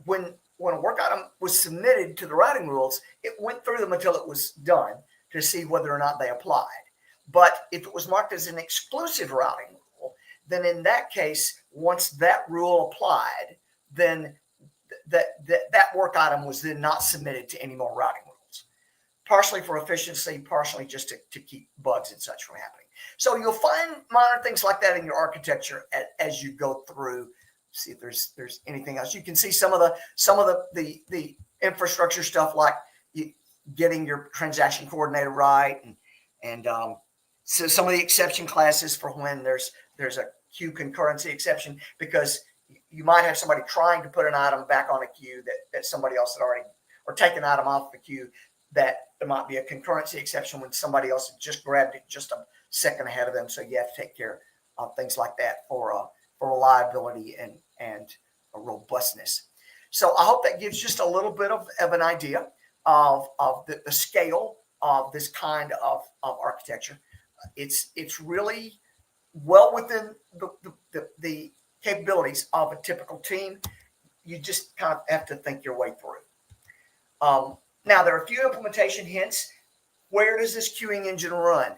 when a work item was submitted to the routing rules, it went through them until it was done to see whether or not they applied. But if it was marked as an exclusive routing rule, then in that case, once that rule applied, then that work item was then not submitted to any more routing rules, partially for efficiency, partially just to keep bugs and such from happening. So you'll find minor things like that in your architecture as you go through. See if there's anything else. You can see some of the infrastructure stuff, like getting your transaction coordinator right, and so some of the exception classes for when there's a queue concurrency exception, because you might have somebody trying to put an item back on a queue that somebody else had already, or take an item off the queue, that there might be a concurrency exception when somebody else had just grabbed it just a second ahead of them. So you have to take care of things like that for reliability and a robustness. So I hope that gives just a little bit of an idea of the scale of this kind of architecture. It's really well within the capabilities of a typical team. You just kind of have to think your way through. Now, there are a few implementation hints. Where does this queuing engine run?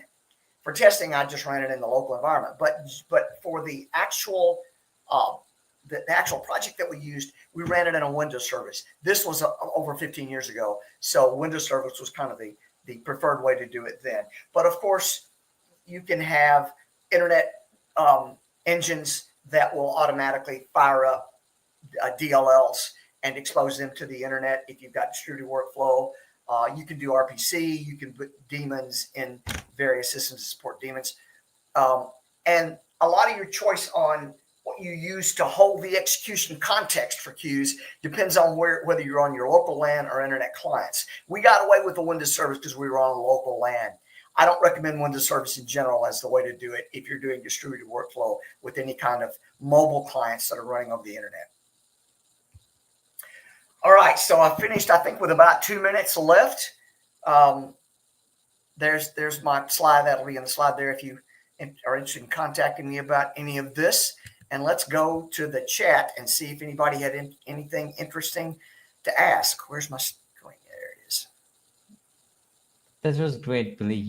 For testing, I just ran it in the local environment. But for the actual project that we used, we ran it in a Windows service. This was over 15 years ago, so Windows service was kind of the preferred way to do it then. But of course, you can have internet engines that will automatically fire up DLLs and expose them to the internet if you've got distributed workflow. You can do RPC. You can put daemons in various systems to support daemons. And a lot of your choice on what you use to hold the execution context for queues depends on whether you're on your local LAN or internet clients. We got away with the Windows service because we were on local LAN. I don't recommend Windows service in general as the way to do it if you're doing distributed workflow with any kind of mobile clients that are running over the internet. All right, so I finished, I think, with about 2 minutes left. There's my slide. That'll be in the slide there if you are interested in contacting me about any of this. And let's go to the chat and see if anybody had anything interesting to ask. Where's my screen? There it is. That was great, Billy.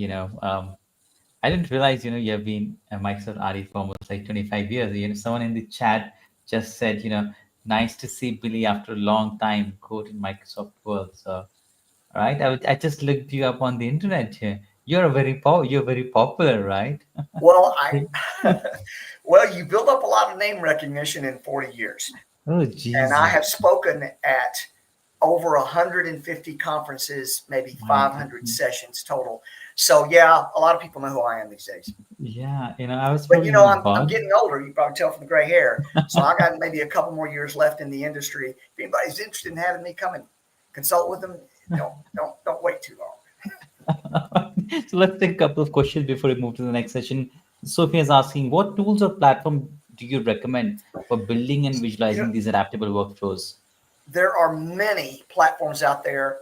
I didn't realize, you have been a Microsoft RE for almost like 25 years. Someone in the chat just said, nice to see Billy after a long time, quote, in Microsoft world. So, all right, I just looked you up on the internet here. You're very popular, right? Well, well, you build up a lot of name recognition in 40 years. Oh, geez. And I have spoken at over 150 conferences, maybe 500 sessions total. So yeah, a lot of people know who I am these days. Yeah, I was. But I'm getting older. You probably tell from the gray hair. So I got maybe a couple more years left in the industry. If anybody's interested in having me come and consult with them, don't wait too long. So let's take a couple of questions before we move to the next session. Sophia is asking, what tools or platform do you recommend for building and visualizing these adaptable workflows? There are many platforms out there.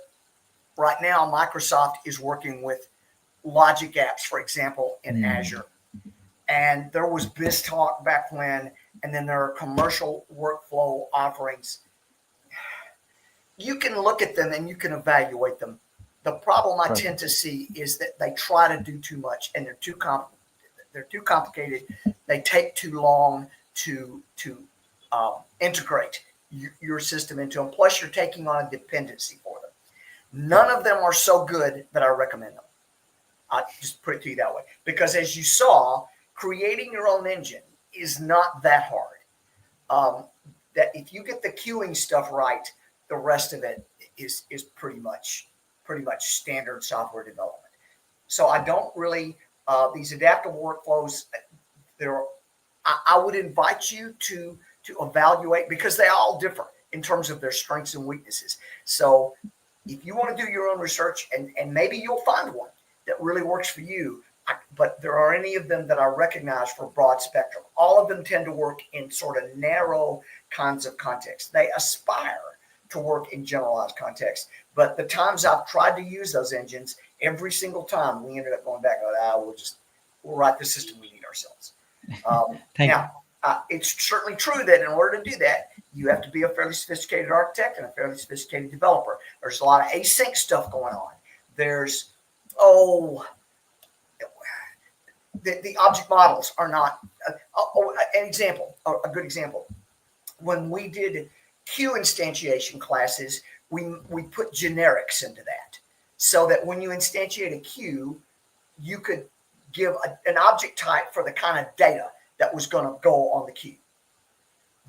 Right now, Microsoft is working with Logic Apps, for example, in Azure. And there was BizTalk back when, and then there are commercial workflow offerings. You can look at them and you can evaluate them. The problem I tend to see is that they try to do too much, and they're too complicated. They take too long to integrate your system into them. Plus, you're taking on a dependency for them. None of them are so good that I recommend them. I just put it to you that way. Because as you saw, creating your own engine is not that hard. That if you get the queuing stuff right, the rest of it is pretty much standard software development. So I don't really These adaptable workflows, I would invite you to evaluate, because they all differ in terms of their strengths and weaknesses. So if you want to do your own research, and maybe you'll find one that really works for you, but there are any of them that I recognize for broad spectrum. All of them tend to work in sort of narrow kinds of contexts. They aspire to work in generalized contexts, but the times I've tried to use those engines, every single time we ended up going back and going, we'll write the system we need ourselves. Now, it's certainly true that in order to do that, you have to be a fairly sophisticated architect and a fairly sophisticated developer. There's a lot of async stuff going on. There's, the object models are not, a good example. When we did queue instantiation classes, we put generics into that, so that when you instantiate a queue, you could give an object type for the kind of data that was going to go on the queue.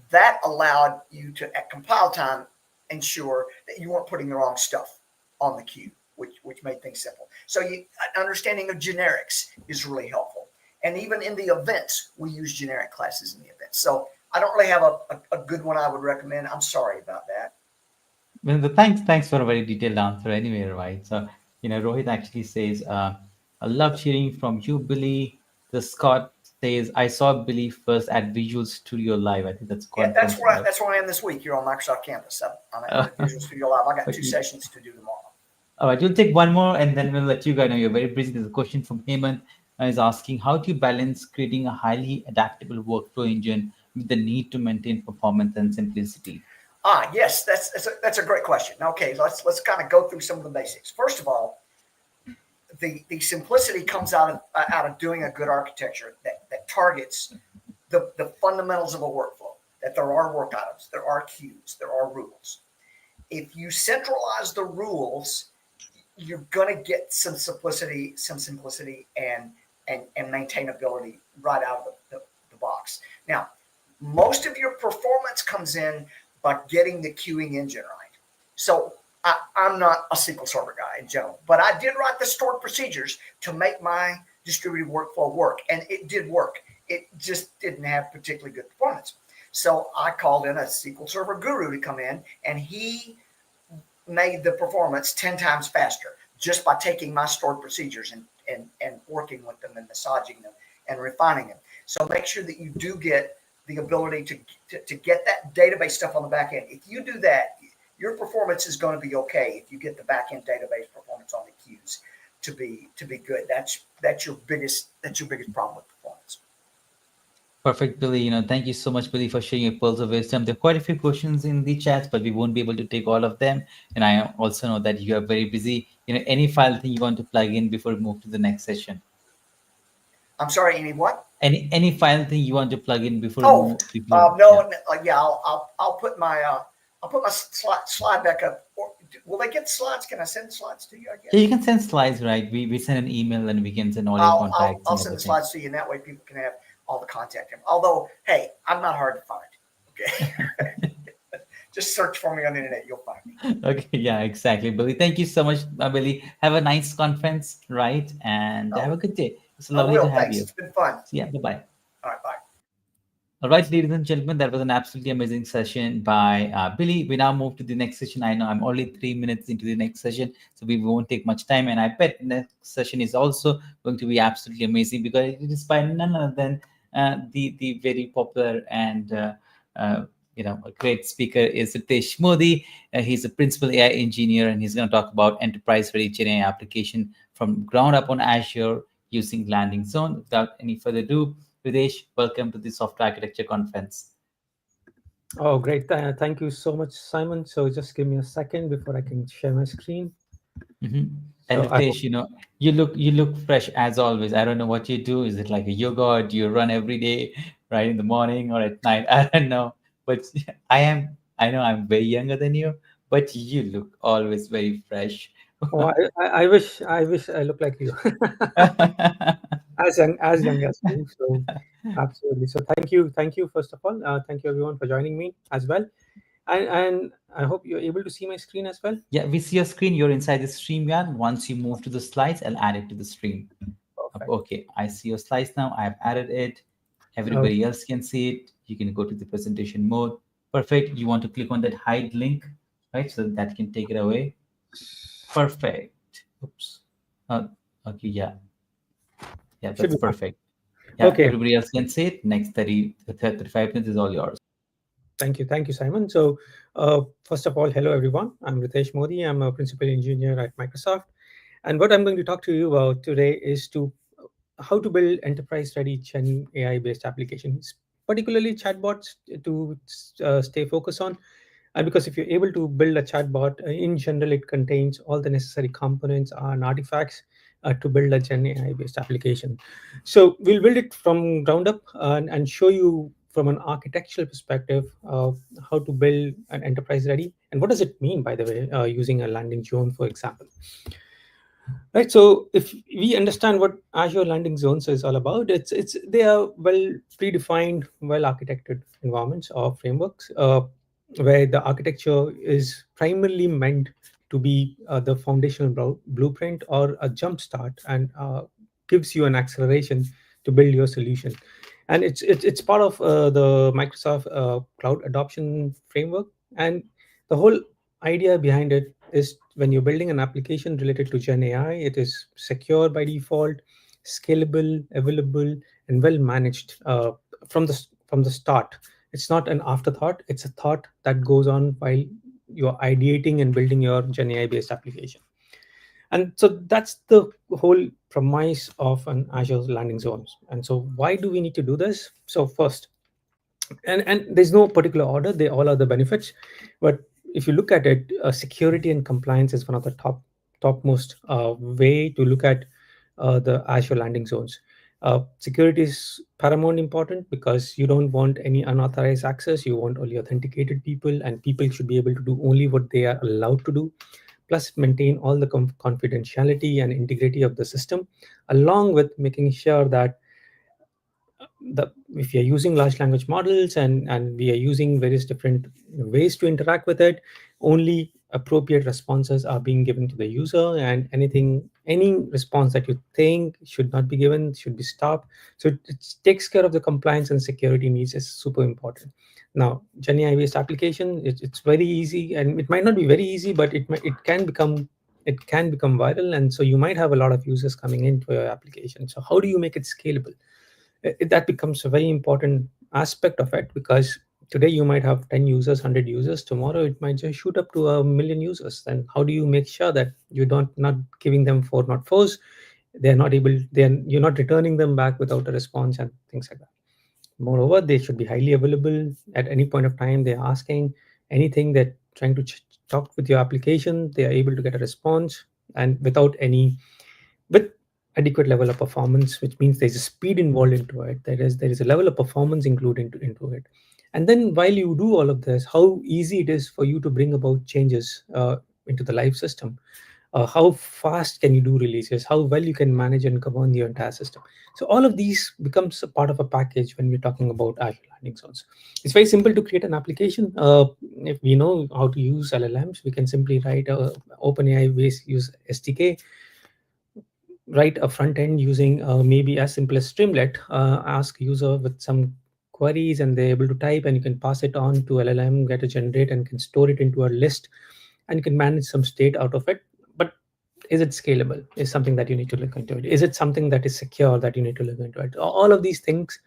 That allowed you to, at compile time, ensure that you weren't putting the wrong stuff on the queue, which made things simple. So an understanding of generics is really helpful. And even in the events, we use generic classes in the events. So I don't really have a good one I would recommend. I'm sorry about that. Well, thanks for a very detailed answer anyway, right? So, Rohit actually says, I love hearing from you, Billy. The Scott says, I saw Billy first at Visual Studio Live. I think that's Yeah, that's where I am this week here on Microsoft Campus. I'm at Visual Studio Live. I got 2 sessions to do tomorrow. All right, we'll take one more and then we'll let you guys know. You're very busy. There's a question from Hemant is asking, how do you balance creating a highly adaptable workflow engine with the need to maintain performance and simplicity? Yes, that's a great question. Okay, let's kind of go through some of the basics. First of all, the simplicity comes out of doing a good architecture that targets the fundamentals of a workflow, that there are work items, there are queues, there are rules. If you centralize the rules, you're going to get some simplicity and maintainability right out of the box. Now, most of your performance comes in by getting the queuing engine right. So I'm not a SQL Server guy in general, but I did write the stored procedures to make my distributed workflow work, and it did work. It just didn't have particularly good performance. So I called in a SQL Server guru to come in, and he made the performance 10 times faster just by taking my stored procedures and working with them and massaging them and refining them. So make sure that you do get the ability to get that database stuff on the back end. If you do that, your performance is going to be okay. If you get the back end database performance on the queues to be good, that's your biggest problem with performance. Perfect, Billy. Thank you so much, Billy, for sharing your pearls of wisdom. There are quite a few questions in the chat, but we won't be able to take all of them. And I also know that you are very busy. Any final thing you want to plug in before we move to the next session? I'm sorry, any what? Any final thing you want to plug in before? I'll put my slide back up. Will they get the slides? Can I send the slides to you? I guess. Yeah, you can send slides, right? We send an email and we can send all your contacts. I'll send the slides to you, and that way people can have all the contact info. Although, hey, I'm not hard to find. Okay. Just search for me on the internet. You'll find me. Okay. Yeah, exactly. Billy, thank you so much, Billy. Have a nice conference, right? And have a good day. It's lovely to have you. It's been fun. Yeah, bye-bye. All right, bye. All right, ladies and gentlemen, that was an absolutely amazing session by Billy. We now move to the next session. I know I'm only 3 minutes into the next session, so we won't take much time. And I bet the next session is also going to be absolutely amazing because it is by none other than the very popular and a great speaker is Ritesh Modi. He's a principal AI engineer, and he's going to talk about enterprise-ready GenAI application from ground up on Azure using landing zone. Without any further ado, Ritesh, welcome to the Software Architecture Conference. Oh, great. Thank you so much, Simon. So just give me a second before I can share my screen. Mm-hmm. And so Ritesh, you look fresh as always. I don't know what you do. Is it like a yoga, or do you run every day, right, in the morning or at night? I don't know. But I know I'm way younger than you, but you look always very fresh. Oh, I wish I look like you. as young as you. So absolutely. So thank you first of all. Thank you everyone for joining me as well. And I hope you're able to see my screen as well. Yeah, we see your screen. You're inside the StreamYard. Once you move to the slides, I'll add it to the stream. Perfect. Okay, I see your slides now. I've added it. Everybody else can see it. You can go to the presentation mode. Perfect. You want to click on that hide link, right? So that can take it away. Perfect. Oops. Okay, yeah. Yeah, that's perfect. Yeah, Okay. everybody else can see it. Next 35 minutes is all yours. Thank you, Simon. So, first of all, hello everyone. I'm Ritesh Modi. I'm a principal engineer at Microsoft, and what I'm going to talk to you about today is how to build enterprise-ready Gen AI-based applications, particularly chatbots, to stay focused on. And because if you're able to build a chatbot, in general, it contains all the necessary components and artifacts to build a Gen AI-based application. So we'll build it from ground up and show you from an architectural perspective how to build an enterprise-ready. And what does it mean, by the way, using a landing zone, for example. Right. So if we understand what Azure landing zones is all about, they are well predefined, well architected environments or frameworks where the architecture is primarily meant to be the foundational blueprint or a jump start, and gives you an acceleration to build your solution. And it's part of the Microsoft cloud adoption framework. And the whole idea behind it is, when you're building an application related to Gen AI, it is secure by default, scalable, available, and well managed from the start. It's not an afterthought. It's a thought that goes on while you're ideating and building your Gen AI based application. And so that's the whole premise of an Azure landing zones. And so why do we need to do this? So first, and there's no particular order, they all are the benefits, but if you look at it, security and compliance is one of the topmost way to look at the Azure landing zones. Security is paramount important because you don't want any unauthorized access. You want only authenticated people, and people should be able to do only what they are allowed to do, plus maintain all the confidentiality and integrity of the system, along with making sure that if you're using large language models and we are using various different ways to interact with it, only appropriate responses are being given to the user, and any response that you think should not be given should be stopped. So it takes care of the compliance and security needs. Is super important. Now, Gen AI based application, it's very easy, and it might not be very easy, but it can become viral, and so you might have a lot of users coming into your application. So how do you make it scalable? That becomes a very important aspect of it, because today you might have 10 users, 100 users. Tomorrow it might just shoot up to 1,000,000 users. Then how do you make sure that you're not giving them not fours? You're not returning them back without a response and things like that. Moreover, they should be highly available at any point of time. They're asking anything, that trying to talk with your application, they are able to get a response, and with adequate level of performance, which means there's a speed involved into it. There is a level of performance included into it. And then while you do all of this, how easy it is for you to bring about changes into the live system. How fast can you do releases? How well you can manage and govern your entire system. So all of these becomes a part of a package when we're talking about Azure landing zones. It's very simple to create an application. If we know how to use LLMs, we can simply write a OpenAI based use SDK, write a front end using maybe as simple as Streamlit, ask user with some queries, and they're able to type, and you can pass it on to LLM, get a generate, and can store it into a list, and you can manage some state out of it. But is it scalable? Is something that you need to look into it. Is it something that is secure that you need to look into it? All of these things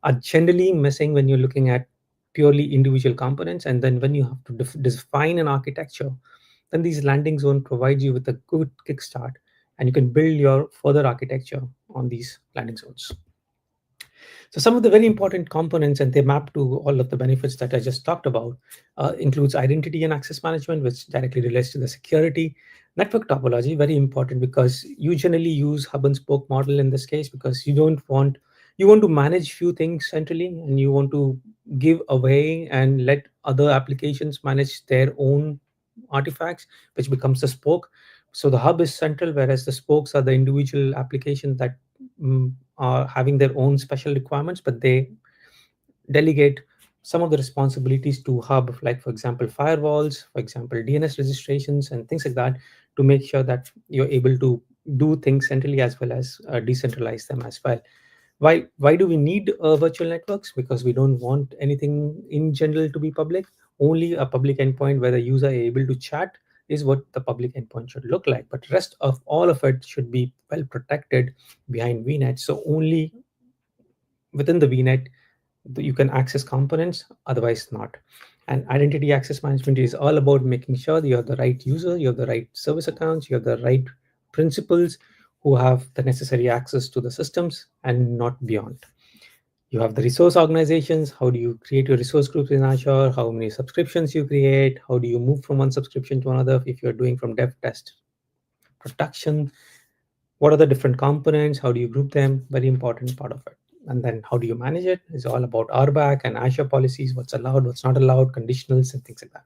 are generally missing when you're looking at purely individual components. And then when you have to define an architecture, then these landing zone provides you with a good kickstart, and you can build your further architecture on these landing zones. So some of the very important components, and they map to all of the benefits that I just talked about, includes identity and access management, which directly relates to the security. Network topology, very important, because you generally use hub and spoke model in this case, because you want to manage few things centrally, and you want to give away and let other applications manage their own artifacts, which becomes the spoke. So the hub is central, whereas the spokes are the individual applications that are having their own special requirements, but they delegate some of the responsibilities to hub, like for example firewalls, for example DNS registrations and things like that, to make sure that you're able to do things centrally as well as decentralize them as well. Why do we need virtual networks? Because we don't want anything in general to be public. Only a public endpoint where the user are able to chat is what the public endpoint should look like. But rest of all of it should be well protected behind VNet. So only within the VNet you can access components, otherwise not. And identity access management is all about making sure that you have the right user, you have the right service accounts, you have the right principals who have the necessary access to the systems and not beyond. You have the resource organizations. How do you create your resource groups in Azure? How many subscriptions you create? How do you move from one subscription to another if you're doing from dev, test, production? What are the different components? How do you group them? Very important part of it. And then how do you manage it? It's all about RBAC and Azure policies, what's allowed, what's not allowed, conditionals, and things like that.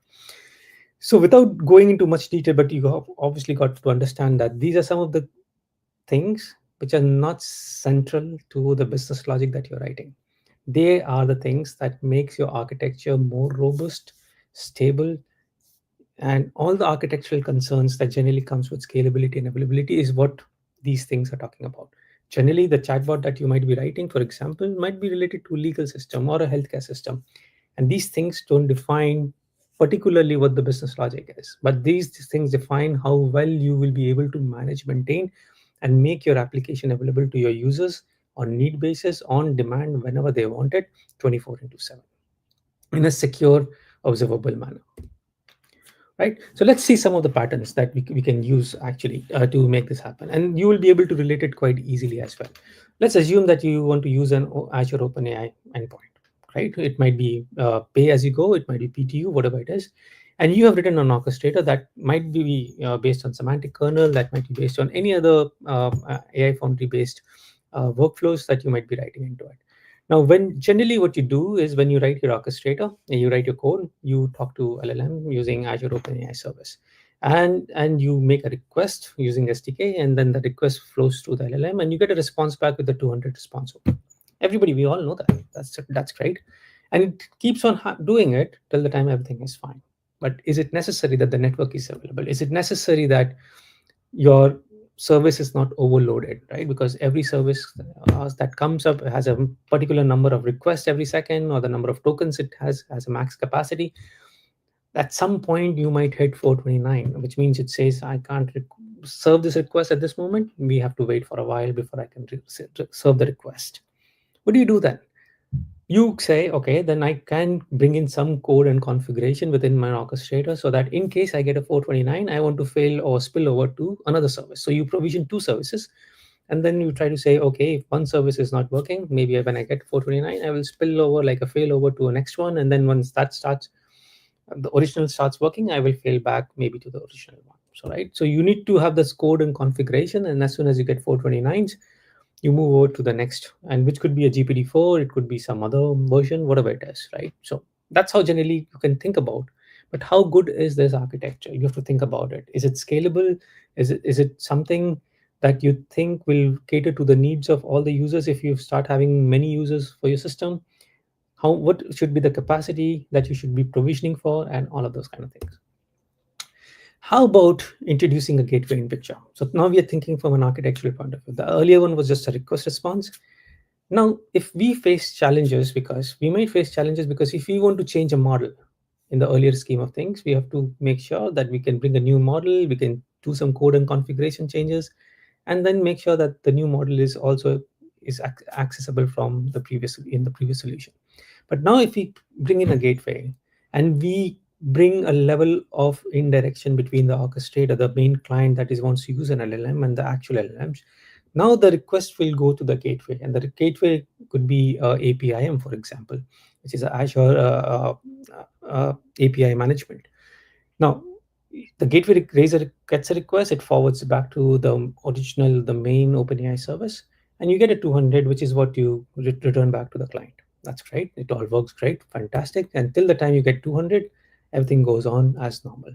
So without going into much detail, but you have obviously got to understand that these are some of the things which are not central to the business logic that you're writing. They are the things that makes your architecture more robust, stable, and all the architectural concerns that generally comes with scalability and availability is what these things are talking about. Generally, the chatbot that you might be writing, for example, might be related to a legal system or a healthcare system. And these things don't define particularly what the business logic is. But these things define how well you will be able to manage, maintain, and make your application available to your users on need basis, on demand, whenever they want it, 24/7, in a secure, observable manner. Right? So let's see some of the patterns that we can use actually to make this happen. And you will be able to relate it quite easily as well. Let's assume that you want to use an Azure OpenAI endpoint, right? It might be pay as you go, it might be PTU, whatever it is. And you have written an orchestrator that might be based on semantic kernel, that might be based on any other AI Foundry based workflows that you might be writing into it. Now, when generally what you do is when you write your orchestrator, you write your code, you talk to LLM using Azure OpenAI service, and you make a request using SDK, and then the request flows through the LLM, and you get a response back with the 200 response. Everybody, we all know that. That's great, and it keeps on doing it till the time everything is fine. But is it necessary that the network is available? Is it necessary that your service is not overloaded, right? Because every service that comes up has a particular number of requests every second, or the number of tokens it has a max capacity. At some point, you might hit 429, which means it says, I can't serve this request at this moment. We have to wait for a while before I can serve the request. What do you do then? You say, okay, then I can bring in some code and configuration within my orchestrator so that in case I get a 429, I want to fail or spill over to another service. So you provision two services, and then you try to say, okay, if one service is not working, maybe when I get 429, I will spill over like a fail over to a next one. And then once that starts, the original starts working, I will fail back maybe to the original one. So, right. So you need to have this code and configuration. And as soon as you get 429s, you move over to the next, and which could be a GPT-4, it could be some other version, whatever it is, right? So that's how generally you can think about. But how good is this architecture? You have to think about it. Is it scalable? Is it something that you think will cater to the needs of all the users if you start having many users for your system? What should be the capacity that you should be provisioning for, and all of those kind of things. How about introducing a gateway in picture? So now we are thinking from an architectural point of view. The earlier one was just a request response. Now, if we face challenges, because we might face challenges because if we want to change a model in the earlier scheme of things, we have to make sure that we can bring a new model, we can do some code and configuration changes, and then make sure that the new model is also accessible from the previous solution. But now if we bring in a gateway and we bring a level of indirection between the orchestrator, the main client that wants to use an LLM, and the actual LLMs, now the request will go to the gateway, and the gateway could be APIM, for example, which is Azure API management. Now, the gateway gets a request, it forwards back to the main OpenAI service, and you get a 200, which is what you return back to the client. That's great. It all works great, fantastic. Until the time you get 200, everything goes on as normal.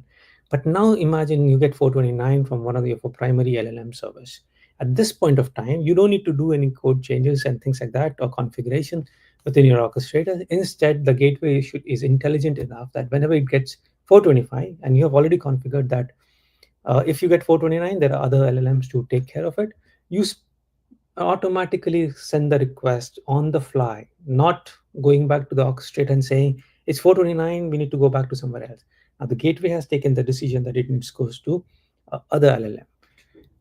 But now imagine you get 429 from one of your primary LLM service. At this point of time, you don't need to do any code changes and things like that or configuration within your orchestrator. Instead, the gateway is intelligent enough that whenever it gets 425 and you have already configured that If you get 429, there are other LLMs to take care of it. You automatically send the request on the fly, not going back to the orchestrator and saying, it's 429, we need to go back to somewhere else. Now, the gateway has taken the decision that it needs to go to other LLM.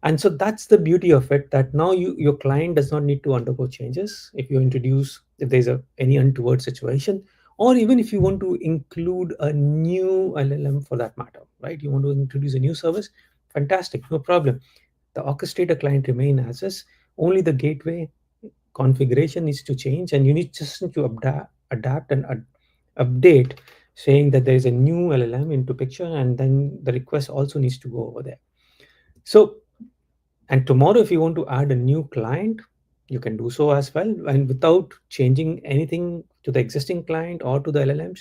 And so that's the beauty of it, that now your client does not need to undergo changes if you introduce, if there's any untoward situation, or even if you want to include a new LLM for that matter, right? You want to introduce a new service, fantastic, no problem. The orchestrator client remain as is, only the gateway configuration needs to change, and you need just to adapt and update, saying that there is a new LLM into picture, and then the request also needs to go over there. So, and tomorrow, if you want to add a new client, you can do so as well, and without changing anything to the existing client or to the LLMs.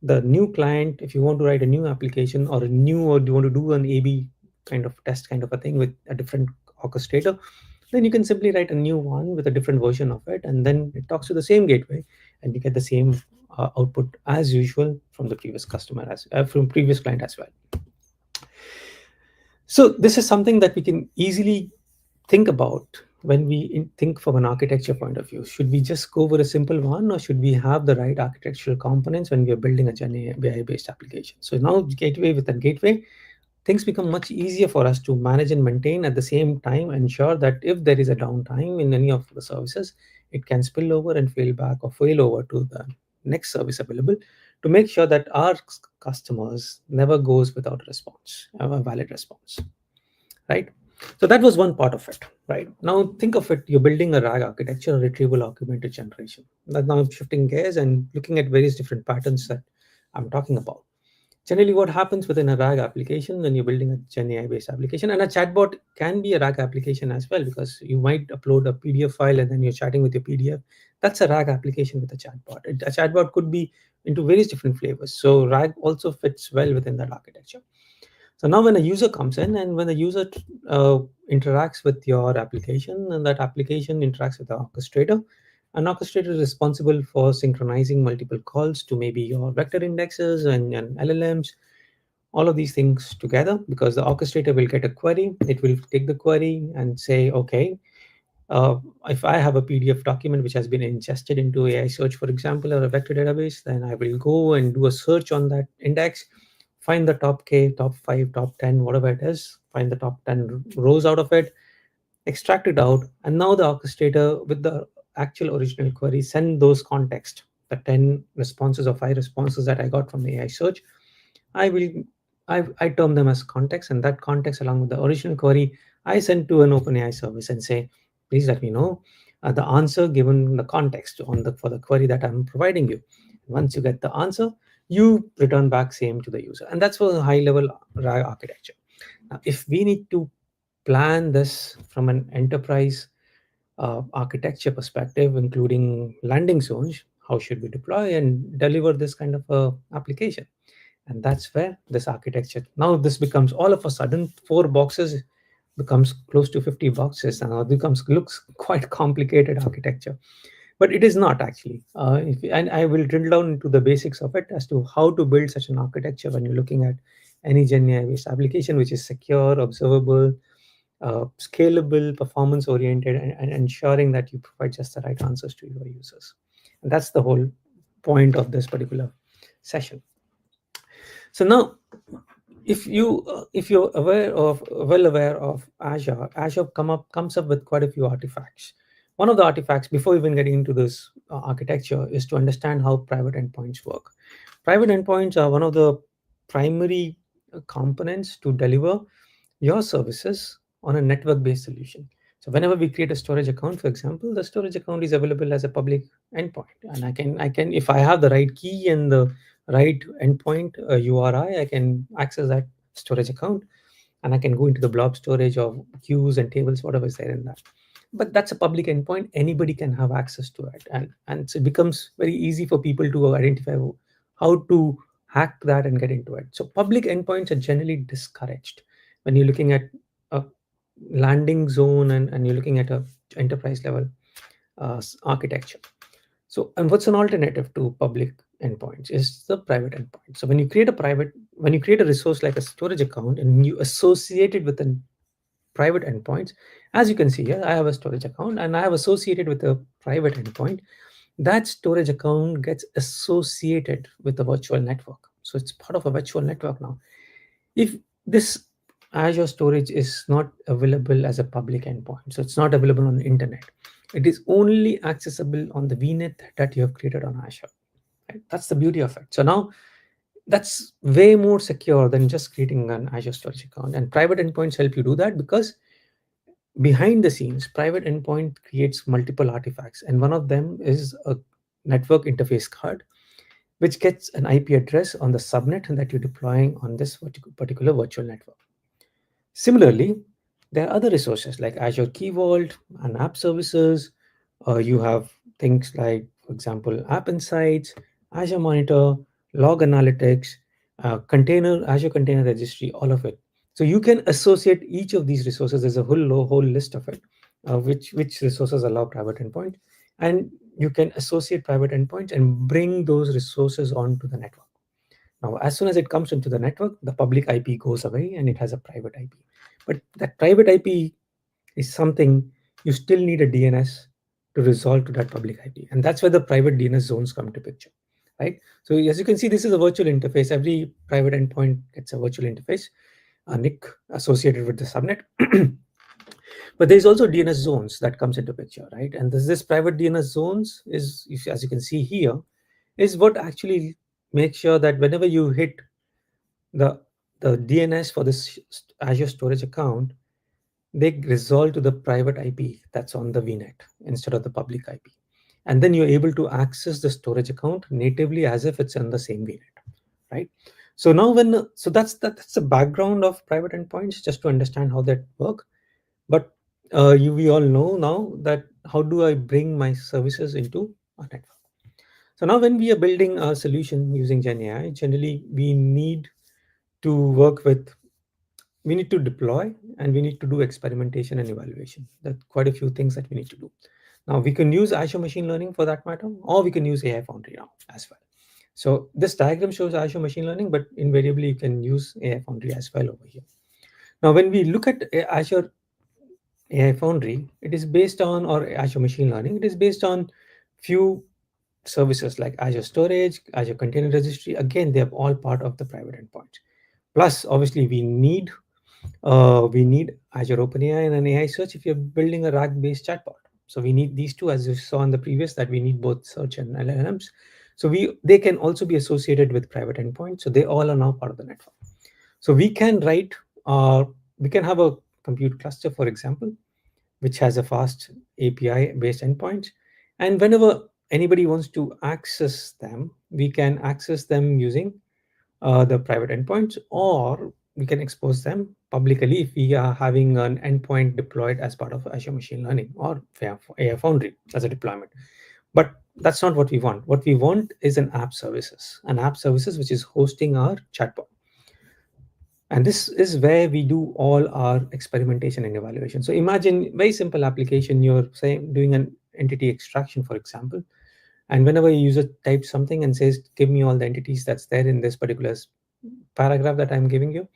The new client, if you want to write a new application or or you want to do an A/B kind of test kind of a thing with a different orchestrator, then you can simply write a new one with a different version of it, and then it talks to the same gateway, and you get the same output as usual from the previous customer from previous client as well. So this is something that we can easily think about when we think from an architecture point of view. Should we just go with a simple one, or should we have the right architectural components when we are building a GenAI based application? So now gateway with a gateway, things become much easier for us to manage and maintain, at the same time ensure that if there is a downtime in any of the services, it can spill over and fail back or fail over to the next service available, to make sure that our customers never goes without a response, a valid response, right? So that was one part of it, right? Now think of it, you're building a RAG architecture, retrieval augmented generation. Now I'm shifting gears and looking at various different patterns that I'm talking about. Generally, what happens within a RAG application when you're building a GenAI based application, and a chatbot can be a RAG application as well, because you might upload a PDF file and then you're chatting with your PDF. That's a RAG application with a chatbot. A chatbot could be into various different flavors. So RAG also fits well within that architecture. So now when a user comes in, and when the user interacts with your application, and that application interacts with the orchestrator, an orchestrator is responsible for synchronizing multiple calls to maybe your vector indexes and LLMs, all of these things together, because the orchestrator will get a query. It will take the query and say, okay, if I have a PDF document which has been ingested into AI search, for example, or a vector database, then I will go and do a search on that index, find the top K, top 5, top 10, whatever it is, find the top 10 rows out of it, extract it out, and now the orchestrator with the actual original query send those context, the 10 responses or 5 responses that I got from the AI search. I term them as context, and that context along with the original query, I send to an OpenAI service and say, please let me know the answer given the context for the query that I'm providing you. Once you get the answer, you return back same to the user. And that's for a high level RAG architecture. Now, if we need to plan this from an enterprise architecture perspective, including landing zones, how should we deploy and deliver this kind of application? And that's where this architecture, now this becomes all of a sudden 4 boxes becomes close to 50 boxes, and it looks quite complicated architecture. But it is not actually. And I will drill down into the basics of it as to how to build such an architecture when you're looking at any GenAI-based application, which is secure, observable, scalable, performance-oriented, and ensuring that you provide just the right answers to your users. And that's the whole point of this particular session. So now, if you're well aware of Azure comes up with quite a few artifacts. One of the artifacts, before even getting into this architecture, is to understand how private endpoints work. Private endpoints are one of the primary components to deliver your services on a network-based solution. So whenever we create a storage account, for example, the storage account is available as a public endpoint, and I can, if I have the right key and the right endpoint URI, I can access that storage account, and I can go into the blob storage of queues and tables, whatever is there in that. But that's a public endpoint. Anybody can have access to it, and so it becomes very easy for people to identify how to hack that and get into it. So public endpoints are generally discouraged when you're looking at a landing zone and you're looking at a enterprise level architecture. So, and what's an alternative to public endpoints is the private endpoint. So when you create a private when you create a resource like a storage account and you associate it with a private endpoints, as you can see here, I have a storage account and I have associated with a private endpoint. That storage account gets associated with the virtual network. So it's part of a virtual network now. If this Azure storage is not available as a public endpoint, so it's not available on the internet, it is only accessible on the VNet that you have created on Azure. Right? That's the beauty of it. So now that's way more secure than just creating an Azure storage account. And private endpoints help you do that because behind the scenes, private endpoint creates multiple artifacts. And one of them is a network interface card, which gets an IP address on the subnet that you're deploying on this particular virtual network. Similarly, there are other resources like Azure Key Vault and app services. You have things like, for example, App Insights, Azure Monitor, Log Analytics, Azure Container Registry, all of it. So you can associate each of these resources. There's a whole list of it, which resources allow private endpoint. And you can associate private endpoints and bring those resources onto the network. Now, as soon as it comes into the network, the public IP goes away and it has a private IP. But that private IP is something you still need a DNS to resolve to that public IP. And that's where the private DNS zones come into picture, right? So as you can see, this is a virtual interface. Every private endpoint gets a virtual interface, a NIC associated with the subnet. But there's also DNS zones that comes into picture, right? And this private DNS zones is, as you can see here, is what actually makes sure that whenever you hit the DNS for this Azure storage account, they resolve to the private IP that's on the VNet instead of the public IP. And then you're able to access the storage account natively as if it's on the same VNet, right? So now that's the background of private endpoints, just to understand how that work. But we all know now that how do I bring my services into a network? So now when we are building a solution using GenAI, generally we need to deploy and we need to do experimentation and evaluation. That's quite a few things that we need to do. Now we can use Azure Machine Learning for that matter, or we can use AI Foundry now as well. So this diagram shows Azure Machine Learning, but invariably you can use AI Foundry as well over here. Now when we look at Azure AI Foundry, it is based on, or Azure Machine Learning, it is based on few services like Azure Storage, Azure Container Registry. Again, they are all part of the private endpoints. Plus, obviously, we need Azure OpenAI and an AI search if you're building a RAG-based chatbot. So we need these two, as you saw in the previous, that we need both search and LLMs. So they can also be associated with private endpoints. So they all are now part of the network. So we can have a compute cluster, for example, which has a fast API-based endpoint. And whenever anybody wants to access them, we can access them using the private endpoints, or we can expose them publicly if we are having an endpoint deployed as part of Azure Machine Learning or AI Foundry as a deployment. But that's not what we want. What we want is an app services which is hosting our chatbot. And this is where we do all our experimentation and evaluation. So imagine very simple application. You're doing an entity extraction, for example. And whenever a user types something and says, give me all the entities that's there in this particular paragraph that I'm giving you,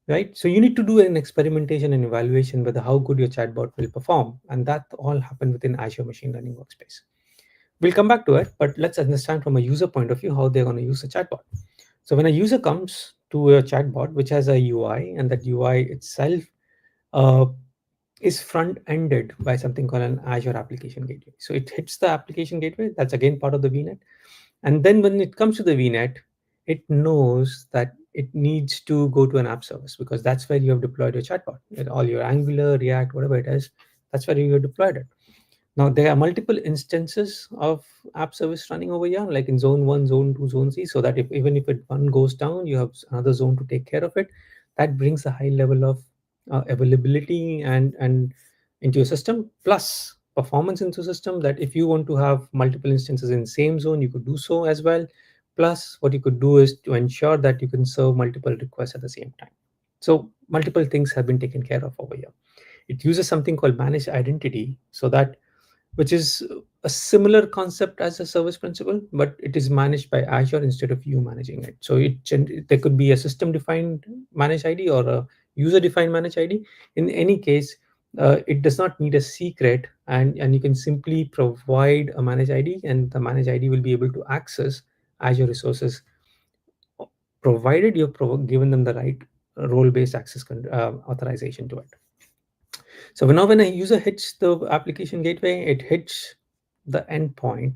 right? So you need to do an experimentation and evaluation whether how good your chatbot will perform. And that all happened within Azure Machine Learning Workspace. We'll come back to it, but let's understand from a user point of view how they're going to use a chatbot. So when a user comes to a chatbot, which has a UI, and that UI itself is front-ended by something called an Azure Application Gateway. So it hits the application gateway. That's again part of the VNet. And then when it comes to the VNet, it knows that it needs to go to an app service because that's where you have deployed your chatbot. All your Angular, React, whatever it is, that's where you have deployed it. Now, there are multiple instances of app service running over here, like in zone 1, zone 2, zone 3, so that even if one goes down, you have another zone to take care of it. That brings a high level of availability and into your system, plus performance into system, that if you want to have multiple instances in same zone, you could do so as well. Plus, what you could do is to ensure that you can serve multiple requests at the same time. So multiple things have been taken care of over here. It uses something called managed identity so that which is a similar concept as a service principal, but it is managed by Azure instead of you managing it. So there could be a system-defined managed ID or a user-defined managed ID. In any case, it does not need a secret, and you can simply provide a managed ID, and the managed ID will be able to access Azure resources, provided you've given them the right role-based access authorization to it. So now when a user hits the application gateway, it hits the endpoint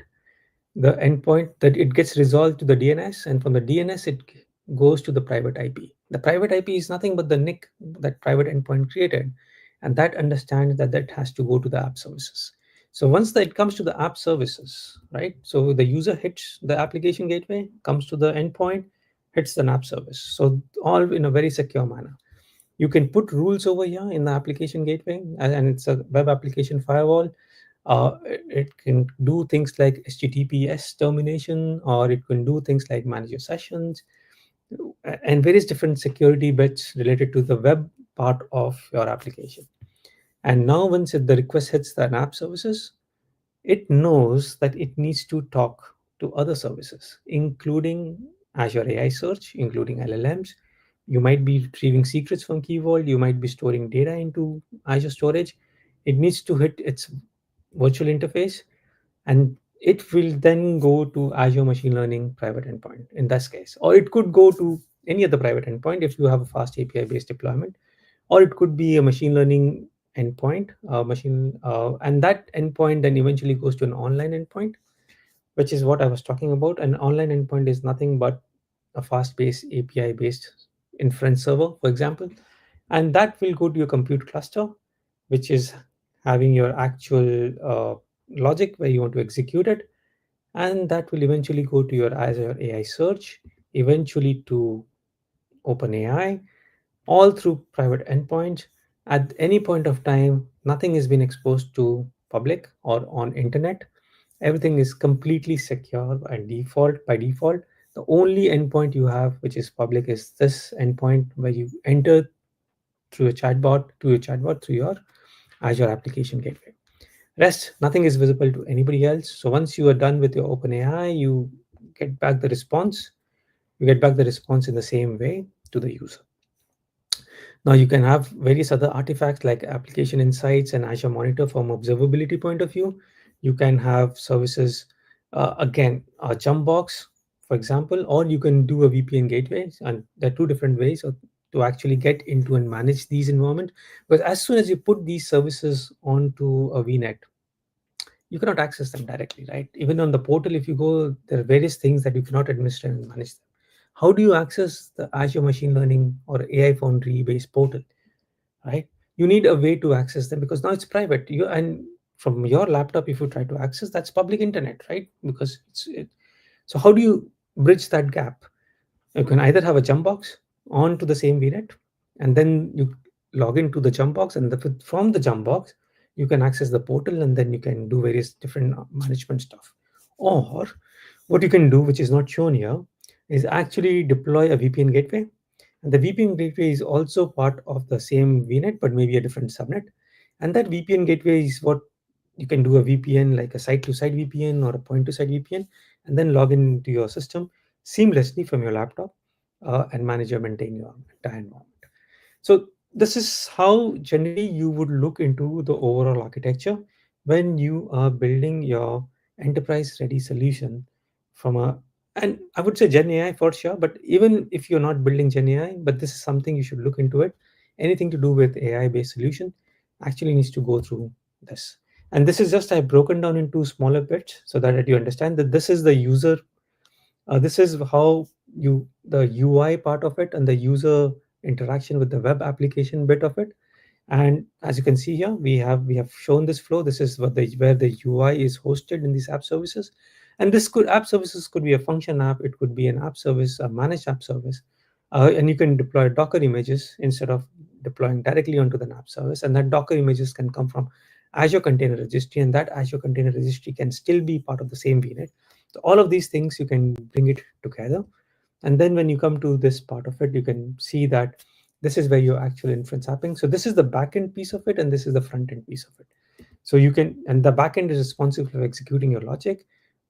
that it gets resolved to the DNS, and from the DNS it goes to the private IP. The private IP is nothing but the NIC that private endpoint created, and that understands that that has to go to the app services. So once that comes to the app services, right? So the user hits the application gateway, comes to the endpoint, hits the app service. So all in a very secure manner. You can put rules over here in the application gateway, and it's a web application firewall. It can do things like HTTPS termination, or it can do things like manage your sessions, and various different security bits related to the web part of your application. And now once the request hits the app services, it knows that it needs to talk to other services, including Azure AI Search, including LLMs. You might be retrieving secrets from Key Vault. You might be storing data into Azure Storage. It needs to hit its virtual interface, and it will then go to Azure Machine Learning private endpoint in this case. Or it could go to any other private endpoint if you have a fast API-based deployment. Or it could be a machine learning endpoint, and that endpoint then eventually goes to an online endpoint, which is what I was talking about. An online endpoint is nothing but a fast-based API-based inference server, for example, and that will go to your compute cluster, which is having your actual logic where you want to execute it, and that will eventually go to your Azure AI Search, eventually to OpenAI, all through private endpoints. At any point of time, nothing has been exposed to public or on internet. Everything is completely secure and by default. The only endpoint you have which is public is this endpoint where you enter through a chatbot through your Azure application gateway. Rest, nothing is visible to anybody else. So once you are done with your OpenAI, you get back the response. You get back the response in the same way to the user. Now you can have various other artifacts like application insights and Azure Monitor from observability point of view. You can have services, again, a jump box, for example, or you can do a VPN gateway. And there are two different ways to actually get into and manage these environments. But as soon as you put these services onto a VNet, you cannot access them directly, right? Even on the portal, if you go, there are various things that you cannot administer and manage them. How do you access the Azure Machine Learning or AI Foundry based portal, right? You need a way to access them because now it's private. And from your laptop, if you try to access, that's public internet, right? Because so how do you bridge that gap? You can either have a jump box onto the same VNet, and then you log into the jump box, and from the jump box, you can access the portal, and then you can do various different management stuff. Or what you can do, which is not shown here, is actually deploy a VPN gateway. And the VPN gateway is also part of the same VNet, but maybe a different subnet. And that VPN gateway is what you can do a VPN, like a site-to-site VPN or a point-to-site VPN, and then log into your system seamlessly from your laptop and manage or maintain your entire environment. So this is how generally you would look into the overall architecture when you are building your enterprise-ready solution and I would say GenAI for sure, but even if you're not building GenAI, but this is something you should look into it. Anything to do with AI-based solution actually needs to go through this. And this is just I've broken down into smaller bits so that you understand that this is the user. This is how the UI part of it and the user interaction with the web application bit of it. And as you can see here, we have shown this flow. This is where the UI is hosted in these app services. And app services could be a function app. It could be an app service, a managed app service. And you can deploy Docker images instead of deploying directly onto the app service. And that Docker images can come from Azure Container Registry, and that Azure Container Registry can still be part of the same VNet. So all of these things, you can bring it together. And then when you come to this part of it, you can see that this is where your actual inference happening. So this is the backend piece of it, and this is the front end piece of it. So you can, and the backend is responsible for executing your logic,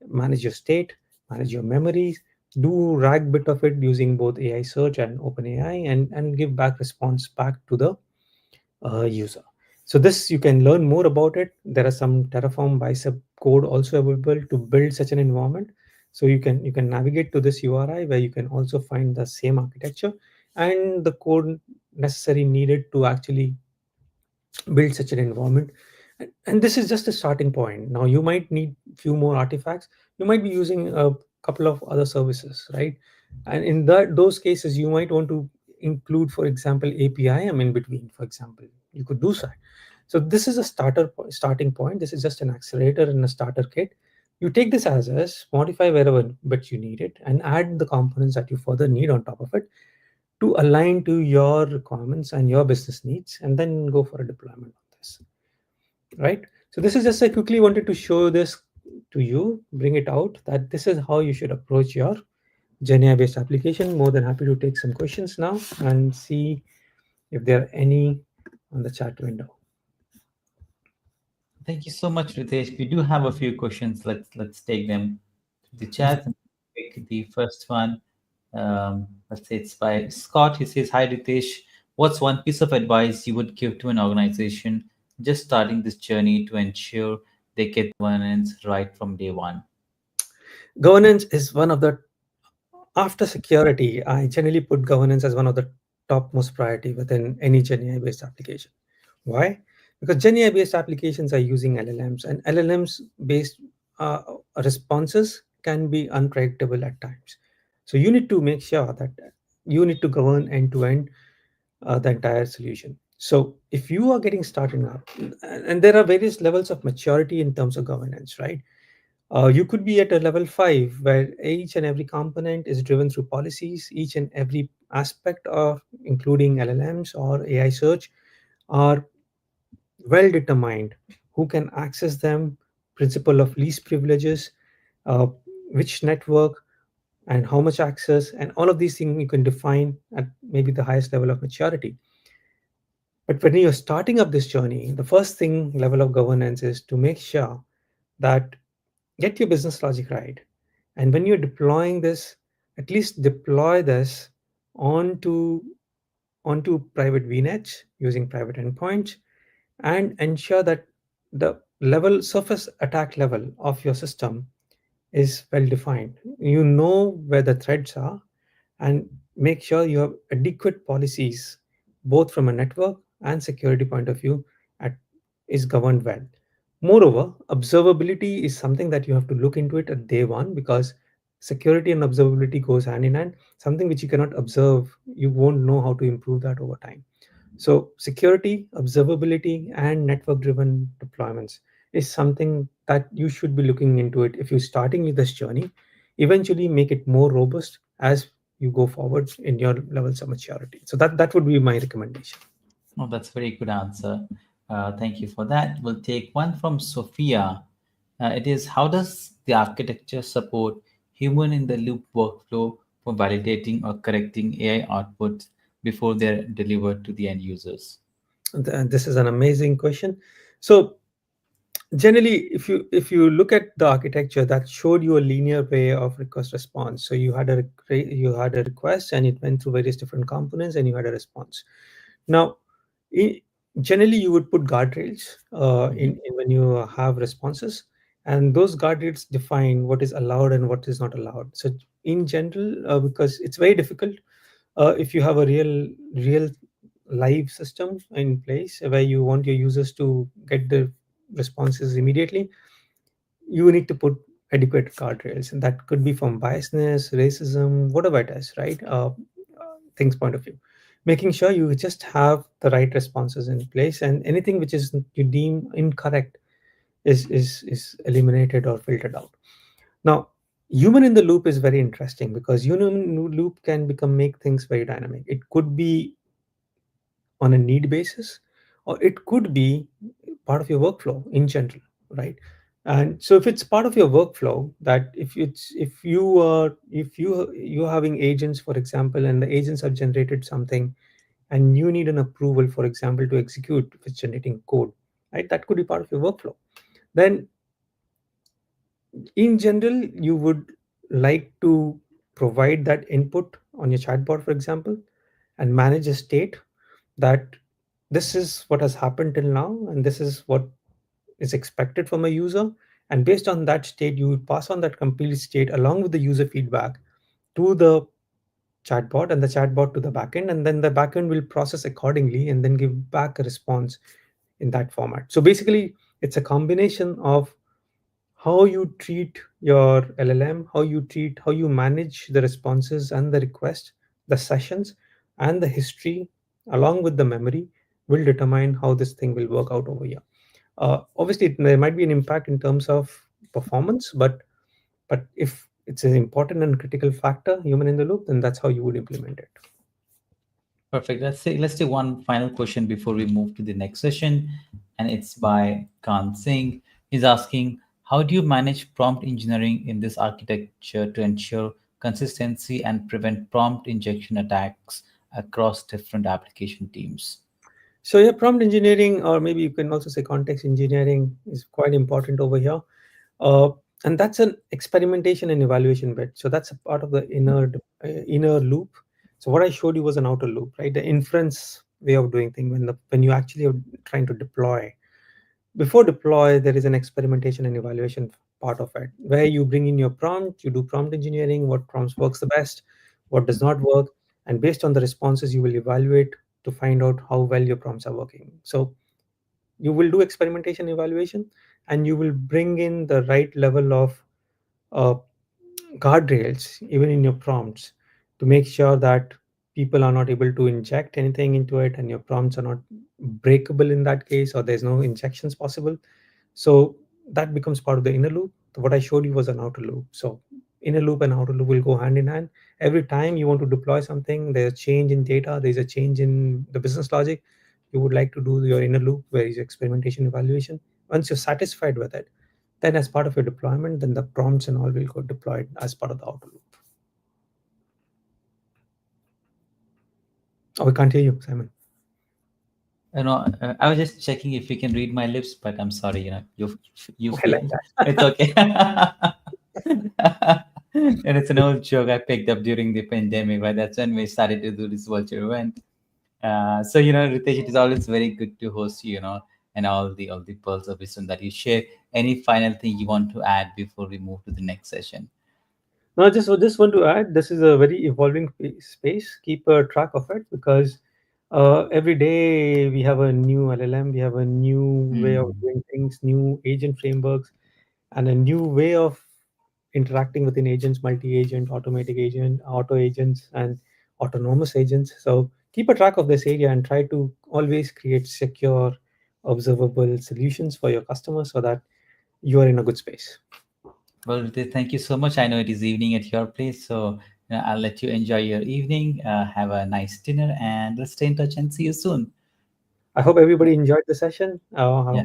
manage your state, manage your memories, do RAG bit of it using both AI search and OpenAI, and give back response back to the user. So this, you can learn more about it. There are some Terraform bicep code also available to build such an environment. So you can navigate to this URI where you can also find the same architecture and the code necessary needed to actually build such an environment. And this is just a starting point. Now you might need few more artifacts. You might be using a couple of other services, right? And in those cases, you might want to include, for example, APIM in between, for example. You could do so. So this is a starting point. This is just an accelerator and a starter kit. You take this as is, modify wherever but you need it, and add the components that you further need on top of it to align to your requirements and your business needs, and then go for a deployment on this, right? So this is just, I quickly wanted to show this to you, bring it out, that this is how you should approach your GenAI based application. More than happy to take some questions now and see if there are any on the chat window. Thank you so much, Ritesh. We do have a few questions. Let's take them to the chat. Pick the first one. Let's say it's by Scott. He says, "Hi Ritesh, what's one piece of advice you would give to an organization just starting this journey to ensure they get governance right from day one?" Governance is one of the, after security, I generally put governance as one of the topmost priority within any GenAI based application. Why? Because GenAI based applications are using LLMs, and LLMs based responses can be unpredictable at times. So you need to make sure that you need to govern end to end the entire solution. So if you are getting started up, and there are various levels of maturity in terms of governance, right? You could be at a level 5 where each and every component is driven through policies, each and every aspect of including LLMs or AI search are well determined, who can access them, principle of least privileges, uh, which network and how much access, and all of these things you can define at maybe the highest level of maturity. But when you're starting up this journey, the first thing level of governance is to make sure that get your business logic right. And when you're deploying this, at least deploy this onto private VNets using private endpoints, and ensure that the level surface attack level of your system is well defined. You know where the threads are, and make sure you have adequate policies both from a network and security point of view at, is governed well. Moreover, observability is something that you have to look into it at day one, because security and observability goes hand in hand. Something which you cannot observe, you won't know how to improve that over time. So security, observability, and network-driven deployments is something that you should be looking into it if you're starting with this journey. Eventually make it more robust as you go forward in your levels of maturity. So that would be my recommendation. Oh, that's a very good answer. Thank you for that. We'll take one from Sophia. It is, how does the architecture support human in the loop workflow for validating or correcting AI outputs before they're delivered to the end users? This is an amazing question. So generally, if you look at the architecture, that showed you a linear way of request response. So you had a request, and it went through various different components, and you had a response. Now, generally, you would put guardrails in when you have responses, and those guardrails define what is allowed and what is not allowed. So in general, because it's very difficult if you have a real live system in place where you want your users to get the responses immediately, you need to put adequate guardrails, and that could be from biasness, racism, whatever it is, right? Things point of view, making sure you just have the right responses in place, and anything which is you deem incorrect is eliminated or filtered out. Now, human in the loop is very interesting because human in the loop can make things very dynamic. It could be on a need basis, or it could be part of your workflow in general, right? And so if it's part of your workflow, that if you're having agents, for example, and the agents have generated something, and you need an approval, for example, to execute if it's generating code, right? That could be part of your workflow. Then in general, you would like to provide that input on your chatbot, for example, and manage a state that this is what has happened till now, and this is what is expected from a user. And based on that state, you would pass on that complete state along with the user feedback to the chatbot, and the chatbot to the backend, and then the backend will process accordingly and then give back a response in that format. So basically, it's a combination of how you treat your LLM, how you manage the responses and the request, the sessions, and the history along with the memory will determine how this thing will work out over here. Obviously, there might be an impact in terms of performance, but if it's an important and critical factor, human in the loop, then that's how you would implement it. Perfect. Let's do one final question before we move to the next session, and it's by Singh. He's asking, how do you manage prompt engineering in this architecture to ensure consistency and prevent prompt injection attacks across different application teams? So yeah, prompt engineering, or maybe you can also say context engineering, is quite important over here. And that's an experimentation and evaluation bit. So that's a part of the inner loop. So what I showed you was an outer loop, right? The inference way of doing things when you actually are trying to deploy. Before deploy, there is an experimentation and evaluation part of it, where you bring in your prompt, you do prompt engineering, what prompts works the best, what does not work, and based on the responses, you will evaluate to find out how well your prompts are working. So you will do experimentation evaluation, and you will bring in the right level of uh, guardrails even in your prompts to make sure that people are not able to inject anything into it, and your prompts are not breakable in that case, or there's no injections possible. So that becomes part of the inner loop. What I showed you was an outer loop. So inner loop and outer loop will go hand in hand. Every time you want to deploy something, there's a change in data, there's a change in the business logic, you would like to do your inner loop, where is experimentation evaluation. Once you're satisfied with it, then as part of your deployment, then the prompts and all will go deployed as part of the outer loop. Oh, we can't hear you, Simon. I was just checking if you can read my lips, but I'm sorry, you I like that. it's okay. And it's an old joke I picked up during the pandemic, right? That's when we started to do this virtual event. So Ritesh, it is always very good to host you, and all the pearls of wisdom that you share. Any final thing you want to add before we move to the next session? No, just want to add, this is a very evolving space. Keep a track of it, because every day we have a new LLM, we have a new way of doing things, new agent frameworks, and a new way of interacting within agents, multi-agent, automatic agent, auto agents, and autonomous agents. So keep a track of this area and try to always create secure, observable solutions for your customers so that you are in a good space. Well, Ritesh, thank you so much. I know it is evening at your place, so I'll let you enjoy your evening. Have a nice dinner, and let's stay in touch and see you soon. I hope everybody enjoyed the session, Yeah.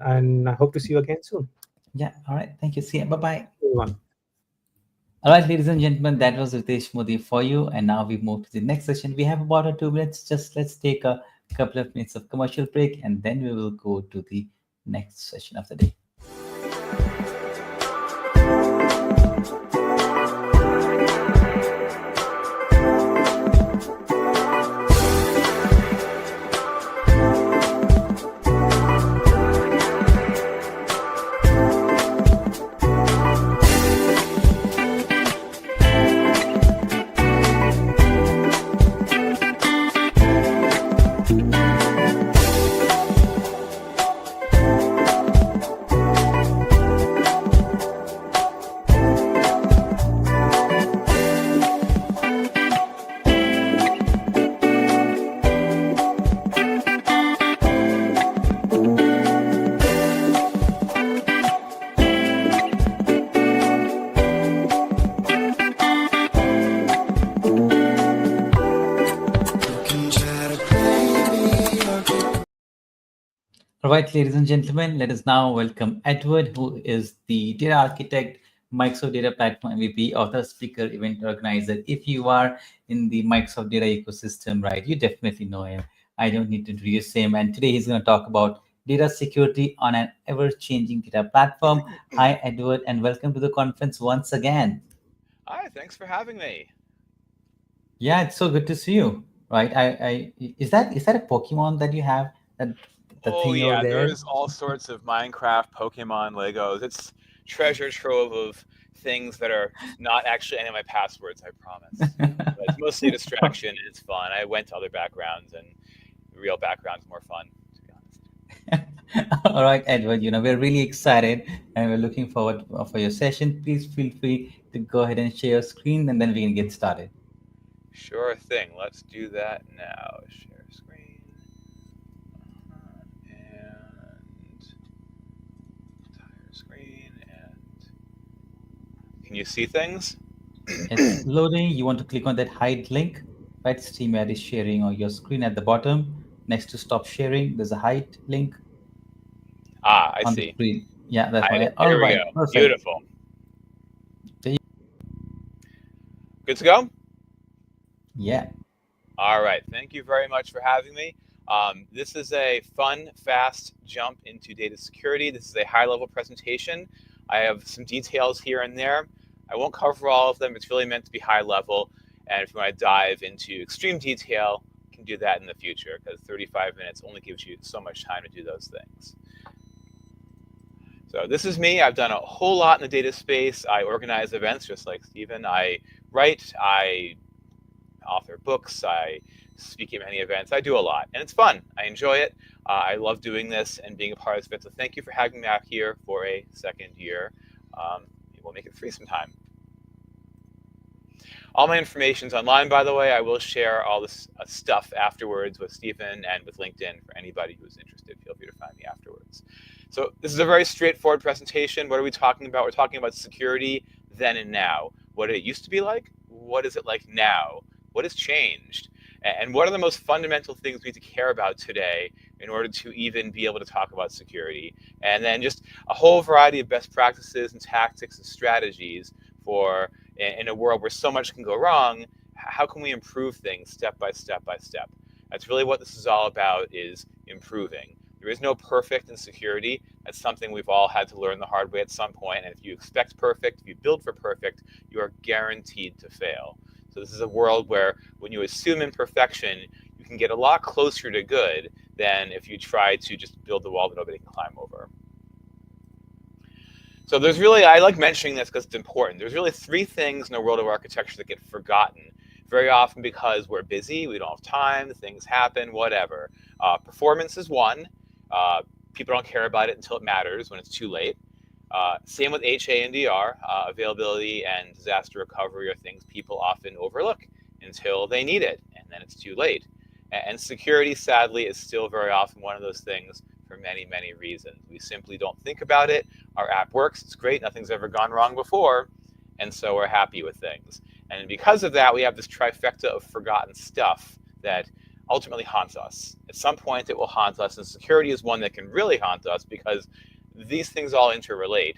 and I hope to see you again soon. Yeah. All right. Thank you. See you. Bye-bye. Everyone. All right, ladies and gentlemen, that was Ritesh Modi for you. And now we move to the next session. We have about 2 minutes. Just let's take a couple of minutes of commercial break, and then we will go to the next session of the day. All right, ladies and gentlemen, let us now welcome Edward, who is the data architect, Microsoft Data Platform MVP, author, speaker, event organizer. If you are in the Microsoft data ecosystem, right, you definitely know him. I don't need to introduce him. And today he's going to talk about data security on an ever-changing data platform. Hi, Edward, and welcome to the conference once again. Hi, thanks for having me. Yeah, it's so good to see you. Right? Is that a Pokemon that you have? The Oh thing over yeah, there? there's all sorts of Minecraft, Pokemon, Legos. It's treasure trove of things that are not actually any of my passwords, I promise. But it's mostly a distraction and it's fun. I went to other backgrounds and the real background's more fun, to be honest. All right, Edward, we're really excited and we're looking forward for your session. Please feel free to go ahead and share your screen and then we can get started. Sure thing. Let's do that now. Share screen. And entire screen. And can you see things? It's loading. You want to click on that hide link, right? StreamYard is sharing on your screen at the bottom. Next to stop sharing, there's a hide link. Ah, I on see. The screen. Yeah, that's Hide right. it. There All we right, go. perfect. Beautiful. Good to go? Yeah. All right. Thank you very much for having me. This is a fun, fast jump into data security. This is a high-level presentation. I have some details here and there. I won't cover all of them. It's really meant to be high level. And if you want to dive into extreme detail, you can do that in the future because 35 minutes only gives you so much time to do those things. So this is me. I've done a whole lot in the data space. I organize events just like Stephen. I write, I author books, I speak at many events. I do a lot, and it's fun. I enjoy it. I love doing this and being a part of this event. So thank you for having me out here for a second year. We'll make it free sometime. All my information is online, by the way. I will share all this stuff afterwards with Stephen and with LinkedIn for anybody who's interested. Feel free to find me afterwards. So this is a very straightforward presentation. What are we talking about? We're talking about security then and now. What did it used to be like? What is it like now? What has changed? And what are the most fundamental things we need to care about today in order to even be able to talk about security? And then just a whole variety of best practices and tactics and strategies for, in a world where so much can go wrong, how can we improve things step by step by step? That's really what this is all about, is improving. There is no perfect in security. That's something we've all had to learn the hard way at some point. And if you expect perfect, if you build for perfect, you are guaranteed to fail. So this is a world where when you assume imperfection, you can get a lot closer to good than if you try to just build the wall that nobody can climb over. So there's really, I like mentioning this because it's important. There's really three things in the world of architecture that get forgotten very often because we're busy, we don't have time, things happen, whatever. Performance is one. People don't care about it until it matters when it's too late. Same with HA&DR, availability and disaster recovery are things people often overlook until they need it, and then it's too late. And security, sadly, is still very often one of those things for many, many reasons. We simply don't think about it. Our app works, it's great, nothing's ever gone wrong before, and so we're happy with things. And because of that, we have this trifecta of forgotten stuff that ultimately haunts us. At some point, it will haunt us, and security is one that can really haunt us because these things all interrelate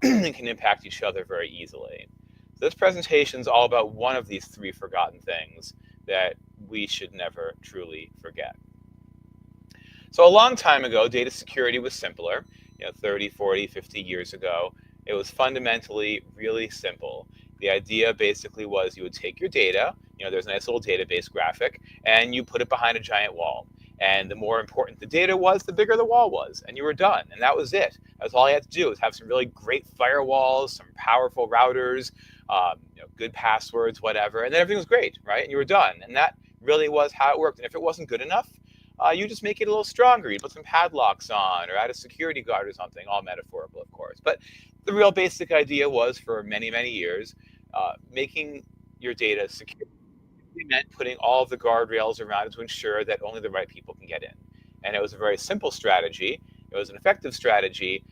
and can impact each other very easily. So this presentation is all about one of these three forgotten things that we should never truly forget. So a long time ago, data security was simpler. 30, 40, 50 years ago, it was fundamentally really simple. The idea basically was you would take your data, there's a nice little database graphic, and you put it behind a giant wall. And the more important the data was, the bigger the wall was, and you were done. And that was it. That's all you had to do, was have some really great firewalls, some powerful routers, good passwords, whatever, and then everything was great, right? And you were done. And that really was how it worked. And if it wasn't good enough, you just make it a little stronger. You put some padlocks on or add a security guard or something, all metaphorical, of course. But the real basic idea was, for many, many years, making your data secure. It meant putting all of the guardrails around it to ensure that only the right people can get in. And it was a very simple strategy. It was an effective strategy,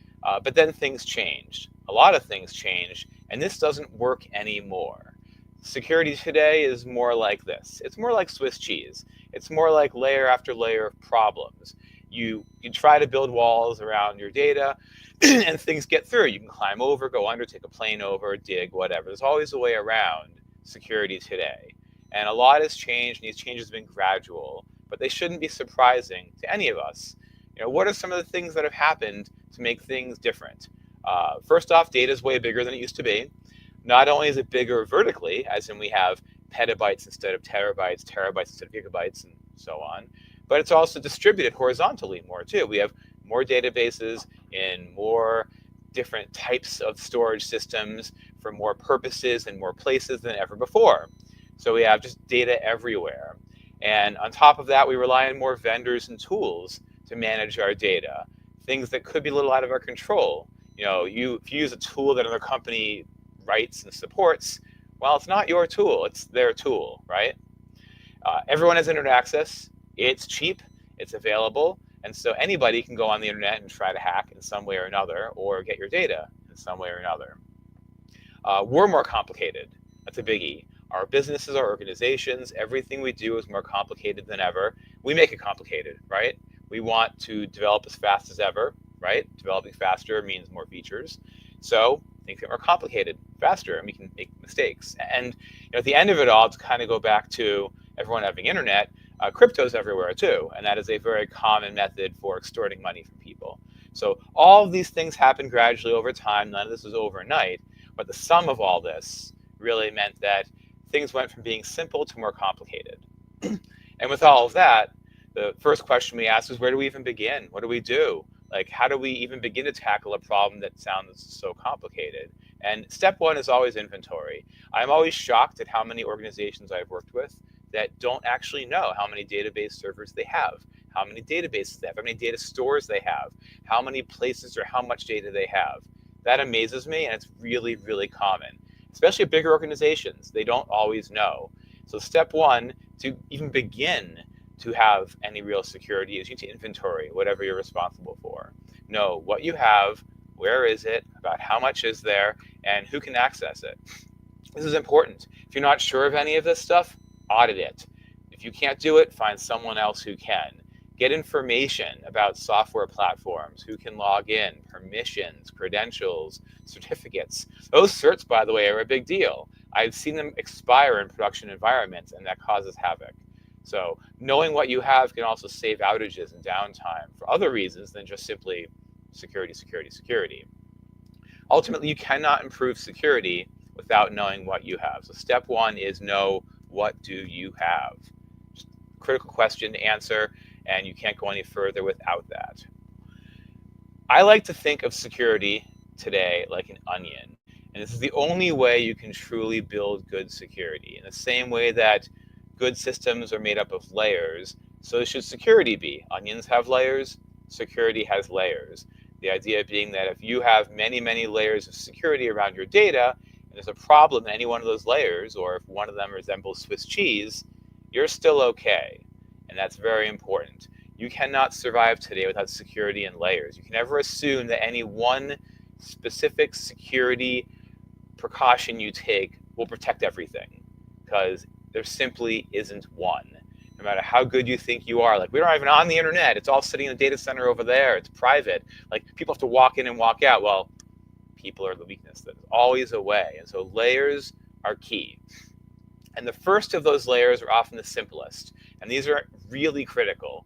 but then things changed. A lot of things changed, and this doesn't work anymore. Security today is more like this. It's more like Swiss cheese. It's more like layer after layer of problems. You try to build walls around your data, and things get through. You can climb over, go under, take a plane over, dig, whatever. There's always a way around security today. And a lot has changed, and these changes have been gradual, but they shouldn't be surprising to any of us. what are some of the things that have happened to make things different? First off, data is way bigger than it used to be. Not only is it bigger vertically, as in we have petabytes instead of terabytes, terabytes instead of gigabytes, and so on, but it's also distributed horizontally more too. We have more databases in more different types of storage systems for more purposes and more places than ever before. So we have just data everywhere. And on top of that, we rely on more vendors and tools to manage our data, things that could be a little out of our control. If you use a tool that another company writes and supports, well, it's not your tool, it's their tool, right? Everyone has internet access. It's cheap, it's available, and so anybody can go on the internet and try to hack in some way or another, or get your data in some way or another. We're more complicated. That's a biggie. Our businesses, our organizations, everything we do is more complicated than ever. We make it complicated, right? We want to develop as fast as ever, right? Developing faster means more features. So things get more complicated faster, and we can make mistakes. And at the end of it all, to kind of go back to everyone having internet, crypto's everywhere too, and that is a very common method for extorting money from people. So all of these things happen gradually over time. None of this was overnight, but the sum of all this really meant that things went from being simple to more complicated. And with all of that, the first question we ask is, where do we even begin? What do we do? Like, how do we even begin to tackle a problem that sounds so complicated? And step one is always inventory. I'm always shocked at how many organizations I've worked with that don't actually know how many database servers they have, how many databases they have, how many data stores they have, how many places or how much data they have. That amazes me, and it's really, really common. Especially at bigger organizations, they don't always know. So step one, to even begin to have any real security, is you need to inventory whatever you're responsible for. Know what you have, where is it, about how much is there, and who can access it. This is important. If you're not sure of any of this stuff, audit it. If you can't do it, find someone else who can. Get information about software platforms, who can log in, permissions, credentials, certificates. Those certs, by the way, are a big deal. I've seen them expire in production environments, and that causes havoc. So knowing what you have can also save outages and downtime for other reasons than just simply security, security, security. Ultimately, you cannot improve security without knowing what you have. So step one is know, what do you have? Just a critical question to answer, and you can't go any further without that. I like to think of security today like an onion, and this is the only way you can truly build good security. In the same way that good systems are made up of layers, so should security be. Onions have layers, security has layers. The idea being that if you have many, many layers of security around your data, and there's a problem in any one of those layers, or if one of them resembles Swiss cheese, you're still okay. And that's very important. You cannot survive today without security and layers. You can never assume that any one specific security precaution you take will protect everything, because there simply isn't one. No matter how good you think you are, like, we aren't even on the internet. It's all sitting in a data center over there. It's private. Like, people have to walk in and walk out. Well, people are the weakness. There's always a way. And so layers are key. And the first of those layers are often the simplest. And these are really critical.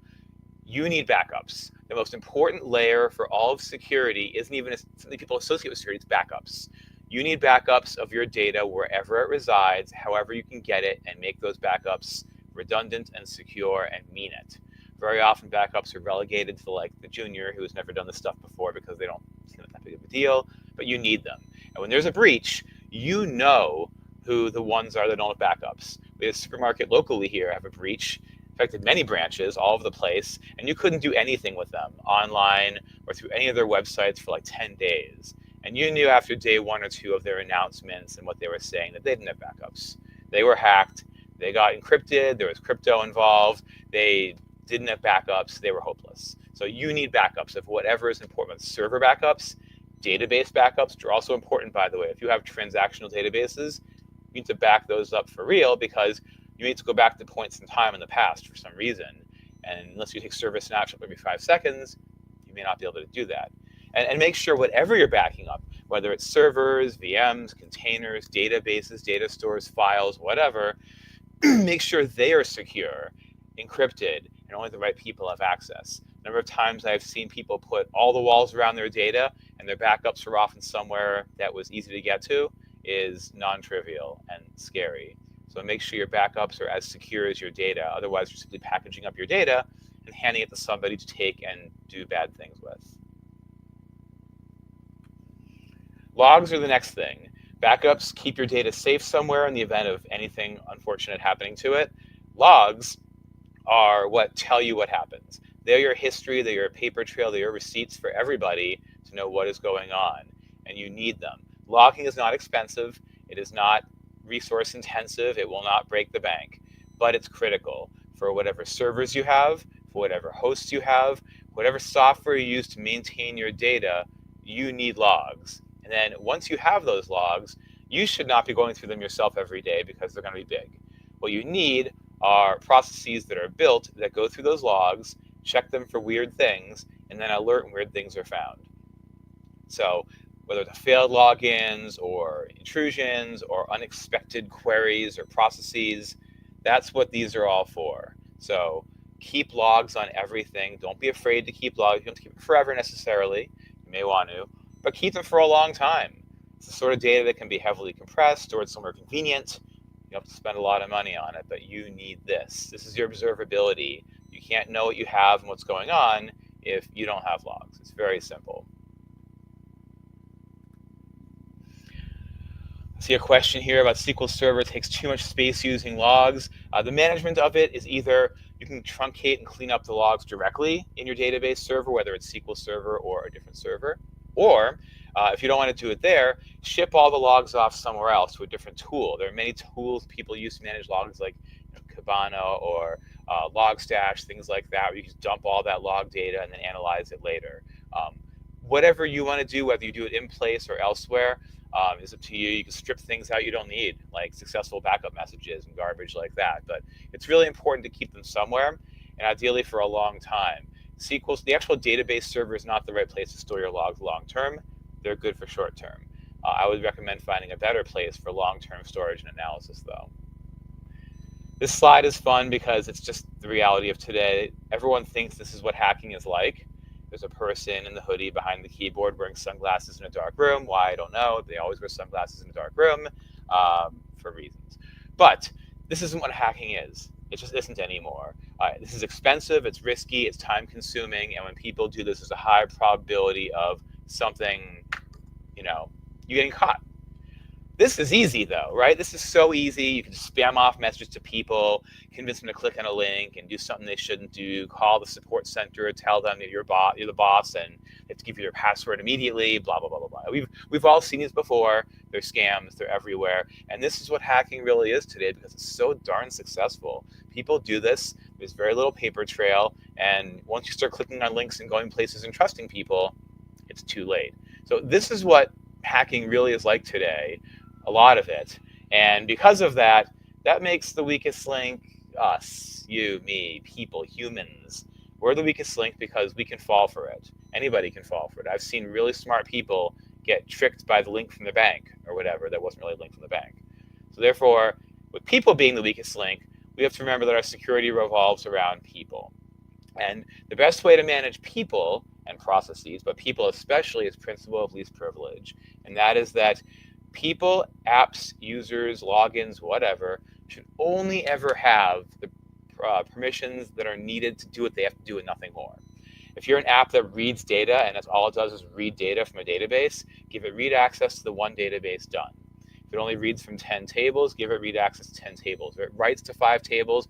You need backups. The most important layer for all of security isn't even something people associate with security, it's backups. You need backups of your data wherever it resides, however you can get it, and make those backups redundant and secure and mean it. Very often backups are relegated to the junior who's never done this stuff before because they don't seem like that big of a deal, but you need them. And when there's a breach, you know who the ones are that don't have backups. We had a supermarket locally here have a breach, affected many branches all over the place, and you couldn't do anything with them online or through any of their websites for 10 days. And you knew after day 1 or 2 of their announcements and what they were saying that they didn't have backups. They were hacked, they got encrypted, there was crypto involved, they didn't have backups, they were hopeless. So you need backups of whatever is important. Server backups, database backups, which are also important, by the way. If you have transactional databases, you need to back those up for real, because you need to go back to points in time in the past for some reason. And unless you take service snapshot every 5 seconds, you may not be able to do that. And make sure whatever you're backing up, whether it's servers, VMs, containers, databases, data stores, files, whatever, make sure they are secure, encrypted, and only the right people have access. Number of times I've seen people put all the walls around their data and their backups are often somewhere that was easy to get to is non-trivial and scary. So make sure your backups are as secure as your data. Otherwise, you're simply packaging up your data and handing it to somebody to take and do bad things with. Logs are the next thing. Backups keep your data safe somewhere in the event of anything unfortunate happening to it. Logs are what tell you what happens. They're your history, they're your paper trail, they're your receipts for everybody to know what is going on, and you need them. Logging is not expensive, it is not resource intensive, it will not break the bank, but it's critical for whatever servers you have, for whatever hosts you have, whatever software you use to maintain your data, you need logs. And then once you have those logs, you should not be going through them yourself every day because they're going to be big. What you need are processes that are built that go through those logs, check them for weird things, and then alert when weird things are found. So whether it's failed logins or intrusions or unexpected queries or processes, that's what these are all for. So keep logs on everything. Don't be afraid to keep logs. You don't have to keep them forever necessarily. You may want to, but keep them for a long time. It's the sort of data that can be heavily compressed, stored somewhere convenient. You have to spend a lot of money on it, but you need this. This is your observability. You can't know what you have and what's going on if you don't have logs. It's very simple. I see a question here about SQL Server takes too much space using logs. The management of it is either you can truncate and clean up the logs directly in your database server, whether it's SQL Server or a different server, or if you don't want to do it there, ship all the logs off somewhere else to a different tool. There are many tools people use to manage logs like Kibana or Logstash, things like that, where you can dump all that log data and then analyze it later. Whatever you want to do, whether you do it in place or elsewhere, is up to you. You can strip things out you don't need, like successful backup messages and garbage like that. But it's really important to keep them somewhere, and ideally for a long time. SQL, the actual database server is not the right place to store your logs long term. They're good for short term. I would recommend finding a better place for long-term storage and analysis, though. This slide is fun because it's just the reality of today. Everyone thinks this is what hacking is like. There's a person in the hoodie behind the keyboard wearing sunglasses in a dark room. Why, I don't know. They always wear sunglasses in a dark room for reasons. But this isn't what hacking is. It just isn't anymore. This is expensive, it's risky, it's time-consuming, and when people do this, there's a high probability of something, you getting caught. This is easy though, right? This is so easy. You can just spam off messages to people, convince them to click on a link and do something they shouldn't do, call the support center, tell them that you're the boss and they have to give you their password immediately, blah, blah, blah, blah, blah. We've all seen these before. They're scams, they're everywhere. And this is what hacking really is today because it's so darn successful. People do this, there's very little paper trail, and once you start clicking on links and going places and trusting people, it's too late. So this is what hacking really is like today. A lot of it. And because of that, that makes the weakest link us, you, me, people, humans. We're the weakest link because we can fall for it. Anybody can fall for it. I've seen really smart people get tricked by the link from the bank or whatever that wasn't really a link from the bank. So therefore, with people being the weakest link, we have to remember that our security revolves around people. And the best way to manage people and processes, but people especially, is principle of least privilege. And that is that people, apps, users, logins, whatever, should only ever have the permissions that are needed to do what they have to do and nothing more. If you're an app that reads data and that's all it does is read data from a database, give it read access to the one database, done. If it only reads from 10 tables, give it read access to 10 tables. If it writes to 5 tables,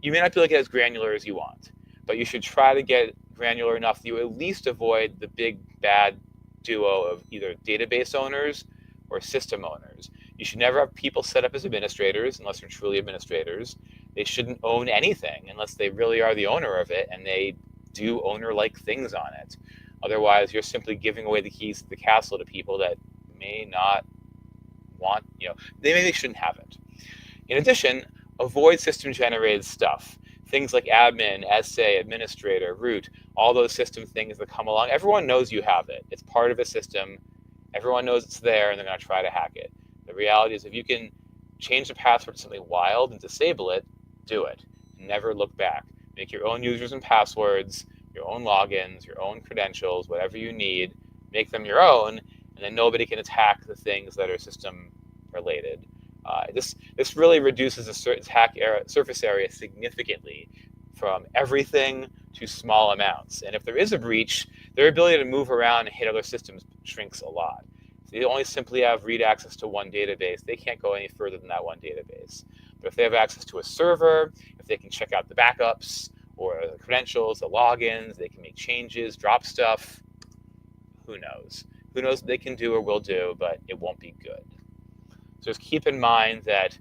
you may not be able to get as granular as you want, but you should try to get granular enough that you at least avoid the big bad duo of either database owners or system owners. You should never have people set up as administrators unless they're truly administrators. They shouldn't own anything unless they really are the owner of it and they do owner-like things on it. Otherwise, you're simply giving away the keys to the castle to people that may not want, they maybe shouldn't have it. In addition, avoid system-generated stuff. Things like admin, essay, administrator, root, all those system things that come along. Everyone knows you have it. It's part of a system. Everyone knows it's there, and they're going to try to hack it. The reality is if you can change the password to something wild and disable it, do it. Never look back. Make your own users and passwords. your own logins, your own credentials, whatever you need, make them your own, and then nobody can attack the things that are system related. This really reduces the attack surface area significantly, from everything to small amounts. And if there is a breach, their ability to move around and hit other systems shrinks a lot. So they only simply have read access to one database. They can't go any further than that one database. But if they have access to a server, if they can check out the backups or the credentials, the logins, they can make changes, drop stuff, who knows? Who knows what they can do or will do, but it won't be good. So just keep in mind that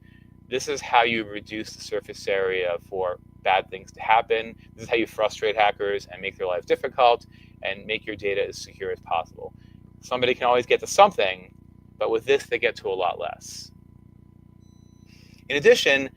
this is how you reduce the surface area for bad things to happen. This is how you frustrate hackers and make their life difficult and make your data as secure as possible. Somebody can always get to something, but with this, they get to a lot less. In addition,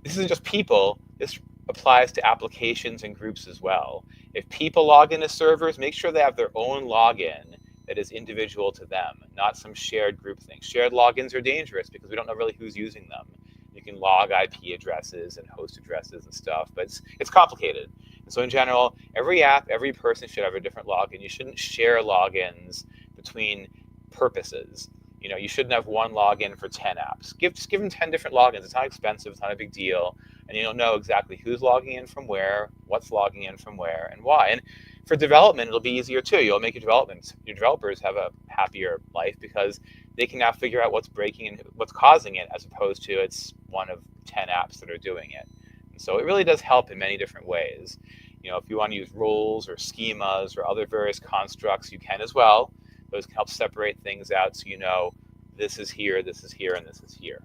this isn't just people. This applies to applications and groups as well. If people log into servers, make sure they have their own login that is individual to them, not some shared group thing. Shared logins are dangerous because we don't know really who's using them. You can log IP addresses and host addresses and stuff, but it's complicated. And so in general, every app, every person should have a different login. You shouldn't share logins between purposes. You know, you shouldn't have one login for 10 apps. Just give them 10 different logins. It's not expensive, it's not a big deal. And you'll know exactly who's logging in from where, what's logging in from where, and why. And for development, it'll be easier too. You'll make your developers have a happier life because they can now figure out what's breaking and what's causing it, as opposed to it's one of 10 apps that are doing it. And so it really does help in many different ways. You know, if you want to use roles or schemas or other various constructs, you can as well. Those can help separate things out so you know this is here, and this is here.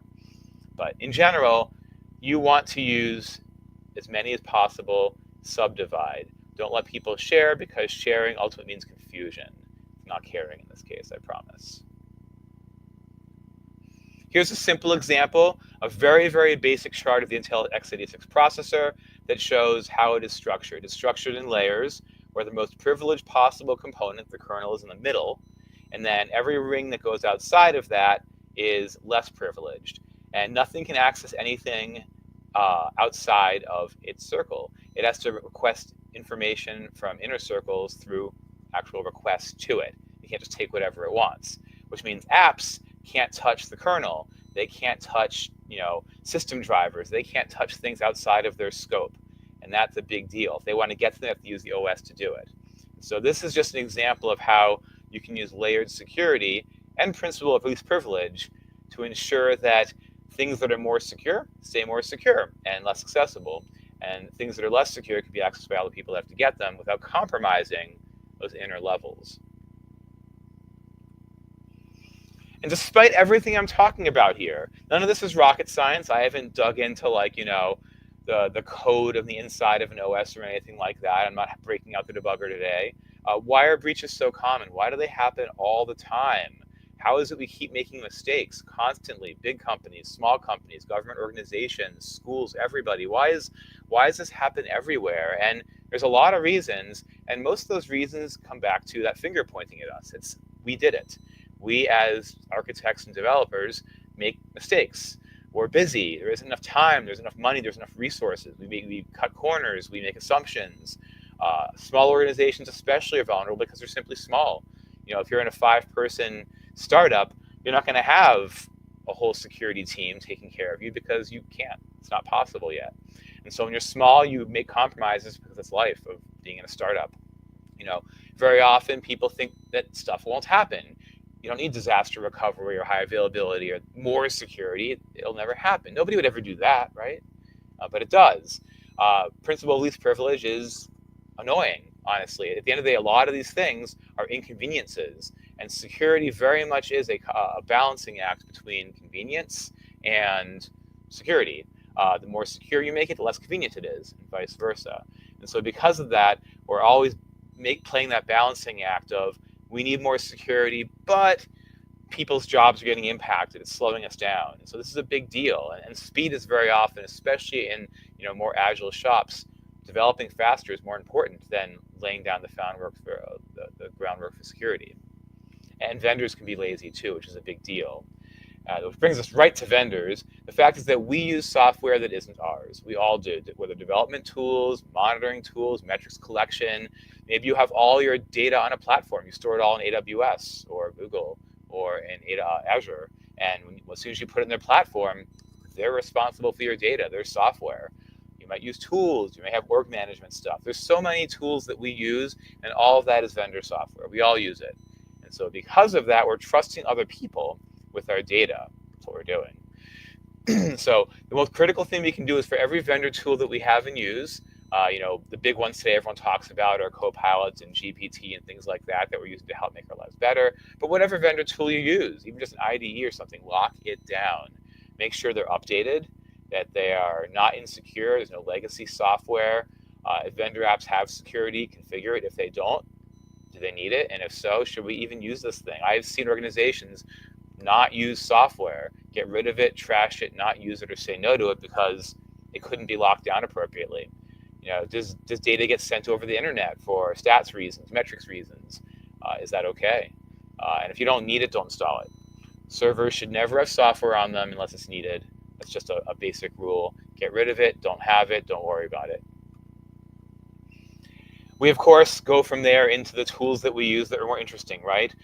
But in general, you want to use as many as possible, subdivide. Don't let people share, because sharing ultimately means confusion. It's not caring in this case, I promise. Here's a simple example, a very, very basic chart of the Intel x86 processor that shows how it is structured. It's structured in layers, where the most privileged possible component, the kernel, is in the middle. And then every ring that goes outside of that is less privileged. And nothing can access anything outside of its circle. It has to request information from inner circles through actual requests to it. It can't just take whatever it wants, which means apps can't touch the kernel. They can't touch, system drivers. They can't touch things outside of their scope. And that's a big deal. If they want to get to them, they have to use the OS to do it. So this is just an example of how you can use layered security and principle of least privilege to ensure that things that are more secure stay more secure and less accessible, and things that are less secure can be accessed by all the people that have to get them without compromising those inner levels. And despite everything I'm talking about here, none of this is rocket science. I haven't dug into the code of the inside of an OS or anything like that. I'm not breaking out the debugger today. Why are breaches so common? Why do they happen all the time? How is it we keep making mistakes constantly? Big companies, small companies, government organizations, schools, everybody. Why does this happen everywhere? And there's a lot of reasons, and most of those reasons come back to that finger pointing at us. It's we did it. We as architects and developers make mistakes. We're busy. There isn't enough time. There's enough money. There's enough resources. We cut corners. We make assumptions. Small organizations especially are vulnerable because they're simply small. If you're in a 5-person startup, you're not going to have a whole security team taking care of you because you can't. It's not possible yet. And so when you're small, you make compromises because it's life of being in a startup. Very often people think that stuff won't happen. You don't need disaster recovery or high availability or more security. It'll never happen. Nobody would ever do that, right? But it does. Principle of least privilege is annoying, honestly. At the end of the day, a lot of these things are inconveniences. And security very much is a balancing act between convenience and security. The more secure you make it, the less convenient it is, and vice versa. And so because of that, we're always playing that balancing act of we need more security, but people's jobs are getting impacted. It's slowing us down. And so this is a big deal. And speed is very often, especially in more agile shops, developing faster is more important than laying down the groundwork for security. And vendors can be lazy too, which is a big deal. Which brings us right to vendors. The fact is that we use software that isn't ours. We all do, whether development tools, monitoring tools, metrics collection. Maybe you have all your data on a platform. You store it all in AWS or Google or in Azure. And as soon as you put it in their platform, they're responsible for your data, their software. You might use tools, you may have org management stuff. There's so many tools that we use, and all of that is vendor software. We all use it. And so because of that, we're trusting other people with our data. That's what we're doing. So the most critical thing we can do is for every vendor tool that we have and use, the big ones today everyone talks about are Copilots and GPT and things like that we're using to help make our lives better. But whatever vendor tool you use, even just an IDE or something, lock it down. Make sure they're updated, that they are not insecure, there's no legacy software. If vendor apps have security, configure it. If they don't, do they need it? And if so, should we even use this thing? I've seen organizations not use software, get rid of it, trash it, not use it, or say no to it because it couldn't be locked down appropriately. Does data get sent over the internet for stats reasons, metrics reasons? Is that okay? And if you don't need it, don't install it. Servers should never have software on them unless it's needed. That's just a basic rule. Get rid of it, don't have it, don't worry about it. We, of course, go from there into the tools that we use that are more interesting, right?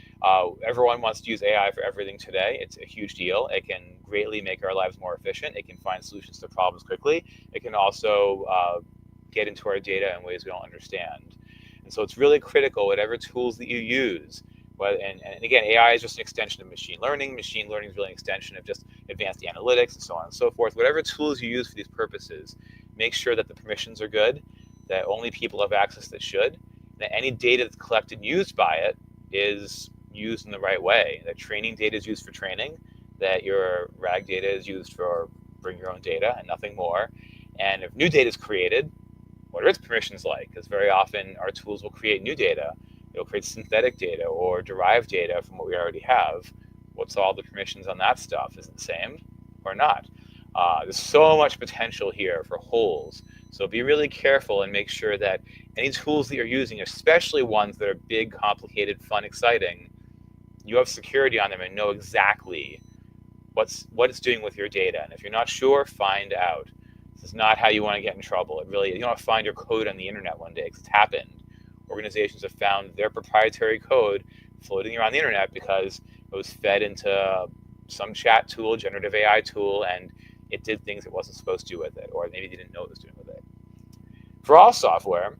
Everyone wants to use AI for everything today. It's a huge deal. It can greatly make our lives more efficient. It can find solutions to problems quickly. It can also get into our data in ways we don't understand. And so it's really critical, whatever tools that you use, and again, AI is just an extension of machine learning. Machine learning is really an extension of just advanced analytics and so on and so forth. Whatever tools you use for these purposes, make sure that the permissions are good, that only people have access that should, that any data that's collected and used by it is used in the right way, that training data is used for training, that your RAG data is used for bring your own data and nothing more. And if new data is created, what are its permissions like? Because very often our tools will create new data. It'll create synthetic data or derived data from what we already have. What's all the permissions on that stuff? Is it the same or not? There's so much potential here for holes. So be really careful and make sure that any tools that you're using, especially ones that are big, complicated, fun, exciting, you have security on them and know exactly what it's doing with your data. And if you're not sure, find out. This is not how you want to get in trouble. You don't want to find your code on the internet one day, because it's happened. Organizations have found their proprietary code floating around the internet because it was fed into some chat tool, generative AI tool, and it did things it wasn't supposed to do with it, or maybe they didn't know it was doing with it. For all software,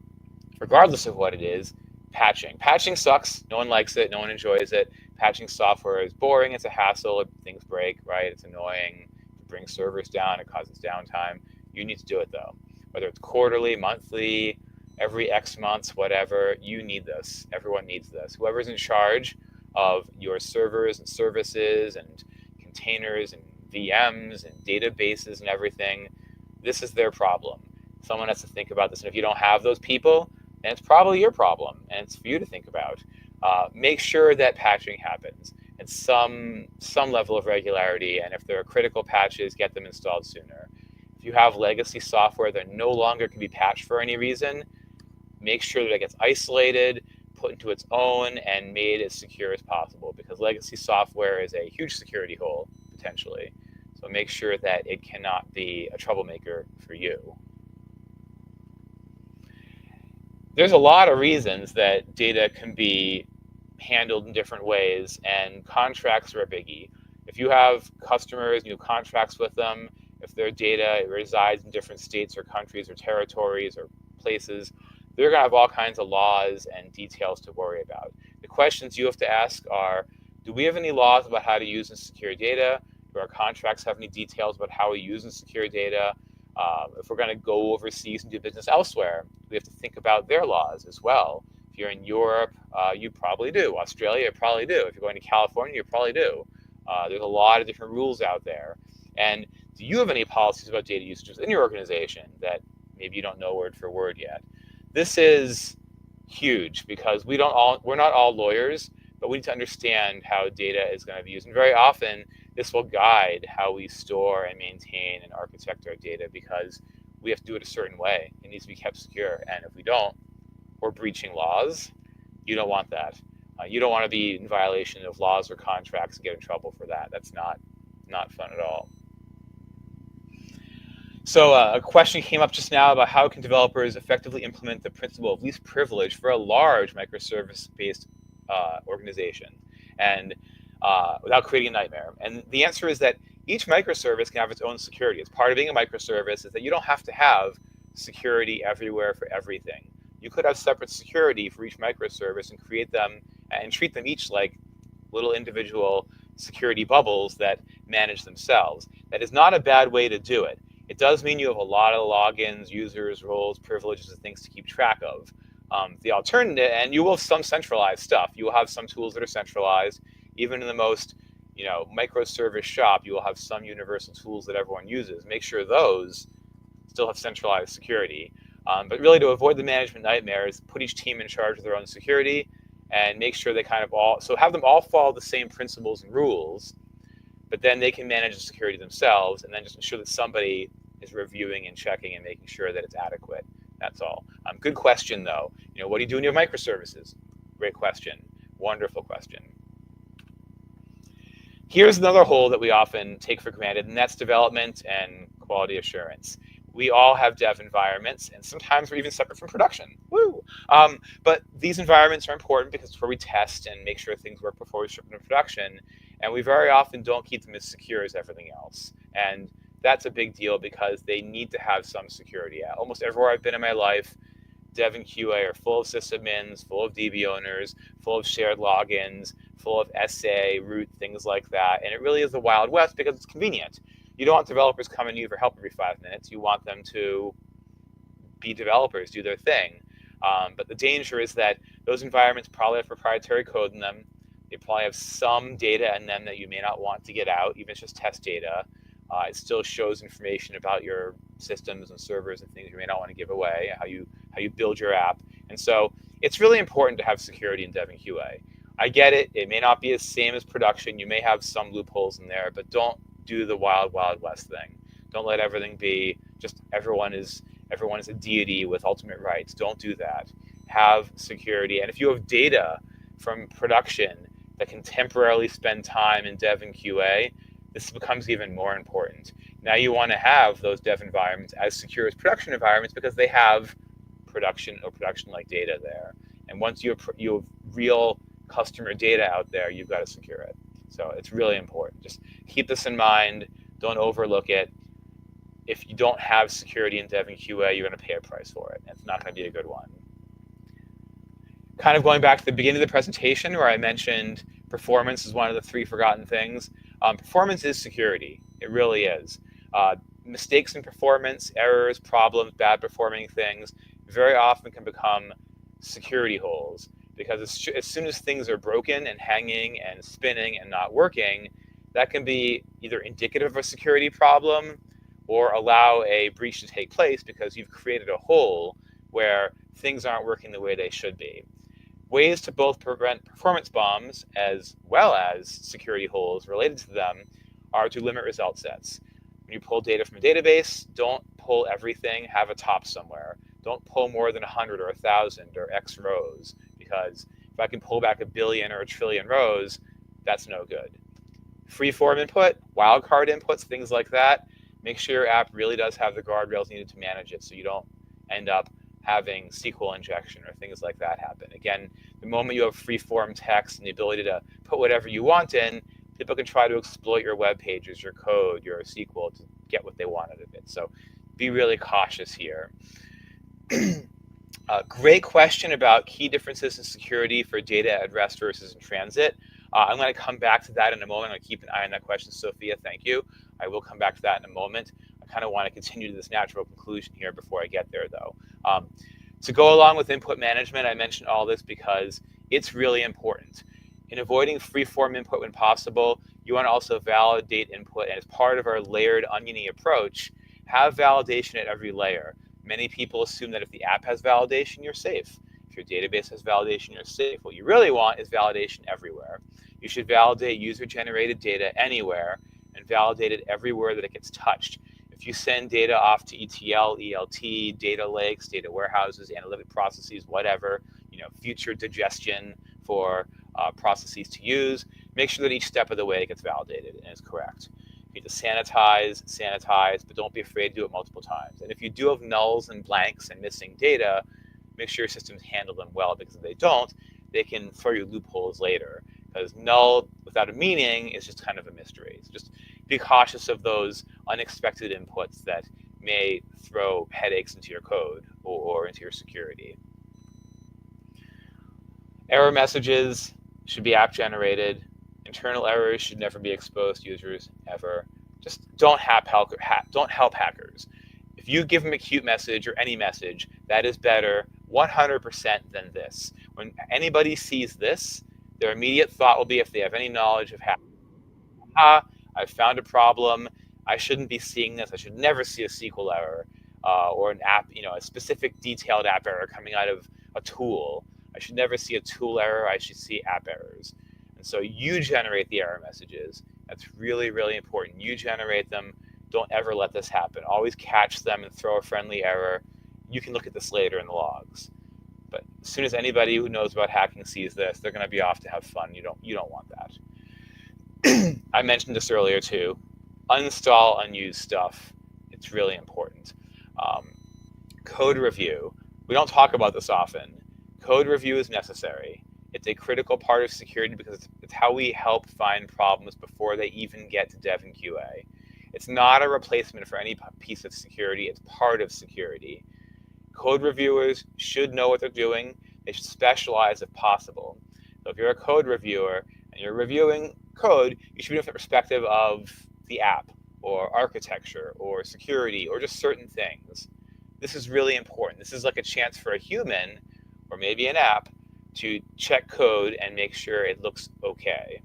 regardless of what it is, patching. Patching sucks. No one likes it. No one enjoys it. Patching software is boring. It's a hassle. Things break, right? It's annoying. It brings servers down. It causes downtime. You need to do it, though. Whether it's quarterly, monthly, every X months, whatever, you need this. Everyone needs this. Whoever's in charge of your servers and services and containers and VMs and databases and everything, this is their problem. Someone has to think about this. And if you don't have those people, then it's probably your problem. And it's for you to think about. Make sure that patching happens at some level of regularity. And if there are critical patches, get them installed sooner. If you have legacy software that no longer can be patched for any reason, make sure that it gets isolated, put into its own, and made as secure as possible, because legacy software is a huge security hole, potentially. So make sure that it cannot be a troublemaker for you. There's a lot of reasons that data can be handled in different ways, and contracts are a biggie. If you have customers, you have contracts with them, if their data resides in different states or countries or territories or places, they're going to have all kinds of laws and details to worry about. The questions you have to ask are, do we have any laws about how to use and secure data? Do our contracts have any details about how we use and secure data? If we're going to go overseas and do business elsewhere, we have to think about their laws as well. If you're in Europe, you probably do. Australia, you probably do. If you're going to California, you probably do. There's a lot of different rules out there. And do you have any policies about data usage in your organization that maybe you don't know word for word yet? This is huge, because we're not all lawyers, but we need to understand how data is going to be used. And very often, this will guide how we store and maintain and architect our data, because we have to do it a certain way. It needs to be kept secure. And if we don't, we're breaching laws. You don't want that. You don't want to be in violation of laws or contracts and get in trouble for that. That's not Not fun at all. So a question came up just now about how can developers effectively implement the principle of least privilege for a large microservice-based organization, and without creating a nightmare. And the answer is that each microservice can have its own security. It's part of being a microservice is that you don't have to have security everywhere for everything. You could have separate security for each microservice and create them and treat them each like little individual security bubbles that manage themselves. That is not a bad way to do it. It does mean you have a lot of logins, users, roles, privileges, and things to keep track of. The alternative, and you will have some centralized stuff. You will have some tools that are centralized. Even in the most, microservice shop, you will have some universal tools that everyone uses. Make sure those still have centralized security. But really, to avoid the management nightmares, put each team in charge of their own security, and make sure they kind of have them all follow the same principles and rules, but then they can manage the security themselves, and then just ensure that somebody is reviewing and checking and making sure that it's adequate. That's all. Good question, though. What do you do in your microservices? Great question. Wonderful question. Here's another hole that we often take for granted, and that's development and quality assurance. We all have dev environments, and sometimes we're even separate from production. Woo! But these environments are important because it's where we test and make sure things work before we ship them to production. And we very often don't keep them as secure as everything else. And that's a big deal because they need to have some security. Almost everywhere I've been in my life, dev and QA are full of sysadmins, full of DB owners, full of shared logins, full of SA, root, things like that. And it really is the Wild West because it's convenient. You don't want developers coming to you for help every 5 minutes. You want them to be developers, do their thing. But the danger is that those environments probably have proprietary code in them. They probably have some data in them that you may not want to get out, even if it's just test data. It still shows information about your systems and servers and things you may not want to give away, how you build your app. And so it's really important to have security in dev and QA. I get it. It may not be the same as production. You may have some loopholes in there, but don't do the wild, wild west thing. Don't let everything be just everyone is a deity with ultimate rights. Don't do that. Have security. And if you have data from production that can temporarily spend time in dev and QA, this becomes even more important. Now you want to have those dev environments as secure as production environments because they have production or production-like data there. And once you have real customer data out there, you've got to secure it. So it's really important. Just keep this in mind. Don't overlook it. If you don't have security in dev and QA, you're going to pay a price for it. And it's not going to be a good one. Kind of going back to the beginning of the presentation where I mentioned performance is one of the 3 forgotten things. Performance is security. It really is. Mistakes in performance, errors, problems, bad performing things very often can become security holes because as soon as things are broken and hanging and spinning and not working, that can be either indicative of a security problem or allow a breach to take place because you've created a hole where things aren't working the way they should be. Ways to both prevent performance bombs as well as security holes related to them are to limit result sets. When you pull data from a database, don't pull everything, have a top somewhere. Don't pull more than 100 or 1,000 or X rows because if I can pull back 1 billion or 1 trillion rows, that's no good. Free-form input, wildcard inputs, things like that, make sure your app really does have the guardrails needed to manage it so you don't end up having SQL injection or things like that happen. Again, the moment you have free-form text and the ability to put whatever you want in, people can try to exploit your web pages, your code, your SQL to get what they want out of it. So be really cautious here. Great question about key differences in security for data at rest versus in transit. I'm going to come back to that in a moment. I'm going to keep an eye on that question, Sophia. Thank you. I will come back to that in a moment. I kind of want to continue to this natural conclusion here before I get there, though. To go along with input management, I mentioned all this because it's really important. In avoiding free-form input when possible, you want to also validate input. And as part of our layered oniony approach, have validation at every layer. Many people assume that if the app has validation, you're safe. If your database has validation, you're safe. What you really want is validation everywhere. You should validate user-generated data anywhere and validate it everywhere that it gets touched. If you send data off to ETL, ELT, data lakes, data warehouses, analytic processes, whatever, future digestion for processes to use, make sure that each step of the way it gets validated and is correct. You need to sanitize, but don't be afraid to do it multiple times. And if you do have nulls and blanks and missing data, make sure your systems handle them well, because if they don't, they can throw you loopholes later. Because null without a meaning is just kind of a mystery. So just be cautious of those unexpected inputs that may throw headaches into your code or into your security. Error messages should be app generated. Internal errors should never be exposed to users ever. Just don't help hackers. If you give them a cute message or any message, that is better 100% than this. When anybody sees this, their immediate thought will be, if they have any knowledge of hacking, I've found a problem. I shouldn't be seeing this. I should never see a SQL error or an app, a specific detailed app error coming out of a tool. I should never see a tool error. I should see app errors. And so you generate the error messages. That's really, really important. You generate them. Don't ever let this happen. Always catch them and throw a friendly error. You can look at this later in the logs. But as soon as anybody who knows about hacking sees this, they're going to be off to have fun. You don't want that. I mentioned this earlier too. Uninstall unused stuff. It's really important. Code review. We don't talk about this often. Code review is necessary. It's a critical part of security because it's how we help find problems before they even get to dev and QA. It's not a replacement for any piece of security. It's part of security. Code reviewers should know what they're doing. They should specialize if possible. So if you're a code reviewer and you're reviewing code, you should be from the perspective of the app or architecture or security or just certain things. This is really important. This is like a chance for a human or maybe an app to check code and make sure it looks okay.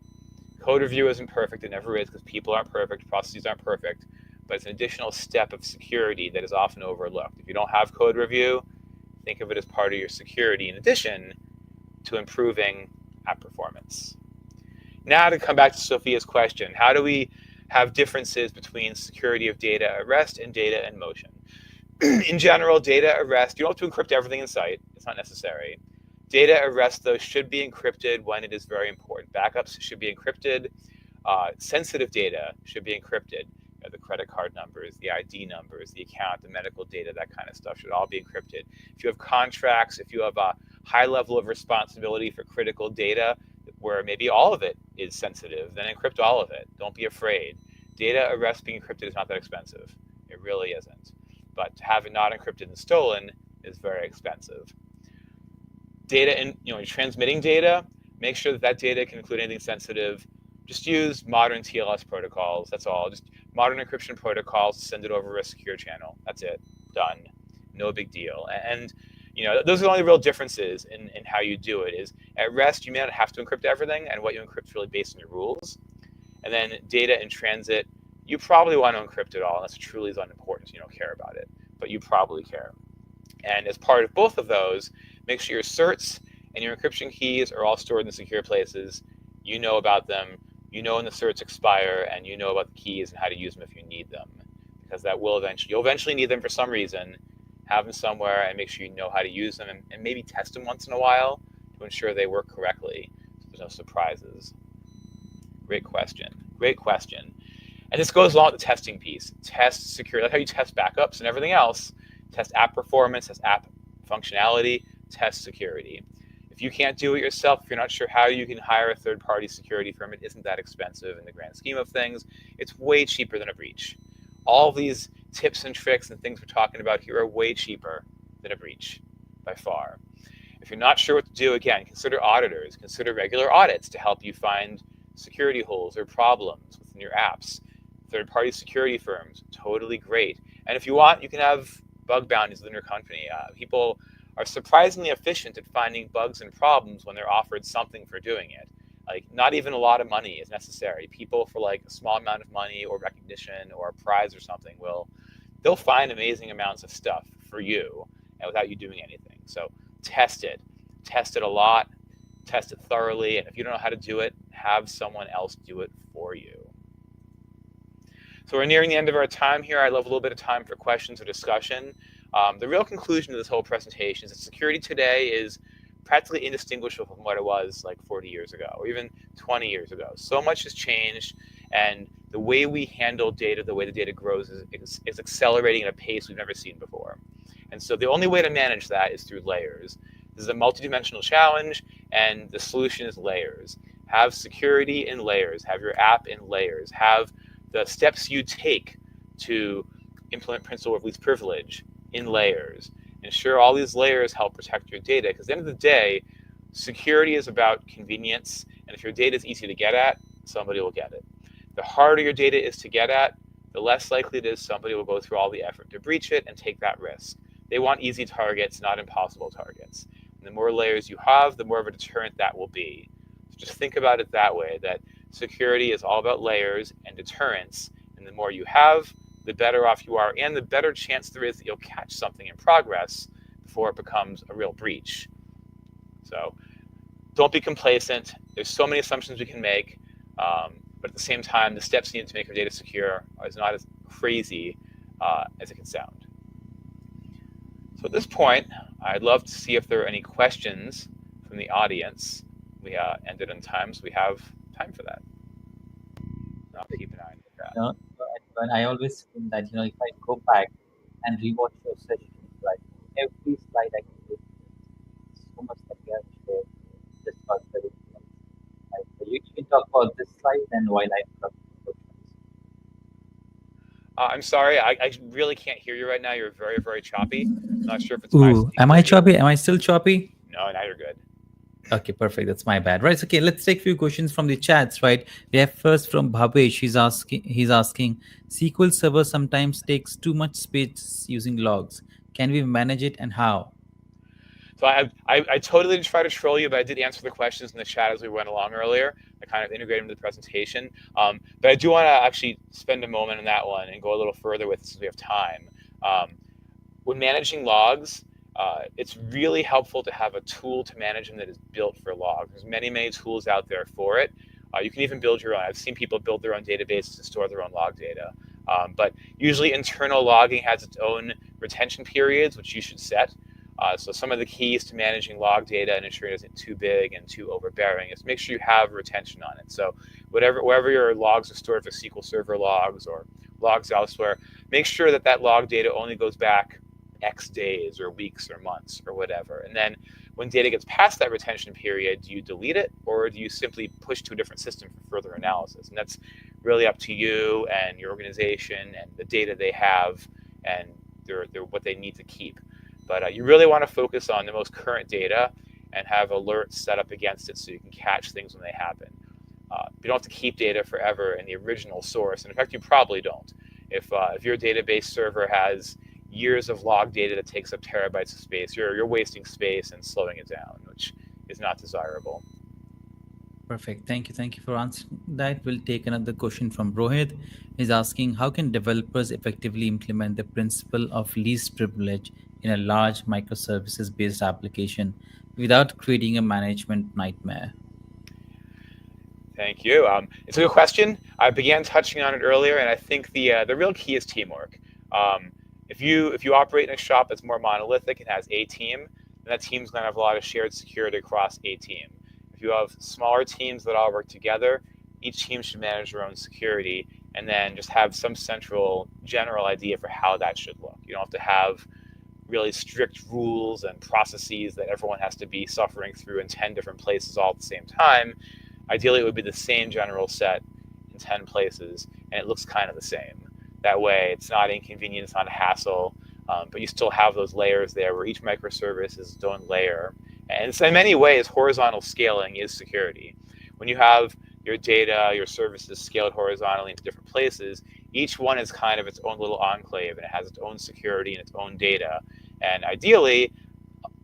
Code review isn't perfect. It never is, because people aren't perfect, processes aren't perfect, but it's an additional step of security that is often overlooked. If you don't have code review, think of it as part of your security in addition to improving app performance. Now to come back to Sophia's question, how do we have differences between security of data at rest and data in motion? In general, data at rest, you don't have to encrypt everything in sight. It's not necessary. Data at rest, though, should be encrypted when it is very important. Backups should be encrypted. Sensitive data should be encrypted. The credit card numbers, the ID numbers, the account, the medical data, that kind of stuff should all be encrypted. If you have contracts, if you have a high level of responsibility for critical data where maybe all of it is sensitive, then encrypt all of it. Don't be afraid. Data at rest being encrypted is not that expensive. It really isn't. But to have it not encrypted and stolen is very expensive. Data, when you're transmitting data, make sure that data can include anything sensitive. Just use modern TLS protocols. That's all. Just modern encryption protocols, send it over a secure channel. That's it. Done. No big deal. And those are the only real differences in how you do it. Is at rest, you may not have to encrypt everything, and what you encrypt is really based on your rules. And then data in transit, you probably want to encrypt it all unless it truly is unimportant, so you don't care about it. But you probably care. And as part of both of those, make sure your certs and your encryption keys are all stored in secure places. You know about them. You know when the certs expire, and you know about the keys and how to use them if you need them, because that will you'll eventually need them for some reason. Have them somewhere and make sure you know how to use them, and maybe test them once in a while to ensure they work correctly, so there's no surprises. Great question. Great question. And this goes along with the testing piece. Test security. That's how you test backups and everything else. Test app performance, test app functionality, test security. If you can't do it yourself, if you're not sure how you can hire a third-party security firm, it isn't that expensive in the grand scheme of things. It's way cheaper than a breach. All these tips and tricks and things we're talking about here are way cheaper than a breach, by far. If you're not sure what to do, again, consider auditors. Consider regular audits to help you find security holes or problems within your apps. Third-party security firms, totally great. And if you want, you can have bug bounties within your company. People are surprisingly efficient at finding bugs and problems when they're offered something for doing it. Like, not even a lot of money is necessary. People for like a small amount of money or recognition or a prize or something they'll find amazing amounts of stuff for you and without you doing anything. So test it a lot, test it thoroughly. And if you don't know how to do it, have someone else do it for you. So we're nearing the end of our time here. I'd love a little bit of time for questions or discussion. The real conclusion of this whole presentation is that security today is practically indistinguishable from what it was like 40 years ago or even 20 years ago. So much has changed, And the way we handle data, the way the data grows is accelerating at a pace we've never seen before. And so the only way to manage that is through layers. This is a multidimensional challenge, and the solution is layers. Have security in layers, have your app in layers, have the steps you take to implement principle of least privilege in layers. Ensure all these layers help protect your data, because at the end of the day, security is about convenience, and if your data is easy to get at, somebody will get it. The harder your data is to get at, the less likely it is somebody will go through all the effort to breach it and take that risk. They want easy targets, not impossible targets. And the more layers you have, the more of a deterrent that will be. So just think about it that way, that security is all about layers and deterrence, and the more you have, the better off you are, and the better chance there is that you'll catch something in progress before it becomes a real breach. So don't be complacent. There's so many assumptions we can make, but at the same time, the steps needed to make your data secure is not as crazy as it can sound. So at this point, I'd love to see if there are any questions from the audience. We ended on time, so we have time for that. I'll keep an eye on the chat. But I always feel that, if I go back and rewatch your session, right, every slide I can do, so much that we have shared, just about very right? So you can talk about this slide and while I talk about I'm sorry, I really can't hear you right now. You're very, very choppy. I'm not sure if it's my Ooh, am I choppy? Am I still choppy? No, now you're good. Okay, perfect. That's my bad. Right. Okay, let's take a few questions from the chats. Right. We have first from Bhavesh. He's asking, SQL Server sometimes takes too much space using logs. Can we manage it, and how? So I totally didn't try to troll you, but I did answer the questions in the chat as we went along earlier. I kind of integrated them into the presentation. But I do want to actually spend a moment on that one and go a little further with it since we have time. When managing logs, it's really helpful to have a tool to manage them that is built for logs. There's many, many tools out there for it. You can even build your own. I've seen people build their own databases to store their own log data. But usually internal logging has its own retention periods, which you should set. So some of the keys to managing log data and ensuring it isn't too big and too overbearing is make sure you have retention on it. So wherever your logs are stored for SQL Server logs or logs elsewhere, make sure that that log data only goes back X days or weeks or months or whatever. And then when data gets past that retention period, do you delete it or do you simply push to a different system for further analysis? And that's really up to you and your organization and the data they have and what they need to keep. But you really want to focus on the most current data and have alerts set up against it so you can catch things when they happen. You don't have to keep data forever in the original source. And in fact, you probably don't. If your database server has years of log data that takes up terabytes of space, you're wasting space and slowing it down, which is not desirable. Perfect. Thank you for answering that. We'll take another question from Rohit. He's asking, how can developers effectively implement the principle of least privilege in a large microservices-based application without creating a management nightmare? Thank you. It's a good question. I began touching on it earlier, and I think the real key is teamwork. If you operate in a shop that's more monolithic and has a team, then that team's going to have a lot of shared security across a team. If you have smaller teams that all work together, each team should manage their own security and then just have some central general idea for how that should look. You don't have to have really strict rules and processes that everyone has to be suffering through in 10 different places all at the same time. Ideally, it would be the same general set in 10 places, and it looks kind of the same. That way, it's not inconvenient, it's not a hassle, but you still have those layers there where each microservice is its own layer. And so in many ways, horizontal scaling is security. When you have your data, your services scaled horizontally into different places, each one is kind of its own little enclave, and it has its own security and its own data. And ideally,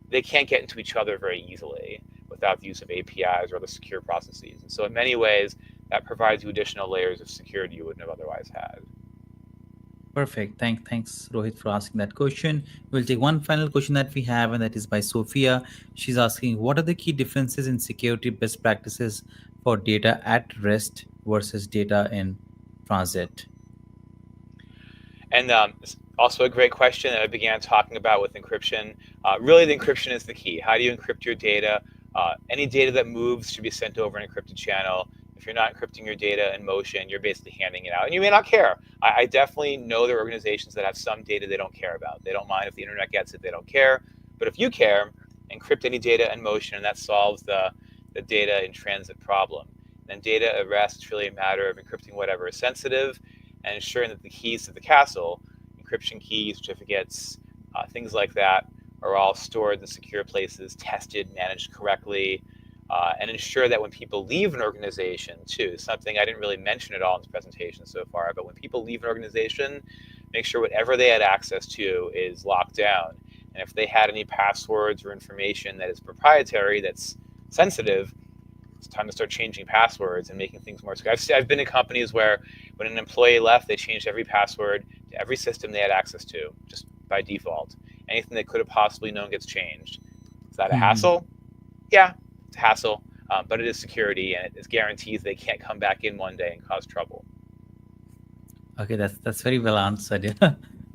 they can't get into each other very easily without the use of APIs or other secure processes. And so in many ways, that provides you additional layers of security you wouldn't have otherwise had. Perfect. Thanks, Rohit, for asking that question. We'll take one final question that we have, and that is by Sophia. She's asking, what are the key differences in security best practices for data at rest versus data in transit? And also a great question that I began talking about with encryption. Really, the encryption is the key. How do you encrypt your data? Any data that moves should be sent over an encrypted channel. If you're not encrypting your data in motion, you're basically handing it out. And you may not care. I definitely know there are organizations that have some data they don't care about. They don't mind if the internet gets it, they don't care. But if you care, encrypt any data in motion, and that solves the data in transit problem. And data at rest, it's really a matter of encrypting whatever is sensitive and ensuring that the keys to the castle, encryption keys, certificates, things like that, are all stored in secure places, tested, managed correctly, and ensure that when people leave an organization too, something I didn't really mention at all in this presentation so far, but when people leave an organization, make sure whatever they had access to is locked down. And if they had any passwords or information that is proprietary, that's sensitive, it's time to start changing passwords and making things more secure. I've been in companies where when an employee left, they changed every password to every system they had access to, just by default. Anything they could have possibly known gets changed. Is that a hassle? Yeah, it's a hassle, but it is security, and it guarantees they can't come back in one day and cause trouble. Okay, that's very well answered.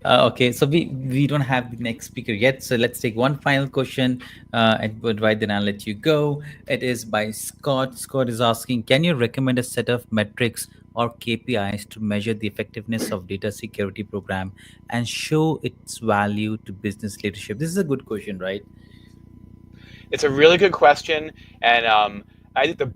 Okay, so we don't have the next speaker yet, so let's take one final question, Edward, right then I'll let you go. It is by Scott. Scott is asking, can you recommend a set of metrics or KPIs to measure the effectiveness of data security program and show its value to business leadership? This is a good question, right? It's a really good question, and I think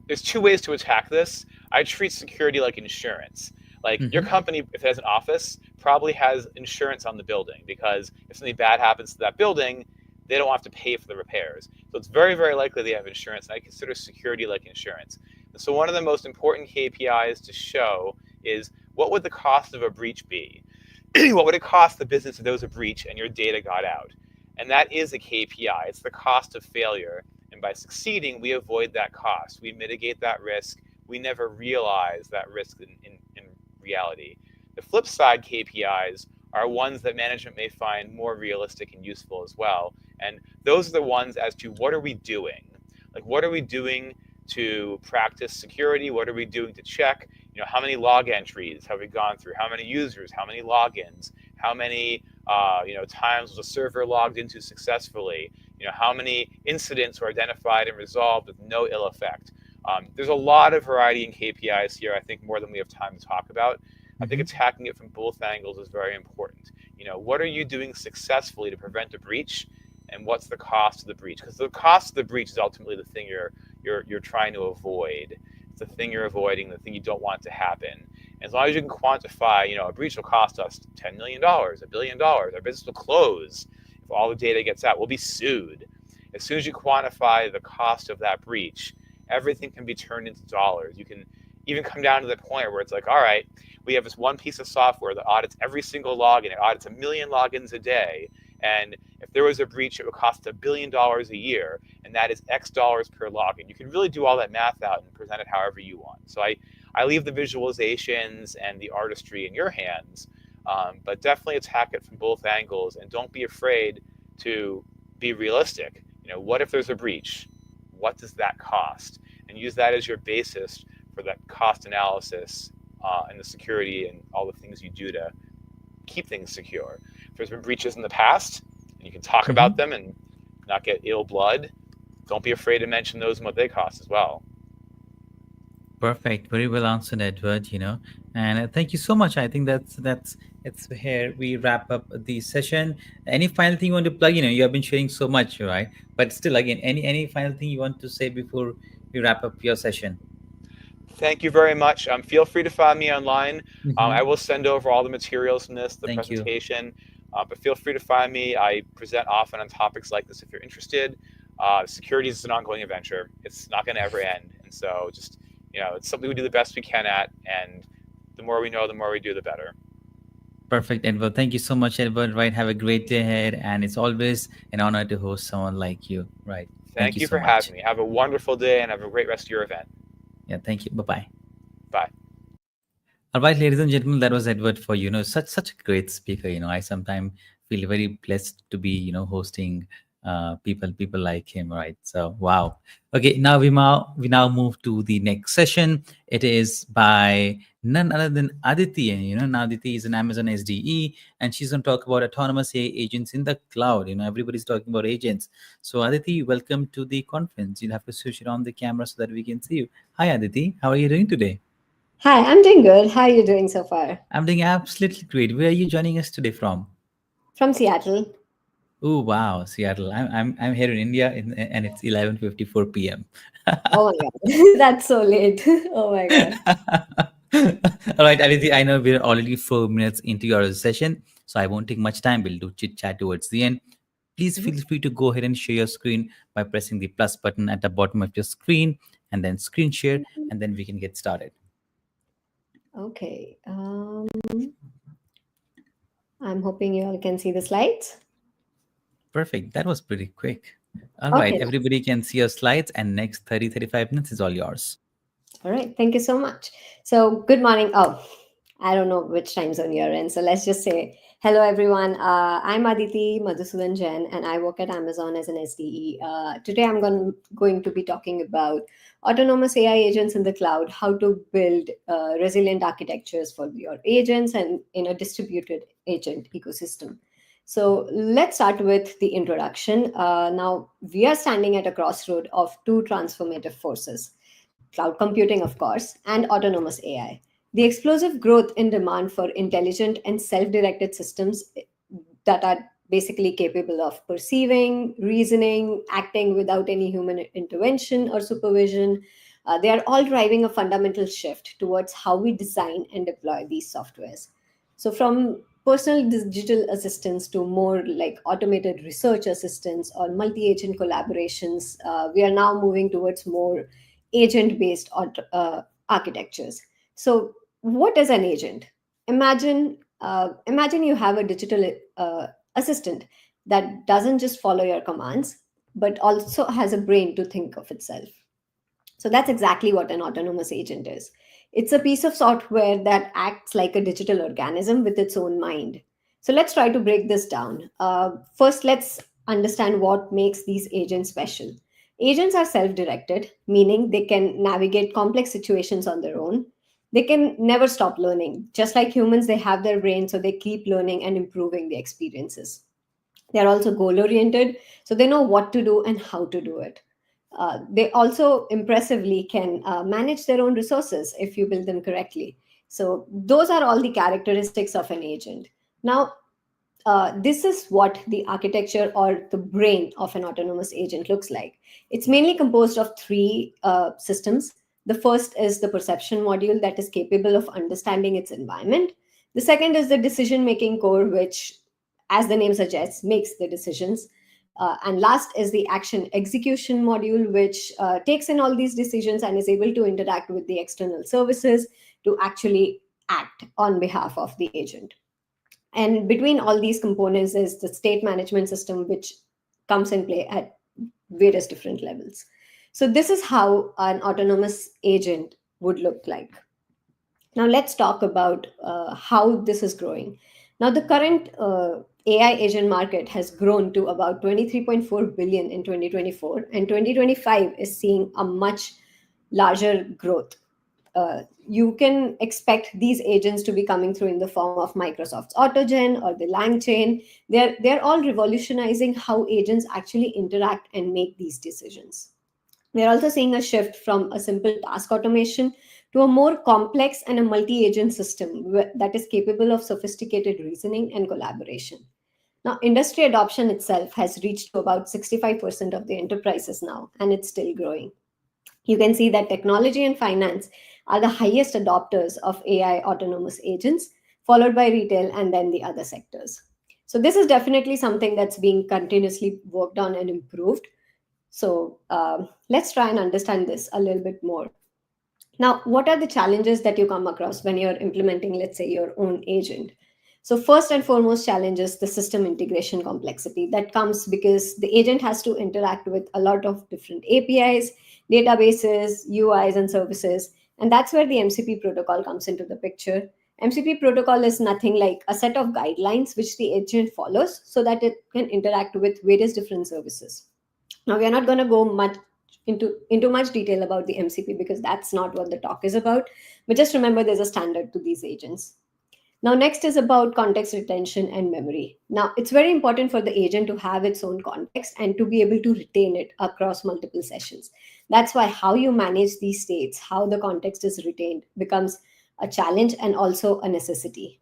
there's two ways to attack this. I treat security like insurance. Like your company, if it has an office, probably has insurance on the building, because if something bad happens to that building, they don't have to pay for the repairs. So it's very, very likely they have insurance, and I consider security like insurance. And so one of the most important KPIs to show is, what would the cost of a breach be? What would it cost the business if there was a breach and your data got out? And that is a KPI. It's the cost of failure. And by succeeding, we avoid that cost. We mitigate that risk. We never realize that risk in reality. The flip side KPIs are ones that management may find more realistic and useful as well. And those are the ones as to, what are we doing? Like, what are we doing to practice security? What are we doing to check? You know, how many log entries have we gone through? How many users? How many logins? How many times was a server logged into successfully? You know, how many incidents were identified and resolved with no ill effect? There's a lot of variety in KPIs here, I think more than we have time to talk about. I think attacking it from both angles is very important. You know, what are you doing successfully to prevent a breach, and what's the cost of the breach? Because the cost of the breach is ultimately the thing you're trying to avoid. It's the thing you're avoiding, the thing you don't want to happen. And as long as you can quantify, a breach will cost us $10 million, $1 billion, our business will close if all the data gets out, we'll be sued. As soon as you quantify the cost of that breach, everything can be turned into dollars. You can even come down to the point where it's like, all right, we have this one piece of software that audits every single login. It audits 1 million logins a day. And if there was a breach, it would cost $1 billion a year. And that is X dollars per login. You can really do all that math out and present it however you want. So I leave the visualizations and the artistry in your hands, but definitely attack it from both angles. And don't be afraid to be realistic. What if there's a breach? What does that cost? And use that as your basis for that cost analysis and the security and all the things you do to keep things secure. If there's been breaches in the past, and you can talk about them and not get ill blood, don't be afraid to mention those and what they cost as well. Perfect. Very well answered, Edward. And thank you so much. I think that's here we wrap up the session. Any final thing you want to plug? You have been sharing so much, right? But still, again, any final thing you want to say before we wrap up your session? Thank you very much. Feel free to find me online. I will send over all the materials from this, the presentation. But feel free to find me. I present often on topics like this if you're interested. Security is an ongoing adventure. It's not going to ever end. And so just, it's something we do the best we can at. And the more we know, the more we do, the better. Perfect, Edward. Thank you so much, Edward. Right. Have a great day ahead. And it's always an honor to host someone like you. Right. Thank you for having me. Have a wonderful day and have a great rest of your event. Yeah. Thank you. Bye-bye. Bye. All right, ladies and gentlemen, that was Edward for, such a great speaker. I sometimes feel very blessed to be, hosting people like him, right? So wow. Okay, now we now move to the next session. It is by none other than Aditi. And Aditi is an Amazon SDE, and she's going to talk about autonomous AI agents in the cloud. Everybody's talking about agents. So Aditi, welcome to the conference. You'll have to switch on the camera so that we can see you. Hi Aditi, how are you doing today? Hi, I'm doing good. How are you doing so far? I'm doing absolutely great. Where are you joining us today from? From Seattle. Oh wow, Seattle. I'm here in India, and it's 11:54 p.m. Oh my god, that's so late. Oh my god. All right, Aditi, I know we're already 4 minutes into your session, so I won't take much time. We'll do chit chat towards the end. Please feel free to go ahead and share your screen by pressing the plus button at the bottom of your screen, and then screen share, and then we can get started. Okay. I'm hoping you all can see the slides. Perfect. That was pretty quick. All Okay, right, nice. everybody can see your slides, and next 30-35 minutes is all yours. All right. Thank you so much. So, good morning. Oh, I don't know which time zone you're in. So, let's just say hello, everyone. I'm Aditi Madhusudan Jain, and I work at Amazon as an SDE. Today, I'm going to be talking about autonomous AI agents in the cloud, how to build resilient architectures for your agents and in a distributed agent ecosystem. So, let's start with the introduction. Now, we are standing at a crossroad of two transformative forces: cloud computing, of course, and autonomous AI. The explosive growth in demand for intelligent and self directed systems that are basically capable of perceiving, reasoning, acting without any human intervention or supervision. They are all driving a fundamental shift towards how we design and deploy these softwares. So, from personal digital assistants to more like automated research assistants or multi agent collaborations, we are now moving towards more agent based architectures. So, what is an agent? Imagine you have a digital assistant that doesn't just follow your commands, but also has a brain to think of itself. So that's exactly what an autonomous agent is. It's a piece of software that acts like a digital organism with its own mind. So let's try to break this down. First, let's understand what makes these agents special. Agents are self directed, meaning they can navigate complex situations on their own. They can never stop learning. Just like humans, they have their brain, so they keep learning and improving the experiences. They are also goal oriented, so they know what to do and how to do it. They also impressively can manage their own resources if you build them correctly. So, those are all the characteristics of an agent. Now, this is what the architecture or the brain of an autonomous agent looks like. It's mainly composed of three systems. The first is the perception module that is capable of understanding its environment. The second is the decision making core, which, as the name suggests, makes the decisions. And last is the action execution module, which takes in all these decisions and is able to interact with the external services to actually act on behalf of the agent. And between all these components is the state management system, which comes in play at various different levels. So this is how an autonomous agent would look like. Now let's talk about how this is growing. Now the current AI agent market has grown to about 23.4 billion in 2024, and 2025 is seeing a much larger growth. You can expect these agents to be coming through in the form of Microsoft's AutoGen or the LangChain. They're all revolutionizing how agents actually interact and make these decisions. We're also seeing a shift from a simple task automation to a more complex and a multi-agent system that is capable of sophisticated reasoning and collaboration. Now, industry adoption itself has reached to about 65% of the enterprises now, and it's still growing. You can see that technology and finance are the highest adopters of AI autonomous agents, followed by retail and then the other sectors. So this is definitely something that's being continuously worked on and improved. So let's try and understand this a little bit more. Now, what are the challenges that you come across when you're implementing, let's say, your own agent? So first and foremost challenge is the system integration complexity that comes because the agent has to interact with a lot of different APIs, databases, UIs, and services. And that's where the MCP protocol comes into the picture. MCP protocol is nothing like a set of guidelines which the agent follows so that it can interact with various different services. Now, we are not going to go much into much detail about the MCP because that's not what the talk is about. But just remember there's a standard to these agents. Now, next is about context retention and memory. Now, it's very important for the agent to have its own context and to be able to retain it across multiple sessions. That's why how you manage these states, how the context is retained, becomes a challenge and also a necessity.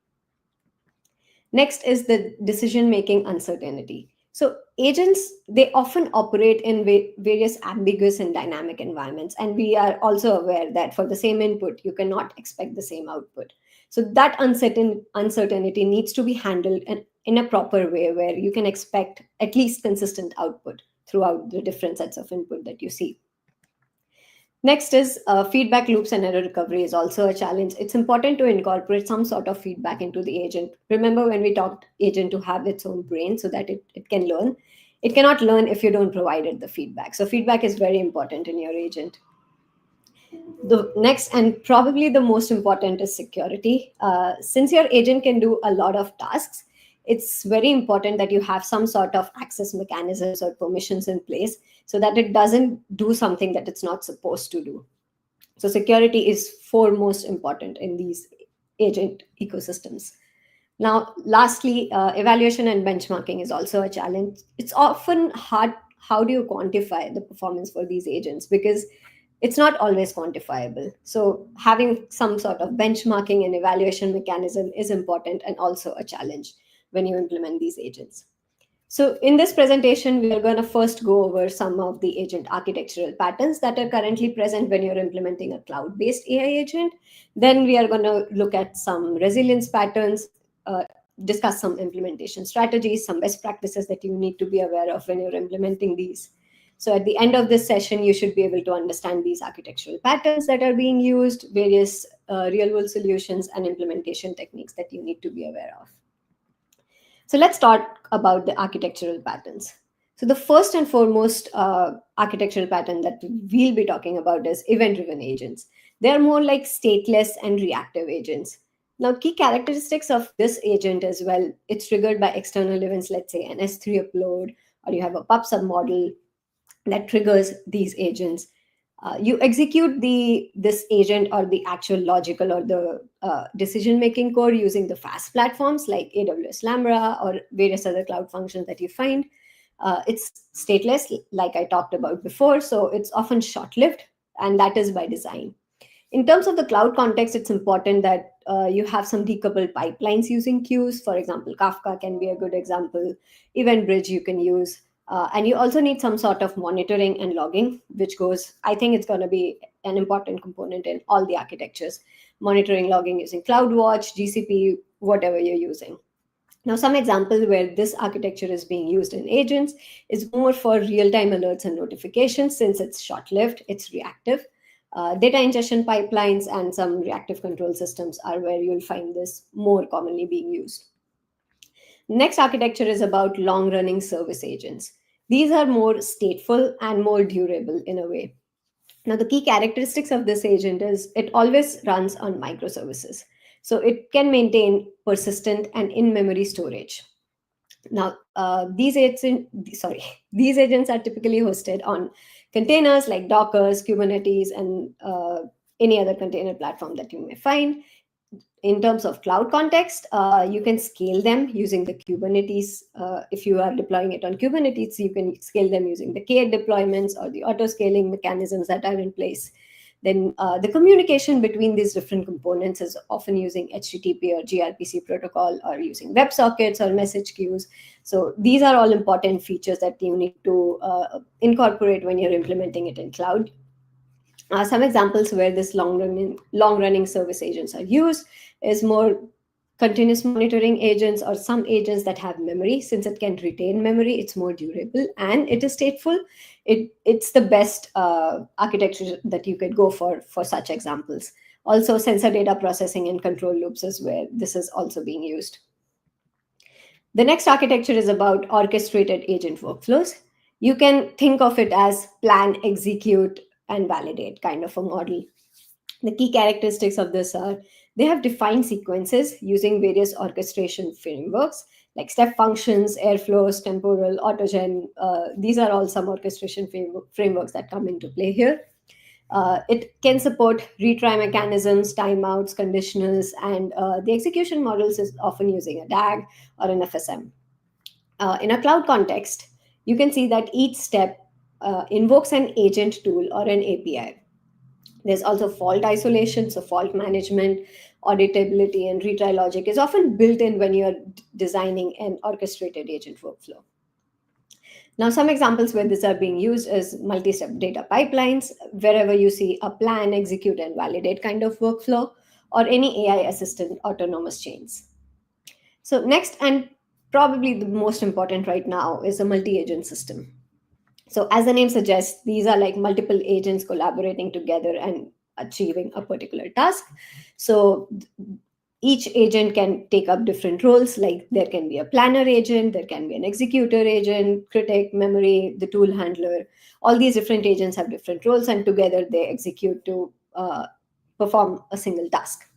Next is the decision-making uncertainty. So agents, they often operate in various ambiguous and dynamic environments. And we are also aware that for the same input, you cannot expect the same output. So that uncertainty needs to be handled in a proper way where you can expect at least consistent output throughout the different sets of input that you see. Next is feedback loops and error recovery is also a challenge. It's important to incorporate some sort of feedback into the agent. Remember when we talked agent to have its own brain so that it can learn. It cannot learn if you don't provide it the feedback. So feedback is very important in your agent. The next and probably the most important is security. Since your agent can do a lot of tasks, it's very important that you have some sort of access mechanisms or permissions in place so that it doesn't do something that it's not supposed to do. So security is foremost important in these agent ecosystems. Now, lastly, evaluation and benchmarking is also a challenge. It's often hard. How do you quantify the performance for these agents? Because it's not always quantifiable. So having some sort of benchmarking and evaluation mechanism is important and also a challenge when you implement these agents. So in this presentation, we are going to first go over some of the agent architectural patterns that are currently present when you're implementing a cloud-based AI agent. Then we are going to look at some resilience patterns, discuss some implementation strategies, some best practices that you need to be aware of when you're implementing these. So at the end of this session, you should be able to understand these architectural patterns that are being used, various real-world solutions, and implementation techniques that you need to be aware of. So let's talk about the architectural patterns. So the first and foremost architectural pattern that we'll be talking about is event-driven agents. They're more like stateless and reactive agents. Now, key characteristics of this agent as well, it's triggered by external events, let's say an S3 upload, or you have a pub/sub model that triggers these agents. You execute this agent or the actual logical or the decision-making code using the fast platforms like AWS Lambda or various other cloud functions that you find. It's stateless, like I talked about before, so it's often short-lived, and that is by design. In terms of the cloud context, it's important that you have some decoupled pipelines using queues. For example, Kafka can be a good example. EventBridge you can use. And you also need some sort of monitoring and logging, which goes, I think it's going to be an important component in all the architectures. Monitoring, logging using CloudWatch, GCP, whatever you're using. Now, some examples where this architecture is being used in agents is more for real-time alerts and notifications. Since it's short-lived, it's reactive. Data ingestion pipelines and some reactive control systems are where you'll find this more commonly being used. Next architecture is about long-running service agents. These are more stateful and more durable in a way. Now, the key characteristics of this agent is it always runs on microservices. So it can maintain persistent and in-memory storage. Now, these agents are typically hosted on containers like Docker, Kubernetes, and any other container platform that you may find. In terms of cloud context, you can scale them using the Kubernetes. If you are deploying it on Kubernetes, you can scale them using the K8 deployments or the auto-scaling mechanisms that are in place. Then the communication between these different components is often using HTTP or gRPC protocol or using WebSockets or message queues. So these are all important features that you need to incorporate when you're implementing it in cloud. Some examples where this long-running service agents are used is more continuous monitoring agents or some agents that have memory. Since it can retain memory, it's more durable and it is stateful. It's the best architecture that you could go for such examples. Also, sensor data processing and control loops is where this is also being used. The next architecture is about orchestrated agent workflows. You can think of it as plan, execute, and validate kind of a model. The key characteristics of this are They have defined sequences using various orchestration frameworks like step functions, airflows, temporal, autogen. These are all some orchestration frameworks that come into play here. It can support retry mechanisms, timeouts, conditionals, and the execution models is often using a DAG or an FSM. In a cloud context, you can see that each step invokes an agent tool or an API. There's also fault isolation, so fault management, auditability, and retry logic is often built in when you're designing an orchestrated agent workflow. Now, some examples where these are being used is multi-step data pipelines, wherever you see a plan, execute, and validate kind of workflow, or any AI assistant autonomous chains. So next, and probably the most important right now, is a multi-agent system. So as the name suggests, these are like multiple agents collaborating together and achieving a particular task. So each agent can take up different roles, like there can be a planner agent, there can be an executor agent, critic, memory, the tool handler. All these different agents have different roles, and together they execute to perform a single task.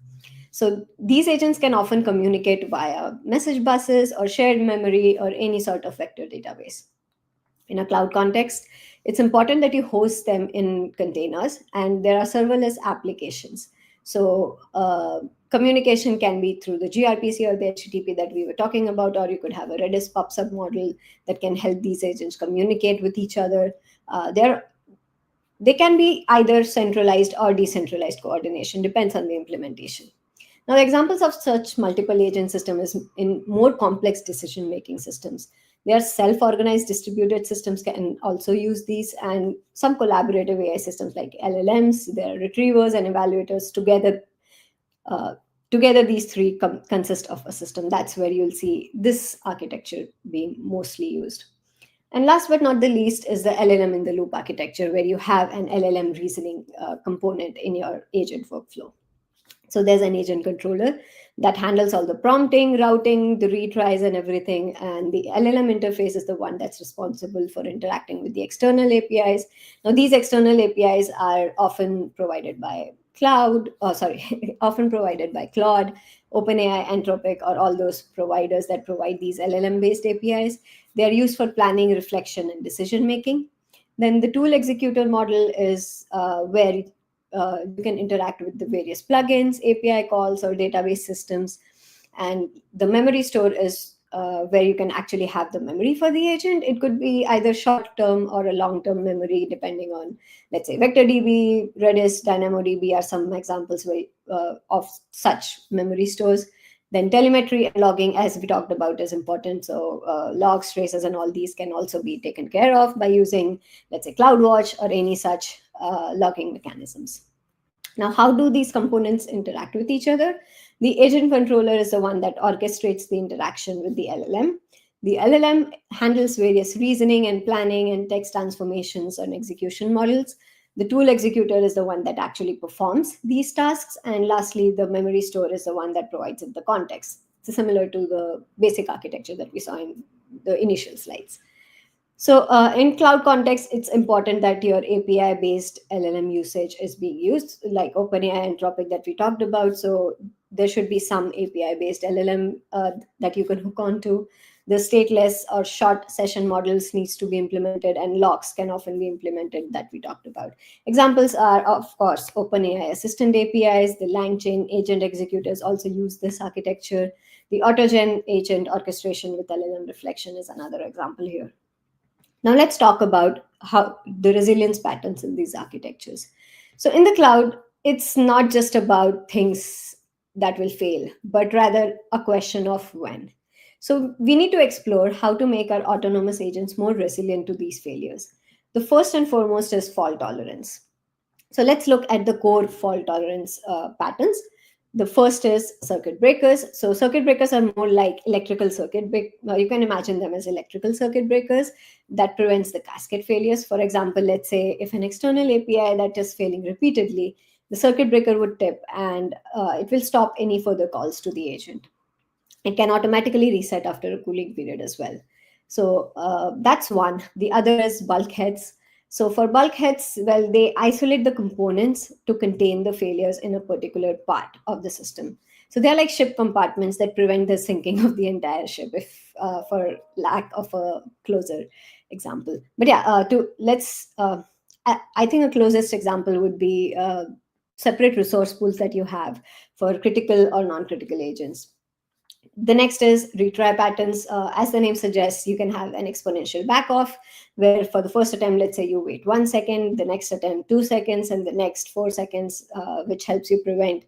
So these agents can often communicate via message buses or shared memory or any sort of vector database. In a cloud context, it's important that you host them in containers, and there are serverless applications. So communication can be through the gRPC or the HTTP that we were talking about, or you could have a Redis PubSub model that can help these agents communicate with each other. They can be either centralized or decentralized coordination, depends on the implementation. Now, the examples of such multiple agent systems is in more complex decision-making systems. There are self-organized distributed systems can also use these, and some collaborative AI systems like LLMs, there are retrievers and evaluators together. Together, these three consist of a system. That's where you'll see this architecture being mostly used. And last but not the least is the LLM in the loop architecture, where you have an LLM reasoning component in your agent workflow. So there's an agent controller that handles all the prompting, routing, the retries, and everything. And the LLM interface is the one that's responsible for interacting with the external APIs. Now, these external APIs are often provided by often provided by Claude, OpenAI, Anthropic, or all those providers that provide these LLM-based APIs. They are used for planning, reflection, and decision-making. Then the tool executor model is where you can interact with the various plugins, API calls, or database systems. And the memory store is where you can actually have the memory for the agent. It could be either short-term or a long-term memory, depending on, let's say, VectorDB, Redis, DynamoDB are some examples of such memory stores. Then telemetry and logging, as we talked about, is important. So logs, traces, and all these can also be taken care of by using, let's say, CloudWatch or any such logging mechanisms. Now, how do these components interact with each other? The agent controller is the one that orchestrates the interaction with the LLM. The LLM handles various reasoning and planning and text transformations and execution models. The tool executor is the one that actually performs these tasks. And lastly, the memory store is the one that provides it the context. It's similar to the basic architecture that we saw in the initial slides. So in cloud context, it's important that your API-based LLM usage is being used, like OpenAI, Anthropic that we talked about. So there should be some API-based LLM that you can hook onto. The stateless or short session models needs to be implemented, and locks can often be implemented that we talked about. Examples are, of course, OpenAI assistant APIs, the LangChain agent executors also use this architecture. The autogen agent orchestration with LLM reflection is another example here. Now let's talk about how the resilience patterns in these architectures. So in the cloud, it's not just about things that will fail, but rather a question of when. So we need to explore how to make our autonomous agents more resilient to these failures. The first and foremost is fault tolerance. So let's look at the core fault tolerance patterns. The first is circuit breakers. So circuit breakers are more like electrical circuit breakers. You can imagine them as electrical circuit breakers that prevents the cascade failures. For example, let's say if an external API that is failing repeatedly, the circuit breaker would tip and it will stop any further calls to the agent. It can automatically reset after a cooling period as well. So that's one. The other is bulkheads. So for bulkheads, well, they isolate the components to contain the failures in a particular part of the system. So they're like ship compartments that prevent the sinking of the entire ship, if for lack of a closer example. But yeah, I think a closest example would be separate resource pools that you have for critical or non-critical agents. The next is retry patterns. As the name suggests, you can have an exponential back off, where for the first attempt, let's say you wait 1 second, the next attempt 2 seconds, and the next 4 seconds, which helps you prevent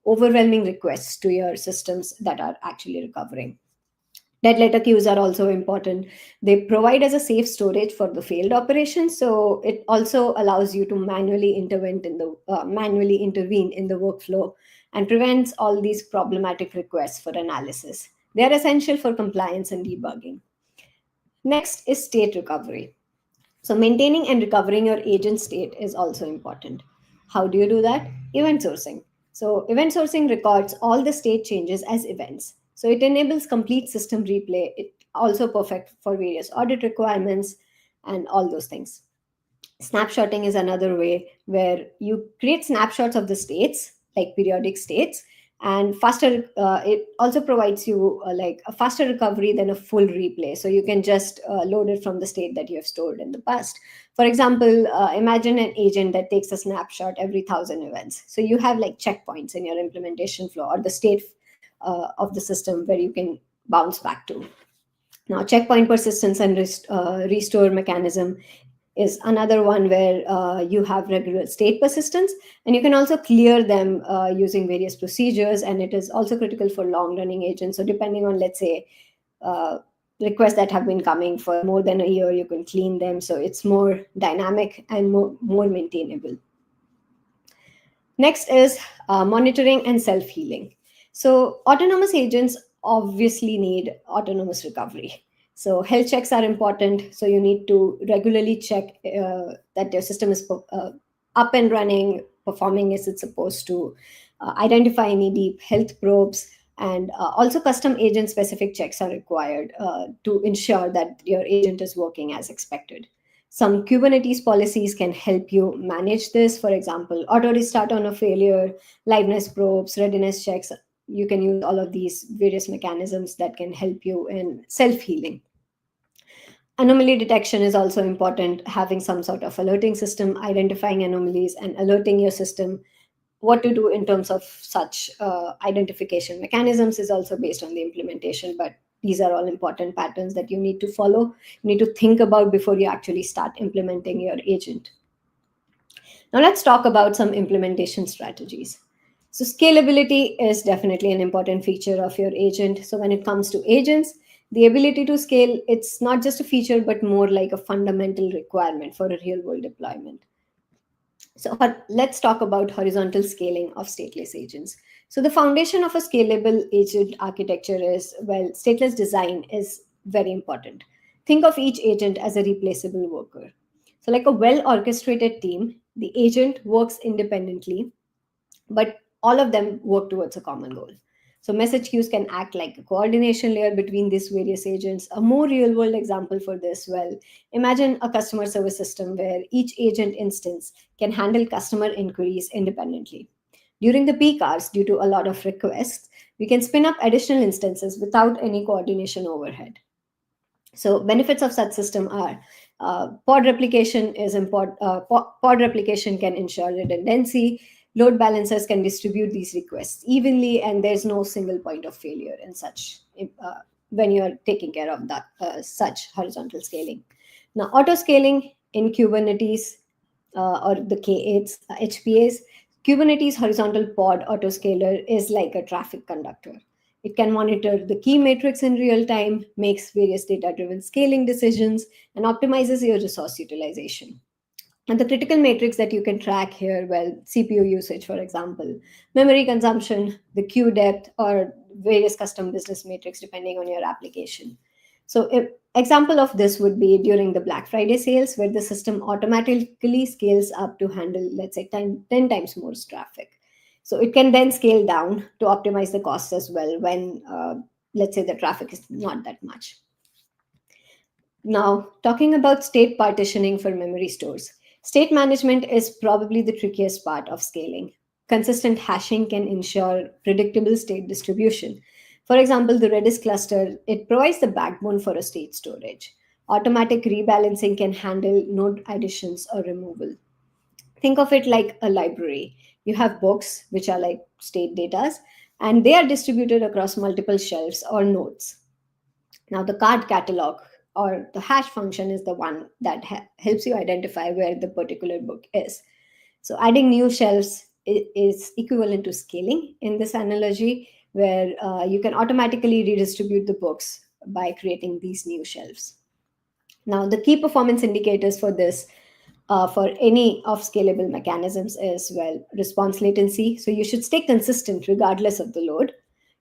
overwhelming requests to your systems that are actually recovering. Dead letter queues are also important. They provide as a safe storage for the failed operation, so it also allows you to manually intervene in the workflow and prevents all these problematic requests for analysis. They are essential for compliance and debugging. Next is state recovery. So maintaining and recovering your agent state is also important. How do you do that? Event sourcing. So event sourcing records all the state changes as events. So it enables complete system replay. It also perfect for various audit requirements and all those things. Snapshotting is another way where you create snapshots of the states, like periodic states, and faster. It also provides you like a faster recovery than a full replay. So you can just load it from the state that you have stored in the past. For example, imagine an agent that takes a snapshot every 1,000 events. So you have like checkpoints in your implementation flow or the state of the system where you can bounce back to. Now, checkpoint persistence and restore mechanism is another one where you have regular state persistence, and you can also clear them using various procedures, and it is also critical for long running agents. So depending on, let's say, requests that have been coming for more than a year, you can clean them, so it's more dynamic and more maintainable. Next is monitoring and self-healing. So autonomous agents obviously need autonomous recovery. So health checks are important. So you need to regularly check that your system is up and running, performing as it's supposed to, identify any deep health probes, and also custom agent specific checks are required to ensure that your agent is working as expected. Some Kubernetes policies can help you manage this. For example, auto restart on a failure, liveness probes, readiness checks. You can use all of these various mechanisms that can help you in self-healing. Anomaly detection is also important, having some sort of alerting system, identifying anomalies and alerting your system. What to do in terms of such identification mechanisms is also based on the implementation, but these are all important patterns that you need to follow, you need to think about before you actually start implementing your agent. Now let's talk about some implementation strategies. So scalability is definitely an important feature of your agent. So when it comes to agents, the ability to scale, it's not just a feature, but more like a fundamental requirement for a real-world deployment. So let's talk about horizontal scaling of stateless agents. So the foundation of a scalable agent architecture is, well, stateless design is very important. Think of each agent as a replaceable worker. So like a well-orchestrated team, the agent works independently, but all of them work towards a common goal. So message queues can act like a coordination layer between these various agents. A more real-world example for this, well, imagine a customer service system where each agent instance can handle customer inquiries independently. During the peak hours, due to a lot of requests, we can spin up additional instances without any coordination overhead. So benefits of such system are pod replication is important. Pod replication can ensure redundancy. Load balancers can distribute these requests evenly, and there's no single point of failure in such when you're taking care of that such horizontal scaling. Now, auto scaling in Kubernetes or the K8s, HPAs, Kubernetes horizontal pod autoscaler is like a traffic conductor. It can monitor the key metrics in real time, makes various data-driven scaling decisions, and optimizes your resource utilization. And the critical metrics that you can track here, well, CPU usage, for example, memory consumption, the queue depth, or various custom business metrics depending on your application. So an example of this would be during the Black Friday sales, where the system automatically scales up to handle, let's say, 10 times more traffic. So it can then scale down to optimize the costs as well when, let's say, the traffic is not that much. Now, talking about state partitioning for memory stores. State management is probably the trickiest part of scaling. Consistent hashing can ensure predictable state distribution. For example, the Redis cluster, it provides the backbone for a state storage. Automatic rebalancing can handle node additions or removal. Think of it like a library. You have books, which are like state datas, and they are distributed across multiple shelves or nodes. Now, the card catalog or the hash function is the one that helps you identify where the particular book is. So, adding new shelves is equivalent to scaling in this analogy, where you can automatically redistribute the books by creating these new shelves. Now, the key performance indicators for this, for any of scalable mechanisms, is, well, response latency. So you should stay consistent regardless of the load.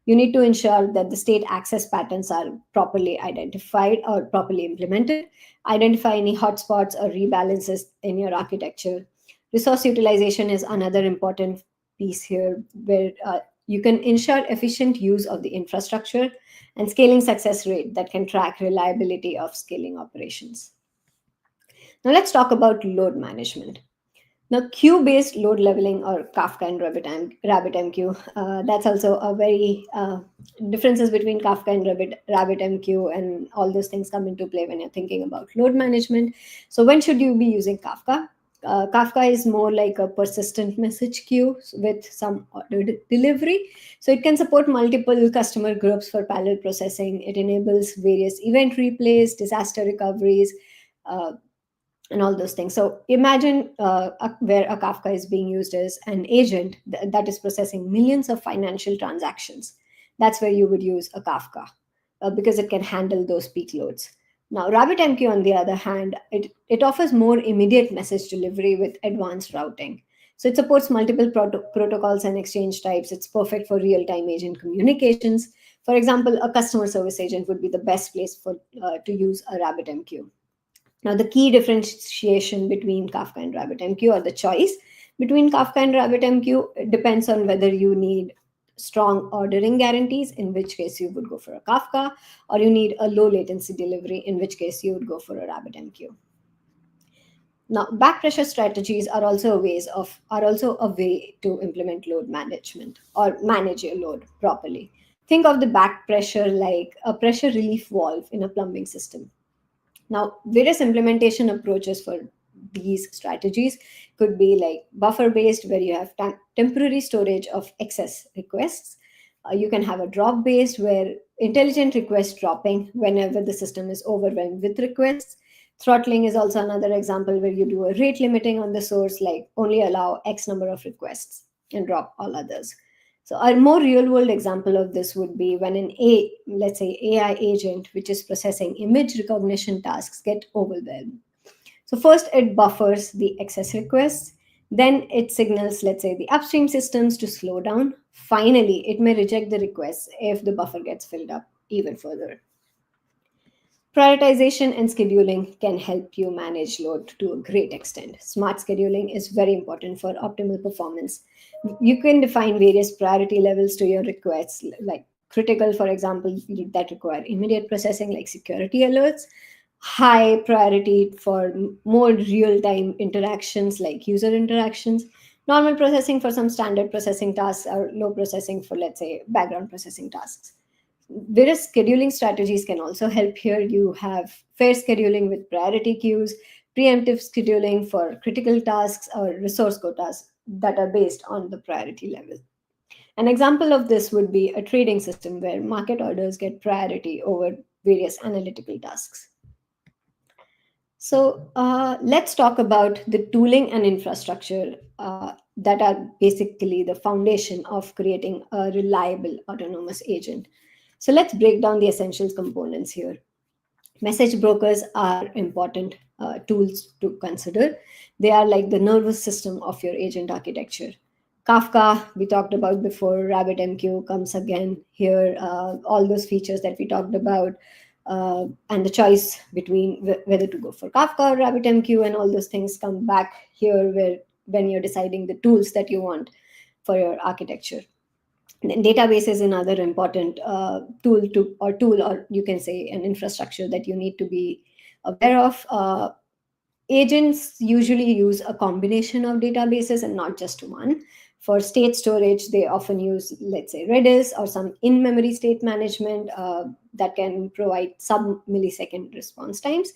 You need to ensure that the state access patterns are properly identified or properly implemented. Identify any hotspots or rebalances in your architecture. Resource utilization is another important piece here, where you can ensure efficient use of the infrastructure and scaling success rate that can track reliability of scaling operations. Now let's talk about load management. Now, queue-based load leveling, or Kafka and RabbitMQ, that's also a very differences between Kafka and RabbitMQ, and all those things come into play when you're thinking about load management. So when should you be using Kafka? Kafka is more like a persistent message queue with some order delivery. So it can support multiple customer groups for parallel processing. It enables various event replays, disaster recoveries, and all those things. So imagine where a Kafka is being used as an agent that is processing millions of financial transactions. That's where you would use a Kafka because it can handle those peak loads. Now, RabbitMQ, on the other hand, it offers more immediate message delivery with advanced routing. So it supports multiple protocols and exchange types. It's perfect for real-time agent communications. For example, a customer service agent would be the best place to use a RabbitMQ. Now, the key differentiation between Kafka and RabbitMQ, or the choice between Kafka and RabbitMQ, depends on whether you need strong ordering guarantees, in which case you would go for a Kafka, or you need a low latency delivery, in which case you would go for a RabbitMQ. Now, back pressure strategies are also a way to implement load management or manage your load properly. Think of the back pressure like a pressure relief valve in a plumbing system. Now, various implementation approaches for these strategies could be like buffer-based, where you have temporary storage of excess requests. You can have a drop-based, where intelligent request dropping whenever the system is overwhelmed with requests. Throttling is also another example, where you do a rate limiting on the source, like only allow X number of requests and drop all others. So a more real-world example of this would be when let's say AI agent, which is processing image recognition tasks, get overwhelmed. So first it buffers the excess requests, then it signals, let's say, the upstream systems to slow down. Finally, it may reject the requests if the buffer gets filled up even further. Prioritization and scheduling can help you manage load to a great extent. Smart scheduling is very important for optimal performance. You can define various priority levels to your requests, like critical, for example, that require immediate processing, like security alerts. High priority for more real-time interactions, like user interactions. Normal processing for some standard processing tasks, or low processing for, let's say, background processing tasks. Various scheduling strategies can also help here. You have fair scheduling with priority queues, preemptive scheduling for critical tasks, or resource quotas that are based on the priority level. An example of this would be a trading system where market orders get priority over various analytical tasks. So let's talk about the tooling and infrastructure that are basically the foundation of creating a reliable autonomous agent. So let's break down the essential components here. Message brokers are important tools to consider. They are like the nervous system of your agent architecture. Kafka, we talked about before. RabbitMQ comes again here. All those features that we talked about, and the choice between whether to go for Kafka or RabbitMQ, and all those things come back here, when you're deciding the tools that you want for your architecture. And database is another important tool, or you can say an infrastructure that you need to be aware of. Agents usually use a combination of databases and not just one. For state storage, they often use, let's say, Redis or some in-memory state management that can provide sub-millisecond response times.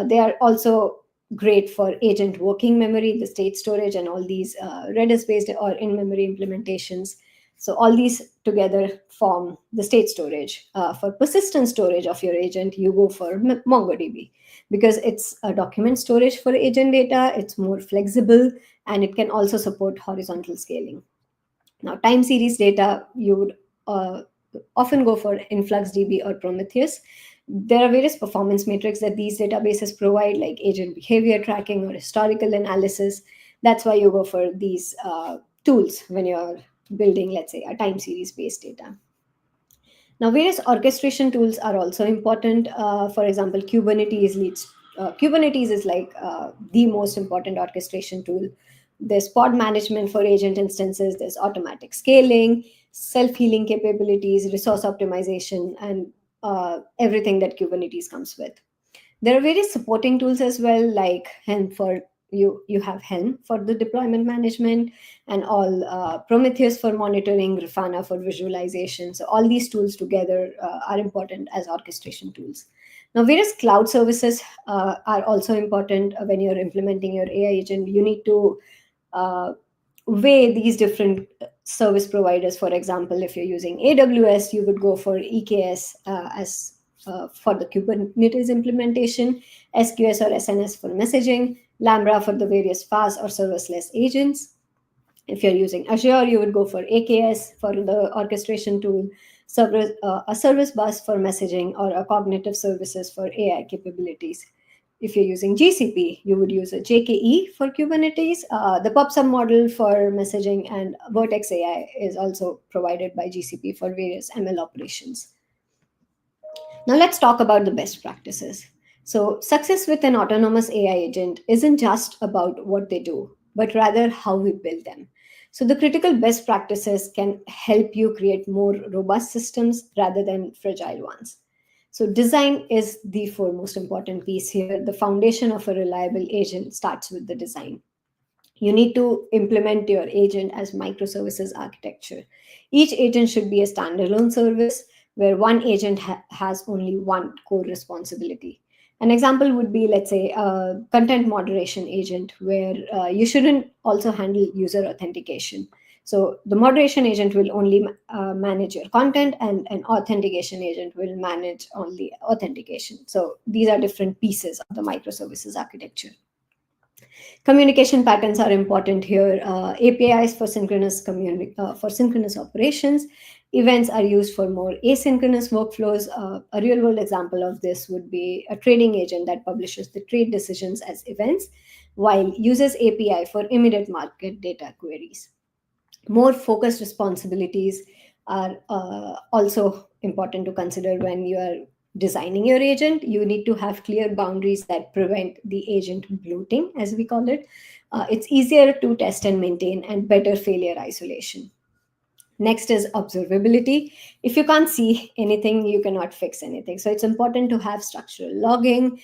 They are also great for agent working memory, the state storage, and all these Redis-based or in-memory implementations. So all these together form the state storage. For persistent storage of your agent, you go for MongoDB because it's a document storage for agent data, it's more flexible, and it can also support horizontal scaling. Now, time series data, you would often go for InfluxDB or Prometheus. There are various performance metrics that these databases provide, like agent behavior tracking or historical analysis. That's why you go for these tools when you're building, let's say, a time series based data. Now, various orchestration tools are also important. For example, Kubernetes is like the most important orchestration tool. There's pod management for agent instances, there's automatic scaling, self-healing capabilities, resource optimization, and everything that Kubernetes comes with. There are various supporting tools as well, like Helm for you have Helm for the deployment management, and all Prometheus for monitoring, Grafana for visualization. So all these tools together are important as orchestration tools. Now, various cloud services are also important when you're implementing your AI agent. You need to weigh these different service providers. For example, if you're using AWS, you would go for EKS as for the Kubernetes implementation, SQS or SNS for messaging, Lambda for the various fast or serviceless agents. If you're using Azure, you would go for AKS for the orchestration tool, a service bus for messaging, or a cognitive services for AI capabilities. If you're using GCP, you would use a JKE for Kubernetes. The PubSub model for messaging and Vertex AI is also provided by GCP for various ML operations. Now let's talk about the best practices. So success with an autonomous AI agent isn't just about what they do, but rather how we build them. So the critical best practices can help you create more robust systems rather than fragile ones. So design is the foremost important piece here. The foundation of a reliable agent starts with the design. You need to implement your agent as microservices architecture. Each agent should be a standalone service where one agent has only one core responsibility. An example would be, let's say, a content moderation agent where you shouldn't also handle user authentication. So the moderation agent will only manage your content, and an authentication agent will manage only authentication. So these are different pieces of the microservices architecture. Communication patterns are important here. APIs for synchronous operations. Events are used for more asynchronous workflows. A real-world example of this would be a trading agent that publishes the trade decisions as events, while uses API for immediate market data queries. More focused responsibilities are also important to consider when you are designing your agent. You need to have clear boundaries that prevent the agent bloating, as we call it. It's easier to test and maintain, and better failure isolation. Next is observability. If you can't see anything, you cannot fix anything. So it's important to have structural logging,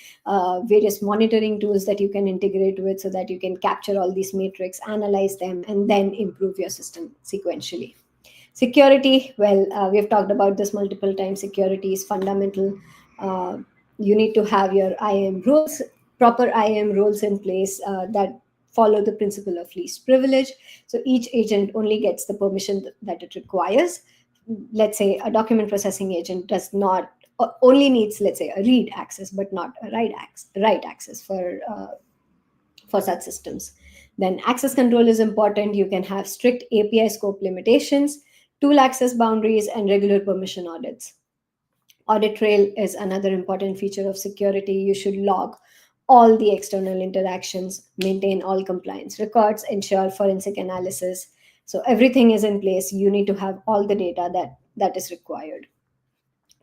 various monitoring tools that you can integrate with so that you can capture all these metrics, analyze them, and then improve your system sequentially. Security, well, we've talked about this multiple times. Security is fundamental. You need to have your IAM rules, proper IAM rules in place that follow the principle of least privilege. So each agent only gets the permission that it requires. Let's say a document processing agent does not only needs, let's say, a read access, but not a write access for such systems. Then access control is important. You can have strict API scope limitations, tool access boundaries, and regular permission audits. Audit trail is another important feature of security. You should log all the external interactions, maintain all compliance records, ensure forensic analysis. So everything is in place. You need to have all the data that is required.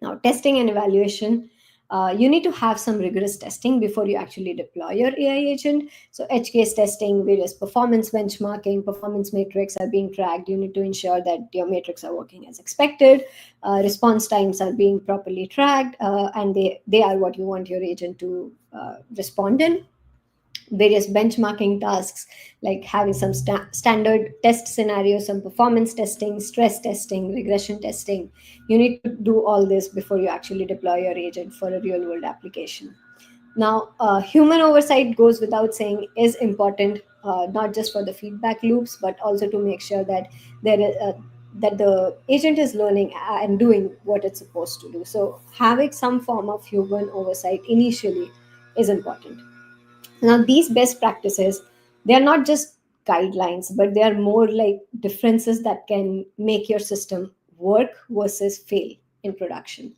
Now, testing and evaluation. You need to have some rigorous testing before you actually deploy your AI agent. So edge case testing, various performance benchmarking, performance metrics are being tracked. You need to ensure that your metrics are working as expected. Response times are being properly tracked, and they are what you want your agent to respond in. Various benchmarking tasks like having some standard test scenarios, some performance testing, stress testing, regression testing. You need to do all this before you actually deploy your agent for a real world application. Now, human oversight goes without saying is important, not just for the feedback loops, but also to make sure that there is that the agent is learning and doing what it's supposed to do. So having some form of human oversight initially is important. Now, these best practices, they are not just guidelines, but they are more like differences that can make your system work versus fail in production.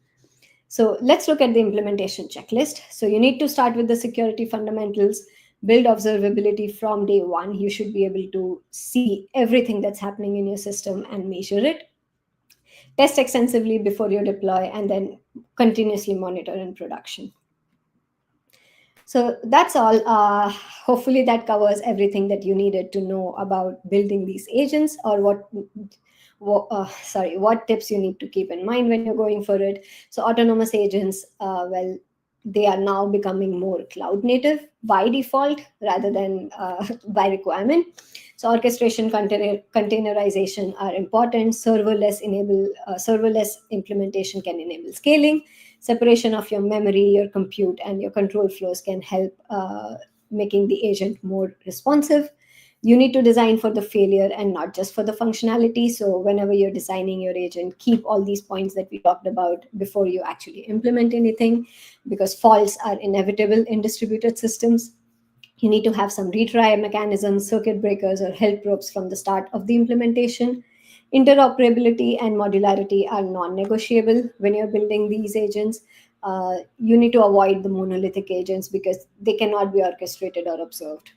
So let's look at the implementation checklist. So you need to start with the security fundamentals, build observability from day one. You should be able to see everything that's happening in your system and measure it. Test extensively before you deploy, and then continuously monitor in production. So that's all. Hopefully that covers everything that you needed to know about building these agents, or what tips you need to keep in mind when you're going for it. So autonomous agents, well, they are now becoming more cloud native by default rather than by requirement. So orchestration, containerization are important. Serverless implementation can enable scaling. Separation of your memory, your compute, and your control flows can help making the agent more responsive. You need to design for the failure and not just for the functionality. So whenever you're designing your agent, keep all these points that we talked about before you actually implement anything, because faults are inevitable in distributed systems. You need to have some retry mechanisms, circuit breakers, or help ropes from the start of the implementation. Interoperability and modularity are non-negotiable when you're building these agents. You need to avoid the monolithic agents because they cannot be orchestrated or observed.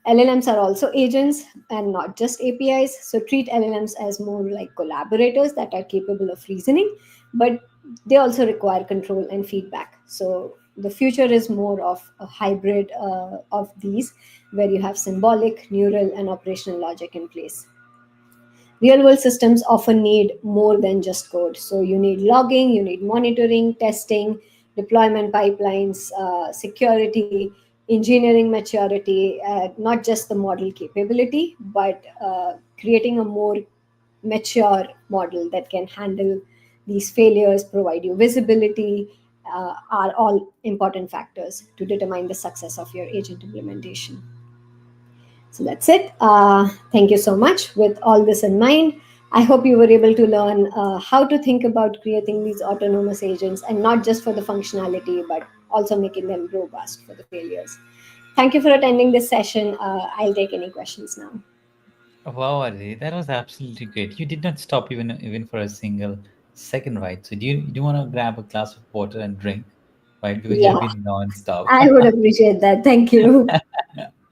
LLMs are also agents and not just APIs. So treat LLMs as more like collaborators that are capable of reasoning, but they also require control and feedback. So the future is more of a hybrid of these, where you have symbolic, neural, and operational logic in place. Real world systems often need more than just code. So you need logging, you need monitoring, testing, deployment pipelines, security, engineering maturity, not just the model capability, but creating a more mature model that can handle these failures, provide you visibility, are all important factors to determine the success of your agent implementation. So that's it. Thank you so much. With all this in mind, I hope you were able to learn how to think about creating these autonomous agents, and not just for the functionality, but also making them robust for the failures. Thank you for attending this session. I'll take any questions now. Wow, Adi, that was absolutely great. You did not stop even for a single second, right? So do you want to grab a glass of water and drink, right? Because you Yeah, have been non-stop. I would appreciate that. Thank you.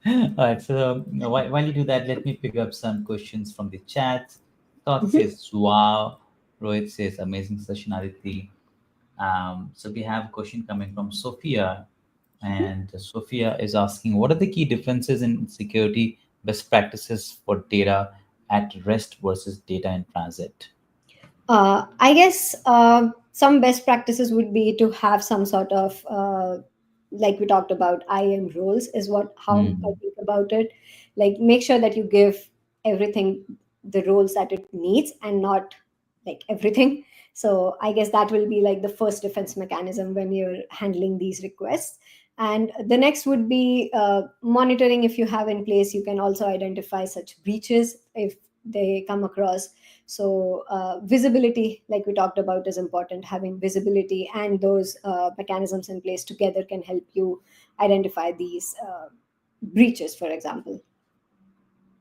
All right. So while you do that, let me pick up some questions from the chat. Todd Mhm. says, "Wow." Rohit says, "Amazing session, Aditi." So we have a question coming from Sophia, and Sophia is asking, "What are the key differences in security best practices for data at rest versus data in transit?" I guess some best practices would be to have some sort of, like we talked about, IAM roles is what how I Hmm. think about it. Like make sure that you give everything the roles that it needs and not like everything. So I guess that will be like the first defense mechanism when you're handling these requests. And the next would be monitoring. If you have in place, you can also identify such breaches if they come across. So visibility, like we talked about, is important. Having visibility and those mechanisms in place together can help you identify these breaches, for example.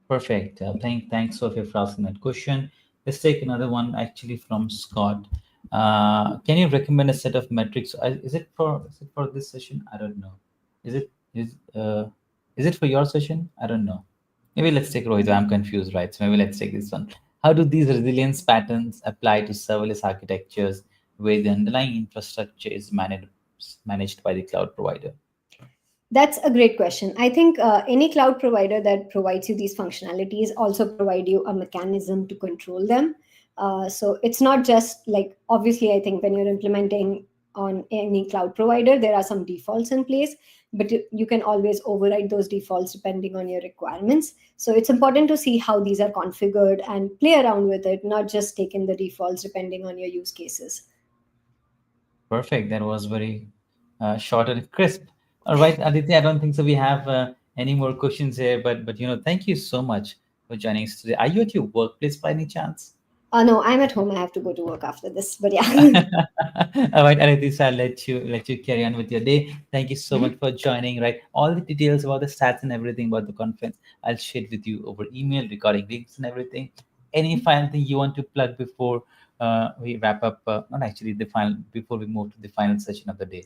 Perfect. Thanks, Sophia, for asking that question. Let's take another one actually from Scott. Can you recommend a set of metrics? Is it for this session? I don't know. Is it is it for your session? I don't know. Maybe let's take Rohit. I'm confused, right? So maybe let's take this one. How do these resilience patterns apply to serverless architectures where the underlying infrastructure is managed by the cloud provider? That's a great question. I think any cloud provider that provides you these functionalities also provide you a mechanism to control them. So it's not just like, obviously, I think when you're implementing on any cloud provider, there are some defaults in place, but you can always override those defaults depending on your requirements. So it's important to see how these are configured and play around with it, not just take in the defaults depending on your use cases. Perfect. That was very short and crisp. All right, Aditi, I don't think so. We have any more questions here, but thank you so much for joining us today. Are you at your workplace by any chance? No, I'm at home. I have to go to work after this, but yeah. All right, Aditi, so I'll let you carry on with your day. Thank you so much for joining. Right, all the details about the stats and everything about the conference, I'll share it with you over email, recording links and everything. Any final thing you want to plug before we wrap up? Not actually the final, before we move to the final session of the day.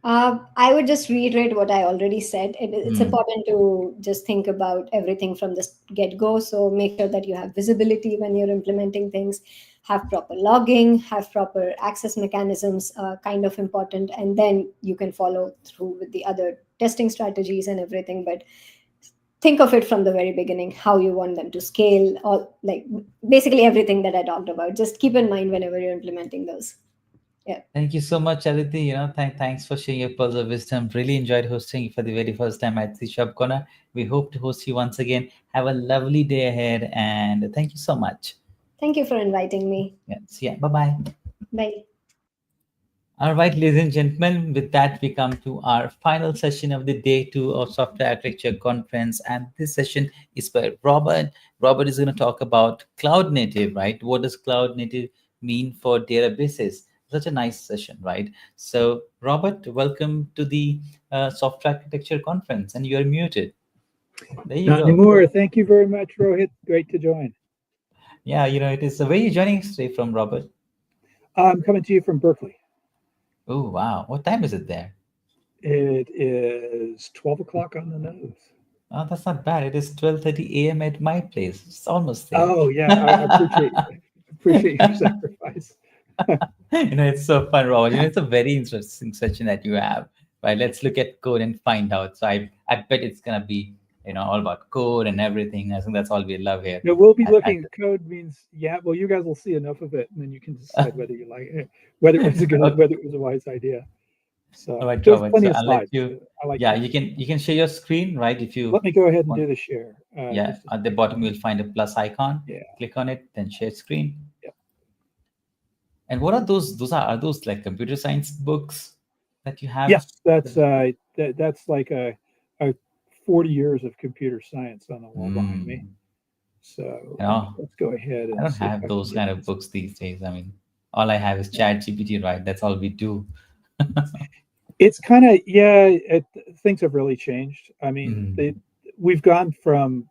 I would just reiterate what I already said. It's important to just think about everything from the get-go. So make sure that you have visibility when you're implementing things, have proper logging, have proper access mechanisms, kind of important. And then you can follow through with the other testing strategies and everything. But think of it from the very beginning, how you want them to scale, or like basically everything that I talked about. Just keep in mind whenever you're implementing those. Yeah. Thank you so much, Aditi. Thanks for sharing your pearls of wisdom. Really enjoyed hosting you for the very first time at CSharpCorner. We hope to host you once again. Have a lovely day ahead, and thank you so much. Thank you for inviting me. Yes, yeah. Bye-bye. Bye. All right, ladies and gentlemen, with that, we come to our final session of the day 2 of Software Architecture Conference. And this session is by Robert. Robert is going to talk about cloud native, right? What does cloud native mean for databases? Such a nice session, right? So, Robert, welcome to the Software Architecture Conference, and you're muted. There you Not go. anymore. Thank you very much, Rohit. Great to join. Yeah, it is. Where are you joining us today from, Robert? I'm coming to you from Berkeley. Oh, wow. What time is it there? It is 12 o'clock on the nose. Oh, that's not bad. It is 12:30 a.m. at my place. It's almost there. Oh, yeah. I appreciate your sacrifice. It's so fun, Robert. It's a very interesting session that you have. Right, let's look at code and find out. So I bet it's gonna be all about code and everything. I think that's all we love here. No, we'll be looking. Code means well, you guys will see enough of it, and then you can decide whether you like it, whether it was whether it was a wise idea. So all right, there's Robert, plenty so of I'll slides. let you. I like yeah, that. you can share your screen, right? If you let me go ahead and do the share. Yeah, at the bottom you'll find a plus icon. Yeah. Click on it, then share screen. Yep. And what are those? Are those like computer science books that you have? Yes, that's like a 40 years of computer science on the wall behind me. So let's go ahead and I don't see have those kind of books these days. I mean, all I have is ChatGPT, right? That's all we do. It's kind of things have really changed. I mean, we've gone from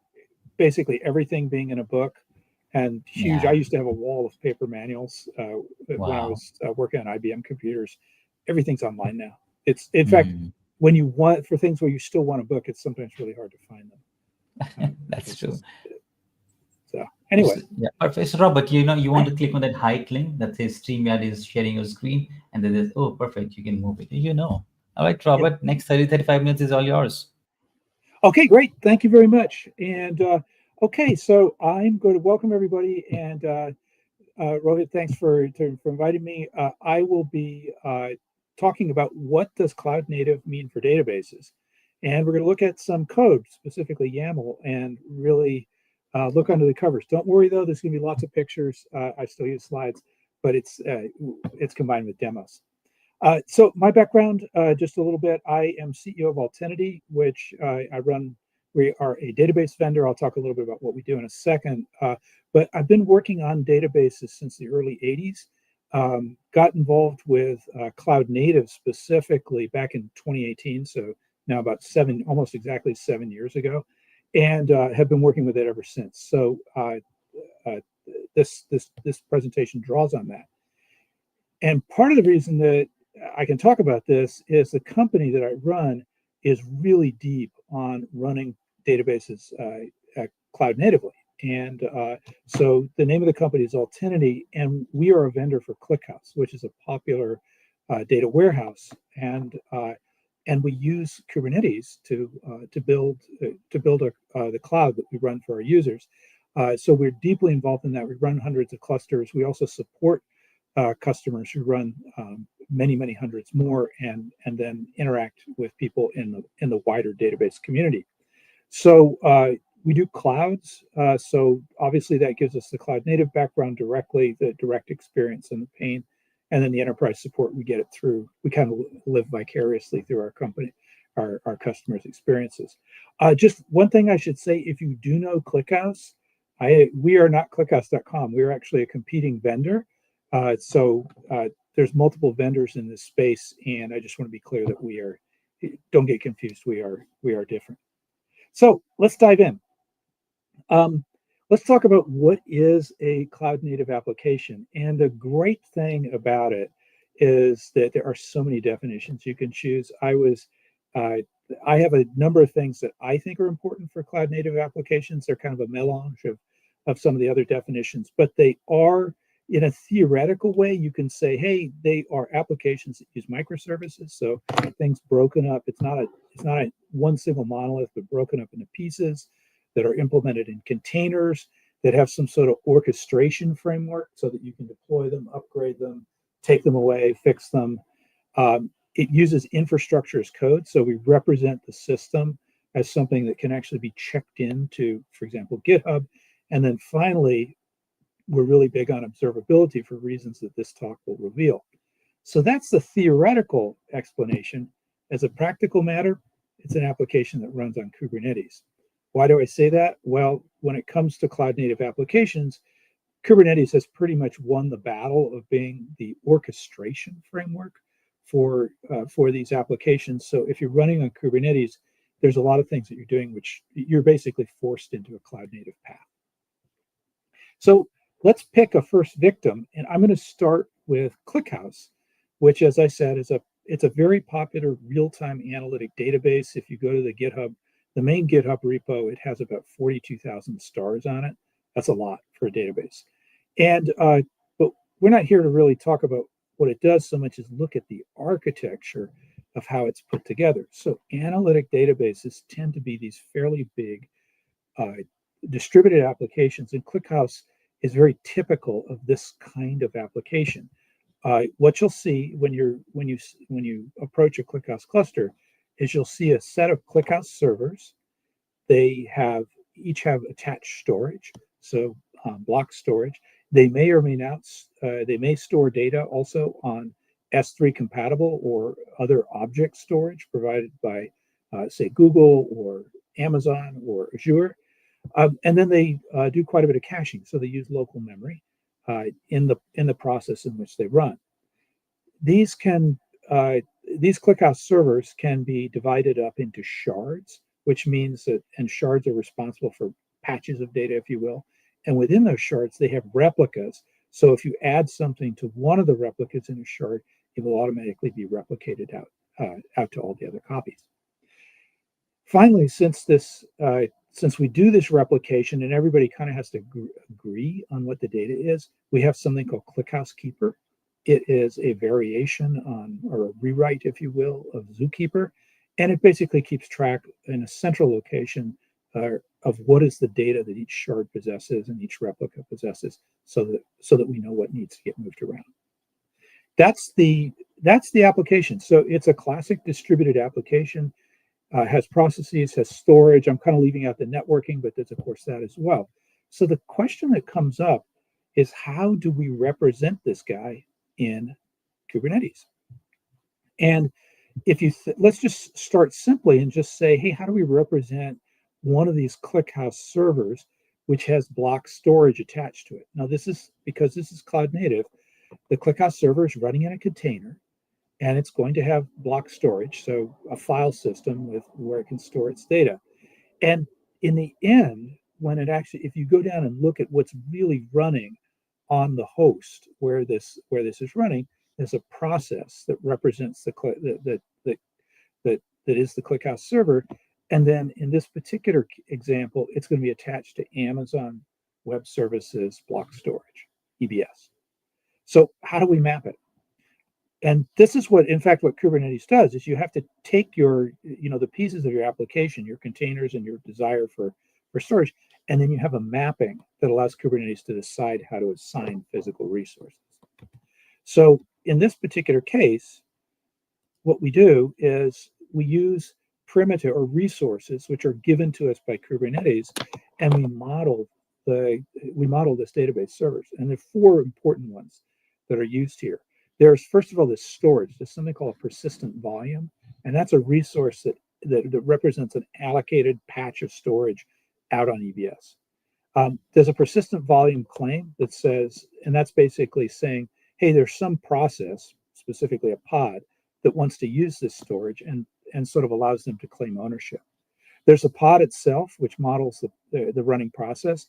basically everything being in a book and huge. I used to have a wall of paper manuals when I was working on IBM computers. Everything's online now. It's in fact, when you want for things where you still want a book, it's sometimes really hard to find them. That's true. So anyway, perfect. So Robert, you want to click on that hike link that says StreamYard is sharing your screen, and then there's perfect, you can move it. All right, Robert, next 30-35 minutes is all yours. Okay, great. Thank you very much. And okay, so I'm going to welcome everybody. And Rohit, thanks for inviting me. I will be talking about what does cloud native mean for databases. And we're going to look at some code, specifically YAML, and really look under the covers. Don't worry, though. There's going to be lots of pictures. I still use slides, but it's combined with demos. So my background, just a little bit. I am CEO of Altenity, which I run. We are a database vendor. I'll talk a little bit about what we do in a second. But I've been working on databases since the early 80s. Got involved with cloud native specifically back in 2018. So now about almost exactly 7 years ago, and have been working with it ever since. So this presentation draws on that. And part of the reason that I can talk about this is the company that I run is really deep on running databases cloud natively. And so the name of the company is Altenity, and we are a vendor for ClickHouse, which is a popular data warehouse, and we use Kubernetes to build the cloud that we run for our users. So we're deeply involved in that. We run hundreds of clusters. We also support customers who run many hundreds more, and then interact with people in the wider database community. So we do clouds. So obviously that gives us the cloud native background directly, the direct experience and the pain, and then the enterprise support we get it through. We kind of live vicariously through our company, our customers' experiences. Just one thing I should say: if you do know ClickHouse, we are not ClickHouse.com. We are actually a competing vendor. So there's multiple vendors in this space, and I just want to be clear that we are. Don't get confused. We are different. So let's dive in. Let's talk about what is a cloud native application. And the great thing about it is that there are so many definitions you can choose. I have a number of things that I think are important for cloud native applications. They're kind of a melange of some of the other definitions, but they are, in a theoretical way, you can say, hey, they are applications that use microservices. So things broken up. It's not a one single monolith, but broken up into pieces that are implemented in containers that have some sort of orchestration framework so that you can deploy them, upgrade them, take them away, fix them. It uses infrastructure as code. So we represent the system as something that can actually be checked into, for example, GitHub. And then finally, we're really big on observability for reasons that this talk will reveal. So that's the theoretical explanation. As a practical matter, it's an application that runs on Kubernetes. Why do I say that? Well, when it comes to cloud native applications, Kubernetes has pretty much won the battle of being the orchestration framework for these applications. So if you're running on Kubernetes, there's a lot of things that you're doing which you're basically forced into a cloud native path. So let's pick a first victim, and I'm going to start with ClickHouse, which, as I said, it's a very popular real-time analytic database. If you go to the GitHub, the main GitHub repo, it has about 42,000 stars on it. That's a lot for a database. And but we're not here to really talk about what it does so much as look at the architecture of how it's put together. So analytic databases tend to be these fairly big distributed applications, and ClickHouse is very typical of this kind of application. What you'll see when you approach a ClickHouse cluster is you'll see a set of ClickHouse servers. They each have attached storage, so block storage. They may or may not. They may store data also on S3 compatible or other object storage provided by, say, Google or Amazon or Azure. And then they do quite a bit of caching, so they use local memory in the process in which they run. These ClickHouse servers can be divided up into shards, which means that, and shards are responsible for patches of data, if you will. And within those shards, they have replicas. So if you add something to one of the replicas in a shard, it will automatically be replicated out to all the other copies. Finally, since we do this replication and everybody kind of has to agree on what the data is, we have something called ClickHouse Keeper. It is a variation on, or a rewrite, if you will, of Zookeeper, and it basically keeps track in a central location of what is the data that each shard possesses and each replica possesses, so that we know what needs to get moved around. That's the application. So it's a classic distributed application. Has processes, has storage. I'm kind of leaving out the networking, but there's of course that as well. So the question that comes up is, how do we represent this guy in Kubernetes? And if you let's just start simply and just say, hey, how do we represent one of these ClickHouse servers which has block storage attached to it? Now, this is because this is cloud native. The ClickHouse server is running in a container, and it's going to have block storage, so a file system with where it can store its data. And in the end, when it actually, if you go down and look at what's really running on the host where this is running, there's a process that represents that is the ClickHouse server. And then in this particular example, it's going to be attached to Amazon Web Services block storage, EBS. So how do we map it? And this is what, in fact, what Kubernetes does is you have to take your, the pieces of your application, your containers and your desire for storage, and then you have a mapping that allows Kubernetes to decide how to assign physical resources. So in this particular case, what we do is we use primitive or resources which are given to us by Kubernetes, and we model this database servers. And there are four important ones that are used here. There's, first of all, this storage. There's something called a persistent volume, and that's a resource that represents an allocated patch of storage out on EBS. There's a persistent volume claim that says, and that's basically saying, hey, there's some process, specifically a pod, that wants to use this storage and sort of allows them to claim ownership. There's a pod itself, which models the running process.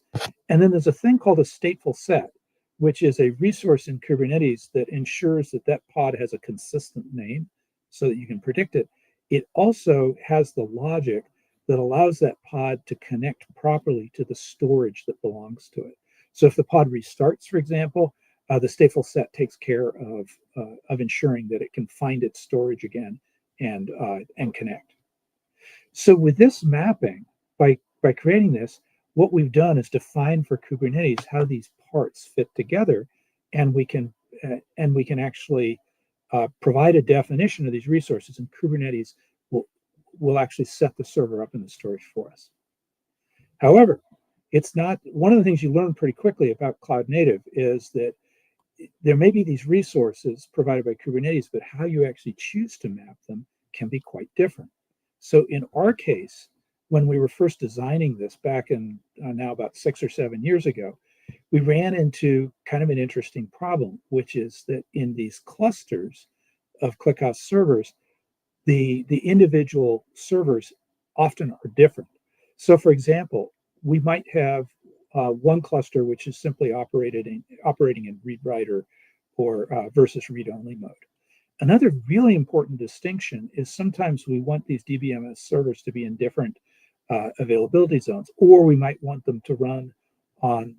And then there's a thing called a stateful set, which is a resource in Kubernetes that ensures that that pod has a consistent name so that you can predict it. It also has the logic that allows that pod to connect properly to the storage that belongs to it. So if the pod restarts, for example, the stateful set takes care of ensuring that it can find its storage again and connect. So with this mapping, by creating this, what we've done is define for Kubernetes how these parts fit together, and we can actually provide a definition of these resources, and Kubernetes will actually set the server up in the storage for us. However, it's not one of the things you learn pretty quickly about cloud native is that there may be these resources provided by Kubernetes, but how you actually choose to map them can be quite different. So in our case, when we were first designing this back in now about 6 or 7 years ago, we ran into kind of an interesting problem, which is that in these clusters of ClickHouse servers, the individual servers often are different. So for example, we might have one cluster which is simply operating in read-write or versus read-only mode. Another really important distinction is sometimes we want these DBMS servers to be in different availability zones, or we might want them to run on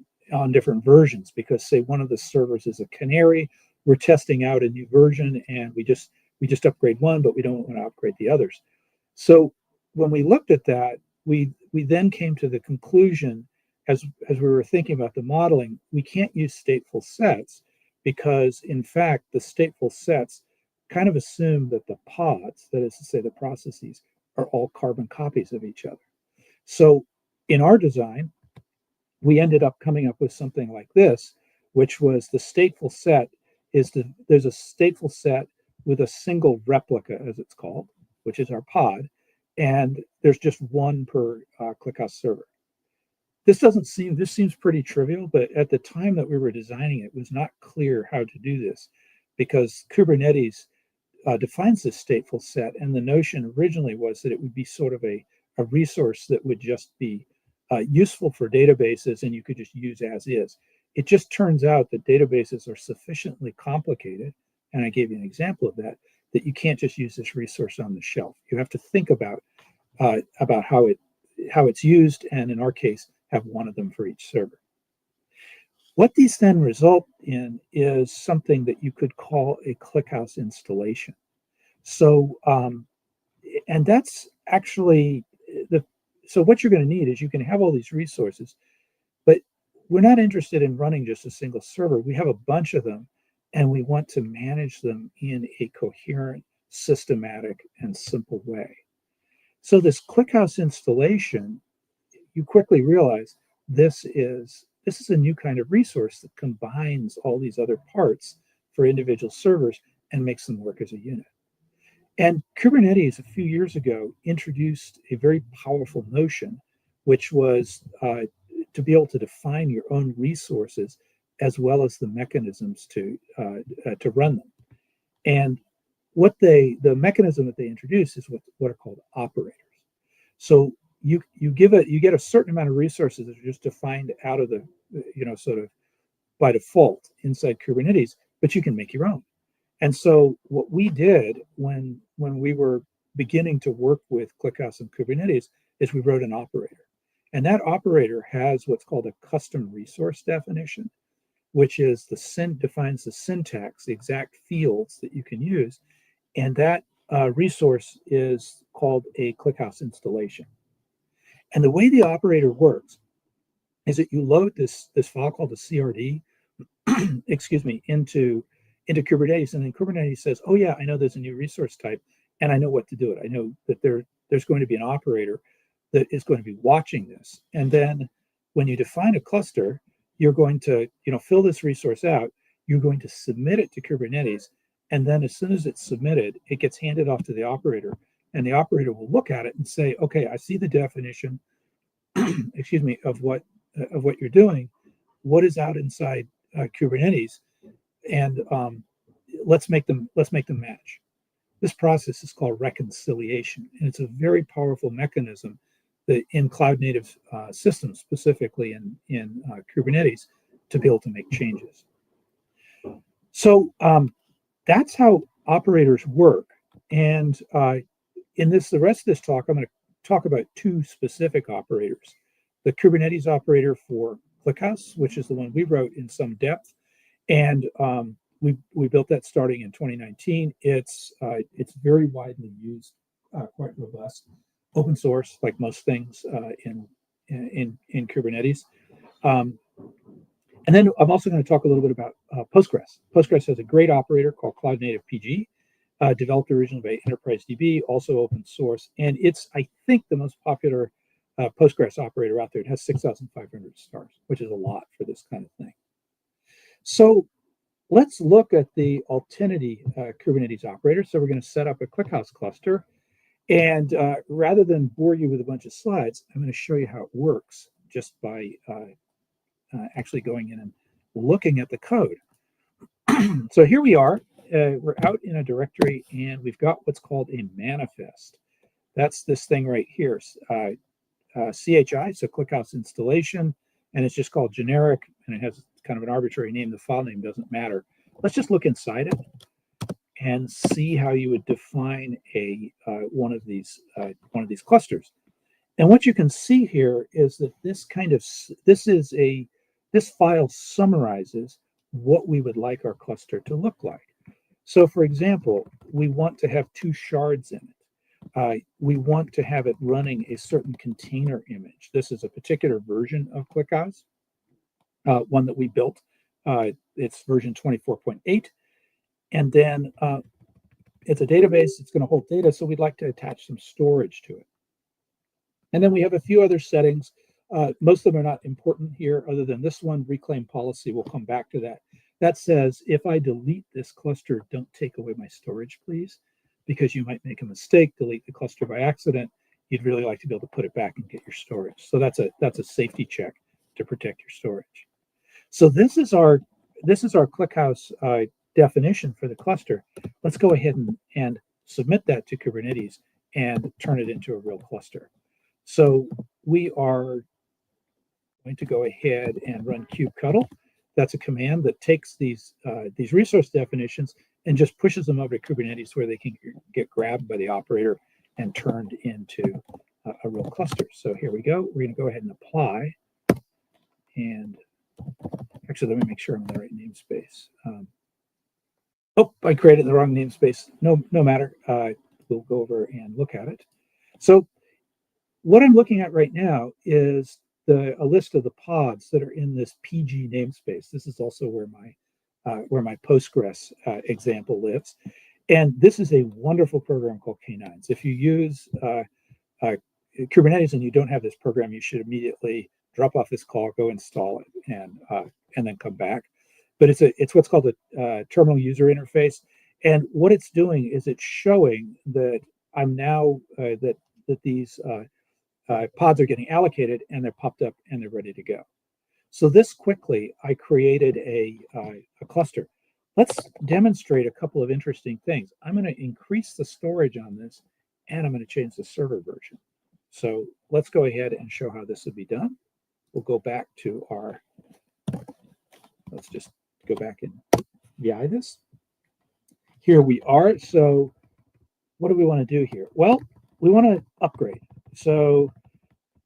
different versions because, say, one of the servers is a canary, we're testing out a new version, and we just upgrade one, but we don't want to upgrade the others. So when we looked at that, we then came to the conclusion, as we were thinking about the modeling, we can't use stateful sets because, in fact, the stateful sets kind of assume that the pods, that is to say the processes, are all carbon copies of each other. So in our design, we ended up coming up with something like this, which was the stateful set there's a stateful set with a single replica, as it's called, which is our pod, and there's just one per ClickHouse server. This seems pretty trivial, but at the time that we were designing it was not clear how to do this because Kubernetes defines this stateful set, and the notion originally was that it would be sort of a resource that would just be useful for databases and you could just use as is. It just turns out that databases are sufficiently complicated, and I gave you an example of that you can't just use this resource on the shelf. You have to think about how it's used, and in our case, have one of them for each server. What these then result in is something that you could call a ClickHouse installation. So, and that's actually so what you're going to need is you can have all these resources, but we're not interested in running just a single server. We have a bunch of them, and we want to manage them in a coherent, systematic, and simple way. So this ClickHouse installation, you quickly realize this is a new kind of resource that combines all these other parts for individual servers and makes them work as a unit. And Kubernetes a few years ago introduced a very powerful notion, which was to be able to define your own resources as well as the mechanisms to run them. And the mechanism that they introduced is what are called operators. So you get a certain amount of resources that are just defined out of the sort of by default inside Kubernetes, but you can make your own. And so what we did when we were beginning to work with ClickHouse and Kubernetes is we wrote an operator. And that operator has what's called a custom resource definition. which is defines the syntax, the exact fields that you can use, and that resource is called a ClickHouse installation. And the way the operator works is that you load this file called a CRD, excuse me, into Kubernetes, and then Kubernetes says, "Oh yeah, I know there's a new resource type, and I know what to do it. I know that there's going to be an operator that is going to be watching this." And then when you define a cluster, you're going to fill this resource out. You're going to submit it to Kubernetes, and then as soon as it's submitted, it gets handed off to the operator, and the operator will look at it and say, "Okay, I see the definition, excuse me, of what you're doing. What is out inside Kubernetes, and let's make them match." This process is called reconciliation, and it's a very powerful mechanism that in cloud native systems, specifically in Kubernetes, to be able to make changes. So that's how operators work. And in the rest of this talk, I'm going to talk about two specific operators: the Kubernetes operator for ClickHouse, which is the one we wrote in some depth, and we built that starting in 2019. It's very widely used, quite robust, open source, like most things in Kubernetes. And then I'm also going to talk a little bit about Postgres. Postgres has a great operator called Cloud Native PG, developed originally by Enterprise DB, also open source, and it's, I think, the most popular Postgres operator out there. It has 6,500 stars, which is a lot for this kind of thing. So let's look at the Altinity Kubernetes operator. So we're going to set up a ClickHouse cluster. And rather than bore you with a bunch of slides, I'm going to show you how it works just by actually going in and looking at the code. So here we are. We're out in a directory, and we've got what's called a manifest. That's this thing right here, CHI, so ClickHouse installation, and it's just called generic, and it has kind of an arbitrary name. The file name doesn't matter. Let's just look inside it and see how you would define one of these clusters. And what you can see here is that this file summarizes what we would like our cluster to look like. So, for example, we want to have 2 shards in it. We want to have it running a certain container image. This is a particular version of ClickHouse, one that we built. It's version 24.8. And then it's a database. It's going to hold data, so we'd like to attach some storage to it. And then we have a few other settings. Most of them are not important here, other than this one, reclaim policy. We'll come back to that. That says, if I delete this cluster, don't take away my storage, please, because you might make a mistake, delete the cluster by accident. You'd really like to be able to put it back and get your storage. So that's a safety check to protect your storage. So this is our ClickHouse definition for the cluster. Let's go ahead and submit that to Kubernetes and turn it into a real cluster. So we are going to go ahead and run kubectl. That's a command that takes these resource definitions and just pushes them over to Kubernetes, where they can get grabbed by the operator and turned into a real cluster. So here we go. We're going to go ahead and apply. And actually, let me make sure I'm in the right namespace. Oh, I created the wrong namespace. No matter. We'll go over and look at it. So what I'm looking at right now is a list of the pods that are in this PG namespace. This is also where my Postgres example lives. And this is a wonderful program called K9s. If you use Kubernetes and you don't have this program, you should immediately drop off this call, go install it, and then come back. But it's what's called a terminal user interface. And what it's doing is it's showing that I'm now that these pods are getting allocated, and they're popped up and they're ready to go. So this quickly, I created a cluster. Let's demonstrate a couple of interesting things. I'm going to increase the storage on this, and I'm going to change the server version. So let's go ahead and show how this would be done. We'll go back to let's just go back and VI this. Here we are. So what do we want to do here? Well, we want to upgrade. So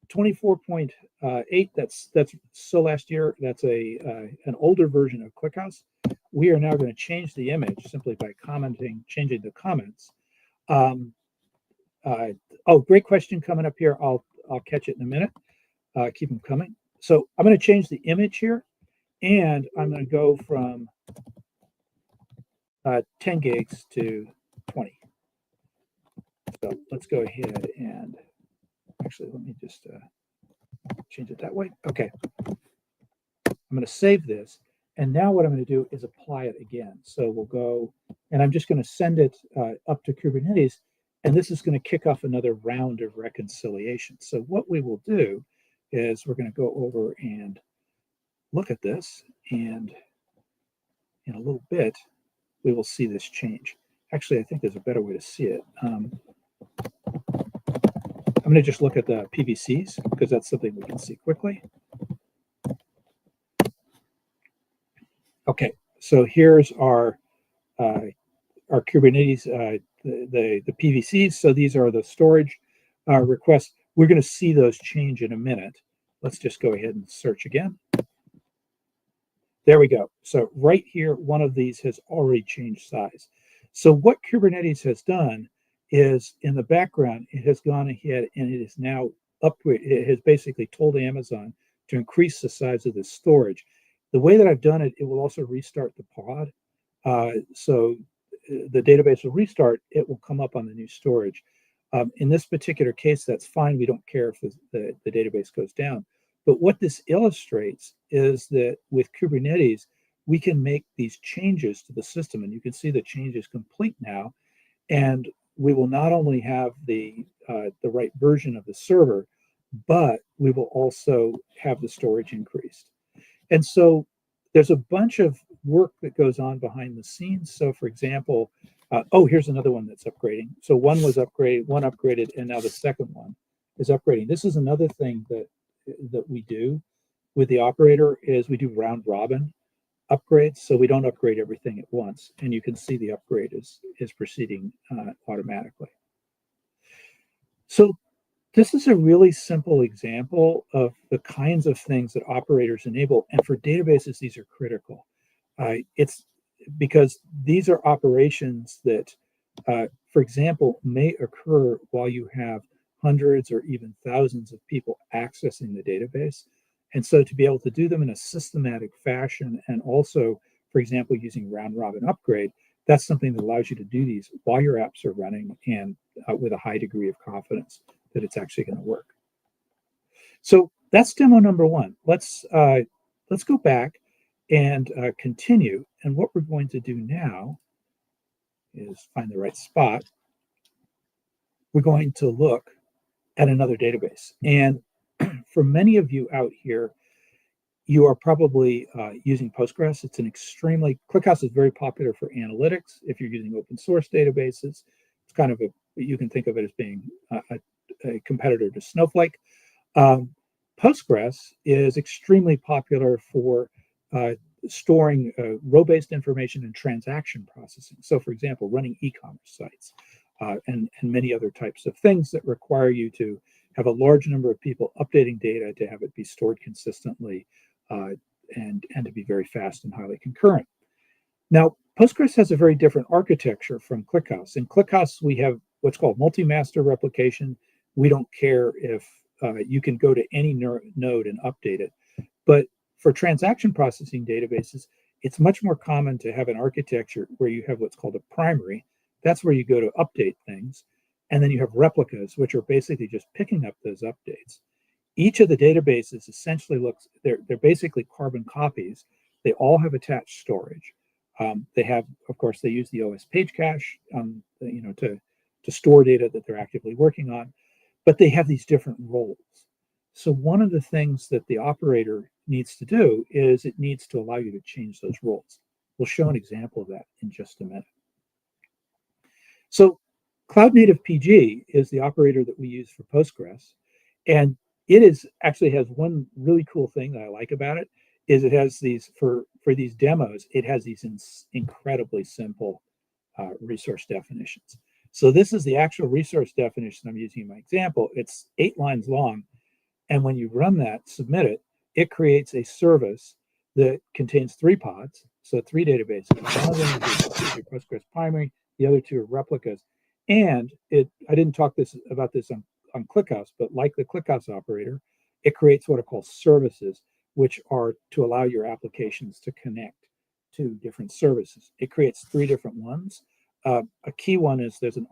24.8, that's still last year. That's an older version of ClickHouse. We are now going to change the image simply by changing the comments. Oh, great question coming up here. I'll catch it in a minute. Keep them coming. So I'm going to change the image here, and I'm going to go from 10 gigs to 20. So let's go ahead and actually let me just change it that way. Okay. I'm going to save this. And now what I'm going to do is apply it again. So we'll go, and I'm just going to send it up to Kubernetes, and this is going to kick off another round of reconciliation. So what we will do is we're going to go over and look at this, and in a little bit, we will see this change. Actually, I think there's a better way to see it. I'm going to just look at the PVCs because that's something we can see quickly. Okay, so here's our Kubernetes, the PVCs. So these are the storage requests. We're going to see those change in a minute. Let's just go ahead and search again. There we go. So right here, one of these has already changed size. So what Kubernetes has done is in the background, it has gone ahead and it is now it has basically told Amazon to increase the size of the storage. The way that I've done it, it will also restart the pod. So the database will restart, it will come up on the new storage. In this particular case, that's fine. We don't care if the database goes down. But what this illustrates is that with Kubernetes, we can make these changes to the system, and you can see the change is complete now. And we will not only have the right version of the server, but we will also have the storage increased. And so there's a bunch of work that goes on behind the scenes. So for example, oh, here's another one that's upgrading. So one upgraded, and now the second one is upgrading. This is another thing that we do with the operator is we do round robin upgrades. So we don't upgrade everything at once. And you can see the upgrade is proceeding automatically. So this is a really simple example of the kinds of things that operators enable. And for databases, these are critical. It's because these are operations that, for example, may occur while you have hundreds or even thousands of people accessing the database. And so to be able to do them in a systematic fashion and also, for example, using round robin upgrade, that's something that allows you to do these while your apps are running and with a high degree of confidence that it's actually going to work. So that's demo number one. Let's go back and continue. And what we're going to do now is find the right spot. We're going to look at another database. And for many of you out here, you are probably using Postgres. It's an ClickHouse is very popular for analytics. If you're using open source databases, it's kind of you can think of it as being a competitor to Snowflake. Postgres is extremely popular for storing row-based information and transaction processing. So for example, running e-commerce sites and many other types of things that require you to have a large number of people updating data to have it be stored consistently and to be very fast and highly concurrent. Now, Postgres has a very different architecture from ClickHouse. In ClickHouse, we have what's called multi-master replication. We don't care if you can go to any node and update it. But for transaction processing databases, it's much more common to have an architecture where you have what's called a primary. That's where you go to update things. And then you have replicas, which are basically just picking up those updates. Each of the databases essentially they're basically carbon copies. They all have attached storage. They have, of course, they use the OS page cache, to store data that they're actively working on, but they have these different roles. So one of the things that the operator needs to do is it needs to allow you to change those roles. We'll show an example of that in just a minute. So Cloud Native PG is the operator that we use for Postgres, and it actually has one really cool thing that I like about it is it has these for these demos. It has these incredibly simple resource definitions. So this is the actual resource definition I'm using in my example. It's 8 lines long, And when you run that, submit it, it creates a service that contains 3 pods, so 3 databases. One of them is your Postgres primary, the other 2 are replicas. And I didn't talk about this on ClickHouse, but like the ClickHouse operator, it creates what are called services, which are to allow your applications to connect to different services. It creates 3 different ones. A key one is there's an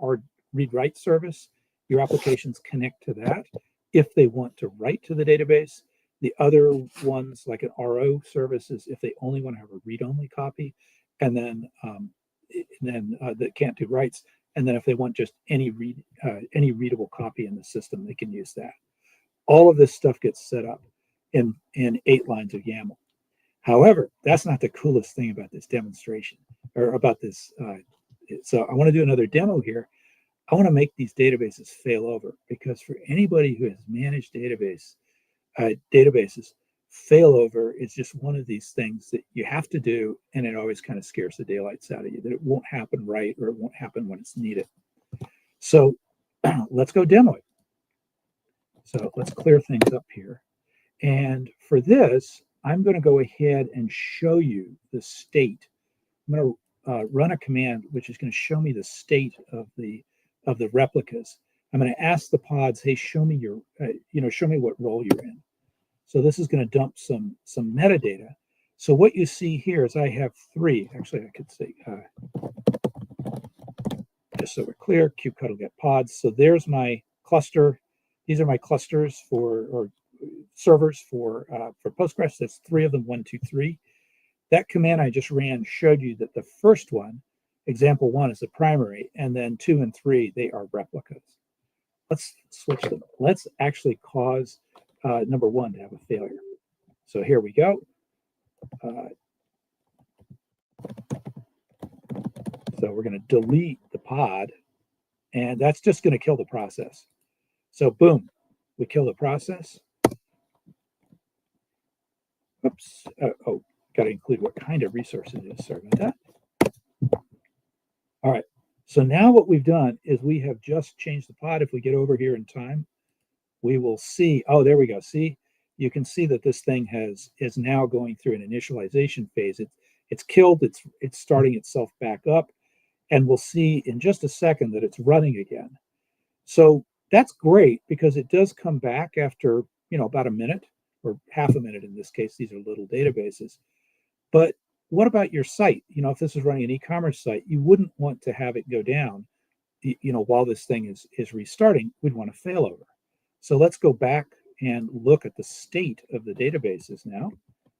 read-write service. Your applications connect to that if they want to write to the database. The other ones, like an RO service, is if they only want to have a read-only copy, and then that can't do writes. And then if they want just any readable copy in the system, they can use that. All of this stuff gets set up in 8 lines of YAML. However, that's not the coolest thing about this demonstration, or about this. So I want to do another demo here. I want to make these databases fail over, because for anybody who has managed databases, failover is just one of these things that you have to do, and it always kind of scares the daylights out of you, that it won't happen right, or it won't happen when it's needed. So let's go demo it. So let's clear things up here. And for this, I'm going to go ahead and show you the state. I'm going to run a command which is going to show me the state of the replicas. I'm going to ask the pods, hey, show me your, show me what role you're in. So this is going to dump some metadata. So what you see here is I have 3. Actually, I could say, just so we're clear, kubectl will get pods. So there's my cluster. These are my clusters or servers for Postgres. There's 3 of them, 1, 2, 3. That command I just ran showed you that the first one, example 1, is the primary, and then 2 and 3, they are replicas. Let's switch them. Let's actually cause number 1 to have a failure. So here we go. So we're going to delete the pod, and that's just going to kill the process. So boom, we kill the process. Oops. Got to include what kind of resource it is. Sorry about that. All right. So now what we've done is we have just changed the pod. If we get over here in time, we will see. Oh, there we go. See, you can see that this thing is now going through an initialization phase. It's killed. It's starting itself back up, and we'll see in just a second that it's running again. So that's great, because it does come back after about a minute, or half a minute in this case. These are little databases. But what about your site? If this is running an e-commerce site, you wouldn't want to have it go down, while this thing is restarting. We'd want to failover. So let's go back and look at the state of the databases now.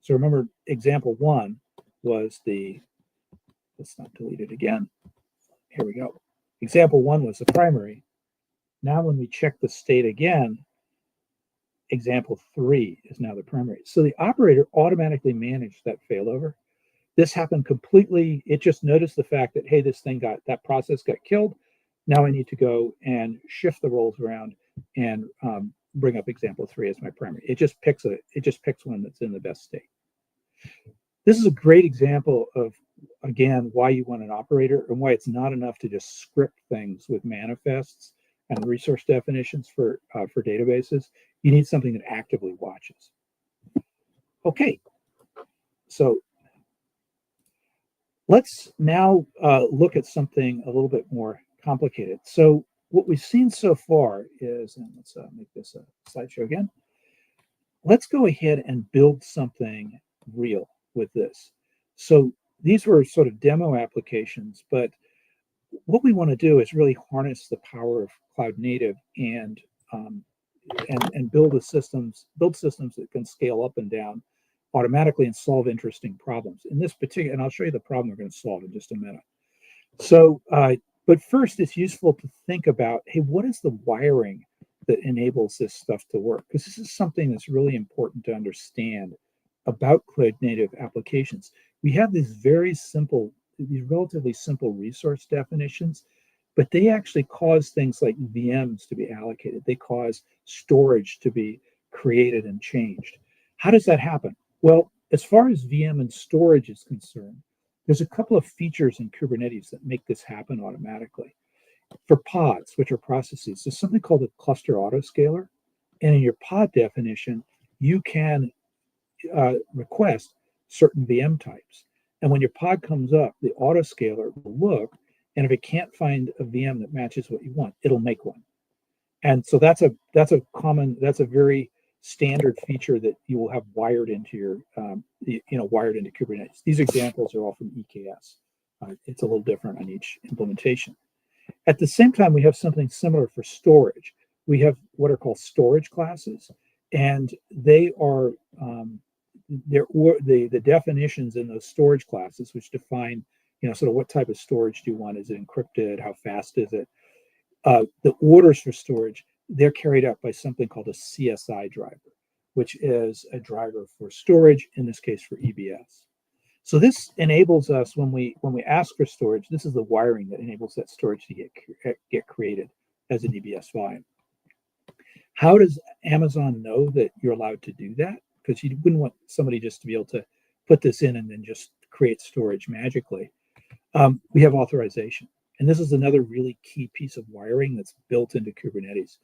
So remember, example 1 was let's not delete it again. Here we go. Example 1 was the primary. Now when we check the state again, example 3 is now the primary. So the operator automatically managed that failover. This happened completely. It just noticed the fact that, hey, that process got killed. Now I need to go and shift the roles around and bring up example 3 as my primary. It just picks one that's in the best state. This is a great example of, again, why you want an operator, and why it's not enough to just script things with manifests and resource definitions for databases. You need something that actively watches. Okay, so let's now look at something a little bit more complicated. So what we've seen so far is, and let's make this a slideshow again. Let's go ahead and build something real with this. So these were sort of demo applications, but what we want to do is really harness the power of cloud native and build systems that can scale up and down automatically and solve interesting problems. In this particular, and I'll show you the problem we're going to solve in just a minute. So, but first, it's useful to think about, hey, what is the wiring that enables this stuff to work? Because this is something that's really important to understand about cloud native applications. We have these relatively simple resource definitions, but they actually cause things like VMs to be allocated. They cause storage to be created and changed. How does that happen? Well, as far as VM and storage is concerned, there's a couple of features in Kubernetes that make this happen automatically. For pods, which are processes, there's something called a cluster autoscaler. And in your pod definition, you can request certain VM types. And when your pod comes up, the autoscaler will look, and if it can't find a VM that matches what you want, it'll make one. And so that's a very standard feature that you will have wired into your wired into Kubernetes. These examples are all from EKS. It's a little different on each implementation. At the same time, we have something similar for storage. We have what are called storage classes, and they are the definitions in those storage classes, which define sort of what type of storage do you want? Is it encrypted? How fast is it? The orders for storage, they're carried out by something called a CSI driver, which is a driver for storage, in this case for EBS. So this enables us, when we ask for storage, this is the wiring that enables that storage to get created as an EBS volume. How does Amazon know that you're allowed to do that? Because you wouldn't want somebody just to be able to put this in and then just create storage magically. We have authorization. And this is another really key piece of wiring that's built into Kubernetes.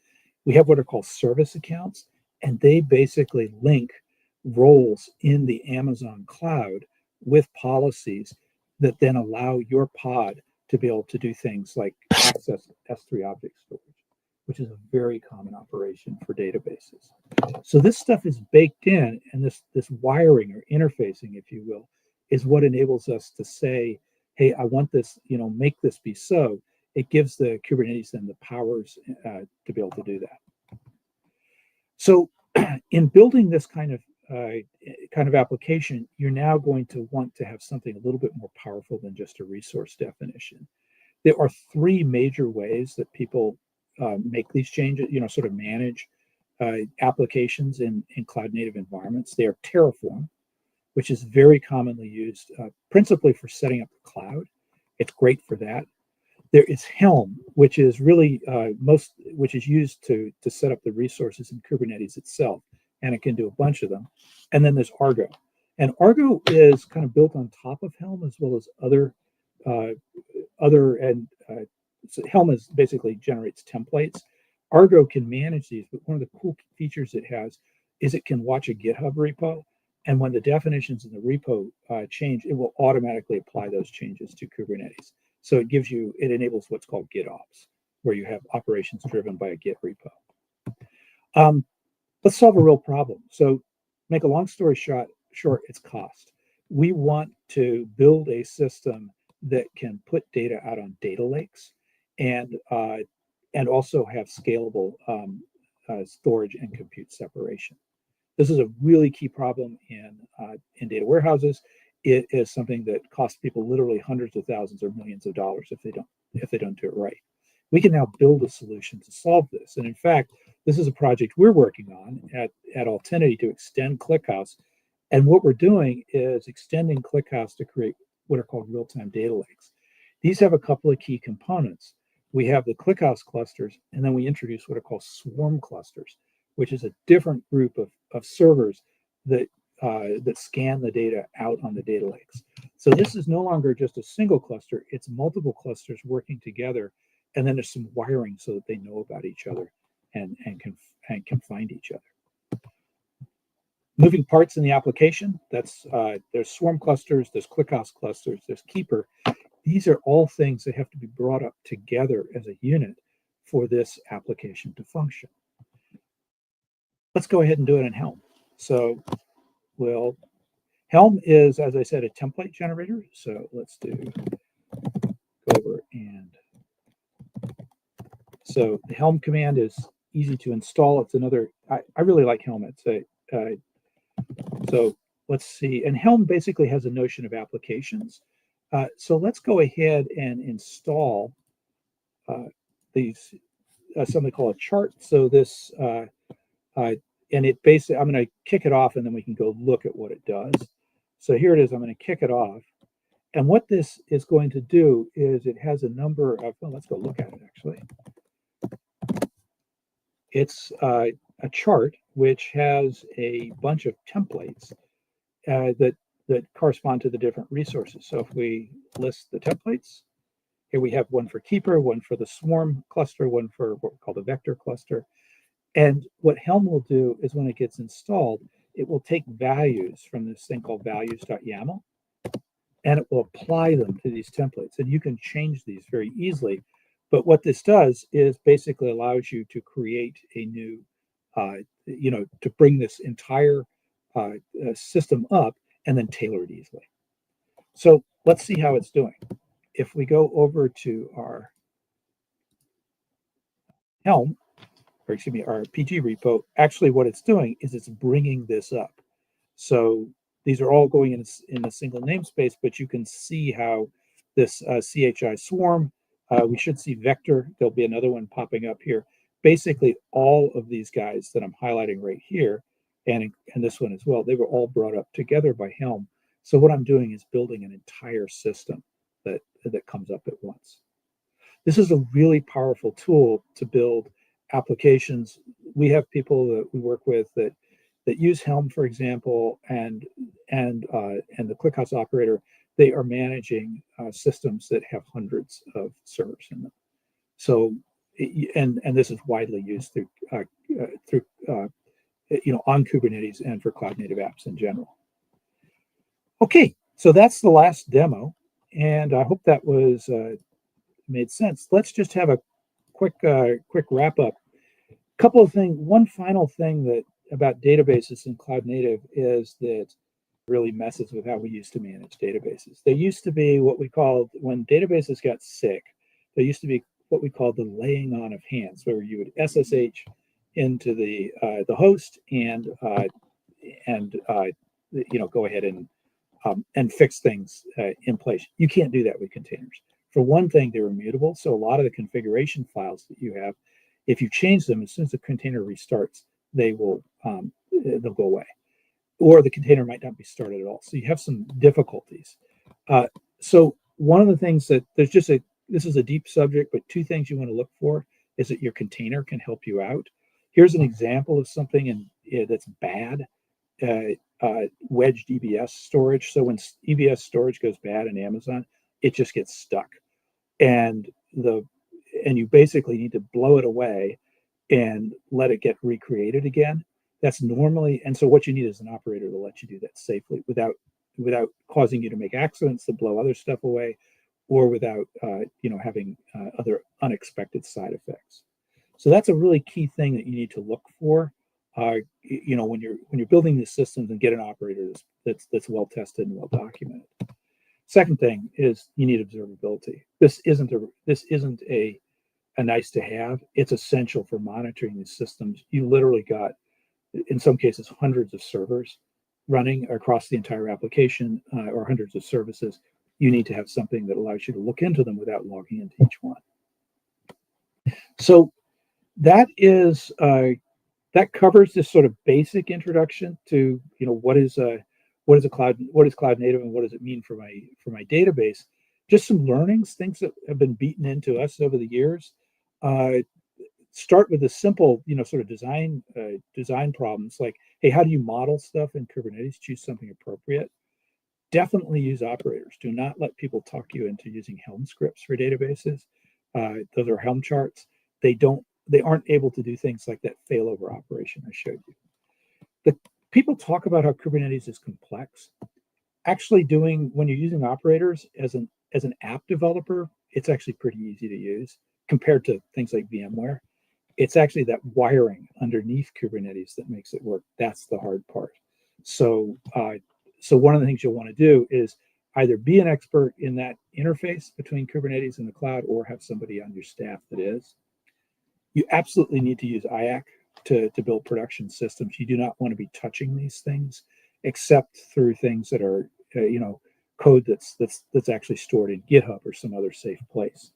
We have what are called service accounts, and they basically link roles in the Amazon cloud with policies that then allow your pod to be able to do things like access S3 object storage, which is a very common operation for databases. So this stuff is baked in, and this wiring or interfacing, if you will, is what enables us to say, hey, I want this, make this be so. It gives the Kubernetes then the powers to be able to do that. So in building this kind of application, you're now going to want to have something a little bit more powerful than just a resource definition. There are three major ways that people make these changes, sort of manage applications in cloud native environments. They are Terraform, which is very commonly used principally for setting up the cloud. It's great for that. There is Helm, which is really which is used to set up the resources in Kubernetes itself, and it can do a bunch of them. And then there's Argo, and Argo is kind of built on top of Helm as well as so Helm is basically generates templates. Argo can manage these, but one of the cool features it has is it can watch a GitHub repo, and when the definitions in the repo change, it will automatically apply those changes to Kubernetes. So it enables what's called GitOps, where you have operations driven by a Git repo. Let's solve a real problem. So make a long story short, it's cost. We want to build a system that can put data out on data lakes and also have scalable storage and compute separation. This is a really key problem in data warehouses. It is something that costs people literally hundreds of thousands or millions of dollars if they don't do it right. We can now build a solution to solve this. And in fact, this is a project we're working on at Altinity to extend ClickHouse. And what we're doing is extending ClickHouse to create what are called real-time data lakes. These have a couple of key components. We have the ClickHouse clusters, and then we introduce what are called swarm clusters, which is a different group of servers that scan the data out on the data lakes. So this is no longer just a single cluster, it's multiple clusters working together, and then there's some wiring so that they know about each other and can find each other. Moving parts in the application, there's swarm clusters, there's ClickHouse clusters, there's Keeper. These are all things that have to be brought up together as a unit for this application to function. Let's go ahead and do it in Helm. So Helm is, as I said, a template generator. So let's go over and so the Helm command is easy to install. It's another, I really like Helm. So let's see. And Helm basically has a notion of applications. So let's go ahead and install these, something called a chart. So this, and it basically, I'm going to kick it off and then we can go look at what it does. So here it is, I'm going to kick it off. And what this is going to do is it has a number of, well, let's go look at it actually. It's a chart which has a bunch of templates that correspond to the different resources. So if we list the templates, here we have one for Keeper, one for the swarm cluster, one for what we call the vector cluster. And what Helm will do is when it gets installed, it will take values from this thing called values.yaml, and it will apply them to these templates. And you can change these very easily. But what this does is basically allows you to create a new, to bring this entire system up and then tailor it easily. So let's see how it's doing. If we go over to our Helm, or excuse me, our PG repo, actually what it's doing is it's bringing this up. So these are all going in a single namespace, but you can see how this CHI swarm, we should see vector. There'll be another one popping up here. Basically, all of these guys that I'm highlighting right here, and this one as well, they were all brought up together by Helm. So what I'm doing is building an entire system that comes up at once. This is a really powerful tool to build applications. We have people that we work with that use Helm, for example, and the ClickHouse operator. They are managing systems that have hundreds of servers in them. So, and this is widely used through on Kubernetes and for cloud native apps in general. Okay, so that's the last demo, and I hope that was made sense. Let's just have a quick wrap up. Couple of things. One final thing that about databases in cloud native is that really messes with how we used to manage databases. There used to be what we called, when databases got sick, there used to be what we called the laying on of hands, where you would SSH into the host and go ahead and fix things in place. You can't do that with containers. For one thing, they're immutable, so a lot of the configuration files that you have, if you change them, as soon as the container restarts, they'll go away, or the container might not be started at all. So you have some difficulties. So one of the things that this is a deep subject, but two things you want to look for is that your container can help you out. Here's an example of something that's bad. Wedged EBS storage. So when EBS storage goes bad in Amazon, it just gets stuck, and you basically need to blow it away and let it get recreated again. That's normally, and so what you need is an operator to let you do that safely without causing you to make accidents that blow other stuff away, or without having other unexpected side effects. So that's a really key thing that you need to look for. When you're building these systems, and get an operator that's well tested and well documented. Second thing is you need observability. This isn't a nice to have. It's essential for monitoring these systems. You literally got, in some cases, hundreds of servers running across the entire application, or hundreds of services. You need to have something that allows you to look into them without logging into each one. So that is that covers this sort of basic introduction to what is cloud native, and what does it mean for my database. Just some learnings, things that have been beaten into us over the years. Start with the simple, sort of design problems, like, hey, how do you model stuff in Kubernetes? Choose something appropriate. Definitely use operators. Do not let people talk you into using Helm scripts for databases. Those are Helm charts. They aren't able to do things like that failover operation I showed you. The people talk about how Kubernetes is complex. Actually, when you're using operators as an app developer, it's actually pretty easy to use compared to things like VMware. It's actually that wiring underneath Kubernetes that makes it work. That's the hard part. So one of the things you'll want to do is either be an expert in that interface between Kubernetes and the cloud, or have somebody on your staff that is. You absolutely need to use IAC to build production systems. You do not want to be touching these things, except through things that are code that's actually stored in GitHub or some other safe place.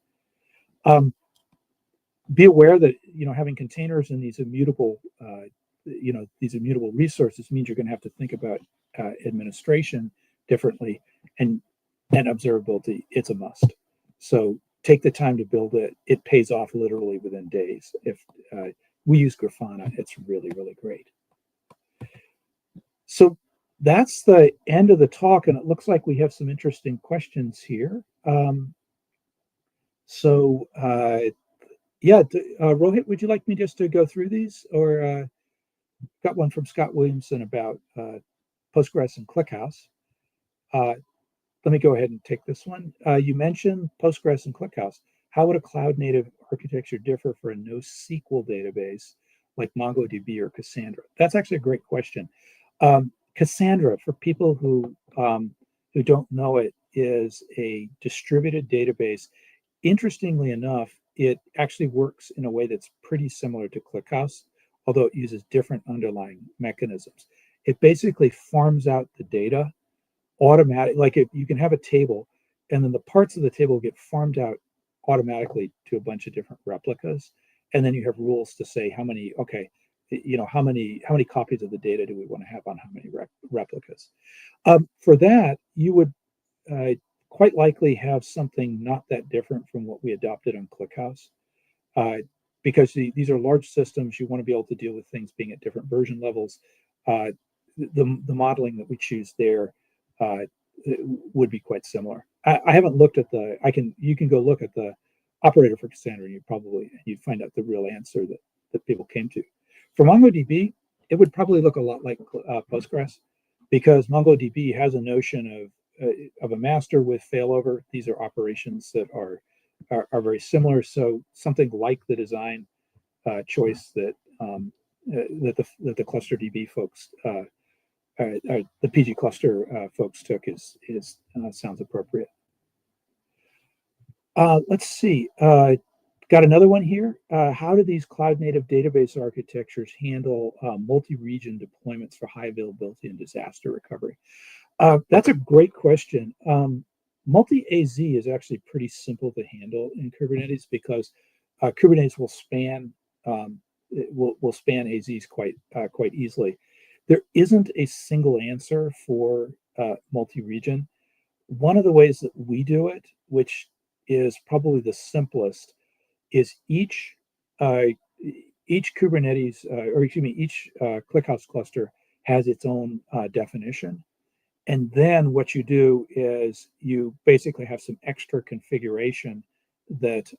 Be aware that having containers and these immutable resources means you're going to have to think about administration differently, and observability. It's a must. So take the time to build it. It pays off literally within days. If we use Grafana, it's really, really great. So that's the end of the talk, and it looks like we have some interesting questions here. Yeah, Rohit, would you like me just to go through these? Or got one from Scott Williamson about Postgres and ClickHouse. Let me go ahead and take this one. You mentioned Postgres and ClickHouse. How would a cloud-native architecture differ for a NoSQL database like MongoDB or Cassandra? That's actually a great question. Cassandra, for people who don't know it, is a distributed database. Interestingly enough, it actually works in a way that's pretty similar to ClickHouse, although it uses different underlying mechanisms. It basically farms out the data automatic, like if you can have a table and then the parts of the table get farmed out automatically to a bunch of different replicas, and then you have rules to say how many, okay, how many copies of the data do we want to have on how many replicas. For that, you would quite likely have something not that different from what we adopted on ClickHouse, because these are large systems. You want to be able to deal with things being at different version levels. The modeling that we choose there would be quite similar. I haven't looked at you can go look at the operator for Cassandra, and you'd find out the real answer that people came to. For MongoDB, it would probably look a lot like Postgres, because MongoDB has a notion of a master with failover. These are operations that are very similar. So something like the design choice that the cluster DB folks, the PG cluster folks took is sounds appropriate. Let's see. Got another one here. How do these cloud-native database architectures handle multi-region deployments for high availability and disaster recovery? That's a great question. Multi-AZ is actually pretty simple to handle in Kubernetes, because Kubernetes will span AZs quite easily. There isn't a single answer for multi-region. One of the ways that we do it, which is probably the simplest, is each Kubernetes, each ClickHouse cluster has its own definition. And then what you do is you basically have some extra configuration that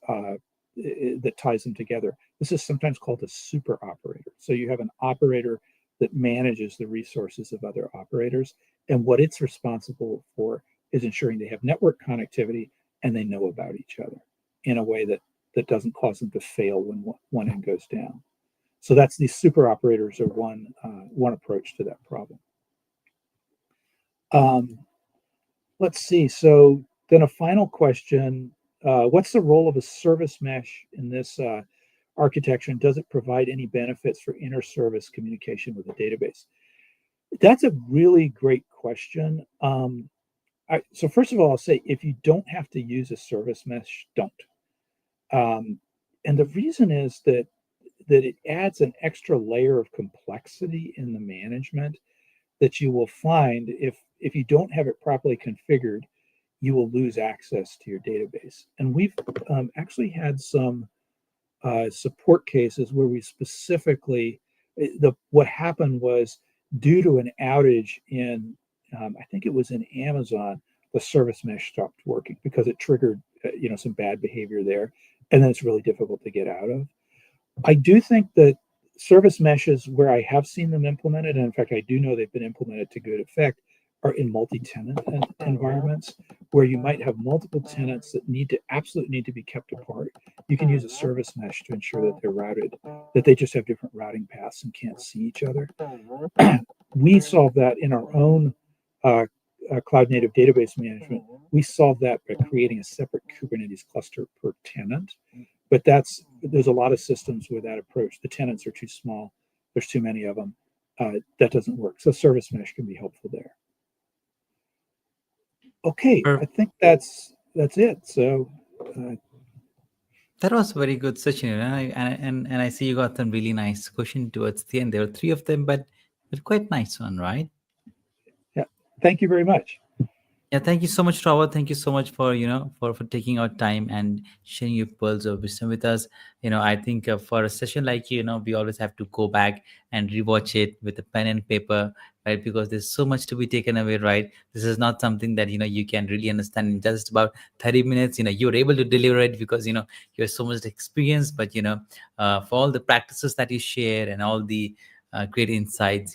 ties them together. This is sometimes called a super operator. So you have an operator that manages the resources of other operators, and what it's responsible for is ensuring they have network connectivity and they know about each other in a way that doesn't cause them to fail when one end goes down. So that's these super operators are one approach to that problem. Let's see. So then a final question: what's the role of a service mesh in this architecture, and does it provide any benefits for inter-service communication with a database? That's a really great question. So first of all, I'll say, if you don't have to use a service mesh, don't. And the reason is that it adds an extra layer of complexity in the management that you will find if you don't have it properly configured, you will lose access to your database. And we've actually had some support cases where we specifically, what happened was, due to an outage in, I think it was in Amazon, the service mesh stopped working because it triggered some bad behavior there, and then it's really difficult to get out of. I do think that service meshes, where I have seen them implemented, and in fact I do know they've been implemented to good effect, are in multi-tenant environments where you might have multiple tenants that absolutely need to be kept apart. You can use a service mesh to ensure that they're routed, that they just have different routing paths and can't see each other. We solve that in our own cloud native database management. We solve that by creating a separate Kubernetes cluster per tenant. But there's a lot of systems with that approach. The tenants are too small. There's too many of them. That doesn't work. So service mesh can be helpful there. Okay, I think that's it. So that was a very good session, and I see you got some really nice questions towards the end. There were 3 of them, but quite nice one, right? Yeah, thank you very much. Yeah, thank you so much, Robert. Thank you so much for for taking our time and sharing your pearls of wisdom with us. I think for a session like we always have to go back and rewatch it with a pen and paper, right? Because there's so much to be taken away, right? This is not something that you can really understand in just about 30 minutes. You're able to deliver it because you have so much experience. But for all the practices that you share and all the great insights,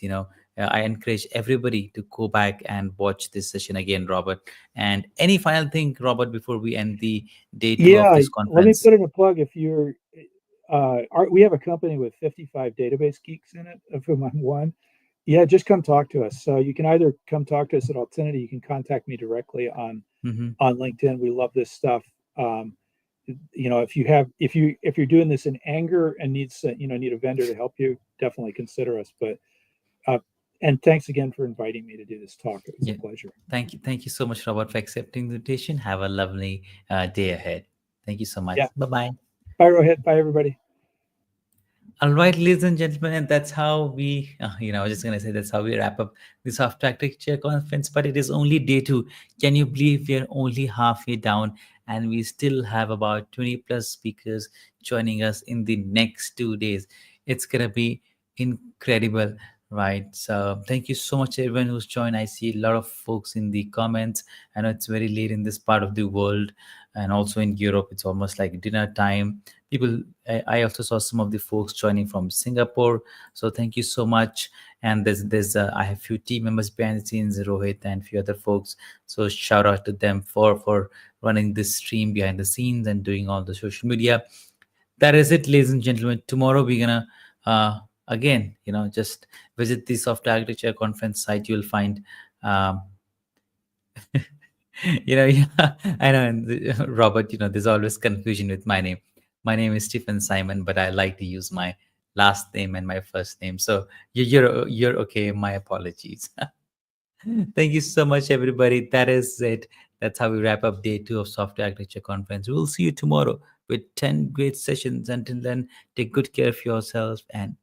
I encourage everybody to go back and watch this session again, Robert. And any final thing, Robert, before we end the day 2 of Yeah, this let me conference? put in a plug. If you're, we have a company with 55 database geeks in it, of whom I'm one. Yeah, just come talk to us. So you can either come talk to us at Altinity, you can contact me directly on LinkedIn. We love this stuff. If you're doing this in anger and need a vendor to help you, definitely consider us. But and thanks again for inviting me to do this talk. It was a pleasure. Thank you so much, Robert, for accepting the invitation. Have a lovely day ahead. Thank you so much. Yeah. Bye-bye. Bye, Rohit. Bye, everybody. All right, ladies and gentlemen, and that's how we, I was just going to say that's how we wrap up the Soft Architecture Conference, but it is only day 2. Can you believe we're only halfway down and we still have about 20 plus speakers joining us in the next 2 days? It's going to be incredible, right? So thank you so much, everyone who's joined. I see a lot of folks in the comments. I know it's very late in this part of the world, and also in Europe, it's almost like dinner time. People, I also saw some of the folks joining from Singapore, so thank you so much. And there's I have few team members behind the scenes, Rohit and few other folks, so shout out to them for running this stream behind the scenes and doing all the social media. That is it, ladies and gentlemen. Tomorrow we're gonna again just visit the Software Architecture Conference site. You'll find yeah, I know. And Robert, there's always confusion with my name. My name is Stephen Simon, but I like to use my last name and my first name. So you're okay. My apologies. Thank you so much, everybody. That is it. That's how we wrap up day 2 of Software Architecture Conference. We'll see you tomorrow with 10 great sessions. Until then, take good care of yourselves and